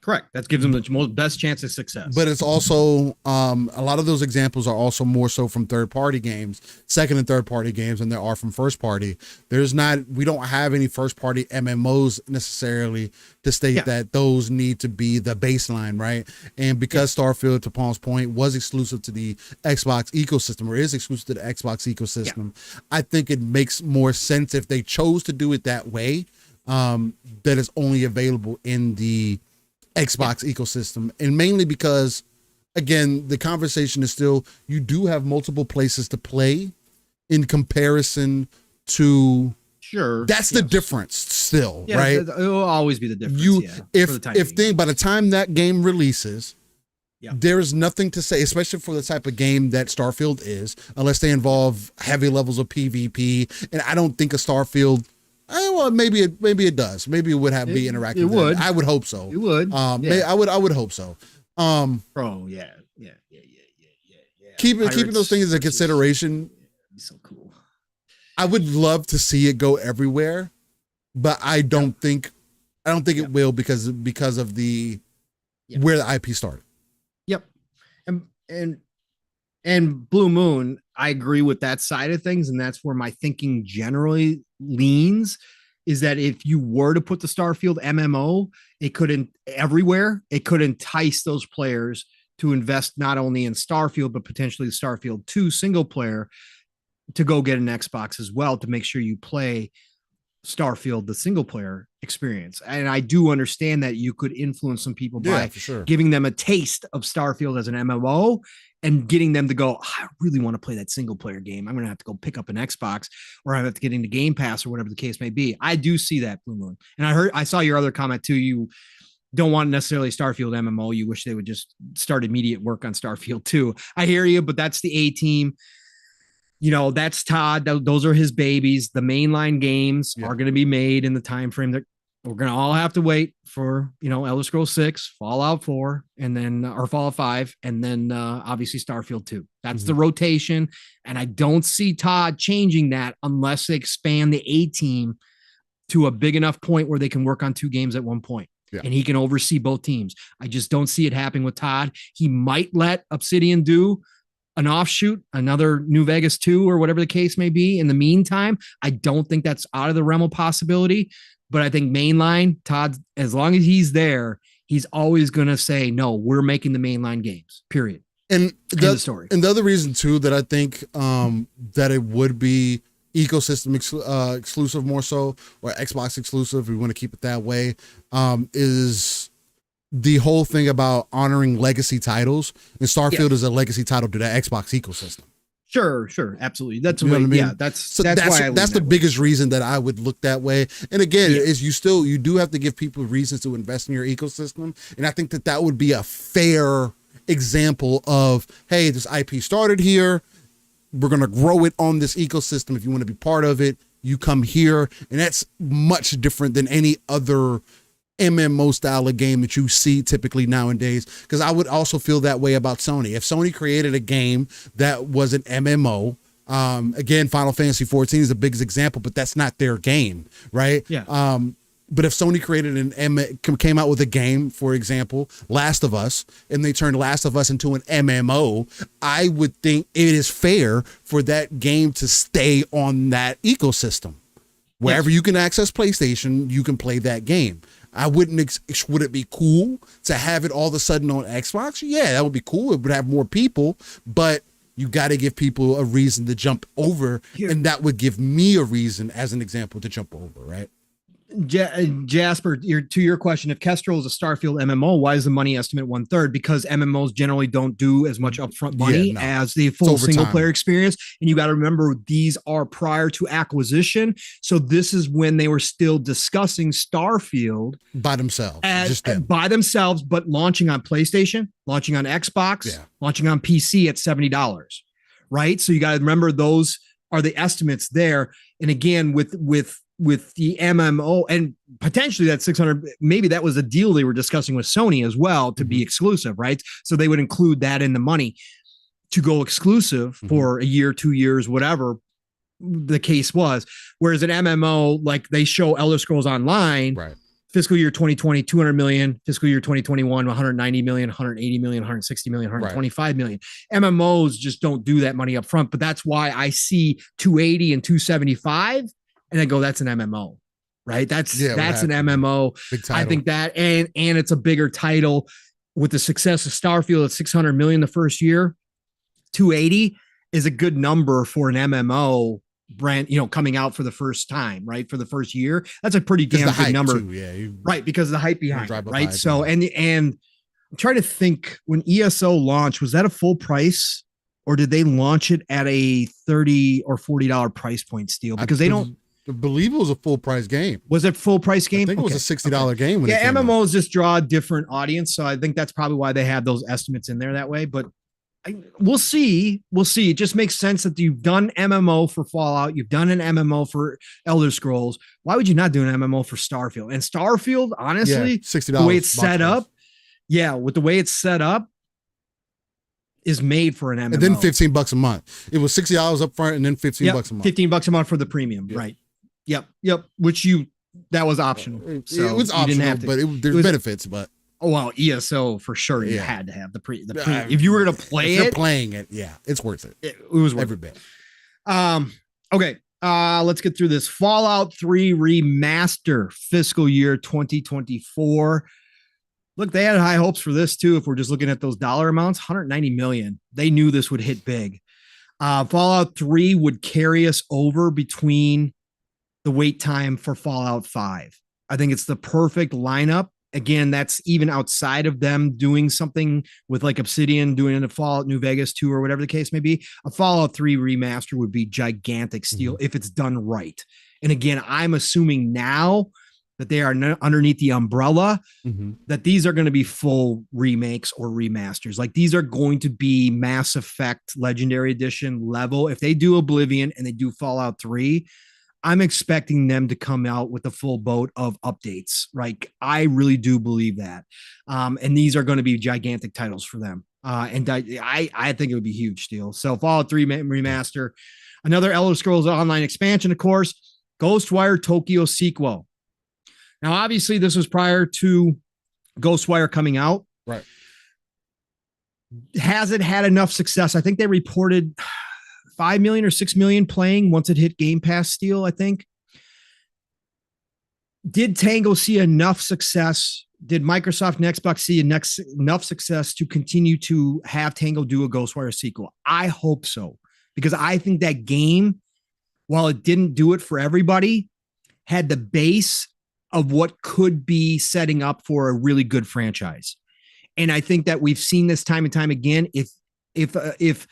Correct. That gives them the best chance of success.
But it's also a lot of those examples are also more so from third-party games, second and third-party games, than there are from first-party. We don't have any first-party MMOs necessarily to state that those need to be the baseline, right? And because Starfield, to Palm's point, was exclusive to the Xbox ecosystem, or is exclusive to the Xbox ecosystem, I think it makes more sense if they chose to do it that way, that it's only available in the Xbox ecosystem. And mainly because, again, the conversation is still, you do have multiple places to play in comparison to that's the difference still, right?
It will always be the difference.
By the time that game releases, there is nothing to say, especially for the type of game that Starfield is, unless they involve heavy levels of PvP. And I don't think a Starfield, well, maybe it does. Maybe it would be interactive.
It would.
I would hope so.
It would.
I would hope so.
Yeah.
Keeping those things as a consideration.
So cool.
I would love to see it go everywhere, but I don't think it will because of the where the IP started.
Yep. And Blue Moon, I agree with that side of things. And that's where my thinking generally leans, is that if you were to put the Starfield MMO, it could entice those players to invest not only in Starfield, but potentially Starfield 2 single player to go get an Xbox as well, to make sure you play Starfield, the single player experience. And I do understand that you could influence some people by giving them a taste of Starfield as an MMO and getting them to go, I really want to play that single player game. I'm going to have to go pick up an Xbox, or I have to get into Game Pass, or whatever the case may be. I do see that, Blue Moon. And I saw your other comment too. You don't want necessarily Starfield MMO. You wish they would just start immediate work on Starfield 2. I hear you, but that's the A team. That's Todd. Those are his babies. The mainline games are going to be made in the time frame that we're going to all have to wait for, Elder Scrolls 6, Fallout 4, and then, or Fallout 5, and then obviously Starfield 2. That's the rotation. And I don't see Todd changing that unless they expand the A team to a big enough point where they can work on 2 games at one point. And he can oversee both teams. I just don't see it happening with Todd. He might let Obsidian do an offshoot, another New Vegas 2, or whatever the case may be. In the meantime, I don't think that's out of the realm of possibility. But I think mainline, Todd, as long as he's there, he's always going to say, no, we're making the mainline games, period.
And
the story.
And the other reason, too, that I think that it would be ecosystem exclusive more so, or Xbox exclusive, we want to keep it that way, is the whole thing about honoring legacy titles. And Starfield is a legacy title to the Xbox ecosystem.
Sure, absolutely. That's what I mean. Yeah, that's
the biggest reason that I would look that way. And again, is you do have to give people reasons to invest in your ecosystem, and I think that would be a fair example of, hey, this IP started here, we're gonna grow it on this ecosystem. If you want to be part of it, you come here, and that's much different than any other MMO style of game that you see typically nowadays. Because I would also feel that way about Sony. If Sony created a game that was an MMO, again, Final Fantasy 14 is the biggest example, but that's not their game, right?
Yeah.
But if Sony created came out with a game, for example, Last of Us, and they turned Last of Us into an MMO, I would think it is fair for that game to stay on that ecosystem. Wherever you can access PlayStation, you can play that game. I wouldn't, would it be cool to have it all of a sudden on Xbox? Yeah, that would be cool. It would have more people, but you got to give people a reason to jump over. And that would give me a reason, as an example, to jump over, right?
Jasper, to your question, if Kestrel is a Starfield MMO, why is the money estimate 1/3? Because MMOs generally don't do as much upfront money as the full single player experience. And you got to remember, these are prior to acquisition. So this is when they were still discussing Starfield
by themselves,
by themselves, but launching on PlayStation, launching on Xbox, launching on PC at $70. Right. So you got to remember, those are the estimates there. And again, with the MMO, and potentially that 600, maybe that was a deal they were discussing with Sony as well to be exclusive, right? So they would include that in the money to go exclusive for a year, 2 years, whatever the case was. Whereas an MMO, like they show Elder Scrolls Online,
right?
Fiscal year 2020, 200 million, fiscal year 2021, 190 million, 180 million, 160 million, 125 million. MMOs just don't do that money up front, but that's why I see 280 and 275. And I go, that's an MMO, right? That's an MMO. I think that, and it's a bigger title. With the success of Starfield at 600 million the first year, 280 is a good number for an MMO brand, coming out for the first time, right? For the first year, that's a pretty damn good number, right? Because of the hype behind it, right? So, and I'm trying to think, when ESO launched, was that a full price, or did they launch it at a $30 or $40 price point still? Because they don't.
I believe it was a full price game.
Was it full price game?
I think it was a $60 game.
MMOs just draw a different audience. So I think that's probably why they have those estimates in there that way. But we'll see. We'll see. It just makes sense that you've done MMO for Fallout. You've done an MMO for Elder Scrolls. Why would you not do an MMO for Starfield? And Starfield, honestly,
$60.
The way it's set up. Yeah. With the way it's set up, is made for an MMO.
And then $15 a month. It was $60 up front and then $15 a month.
$15 a month for the premium. Yep. Right. Yep. Which that was optional. So
it was optional, but there's benefits. But
ESO for sure. You had to have the premium. If you were going to play
you're playing it, it's worth it.
It was worth
every bit.
Okay. Let's get through this. Fallout 3 remaster, fiscal year 2024. Look, they had high hopes for this too. If we're just looking at those dollar amounts, 190 million. They knew this would hit big. Fallout 3 would carry us over between the wait time for Fallout 5. I think it's the perfect lineup. Again, that's even outside of them doing something with like Obsidian doing a Fallout New Vegas 2 or whatever the case may be. A Fallout 3 remaster would be gigantic steal if it's done right. And again, I'm assuming now that they are underneath the umbrella, that these are going to be full remakes or remasters. Like these are going to be Mass Effect Legendary Edition level. If they do Oblivion and they do Fallout 3, I'm expecting them to come out with a full boat of updates. Right? I really do believe that. And these are going to be gigantic titles for them. And I think it would be a huge deal. So Fallout 3 remaster, another Elder Scrolls Online expansion, of course, Ghostwire Tokyo sequel. Now, obviously, this was prior to Ghostwire coming out.
Right.
Has it had enough success? I think they reported 5 million or 6 million playing once it hit Game Pass Steel, I think. Did Tango see enough success? Did Microsoft and Xbox see enough success to continue to have Tango do a Ghostwire sequel? I hope so, because I think that game, while it didn't do it for everybody, had the base of what could be setting up for a really good franchise. And I think that we've seen this time and time again. If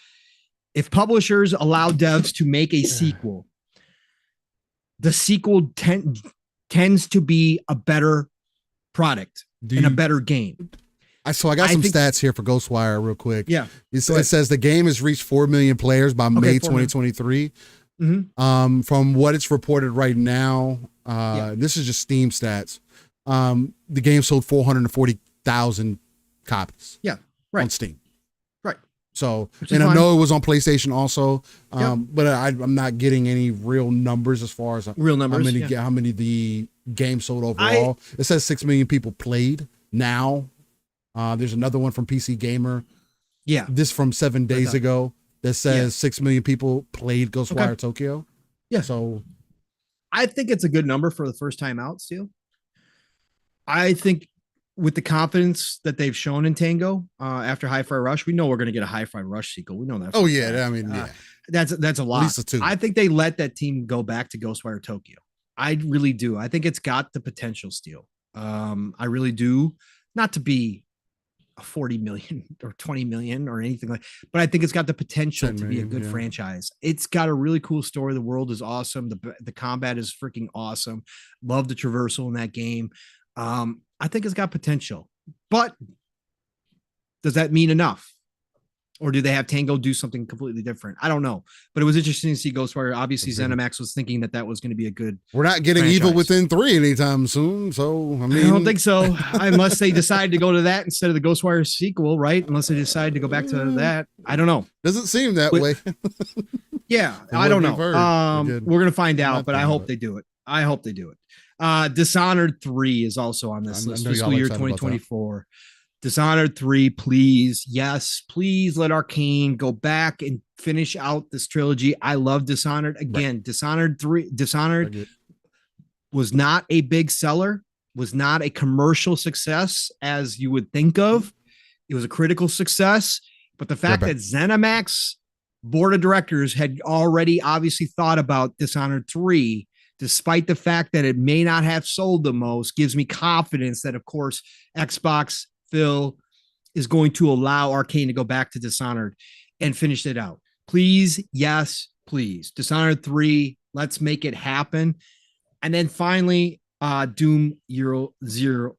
publishers allow devs to make a sequel, the sequel tends to be a better product and a better game.
So I got some stats here for Ghostwire real quick.
Yeah.
It says the game has reached 4 million players by May 2023. From what it's reported right now, this is just Steam stats. the game sold 440,000 copies.
Yeah, right.
On Steam.
Right.
So, and I know it was on PlayStation also, but I'm not getting any real numbers as far as
real numbers.
How many the game sold overall. It says 6 million people played now. There's another one from PC Gamer.
Yeah.
This from 7 days ago that says 6 million people played Ghostwire Tokyo.
Yeah.
So
I think it's a good number for the first time out still. I think with the confidence that they've shown in Tango after Hi-Fi Rush, we know we're going to get a Hi-Fi Rush sequel. We know that.
Oh yeah, I mean,
that's a lot. At least a 2. I think they let that team go back to Ghostwire Tokyo. I really do. I think it's got the potential still. I really do. Not to be a 40 million or 20 million or anything like, but I think it's got the potential to be a good franchise. It's got a really cool story. The world is awesome. The combat is freaking awesome. Love the traversal in that game. I think it's got potential, but does that mean enough? Or do they have Tango do something completely different? I don't know, but it was interesting to see Ghostwire. Obviously, Zenimax was thinking that was going to be a good.
We're not getting
franchise.
Evil Within 3 anytime soon, so I mean,
I don't think so. Unless they decide to go to that instead of the Ghostwire sequel, right? Unless they decide to go back to that, I don't know.
Doesn't seem that way.
Yeah, I don't know. We're gonna find out, but I hope they do it. I hope they do it. Dishonored 3 is also on this list. Fiscal year 2024. Dishonored 3, please. Yes, please let Arcane go back and finish out this trilogy. I love Dishonored. Again, Dishonored was not a big seller, was not a commercial success as you would think of. It was a critical success. But the fact that Zenimax board of directors had already obviously thought about Dishonored 3, despite the fact that it may not have sold the most, gives me confidence that, of course, Xbox Phil is going to allow Arcane to go back to Dishonored and finish it out. Please, yes, please. Dishonored 3, let's make it happen. And then finally, Doom Year Zero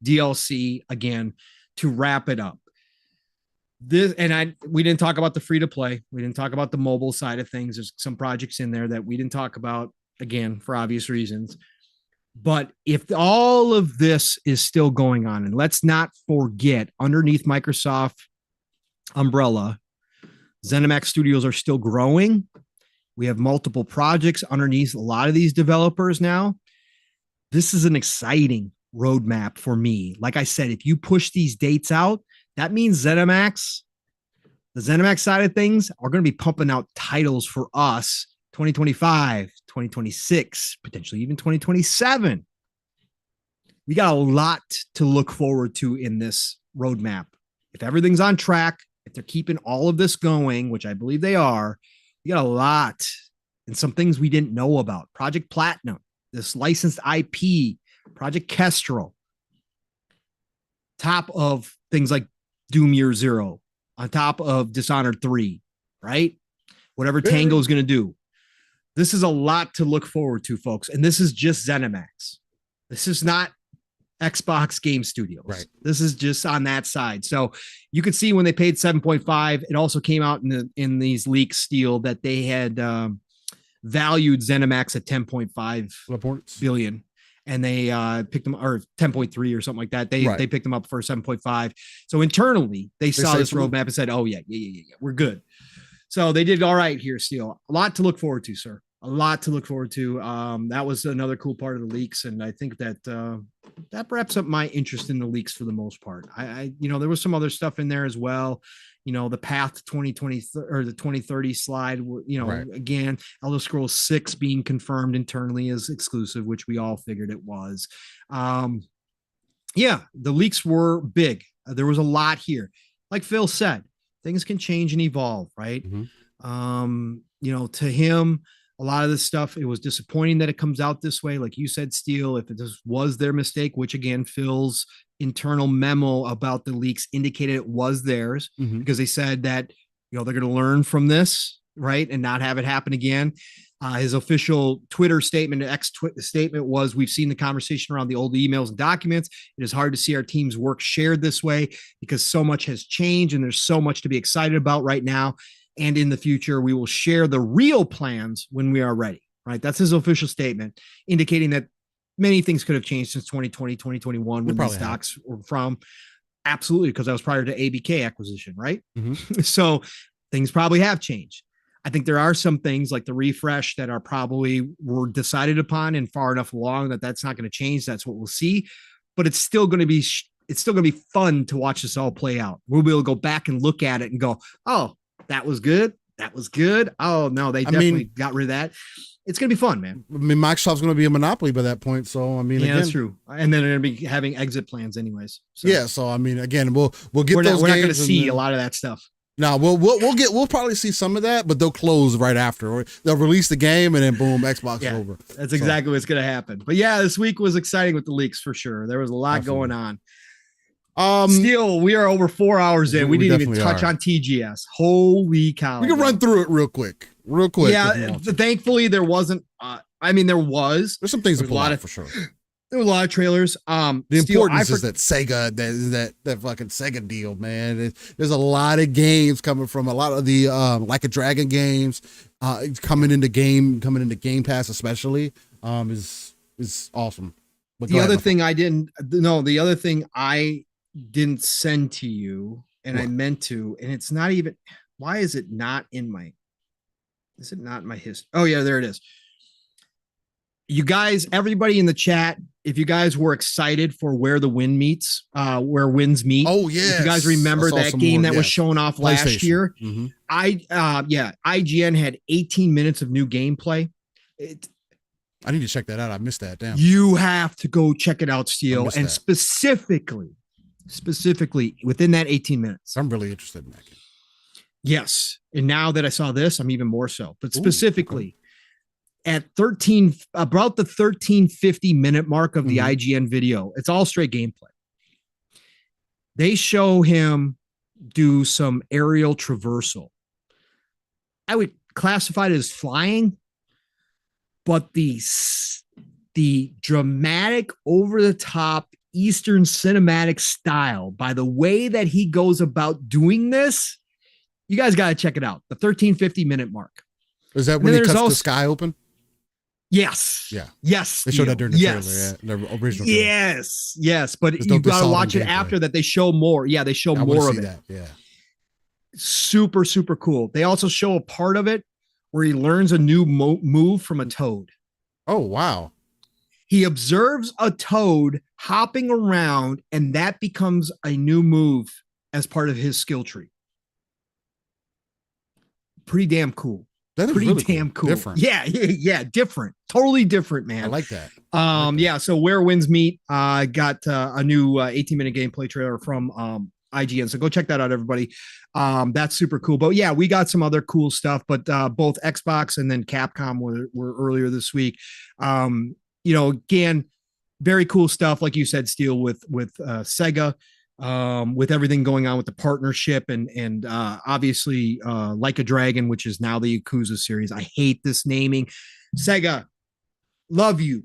DLC again to wrap it up. We didn't talk about the free to play. We didn't talk about the mobile side of things. There's some projects in there that we didn't talk about, again, for obvious reasons. But if all of this is still going on, and let's not forget, underneath Microsoft umbrella, ZeniMax Studios are still growing. We have multiple projects underneath a lot of these developers now. This is an exciting roadmap for me. Like I said, if you push these dates out, that means ZeniMax, the ZeniMax side of things, are going to be pumping out titles for us 2025, 2026, potentially even 2027. We got a lot to look forward to in this roadmap. If everything's on track, if they're keeping all of this going, which I believe they are, we got a lot and some things we didn't know about. Project Platinum, this licensed IP, Project Kestrel, top of things like Doom Year Zero, on top of Dishonored 3, right? Whatever Tango is going to do. This is a lot to look forward to, folks. And this is just ZeniMax. This is not Xbox Game Studios.
Right.
This is just on that side. So you could see when they paid 7.5, it also came out in these leaks still that they had valued ZeniMax at 10.5 billion. And they picked them, or 10.3 or something like that. They picked them up for 7.5. So internally, they saw this roadmap and said, oh, yeah, we're good. So they did all right here, Steele. A lot to look forward to, sir. A lot to look forward to. That was another cool part of the leaks. And I think that that wraps up my interest in the leaks for the most part. There was some other stuff in there as well. The path to 2020 or the 2030 slide, again, Elder Scrolls 6 being confirmed internally as exclusive, which we all figured it was. The leaks were big. There was a lot here. Like Phil said, things can change and evolve, right? Mm-hmm. To him, a lot of this stuff, it was disappointing that it comes out this way. Like you said, Steele, if it was their mistake, which again, Phil's internal memo about the leaks indicated it was theirs, because they said that, they're going to learn from this, right? And not have it happen again. His official Twitter statement, statement was, we've seen the conversation around the old emails and documents. It is hard to see our team's work shared this way because so much has changed and there's so much to be excited about right now. And in the future, we will share the real plans when we are ready. right? That's his official statement, indicating that many things could have changed since 2020, 2021 when these stocks were from. Absolutely, because that was prior to ABK acquisition, right?
Mm-hmm.
So things probably have changed. I think there are some things like the refresh that are probably were decided upon and far enough along that that's not going to change. That's what we'll see, but it's still going to be fun to watch this all play out. We'll be able to go back and look at it and go, oh, that was good. That was good. Oh no, they definitely got rid of that. It's going to be fun, man.
I mean, Microsoft's going to be a monopoly by that point. So, I mean,
yeah, that's true. And then they're going to be having exit plans anyways.
So. Yeah. So, I mean, again, we'll get
we're
those.
We're not going to see a lot of that stuff.
No, we'll probably see some of that, but they'll close right after, or they'll release the game and then boom, Xbox is over.
That's exactly what's going to happen. But yeah, this week was exciting with the leaks for sure. There was a lot going on. Still, we are over 4 hours in. We didn't even touch on TGS. Holy cow!
We can run through it real quick.
Yeah, thankfully there wasn't. There was.
There's some things to pull out for sure.
There were a lot of trailers.
The importance is that Sega, that fucking Sega deal, man. There's a lot of games coming from a lot of the Like a Dragon games coming into Game Pass, especially is awesome. But
the other thing I didn't send to you, and I meant to, and it's not even. Why is it not in my? Is it not in my history? Oh yeah, there it is. You guys, everybody in the chat, if you guys were excited for Where the Wind Meets, Where Winds Meet.
Oh yeah.
If you guys remember that game that was shown off last year.
Mm-hmm.
IGN had 18 minutes of new gameplay.
I need to check that out. I missed that. Damn.
You have to go check it out, Steel. And specifically within that 18 minutes.
I'm really interested in that game.
Yes. And now that I saw this, I'm even more so. But specifically, at about the 1350 minute mark of the IGN video, it's all straight gameplay. They show him do some aerial traversal. I would classify it as flying, but the dramatic, over the top Eastern cinematic style, by the way that he goes about doing this, you guys got to check it out. The 1350 minute mark.
Is that when he cuts the sky open?
Yes.
Yeah.
Yes.
They showed that during the trailer, the original trailer.
Yes. But you got to watch it after that. They show more. Yeah, they show more of it. That.
Yeah.
Super, super cool. They also show a part of it where he learns a new move from a toad.
Oh, wow.
He observes a toad hopping around, and that becomes a new move as part of his skill tree. Pretty damn cool.
That is
pretty
really
damn cool.
Different.
Yeah, different. Totally different, man.
I like that.
Yeah, so Where Winds Meet got a new 18-minute gameplay trailer from IGN. So go check that out, everybody. That's super cool. But yeah, we got some other cool stuff, but both Xbox and then Capcom were earlier this week. Again, very cool stuff, like you said, Steel, with Sega. With everything going on with the partnership and obviously Like a Dragon, which is now the Yakuza series. I hate this naming. Sega, love you.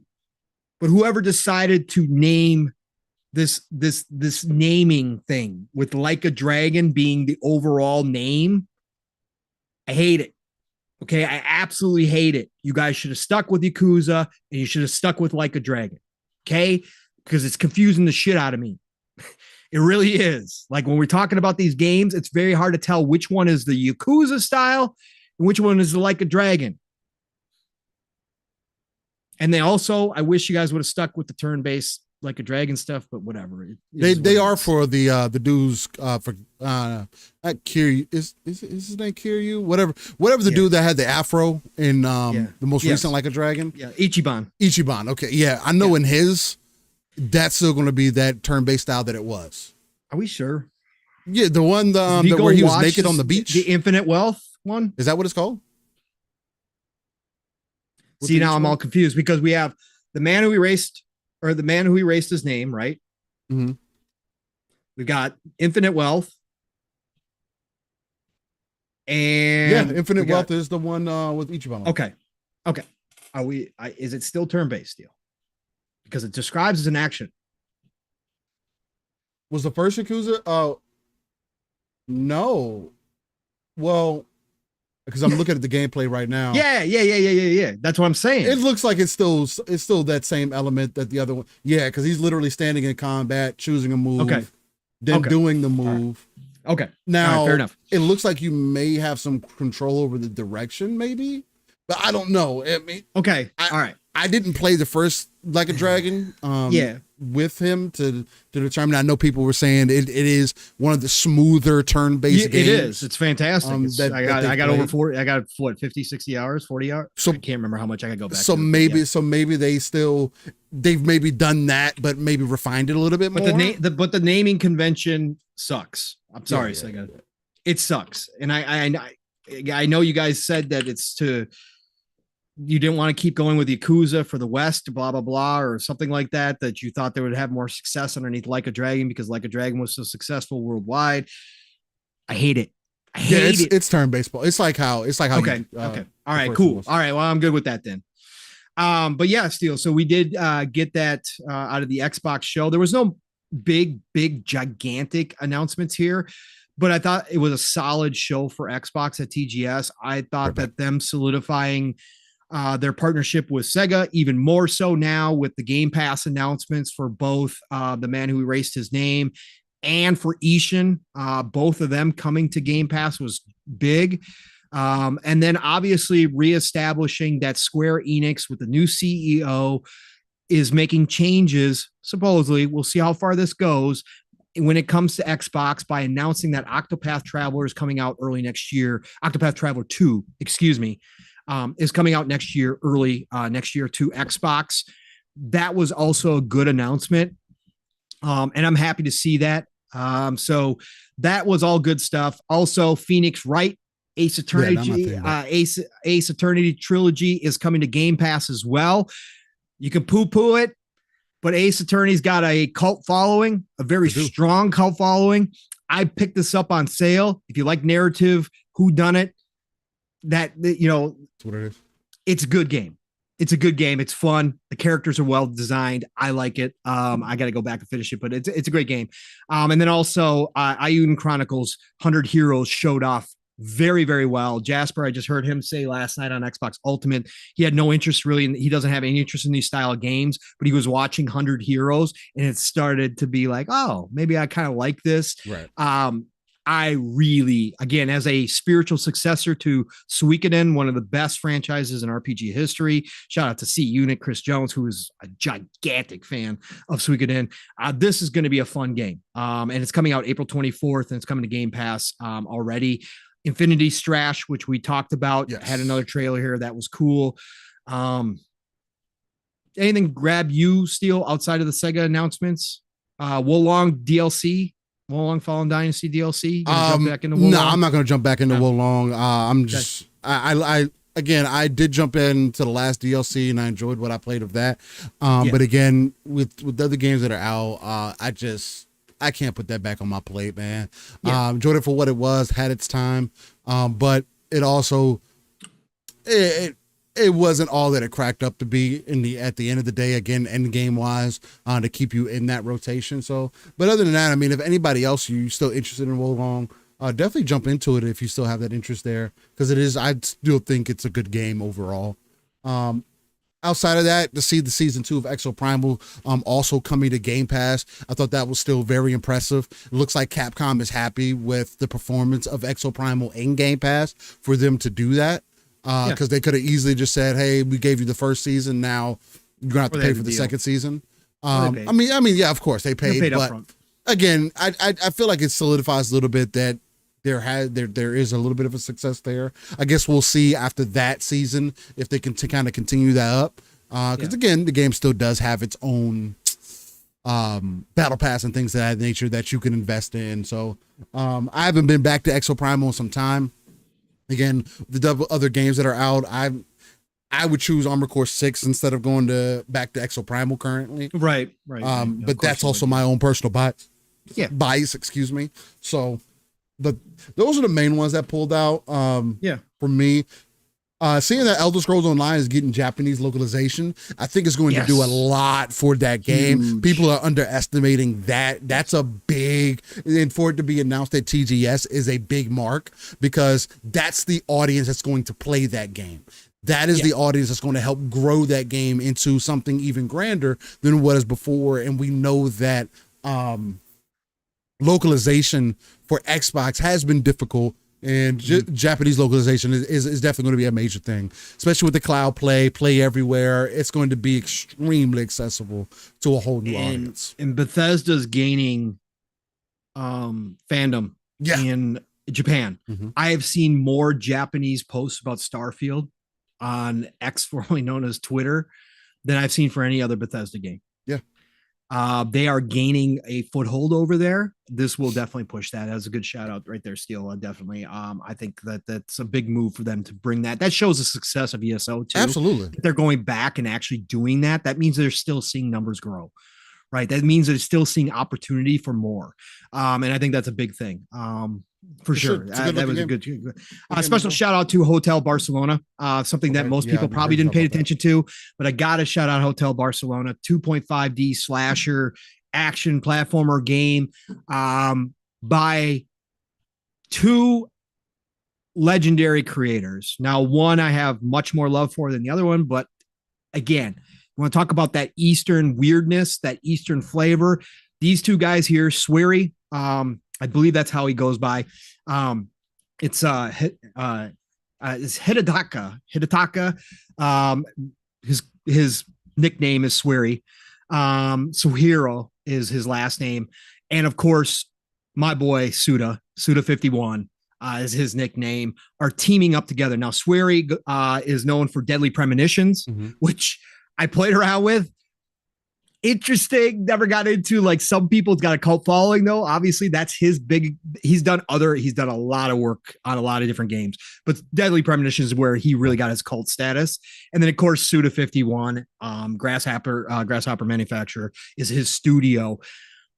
But whoever decided to name this naming thing with Like a Dragon being the overall name, I hate it. Okay, I absolutely hate it. You guys should have stuck with Yakuza and you should have stuck with Like a Dragon. Okay? Because it's confusing the shit out of me. It really is. Like when we're talking about these games, it's very hard to tell which one is the Yakuza style and which one is the Like a Dragon. And they also, I wish you guys would have stuck with the turn-based Like a Dragon stuff, but whatever.
They are for the dudes for not Kiryu. Is his name Kiryu? Whatever the dude that had the afro in the most recent Like a Dragon.
Yeah, Ichiban.
Okay, yeah, I know in his. That's still going to be that turn-based style that it was.
Are we sure?
Yeah, the one where he was naked on the beach.
The Infinite Wealth one?
Is that what it's called?
See, now I'm all confused because we have the man who erased his name, right?
Mm-hmm.
We've got Infinite Wealth. And
Infinite Wealth is the one with Ichiban.
Okay. Is it still turn-based deal? Because it describes as an action.
Was the first Yakuza? No. Well,
because I'm looking at the gameplay right now.
Yeah. That's what I'm saying.
It looks like it's still that same element that the other one. Yeah, because he's literally standing in combat, choosing a move, then doing the move.
Okay.
Now,
fair enough.
It looks like you may have some control over the direction, maybe, but I don't know. I mean,
okay. All right.
I didn't play the first Like a Dragon. With him to determine. I know people were saying it is one of the smoother turn-based games.
It is. It's fantastic. I got over 40. I got what 50, 60 hours, 40 hours. So I can't remember how much I could go back.
So maybe they've maybe done that, but maybe refined it a little bit more.
But the naming convention sucks. I'm sorry, Sega. It sucks. And I know you guys said that you didn't want to keep going with Yakuza for the West, blah, blah, blah, or something like that, that you thought they would have more success underneath Like a Dragon because Like a Dragon was so successful worldwide. I hate it.
It's turn-based ball. It's like how.
Okay. All right, cool. All right. Well, I'm good with that then. But yeah, Steel. So we did get that out of the Xbox show. There was no big, gigantic announcements here, but I thought it was a solid show for Xbox at TGS. I thought that them solidifying their partnership with Sega, even more so now with the Game Pass announcements for both The Man Who Erased His Name and for Ishin, both of them coming to Game Pass was big. And then obviously reestablishing that Square Enix with the new CEO is making changes. Supposedly, we'll see how far this goes when it comes to Xbox by announcing that Octopath Traveler is coming out early next year. Octopath Traveler 2, is coming out next year, early next year to Xbox. That was also a good announcement. And I'm happy to see that. So that was all good stuff. Also, Phoenix Wright, Ace Attorney, Ace Attorney Trilogy is coming to Game Pass as well. You can poo-poo it, but Ace Attorney's got a cult following, a very strong cult following. I picked this up on sale. If you like narrative, whodunit, that's what it is. It's a good game. It's a good game. It's fun. The characters are well designed. I like it. I got to go back and finish it, but it's a great game. And then also Ioun Chronicles 100 Heroes showed off very, very well. Jasper, I just heard him say last night on Xbox Ultimate, he had no interest really, he doesn't have any interest in these style of games, but he was watching 100 Heroes and it started to be like, oh, maybe I kind of like this.
Right.
I really, again, as a spiritual successor to Suikoden, one of the best franchises in RPG history, shout out to C-Unit, Chris Jones, who is a gigantic fan of Suikoden. This is going to be a fun game. And it's coming out April 24th, and it's coming to Game Pass already. Infinity Strash, which we talked about, had another trailer here. That was cool. Anything grab you, Steel, outside of the Sega announcements? Wolong DLC? Wolong Fallen Dynasty DLC?
Jump back into Wolong? No, I'm not going to jump back into Wolong. I'm just, I did jump into the last DLC and I enjoyed what I played of that. But again, with the other games that are out, I can't put that back on my plate, man. Enjoyed it for what it was, had its time. But it also, it wasn't all that it cracked up to be at the end of the day, again, end game wise, to keep you in that rotation. So, but other than that, I mean, if anybody else, you're still interested in Wolong, definitely jump into it if you still have that interest there. Cause I still think it's a good game overall. Outside of that, to see the season 2 of Exoprimal also coming to Game Pass, I thought that was still very impressive. It looks like Capcom is happy with the performance of Exoprimal in Game Pass for them to do that. Because they could have easily just said, "Hey, we gave you the first season. Now you're gonna have to pay for the second season." I mean, yeah, of course they paid, but again, I feel like it solidifies a little bit that there is a little bit of a success there. I guess we'll see after that season if they can kind of continue that up. Because again, the game still does have its own battle pass and things of that nature that you can invest in. So I haven't been back to Exoprimal in some time. Again, the other games that are out, I would choose Armored Core 6 instead of going back to Exoprimal currently.
Right.
But that's also my own personal bias, excuse me. So those are the main ones that pulled out for me. Seeing that Elder Scrolls Online is getting Japanese localization, I think it's going to do a lot for that game.
Huge.
People are underestimating that. That's a big, and for it to be announced at TGS is a big mark, because that's the audience that's going to play that game. That is the audience that's going to help grow that game into something even grander than what is before. And we know that localization for Xbox has been difficult. And Japanese localization is definitely going to be a major thing, especially with the cloud play everywhere. It's going to be extremely accessible to a whole new audience.
And Bethesda's gaining fandom in Japan. I have seen more Japanese posts about Starfield on X, formerly known as Twitter, than I've seen for any other Bethesda game. They are gaining a foothold over there. This will definitely push that. That's a good shout out right there, Steele. Definitely. I think that's a big move for them to bring that. That shows the success of ESO too.
Absolutely.
If they're going back and actually doing that. That means they're still seeing numbers grow, right? That means they're still seeing opportunity for more. And I think that's a big thing. For sure. That was a good special shout out to Hotel Barcelona. Something that most people probably didn't pay attention to, but I got to shout out Hotel Barcelona. 2.5D slasher action platformer game by two legendary creators. Now, one I have much more love for than the other one, but again, we want to talk about that Eastern weirdness, that Eastern flavor. These two guys here, Swery, I believe that's how he goes by. It's Hidetaka. His nickname is Swery. Suhiro is his last name. And of course, my boy Suda 51 is his nickname, are teaming up together. Now, Swery is known for Deadly Premonitions, which I played around with. Interesting. Never got into, like, some people's got a cult following though. Obviously that's his big, he's done a lot of work on a lot of different games, but Deadly Premonitions is where he really got his cult status. And then of course, Suda 51, Grasshopper Manufacturer is his studio.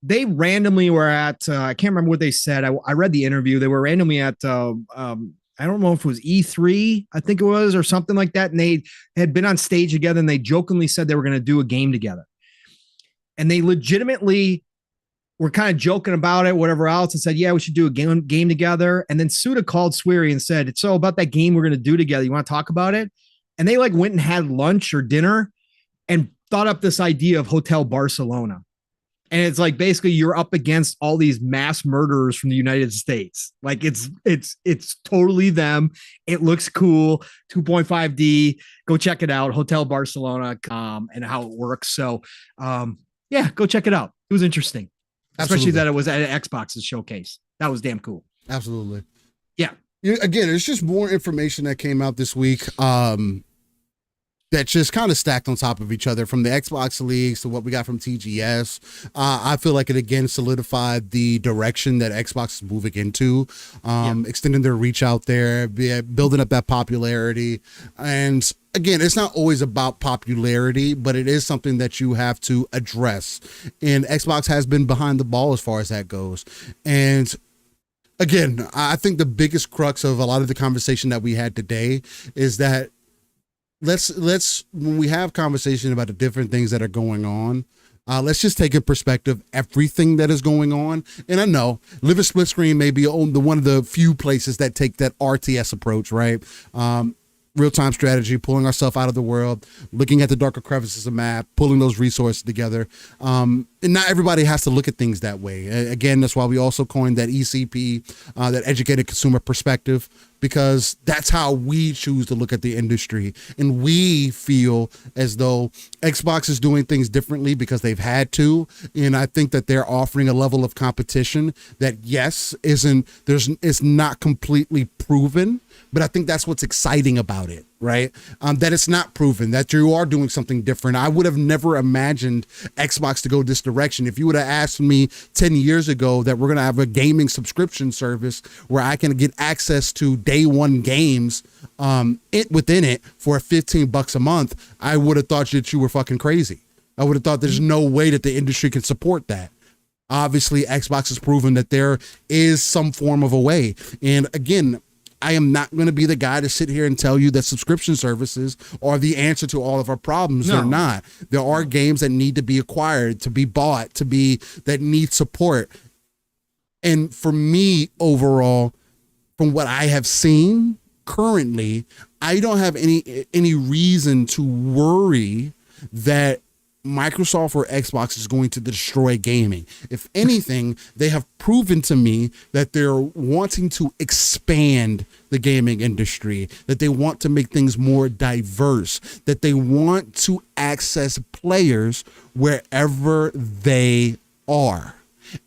They randomly were at, I can't remember what they said. I read the interview. They were randomly at, I don't know if it was E3, I think it was, or something like that. And they had been on stage together and they jokingly said they were going to do a game together. And they legitimately were kind of joking about it, whatever else, and said, yeah, we should do a game together. And then Suda called Swery and said, it's all about that game we're going to do together. You want to talk about it? And they like went and had lunch or dinner and thought up this idea of Hotel Barcelona. And it's like, basically you're up against all these mass murderers from the United States. Like it's totally them. It looks cool. 2.5D. Go check it out. Hotel Barcelona, and how it works. So, yeah, go check it out. It was interesting, especially that it was at Xbox's showcase. That was damn cool.
Absolutely.
Yeah.
Again, it's just more information that came out this week that just kind of stacked on top of each other, from the Xbox leagues to what we got from TGS. I feel like it again solidified the direction that Xbox is moving into, extending their reach out there, building up that popularity. And again, it's not always about popularity, but it is something that you have to address. And Xbox has been behind the ball as far as that goes. And again, I think the biggest crux of a lot of the conversation that we had today is that let's when we have conversation about the different things that are going on, let's just take in perspective everything that is going on. And I know Live a Split Screen may be one of the few places that take that RTS approach, right? Real-time strategy, pulling ourselves out of the world, looking at the darker crevices of map, pulling those resources together. And not everybody has to look at things that way. Again, that's why we also coined that ECP, that educated consumer perspective, because that's how we choose to look at the industry. And we feel as though Xbox is doing things differently because they've had to. And I think that they're offering a level of competition that, yes, it's not completely proven, but I think that's what's exciting about it, right? That it's not proven, that you are doing something different. I would have never imagined Xbox to go this direction. If you would have asked me 10 years ago that we're going to have a gaming subscription service where I can get access to day one games within it for $15 a month, I would have thought that you were fucking crazy. I would have thought there's no way that the industry can support that. Obviously, Xbox has proven that there is some form of a way. And again, I am not going to be the guy to sit here and tell you that subscription services are the answer to all of our problems. No. They're not. There are games that need to be acquired, to be bought, that need support. And for me, overall, from what I have seen currently, I don't have any reason to worry that Microsoft or Xbox is going to destroy gaming. If anything, they have proven to me that they're wanting to expand the gaming industry, that they want to make things more diverse, that they want to access players wherever they are.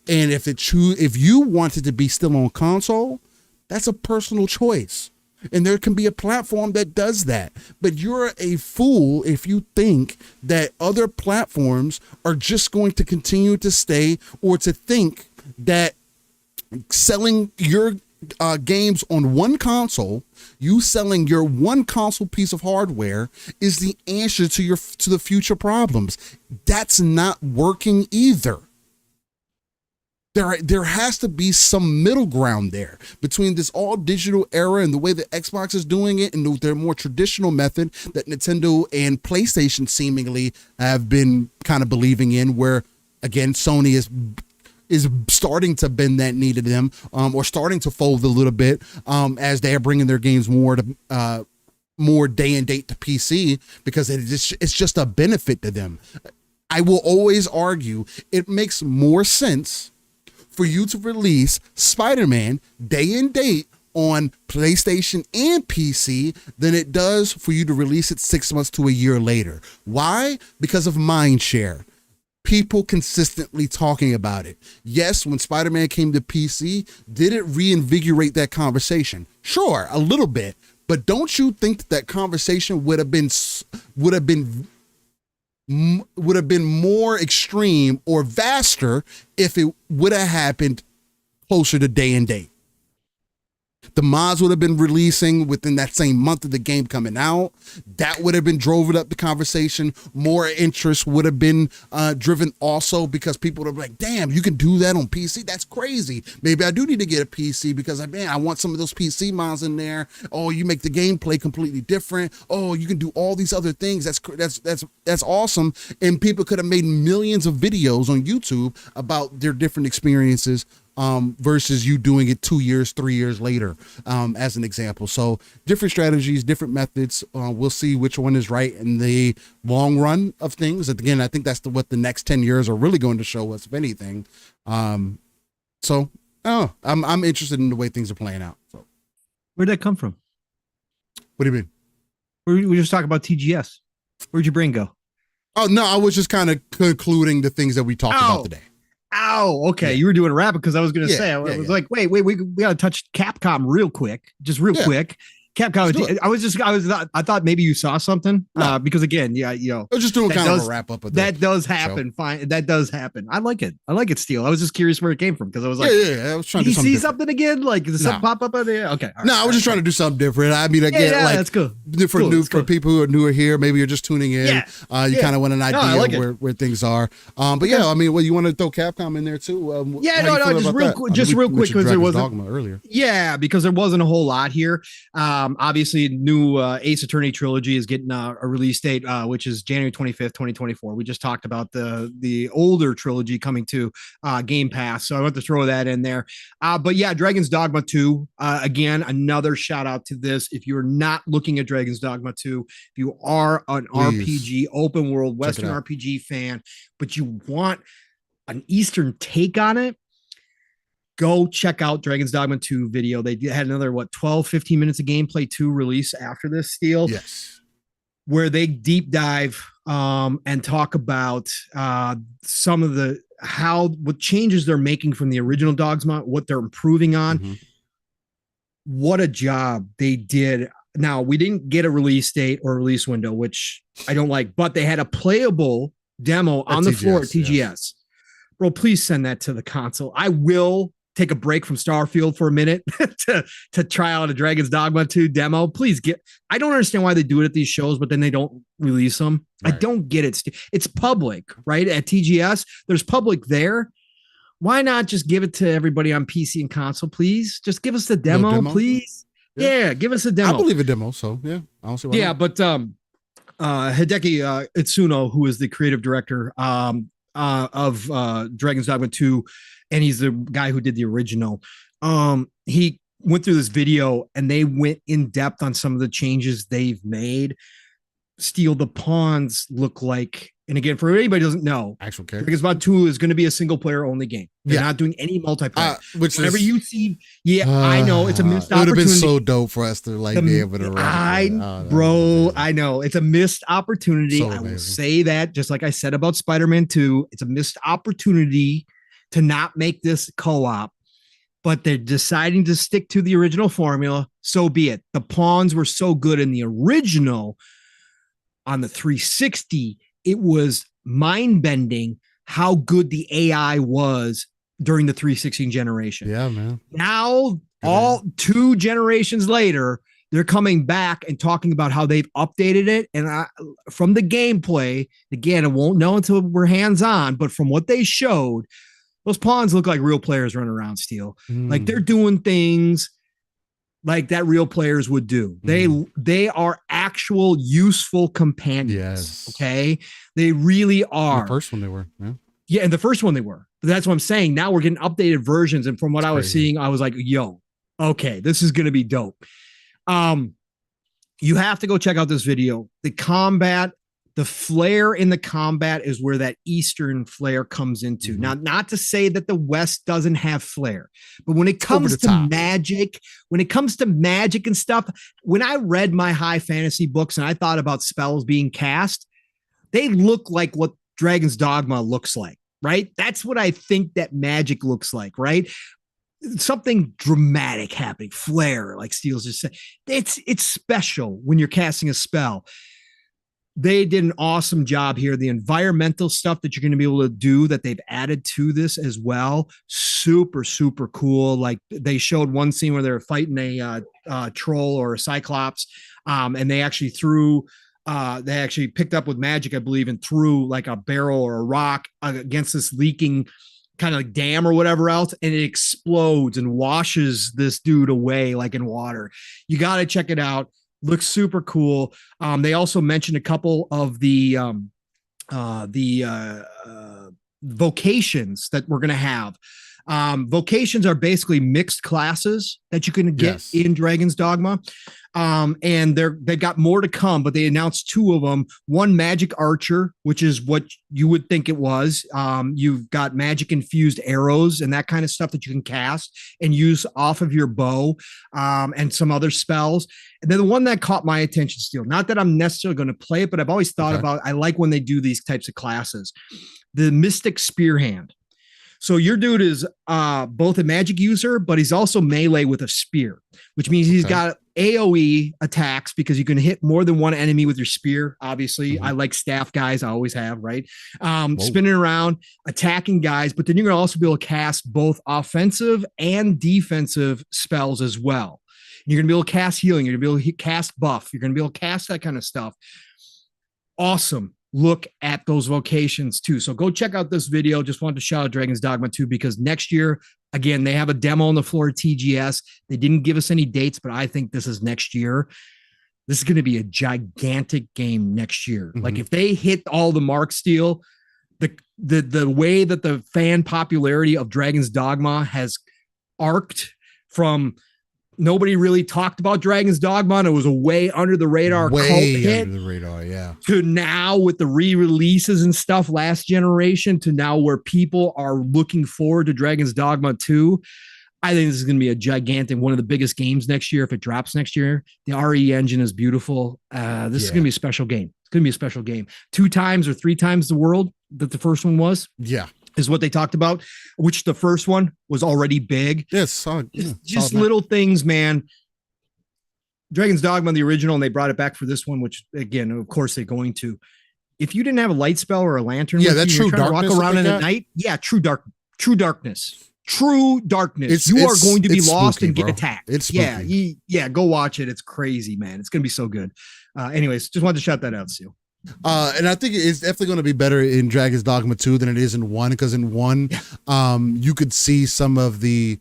And if you wanted to be still on console, that's a personal choice. And there can be a platform that does that. But you're a fool if you think that other platforms are just going to continue to stay, or to think that selling your games on one console, you selling your one console piece of hardware, is the answer to the future problems. That's not working either. There has to be some middle ground there between this all digital era and the way that Xbox is doing it and their more traditional method that Nintendo and PlayStation seemingly have been kind of believing in, where again Sony is starting to bend that knee to them, or starting to fold a little bit, as they are bringing their games more day and date to PC, because it's just a benefit to them. I will always argue it makes more sense for you to release Spider-Man day and date on PlayStation and PC than it does for you to release it 6 months to a year later. Why? Because of mindshare. People consistently talking about it. Yes, when Spider-Man came to PC, did it reinvigorate that conversation? Sure, a little bit. But don't you think that conversation would have been more extreme or vaster if it would have happened closer to day and date? The mods would have been releasing within that same month of the game coming out. That would have been driven up the conversation. More interest would have been driven also, because people would be like, damn, you can do that on PC? That's crazy. Maybe I do need to get a PC because I want some of those PC mods in there. Oh, you make the gameplay completely different. Oh, you can do all these other things. That's awesome. And people could have made millions of videos on YouTube about their different experiences, versus you doing it 2 years, 3 years later, as an example. So different strategies, different methods. We'll see which one is right in the long run of things. Again, I think that's what the next 10 years are really going to show us, if anything. I'm interested in the way things are playing out. So,
where'd that come from?
What do you mean?
We were just talking about TGS. Where'd your brain go?
Oh, no, I was just kind of concluding the things that we talked about today.
Oh, okay. Yeah. You were doing a wrap, because I was going to say, I was like, wait, we got to touch Capcom real quick, quick. Capcom. I thought maybe you saw something, because again, I
was just doing kind of a wrap up of
that. Does happen. Fine. That does happen. I like it. Steel. I was just curious where it came from, because I was like,
I was trying to
see something again, like something pop up on there. Okay.
I was just trying to do something different. I mean, again, that's cool. Different for people who are newer here. Maybe you're just tuning in. You kind of want an idea where things are. But yeah, I mean, you want to throw Capcom in there too?
Just real quick, because there wasn't
Dogma earlier.
Yeah, because there wasn't a whole lot here. Obviously, new Ace Attorney trilogy is getting a release date, which is January 25th, 2024. We just talked about the older trilogy coming to Game Pass, so I want to throw that in there. But yeah, Dragon's Dogma 2, again, another shout out to this. If you're not looking at Dragon's Dogma 2, if you are an RPG, open world, Western RPG fan, but you want an Eastern take on it, go check out Dragon's Dogma 2 video. They had another 12-15 minutes of gameplay 2 release after this, Steel.
Yes.
Where they deep dive and talk about some of what changes they're making from the original Dogma, what they're improving on. Mm-hmm. What a job they did. Now, we didn't get a release date or release window, which I don't like, but they had a playable demo on the floor at TGS. Yes. Bro, please send that to the console. I will take a break from Starfield for a minute to try out a Dragon's Dogma 2 demo. Please I don't understand why they do it at these shows, but then they don't release them. Right. I don't get it. It's public, right? At TGS, there's public there. Why not just give it to everybody on PC and console, please? Just give us the demo, please. Yeah, give us a demo.
I believe a demo. So yeah, I don't see why.
Yeah,
not.
but Hideki Itsuno, who is the creative director of Dragon's Dogma 2, and he's the guy who did the original. He went through this video and they went in depth on some of the changes they've made. Steel, the pawns look like, and again, for anybody who doesn't know,
Actual character.
Dragon's Dogma 2 is going to be a single player only game. They're not doing any multiplayer. Whenever you see, I know it's a missed opportunity. It would have been
so dope for us to like be able to run.
I know it's a missed opportunity. So I will say that, just like I said about Spider-Man 2, it's a missed opportunity to not make this co-op, but they're deciding to stick to the original formula. So be it. The pawns were so good in the original. On the 360, it was mind-bending how good the AI was during the 360 generation.
Yeah, man.
Now, all 2 generations later, they're coming back and talking about how they've updated it. And from the gameplay, again, I won't know until we're hands-on, but from what they showed, those pawns look like real players running around Steel. Like they're doing things like that real players would do. They are actual useful companions.
Yes.
Okay. They really are.
The first one they were.
Yeah. And the first one they were. But that's what I'm saying. Now we're getting updated versions. And from what I was seeing, I was like, yo, okay, this is going to be dope. You have to go check out this video. The combat, the flair in the combat is where that Eastern flair comes into. Now, not to say that the West doesn't have flair, but when it comes to magic, and stuff, when I read my high fantasy books and I thought about spells being cast, they look like what Dragon's Dogma looks like, right? That's what I think that magic looks like, right? Something dramatic happening, flair, like Steele's just said. It's special when you're casting a spell. They did an awesome job here. The environmental stuff that you're going to be able to do that they've added to this as well. Super, super cool. Like they showed one scene where they were fighting a troll or a cyclops. And they actually picked up with magic, I believe, and threw like a barrel or a rock against this leaking kind of like dam or whatever else. And it explodes and washes this dude away like in water. You got to check it out. Looks super cool. They also mentioned a couple of the vocations that we're going to have. Vocations are basically mixed classes that you can get in Dragon's Dogma. And they've got more to come, but they announced 2 of them. One, magic archer, which is what you would think it was. You've got magic infused arrows and that kind of stuff that you can cast and use off of your bow, and some other spells. And then the one that caught my attention, Steel, not that I'm necessarily going to play it, but I've always thought about, I like when they do these types of classes, the Mystic Spearhand. So your dude is both a magic user, but he's also melee with a spear, which means he's got AoE attacks because you can hit more than one enemy with your spear. Obviously, I like staff guys. I always have, right? Spinning around, attacking guys, but then you're going to also be able to cast both offensive and defensive spells as well. You're going to be able to cast healing. You're going to be able to cast buff. You're going to be able to cast that kind of stuff. Awesome. Look at those vocations too. So go check out this video. Just wanted to shout out Dragon's Dogma 2 because next year, again, they have a demo on the floor at TGS. They didn't give us any dates, but I think this is next year. This is going to be a gigantic game next year. Like if they hit all the marks, Steel, the way that the fan popularity of Dragon's Dogma has arced from nobody really talked about Dragon's Dogma, and it was a way under the radar cult hit.
Under the radar, yeah.
To now with the re-releases and stuff last generation to now where people are looking forward to Dragon's Dogma 2. I think this is going to be a gigantic, one of the biggest games next year if it drops next year. The RE engine is beautiful. This is going to be a special game. It's going to be a special game. 2 times or 3 times the world that the first one was.
Yeah.
Is what they talked about, which the first one was already big.
Yes.
Just little things, man. Dragon's Dogma, the original, and they brought it back for this one, which again, of course they're going to. If you didn't have a light spell or a lantern,
that's true.
To walk around in the night. Yeah, true darkness. True darkness. You are going to be lost spooky, and get attacked.
It's spooky.
Yeah. Go watch it. It's crazy, man. It's going to be so good. Anyways, just wanted to shout that out, Seal.
And I think it's definitely going to be better in Dragon's Dogma 2 than it is in 1, because in 1, you could see some of the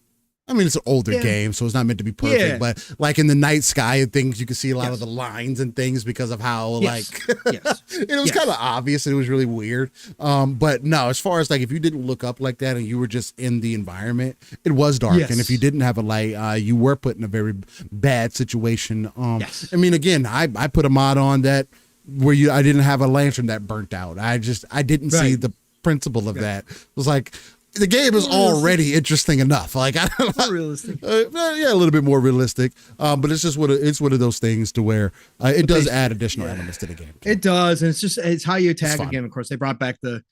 I mean, it's an older game, so it's not meant to be perfect.
Yeah.
But like in the night sky and things, you can see a lot of the lines and things because of how like it was kind of obvious. And it was really weird. But no, as far as like if you didn't look up like that and you were just in the environment, it was dark. And if you didn't have a light, you were put in a very bad situation. I mean, again, I put a mod on that where I didn't have a lantern that burnt out. I didn't see the principle of that. It was like, the game is already interesting enough. Like, I don't know,
realistic.
Yeah, a little bit more realistic. But it's just it's one of those things to where it does add additional elements to the game.
It does, and it's how you attack again. Of course, they brought back the,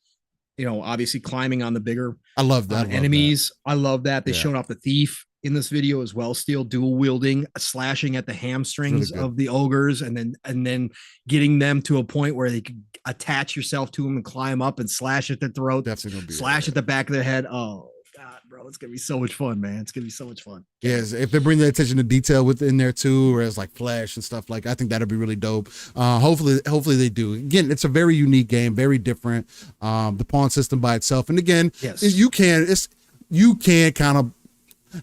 obviously climbing on the bigger.
I love that
enemies. I love that they showed off the thief in this video as well. Steel dual wielding, slashing at the hamstrings of the ogres, and then getting them to a point where they could attach yourself to them and climb up and slash at their throat, slash at the back of their head. Oh God, bro, it's gonna be so much fun, man. It's gonna be so much fun.
Yes, if they bring the attention to detail within there too, where it's like flesh and stuff like, I think that'd be really dope. Hopefully they do. Again, it's a very unique game, very different. The pawn system by itself, and again, you can kind of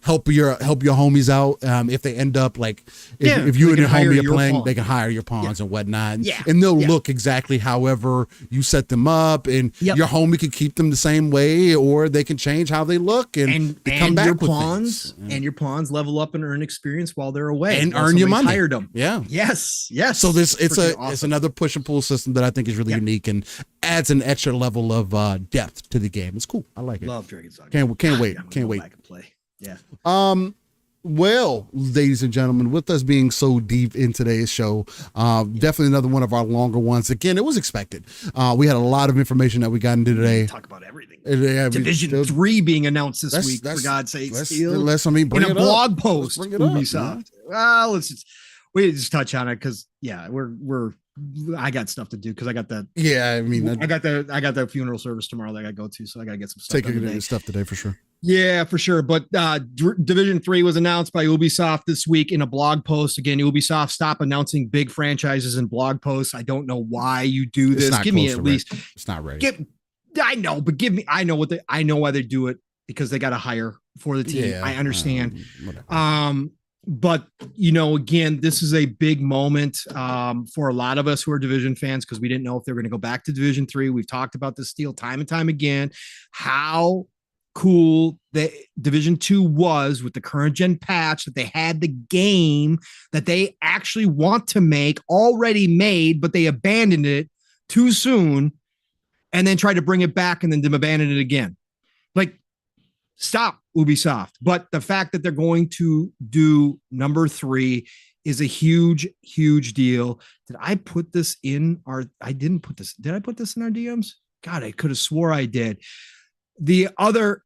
help your homies out if they end up like if you and your homie are playing, they can hire your pawns and whatnot, and they'll look exactly however you set them up, and your homie can keep them the same way, or they can change how they look and come back
your
with
pawns
things.
And your pawns level up and earn experience while they're away
and earn your money.
Hired them.
Yes.
So
it's another push and pull system that I think is really unique and adds an extra level of depth to the game. It's cool. I like it.
Love Dragon's Dogma.
Can't wait. Can't wait.
Back and play. Yeah.
Well, ladies and gentlemen, with us being so deep in today's show, definitely another one of our longer ones. Again, it was expected. We had a lot of information that we got into today.
Talk about everything. Division 3 being announced this week, for God's sake.
Bring
in a blog post.
Bring it Ubisoft.
Well, we just touch on it because I got stuff to do because I got that.
Yeah, I mean,
I got the funeral service tomorrow that I got to go to, so I got to get some stuff.
Take stuff today for sure.
Yeah, for sure. But Division 3 was announced by Ubisoft this week in a blog post. Again, Ubisoft, stop announcing big franchises in blog posts. I don't know why you do this. Give me at least.
It's not ready.
I know, but give me. I know why they do it because they got to hire for the team. Yeah, I understand. But again, this is a big moment for a lot of us who are Division fans because we didn't know if they were going to go back to Division 3. We've talked about this deal time and time again. How cool the Division 2 was with the current gen patch, that they had the game that they actually want to make already made, but they abandoned it too soon and then tried to bring it back and then abandon it again. Like, stop, Ubisoft. But the fact that they're going to do number 3 is a huge, huge deal. Did I put this in I didn't put this. Did I put this in our DMs? God, I could have swore I did. The other,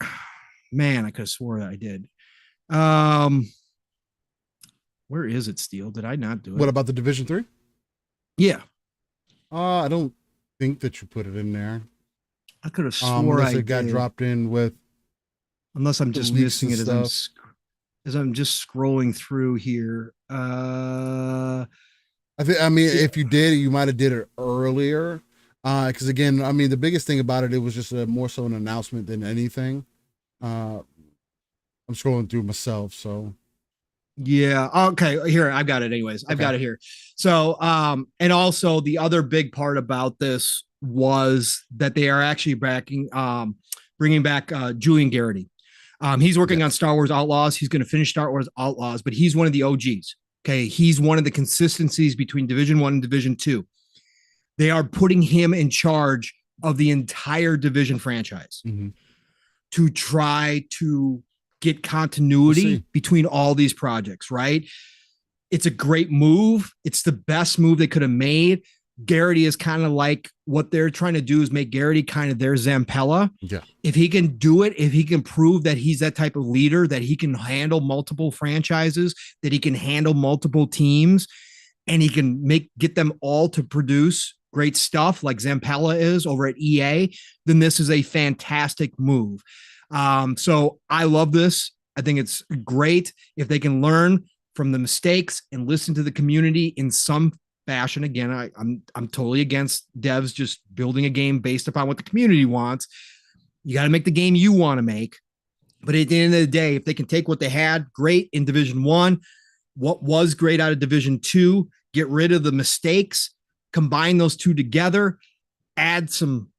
man, I could have swore that I did. Where is it, Steel? Did I not do it?
What about the Division 3?
Yeah.
I don't think that you put it in there.
I could have swore I
got dropped in with.
Unless I'm just missing it as I'm just scrolling through here.
I mean, if you did, you might have did it earlier. Because again, I mean, the biggest thing about it was just more so an announcement than anything. I'm scrolling through myself, so.
Yeah. Okay. Here, I've got it anyways. I've got it here. So, and also the other big part about this was that they are actually bringing back Julian Garrity. He's working on Star Wars Outlaws. He's going to finish Star Wars Outlaws, but he's one of the OGs. Okay. He's one of the consistencies between Division 1 and Division 2. They are putting him in charge of the entire Division franchise to try to get continuity between all these projects, right? It's a great move. It's the best move they could have made. Garrity is kind of like what they're trying to do is make Garrity kind of their Zampella. Yeah. If he can do it, if he can prove that he's that type of leader, that he can handle multiple franchises, that he can handle multiple teams, and he can get them all to produce great stuff like Zampella is over at EA, then this is a fantastic move. So I love this. I think it's great if they can learn from the mistakes and listen to the community in some fashion. Again, I'm totally against devs just building a game based upon what the community wants. You got to make the game you want to make. But at the end of the day, if they can take what they had, great in Division 1, what was great out of Division 2, get rid of the mistakes, combine those two together, add some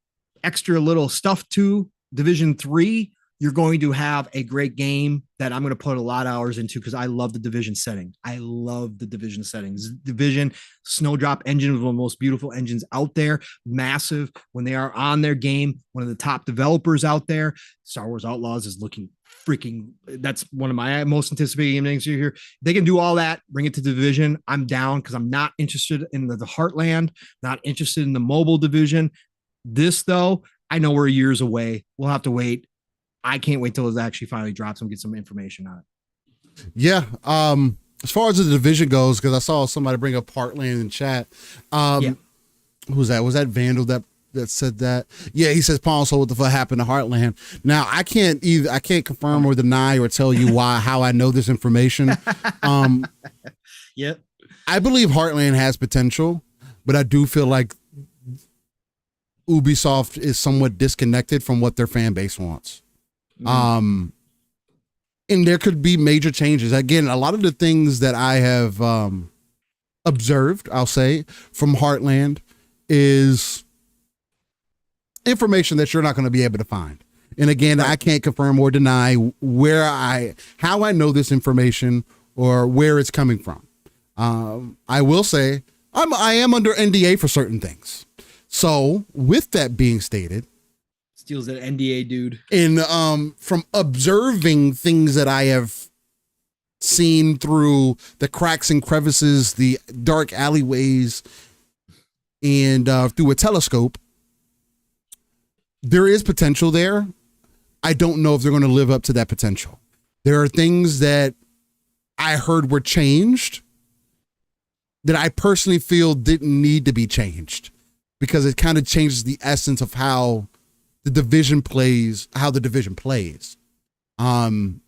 extra little stuff to Division 3, you're going to have a great game that I'm going to put a lot of hours into because I love the Division setting. I love the Division settings. Division Snowdrop engine is one of the most beautiful engines out there. Massive. When they are on their game, one of the top developers out there. Star Wars Outlaws is looking freaking. That's one of my most anticipated games here. They can do all that, bring it to Division. I'm down because I'm not interested in the Heartland, not interested in the mobile division. This, though, I know we're years away. We'll have to wait. I can't wait till it actually finally drops and get some information on it.
Yeah. As far as the division goes, because I saw somebody bring up Heartland in chat. Who's that? Was that Vandal that said that? Yeah, he says, Paul, so what the fuck happened to Heartland? Now I can't confirm or deny or tell you how I know this information.
Yep.
I believe Heartland has potential, but I do feel like Ubisoft is somewhat disconnected from what their fan base wants. And there could be major changes. Again, a lot of the things that I have observed, I'll say, from Heartland is information that you're not going to be able to find. And again, I can't confirm or deny how I know this information or where it's coming from. I will say I am under NDA for certain things. So with that being stated,
steals that NDA, dude.
And from observing things that I have seen through the cracks and crevices, the dark alleyways, and through a telescope, there is potential there. I don't know if they're going to live up to that potential. There are things that I heard were changed that I personally feel didn't need to be changed because it kind of changes the essence of how the division plays. And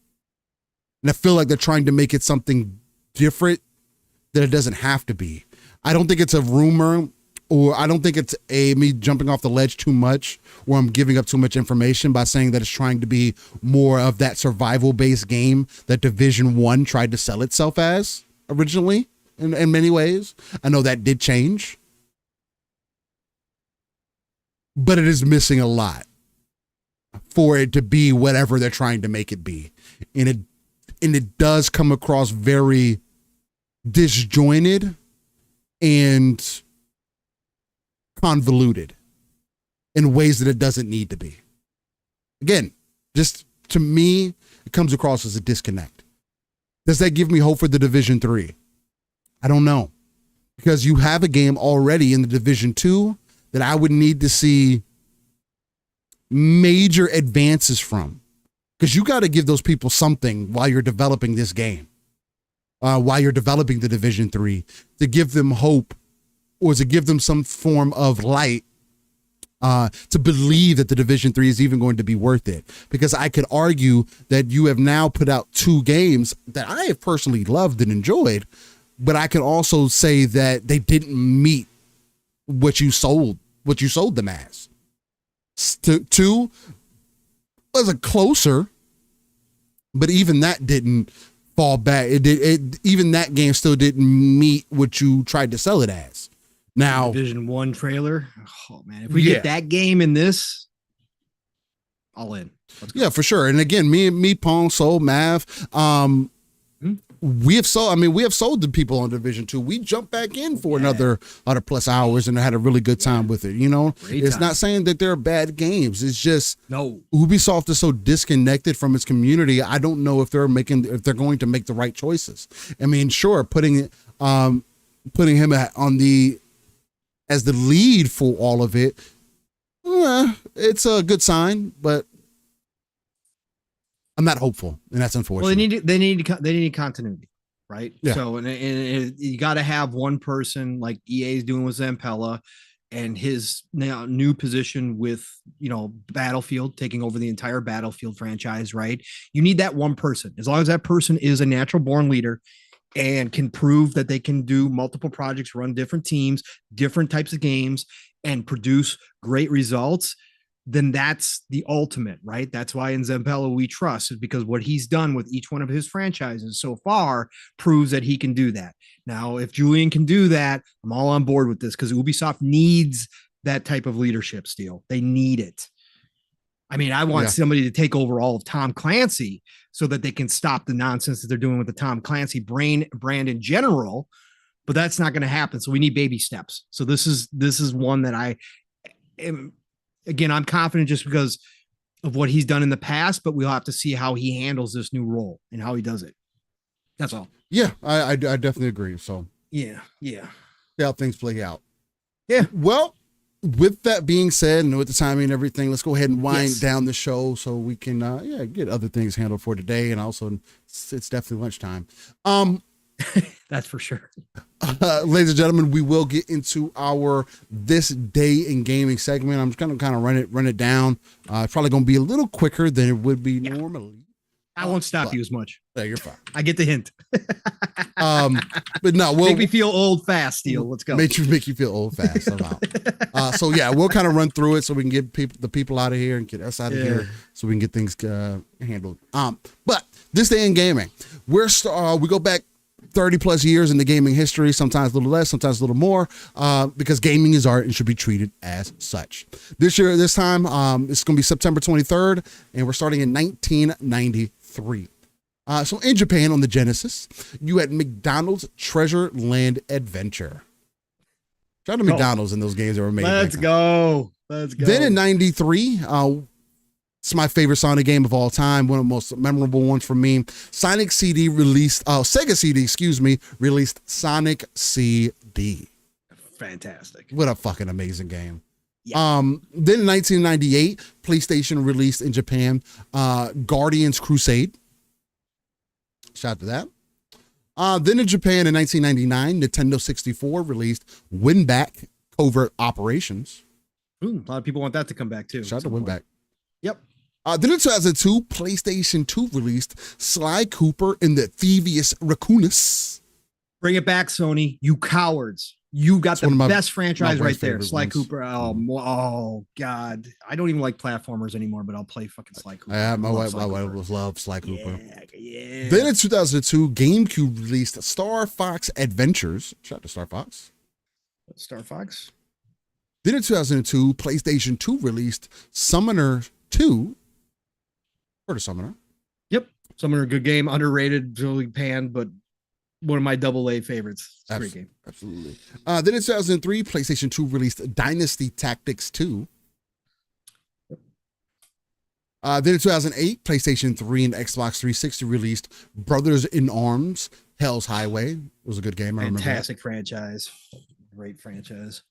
I feel like they're trying to make it something different that it doesn't have to be. I don't think it's a rumor, or I don't think it's me jumping off the ledge too much, or I'm giving up too much information by saying that it's trying to be more of that survival-based game that Division 1 tried to sell itself as originally in many ways. I know that did change, but it is missing a lot for it to be whatever they're trying to make it be. And it does come across very disjointed and convoluted in ways that it doesn't need to be. Again, just to me, it comes across as a disconnect. Does that give me hope for the Division 3? I don't know. Because you have a game already in the Division 2 that I would need to see major advances from, because you got to give those people something while you're developing this game, while you're developing the Division 3, to give them hope or to give them some form of light, to believe that the Division 3 is even going to be worth it. Because I could argue that you have now put out 2 games that I have personally loved and enjoyed, but I can also say that they didn't meet what you sold them as. 2 was a closer, but even that didn't fall back. Even that game still didn't meet what you tried to sell it as. Now,
Division 1 trailer. Oh man, if we get that game in this, all in.
Yeah, for sure. And again, me, Pong, Soul, Mav, we have sold to people on Division 2. We jumped back in for another plus hours and had a really good time with it. You know, it's not saying that they're bad games. It's just Ubisoft is so disconnected from its community. I don't know if they're going to make the right choices. I mean, sure, putting him as the lead for all of it, it's a good sign, but I'm not hopeful, and that's unfortunate.
Well, they need continuity, right? Yeah. So, and you got to have one person like EA is doing with Zampella, and his now new position with Battlefield, taking over the entire Battlefield franchise, right? You need that one person. As long as that person is a natural born leader and can prove that they can do multiple projects, run different teams, different types of games, and produce great results, then that's the ultimate, right? That's why in Zampella we trust, is because what he's done with each one of his franchises so far proves that he can do that. Now, if Julian can do that, I'm all on board with this because Ubisoft needs that type of leadership, Steel. They need it. I mean, I want somebody to take over all of Tom Clancy so that they can stop the nonsense that they're doing with the Tom Clancy brand in general, but that's not going to happen. So we need baby steps. So this is one that I am, again, I'm confident just because of what he's done in the past, but we'll have to see how he handles this new role and how he does it. That's all.
Yeah, I definitely agree. So
yeah.
See how things play out.
Yeah.
Well, with that being said, and with the timing and everything, let's go ahead and wind down the show so we can get other things handled for today. And also, it's definitely lunchtime.
That's for sure.
Ladies and gentlemen, we will get into our This Day in Gaming segment. I'm just gonna kind of run it down. It's probably gonna be a little quicker than it would be normally.
I won't stop you as much.
Yeah, you're fine.
I get the hint.
But no, we'll
make me feel old fast, Steel. Let's go.
Make you feel old fast. So yeah, we'll kind of run through it so we can get the people out of here and get us out of here so we can get things handled. But This Day in Gaming, we go back 30 plus years in the gaming history, sometimes a little less, sometimes a little more, because gaming is art and should be treated as such. This time, it's going to be September 23rd, and we're starting in 1993. So in Japan on the Genesis, you had McDonald's Treasure Land Adventure. Shout out to McDonald's in those games that were made.
Let's go.
Then in 93, it's my favorite Sonic game of all time. One of the most memorable ones for me. Sega CD released Sonic CD.
Fantastic.
What a fucking amazing game.
Yeah.
Then in 1998, PlayStation released in Japan, Guardians Crusade. Shout out to that. Then in Japan in 1999, Nintendo 64 released Winback Covert Operations.
Ooh, a lot of people want that to come back too.
Shout out to Winback.
Yep.
Then in 2002, PlayStation 2 released Sly Cooper and the Thievius Raccoonus.
Bring it back, Sony. You cowards. You got the best franchise right there. Sly Cooper. Oh, God. I don't even like platformers anymore, but I'll play fucking Sly Cooper.
Yeah, my wife loves Sly Cooper.
Yeah.
Then in 2002, GameCube released Star Fox Adventures. Shout out to Star Fox.
Star Fox.
Then in 2002, PlayStation 2 released Summoner 2. Heard of Summoner?
Yep. Summoner, good game. Underrated, really panned, but one of my AA favorites. It's a great game.
Absolutely. Then in 2003, PlayStation 2 released Dynasty Tactics 2. Then in 2008, PlayStation 3 and Xbox 360 released Brothers in Arms, Hell's Highway. It was a good game.
Fantastic franchise. Great franchise.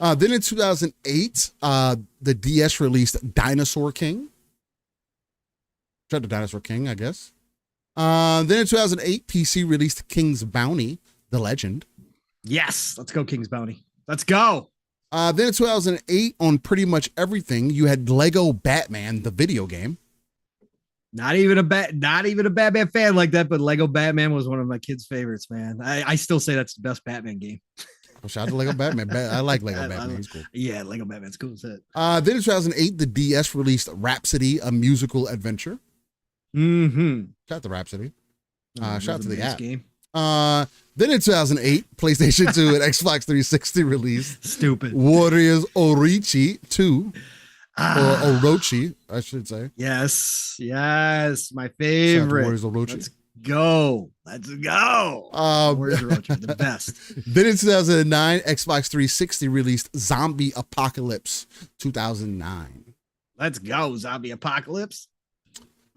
Then in 2008, the DS released Dinosaur King. Shout out to Dinosaur King, I guess. Then in 2008, PC released King's Bounty, The Legend.
Yes, let's go King's Bounty. Let's go.
Then in 2008, on pretty much everything, you had Lego Batman, the video game.
Not even a Batman fan like that, but Lego Batman was one of my kids' favorites, man. I still say that's the best Batman game.
Well, shout out to Lego Batman. I like Lego Batman. He's cool.
Yeah, Lego Batman's cool as it.
Then in 2008, the DS released Rhapsody, a musical adventure.
Mm-hmm.
Shout out to Rhapsody. Shout out to the app.
Game.
Then in 2008, PlayStation 2 and Xbox 360 released
Stupid
Warriors Orochi 2. Or Orochi, I should say.
Yes, my favorite.
Warriors Orochi.
Let's go. Warriors Orochi, the best.
Then in 2009, Xbox 360 released Zombie Apocalypse 2009.
Let's go, Zombie Apocalypse.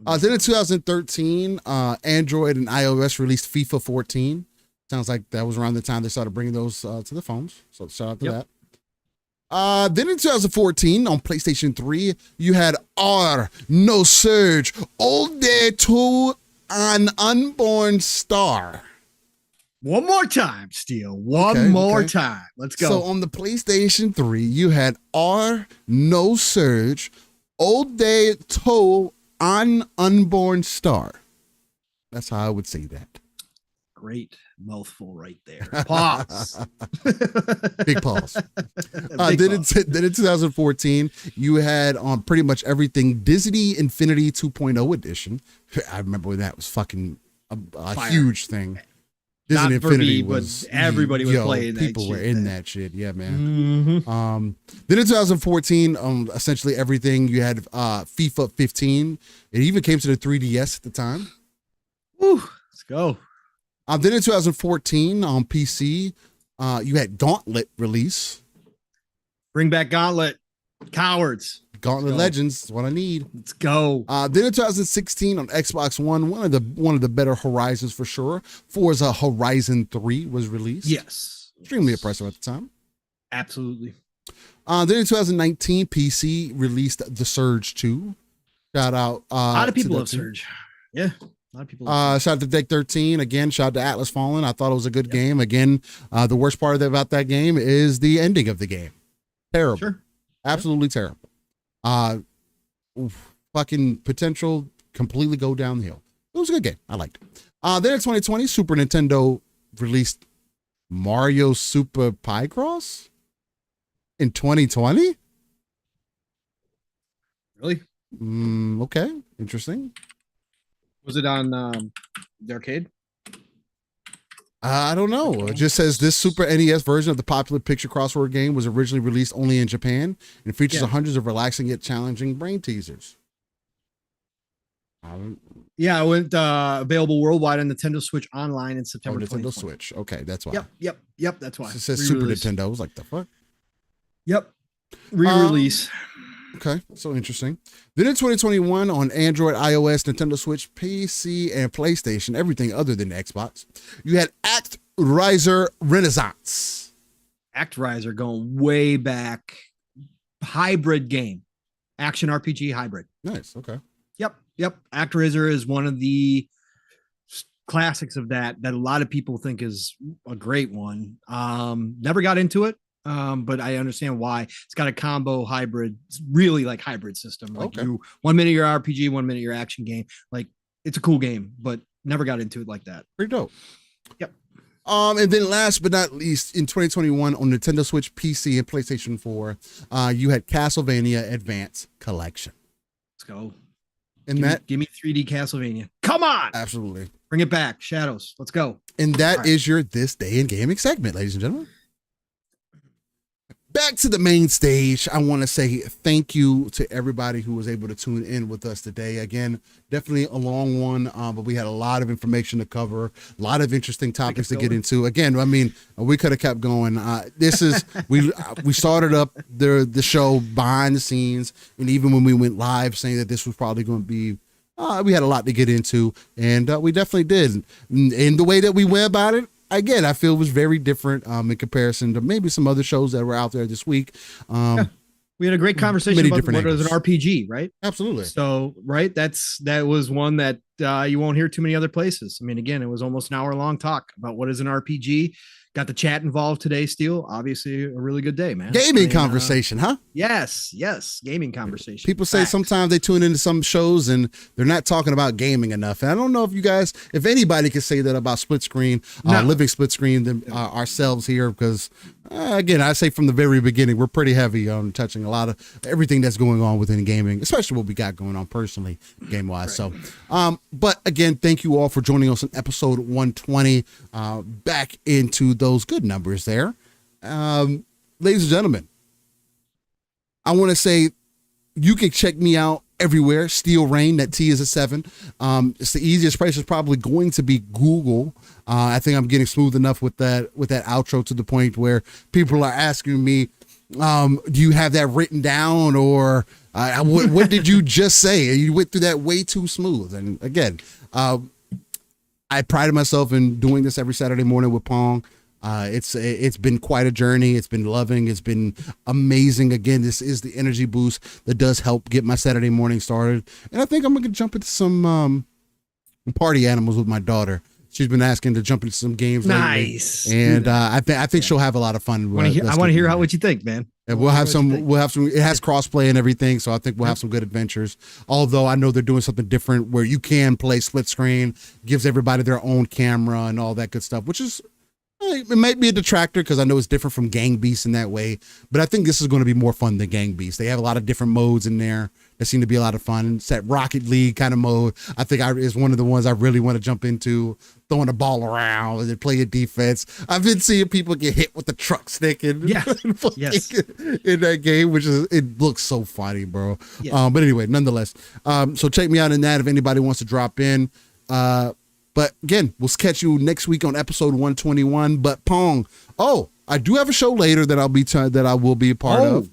Then in 2013, Android and iOS released FIFA 14. Sounds like that was around the time they started bringing those to the phones. So shout out to that. Then in 2014, on PlayStation 3, you had R, No Surge, All Day to an Unborn Star.
One more time, Steel. One more time. Let's go.
So on the PlayStation 3, you had R, No Surge, All Day to an Unborn Star. That's how I would say that.
great mouthful right there. Pause.
Big pause.
Big
Then
pause.
in 2014, you had on pretty much everything Disney Infinity 2.0 edition. I remember when that was fucking a
Fire.
huge thing.
Not
Disney
for
Infinity
me, but
was
everybody was playing that
People were
shit
in
then.
that shit. Yeah, man.
Mhm.
Then in 2014, essentially everything you had FIFA 15. It even came to the 3DS at the time.
Woo, let's go.
Then in 2014 on PC, you had Gauntlet release.
Bring back Gauntlet. Cowards.
Gauntlet
Go.
Legends is what I need.
Let's go.
Then in 2016 on Xbox One, one of the better Horizons for sure. Forza Horizon 3 was released.
Yes.
Extremely impressive at the time.
Absolutely.
Then in 2019, PC released The Surge 2. Shout out.
A lot of
to
people
that
have
team.
Surge. Yeah. A lot of people have
Shout out to Deck 13 again. Shout out to Atlas Fallen. I thought it was a good game. Again, the worst part about that game is the ending of the game. Terrible.
Sure.
Absolutely terrible. Fucking potential completely go downhill. It was a good game. I liked it. Then in 2020, Super Nintendo released Mario Super Picross in 2020.
Really?
Okay, interesting.
Was it on the arcade?
I don't know. It just says this Super NES version of the popular picture crossword game was originally released only in Japan and features hundreds of relaxing yet challenging brain teasers.
Yeah, it went available worldwide on Nintendo Switch Online in September.
Nintendo
2020.
Switch. Okay, that's why.
Yep. That's why.
It says Super
Re-release.
Nintendo. I was like, the fuck?
Yep. Re-release.
Okay, so interesting. Then in 2021 on Android, iOS, Nintendo Switch, PC, and PlayStation, everything other than Xbox, you had ActRiser Renaissance.
ActRiser going way back. Hybrid game. Action RPG hybrid.
Nice, okay.
Yep. ActRiser is one of the classics of that a lot of people think is a great one. Never got into it. But I understand why. It's got a combo hybrid, really like hybrid system. Like
Okay.
1 minute your RPG, 1 minute your action game. Like it's a cool game, but never got into it like that.
Pretty dope.
Yep.
And then last but not least, in 2021 on Nintendo Switch, PC, and PlayStation 4, you had Castlevania Advance Collection.
Let's go.
And
Give me 3D Castlevania. Come on.
absolutely.
Bring it back. Shadows. Let's go.
And that
All right.
is your This Day in Gaming segment, ladies and gentlemen. Back to the main stage. I want to say thank you to everybody who was able to tune in with us today. Again, definitely a long one, but we had a lot of information to cover, a lot of interesting topics to get into. Again, I mean, we could have kept going. This is we started up the show behind the scenes, and even when we went live, saying that this was probably going to be. We had a lot to get into, and we definitely did. And the way that we went about it, again, I feel was very different in comparison to maybe some other shows that were out there this week.
We had a great conversation
Many
about
different
what is an
angles.
RPG, right?
Absolutely.
So, right, that was one that you won't hear too many other places. I mean, again, it was almost an hour-long talk about what is an RPG. Got the chat involved today, Steele. Obviously, a really good day, man.
Gaming conversation, huh?
Yes, gaming conversation.
People say
Facts.
sometimes they tune into some shows and they're not talking about gaming enough. And I don't know if anybody can say that about Split Screen, Living Split Screen, than ourselves here, because again, I say from the very beginning, we're pretty heavy on touching a lot of everything that's going on within gaming, especially what we got going on personally, game wise.
Right.
So, but again, thank you all for joining us on episode 120, back into those good numbers there. Ladies and gentlemen, I want to say you can check me out everywhere. Steel Rain, that T is a 7. It's the easiest place is probably going to be Google. I think I'm getting smooth enough with that outro to the point where people are asking me, do you have that written down, or what did you just say? You went through that way too smooth. And again, I prided myself in doing this every Saturday morning with Pong. It's been quite a journey. It's been loving. It's been amazing. Again, this is the energy boost that does help get my Saturday morning started. And I think I'm going to jump into some party animals with my daughter. She's been asking to jump into some games lately.
Nice.
And I think she'll have a lot of fun.
I want to hear what you think, man.
And
Well,
we'll have some. It has
Yeah.
crossplay and everything, so I think we'll have some good adventures. Although I know they're doing something different where you can play split screen, gives everybody their own camera and all that good stuff, which is it might be a detractor because I know it's different from Gang Beasts in that way. But I think this is going to be more fun than Gang Beasts. They have a lot of different modes in there that seem to be a lot of fun. It's that Rocket League kind of mode. I think is one of the ones I really want to jump into, throwing the ball around and then play your defense. I've been seeing people get hit with the truck stick and
Yes.
in that game, which is it looks so funny, bro.
Yeah.
But anyway, nonetheless, so check me out in that if anybody wants to drop in. But again, we'll catch you next week on episode 121. But Pong, I do have a show later that I will be a part of.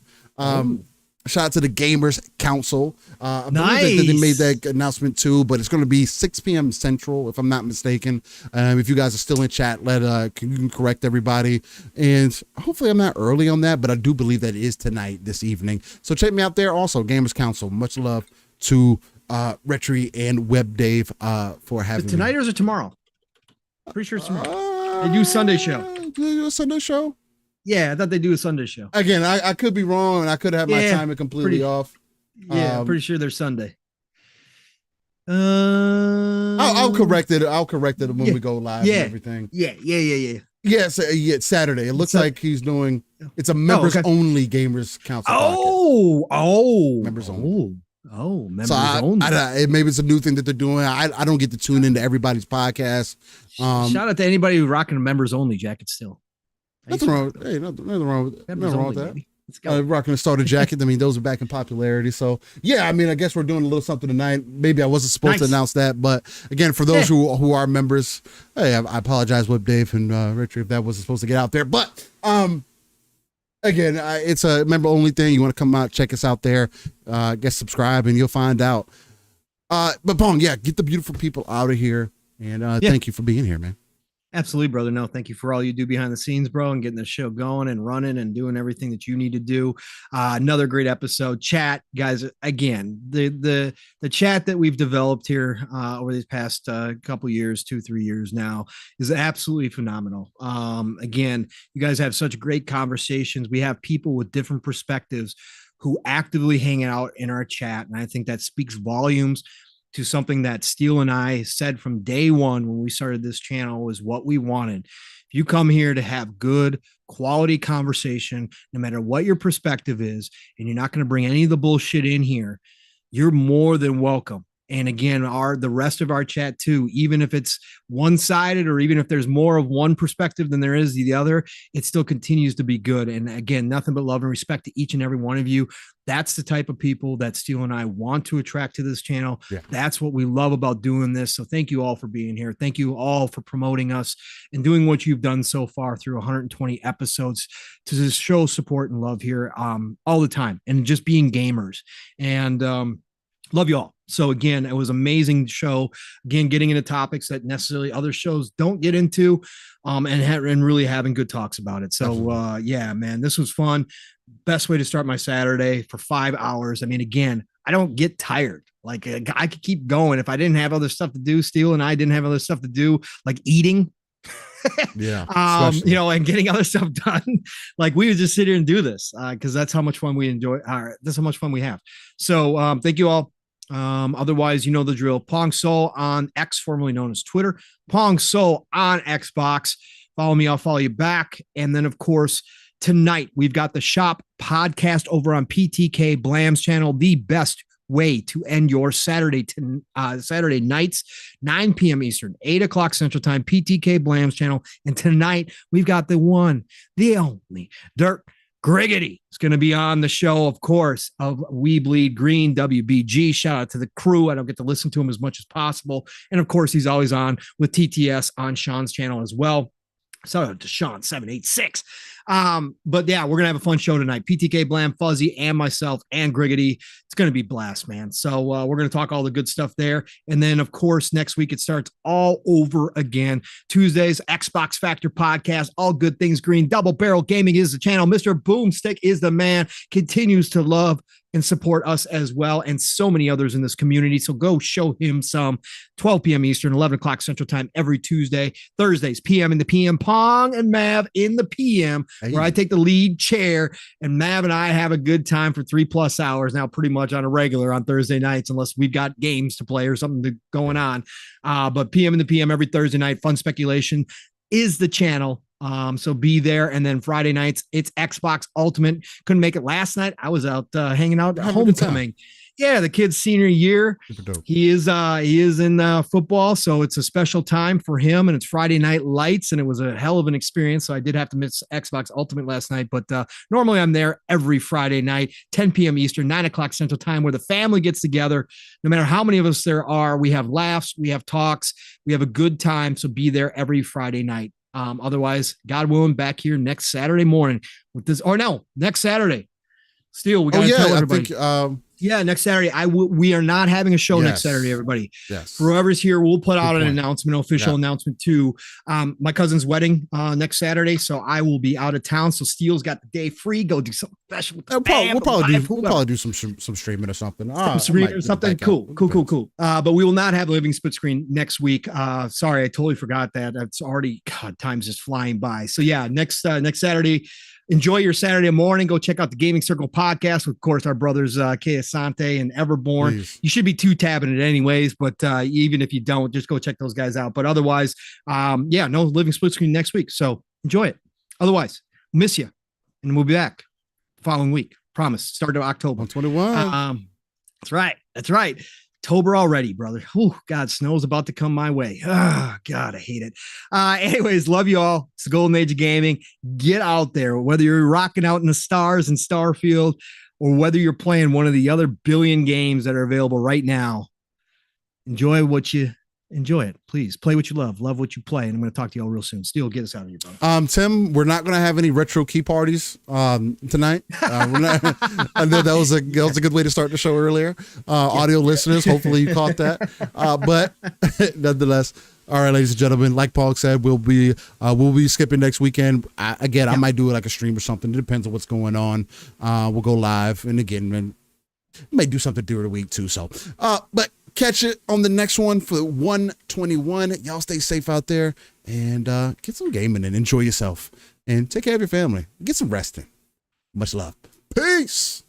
Shout out to the Gamers Council. I believe that they made that announcement too, but it's going to be 6 p.m. Central, if I'm not mistaken. If you guys are still in chat, you can correct everybody. And hopefully I'm not early on that, but I do believe that it is tonight, this evening. So check me out there also, Gamers Council. Much love to Retri and Web Dave for having me.
Tonight or is it tomorrow? Pretty sure it's tomorrow. They do Sunday show.
Do they do a Sunday show?
Yeah, I thought they do a Sunday show.
Again, I could be wrong, and I could have my timing completely off.
Yeah, I'm pretty sure they're Sunday.
I'll correct it. I'll correct it when we go live and everything.
Yeah.
Yes, it's Saturday. It looks like he's doing. It's a members only Gamers Council. Members only.
Members only.
Maybe it's a new thing that they're doing. I don't get to tune into everybody's podcast.
Shout out to anybody who's rocking a members only jacket still.
Nothing wrong with that.
Let's go.
Rocking a starter jacket. I mean, those are back in popularity. So yeah, I mean, I guess we're doing a little something tonight. Maybe I wasn't supposed to announce that, but again, for those who are members, hey, I apologize with Dave and Richard if that wasn't supposed to get out there. But again, it's a member only thing. You want to come out, check us out there, subscribe, and you'll find out. But Pong, get the beautiful people out of here, and thank you for being here, man.
Absolutely, brother. No, thank you for all you do behind the scenes, bro, and getting the show going and running and doing everything that you need to do. Another great episode. Chat, guys. Again, the chat that we've developed here over these past couple years, 2-3 years now, is absolutely phenomenal. Again, you guys have such great conversations. We have people with different perspectives who actively hang out in our chat, and I think that speaks volumes to something that Steele and I said from day one when we started this channel was what we wanted. If you come here to have good quality conversation, no matter what your perspective is, and you're not going to bring any of the bullshit in here, you're more than welcome. And again, the rest of our chat too, even if it's one-sided or even if there's more of one perspective than there is the other, it still continues to be good. And again, nothing but love and respect to each and every one of you. That's the type of people that Steele and I want to attract to this channel. Yeah. That's what we love about doing this. So thank you all for being here. Thank you all for promoting us and doing what you've done so far through 120 episodes to just show support and love here all the time and just being gamers. And love you all. So again, it was an amazing show. Again, getting into topics that necessarily other shows don't get into, and really having good talks about it. So yeah, man, this was fun. Best way to start my Saturday for 5 hours. I mean, again, I don't get tired. Like I could keep going if I didn't have other stuff to do. Steele and I didn't have other stuff to do, like eating. And getting other stuff done. Like we would just sit here and do this because that's how much fun we enjoy. That's how much fun we have. So thank you all. Otherwise, you know the drill. Pong Soul on X, formerly known as Twitter. Pong Soul on Xbox. Follow me, I'll follow you back. And then, of course, tonight we've got the Shop podcast over on PTK Blam's channel. The best way to end your Saturday nights, 9 p.m. Eastern, 8 o'clock Central Time, PTK Blam's channel. And tonight we've got the one, the only Dirk Griggity is going to be on the show, of course, of We Bleed Green, WBG. Shout out to the crew. I don't get to listen to him as much as possible. And of course, he's always on with TTS on Sean's channel as well. Shout out to Sean 786. But yeah, we're gonna have a fun show tonight. PTK Blam, Fuzzy, and myself and Griggity. It's gonna be blast, man. So we're gonna talk all the good stuff there. And then of course, next week it starts all over again. Tuesdays, Xbox Factor podcast, all good things green. Double Barrel Gaming is the channel. Mr. Boomstick is the man. Continues to love and support us as well, and so many others in this community. So go show him some. 12 p.m. Eastern, 11 o'clock Central Time every Tuesday. Thursdays, PM in the PM, Pong and Mav in the PM, where I take the lead chair, and Mav and I have a good time for 3+ hours now, pretty much on a regular on Thursday nights, unless we've got games to play or something going on. But PM in the PM every Thursday night. Fun Speculation is the channel. So be there. And then Friday nights, it's Xbox Ultimate. Couldn't make it last night. I was out hanging out at homecoming. Yeah, the kid's senior year. He is in football, so it's a special time for him, and it's Friday Night Lights, and it was a hell of an experience. So I did have to miss Xbox Ultimate last night, but normally I'm there every Friday night, 10 p.m. Eastern, 9 o'clock Central Time, where the family gets together. No matter how many of us there are, we have laughs, we have talks, we have a good time. So be there every Friday night. Otherwise, God willing, back here next Saturday morning with this, or no, next Saturday. Still, we got to tell everybody. Next Saturday. We are not having a show next Saturday, everybody.
Yes.
For whoever's here, we'll put out an announcement, official announcement too. My cousin's wedding next Saturday, so I will be out of town. So Steele's got the day free. Go do something special with the
we'll probably do some streaming or something.
Cool. But we will not have Living Split Screen next week. Sorry, I totally forgot that. It's already, God, time's just flying by. So yeah, next Saturday. Enjoy your Saturday morning. Go check out the Gaming Circle podcast with, of course, our brothers Kay Asante and Everborn. Please. You should be tabbing it anyways, but even if you don't, just go check those guys out. But otherwise, no Living Split Screen next week. So enjoy it. Otherwise, miss you, and we'll be back the following week. Promise. Start of October.
21.
That's right. October already, brother. Oh, God, snow's about to come my way. Oh, God, I hate it. Anyways, love you all. It's the Golden Age of Gaming. Get out there, whether you're rocking out in the stars in Starfield or whether you're playing one of the other billion games that are available right now. Enjoy it. Please play what you love what you play. And I'm going to talk to you all real soon. Steele, get us out of here, brother.
Tim, we're not going to have any retro key parties tonight. I know that was a good way to start the show earlier. Audio listeners, hopefully you caught that. But nonetheless, all right, ladies and gentlemen, like Paul said, we'll be skipping next weekend. I might do like a stream or something. It depends on what's going on. We'll go live, and again, may do something during the week too. So, but catch it on the next one for 121. Y'all stay safe out there and get some gaming and enjoy yourself and take care of your family. Get some resting. Much love. Peace.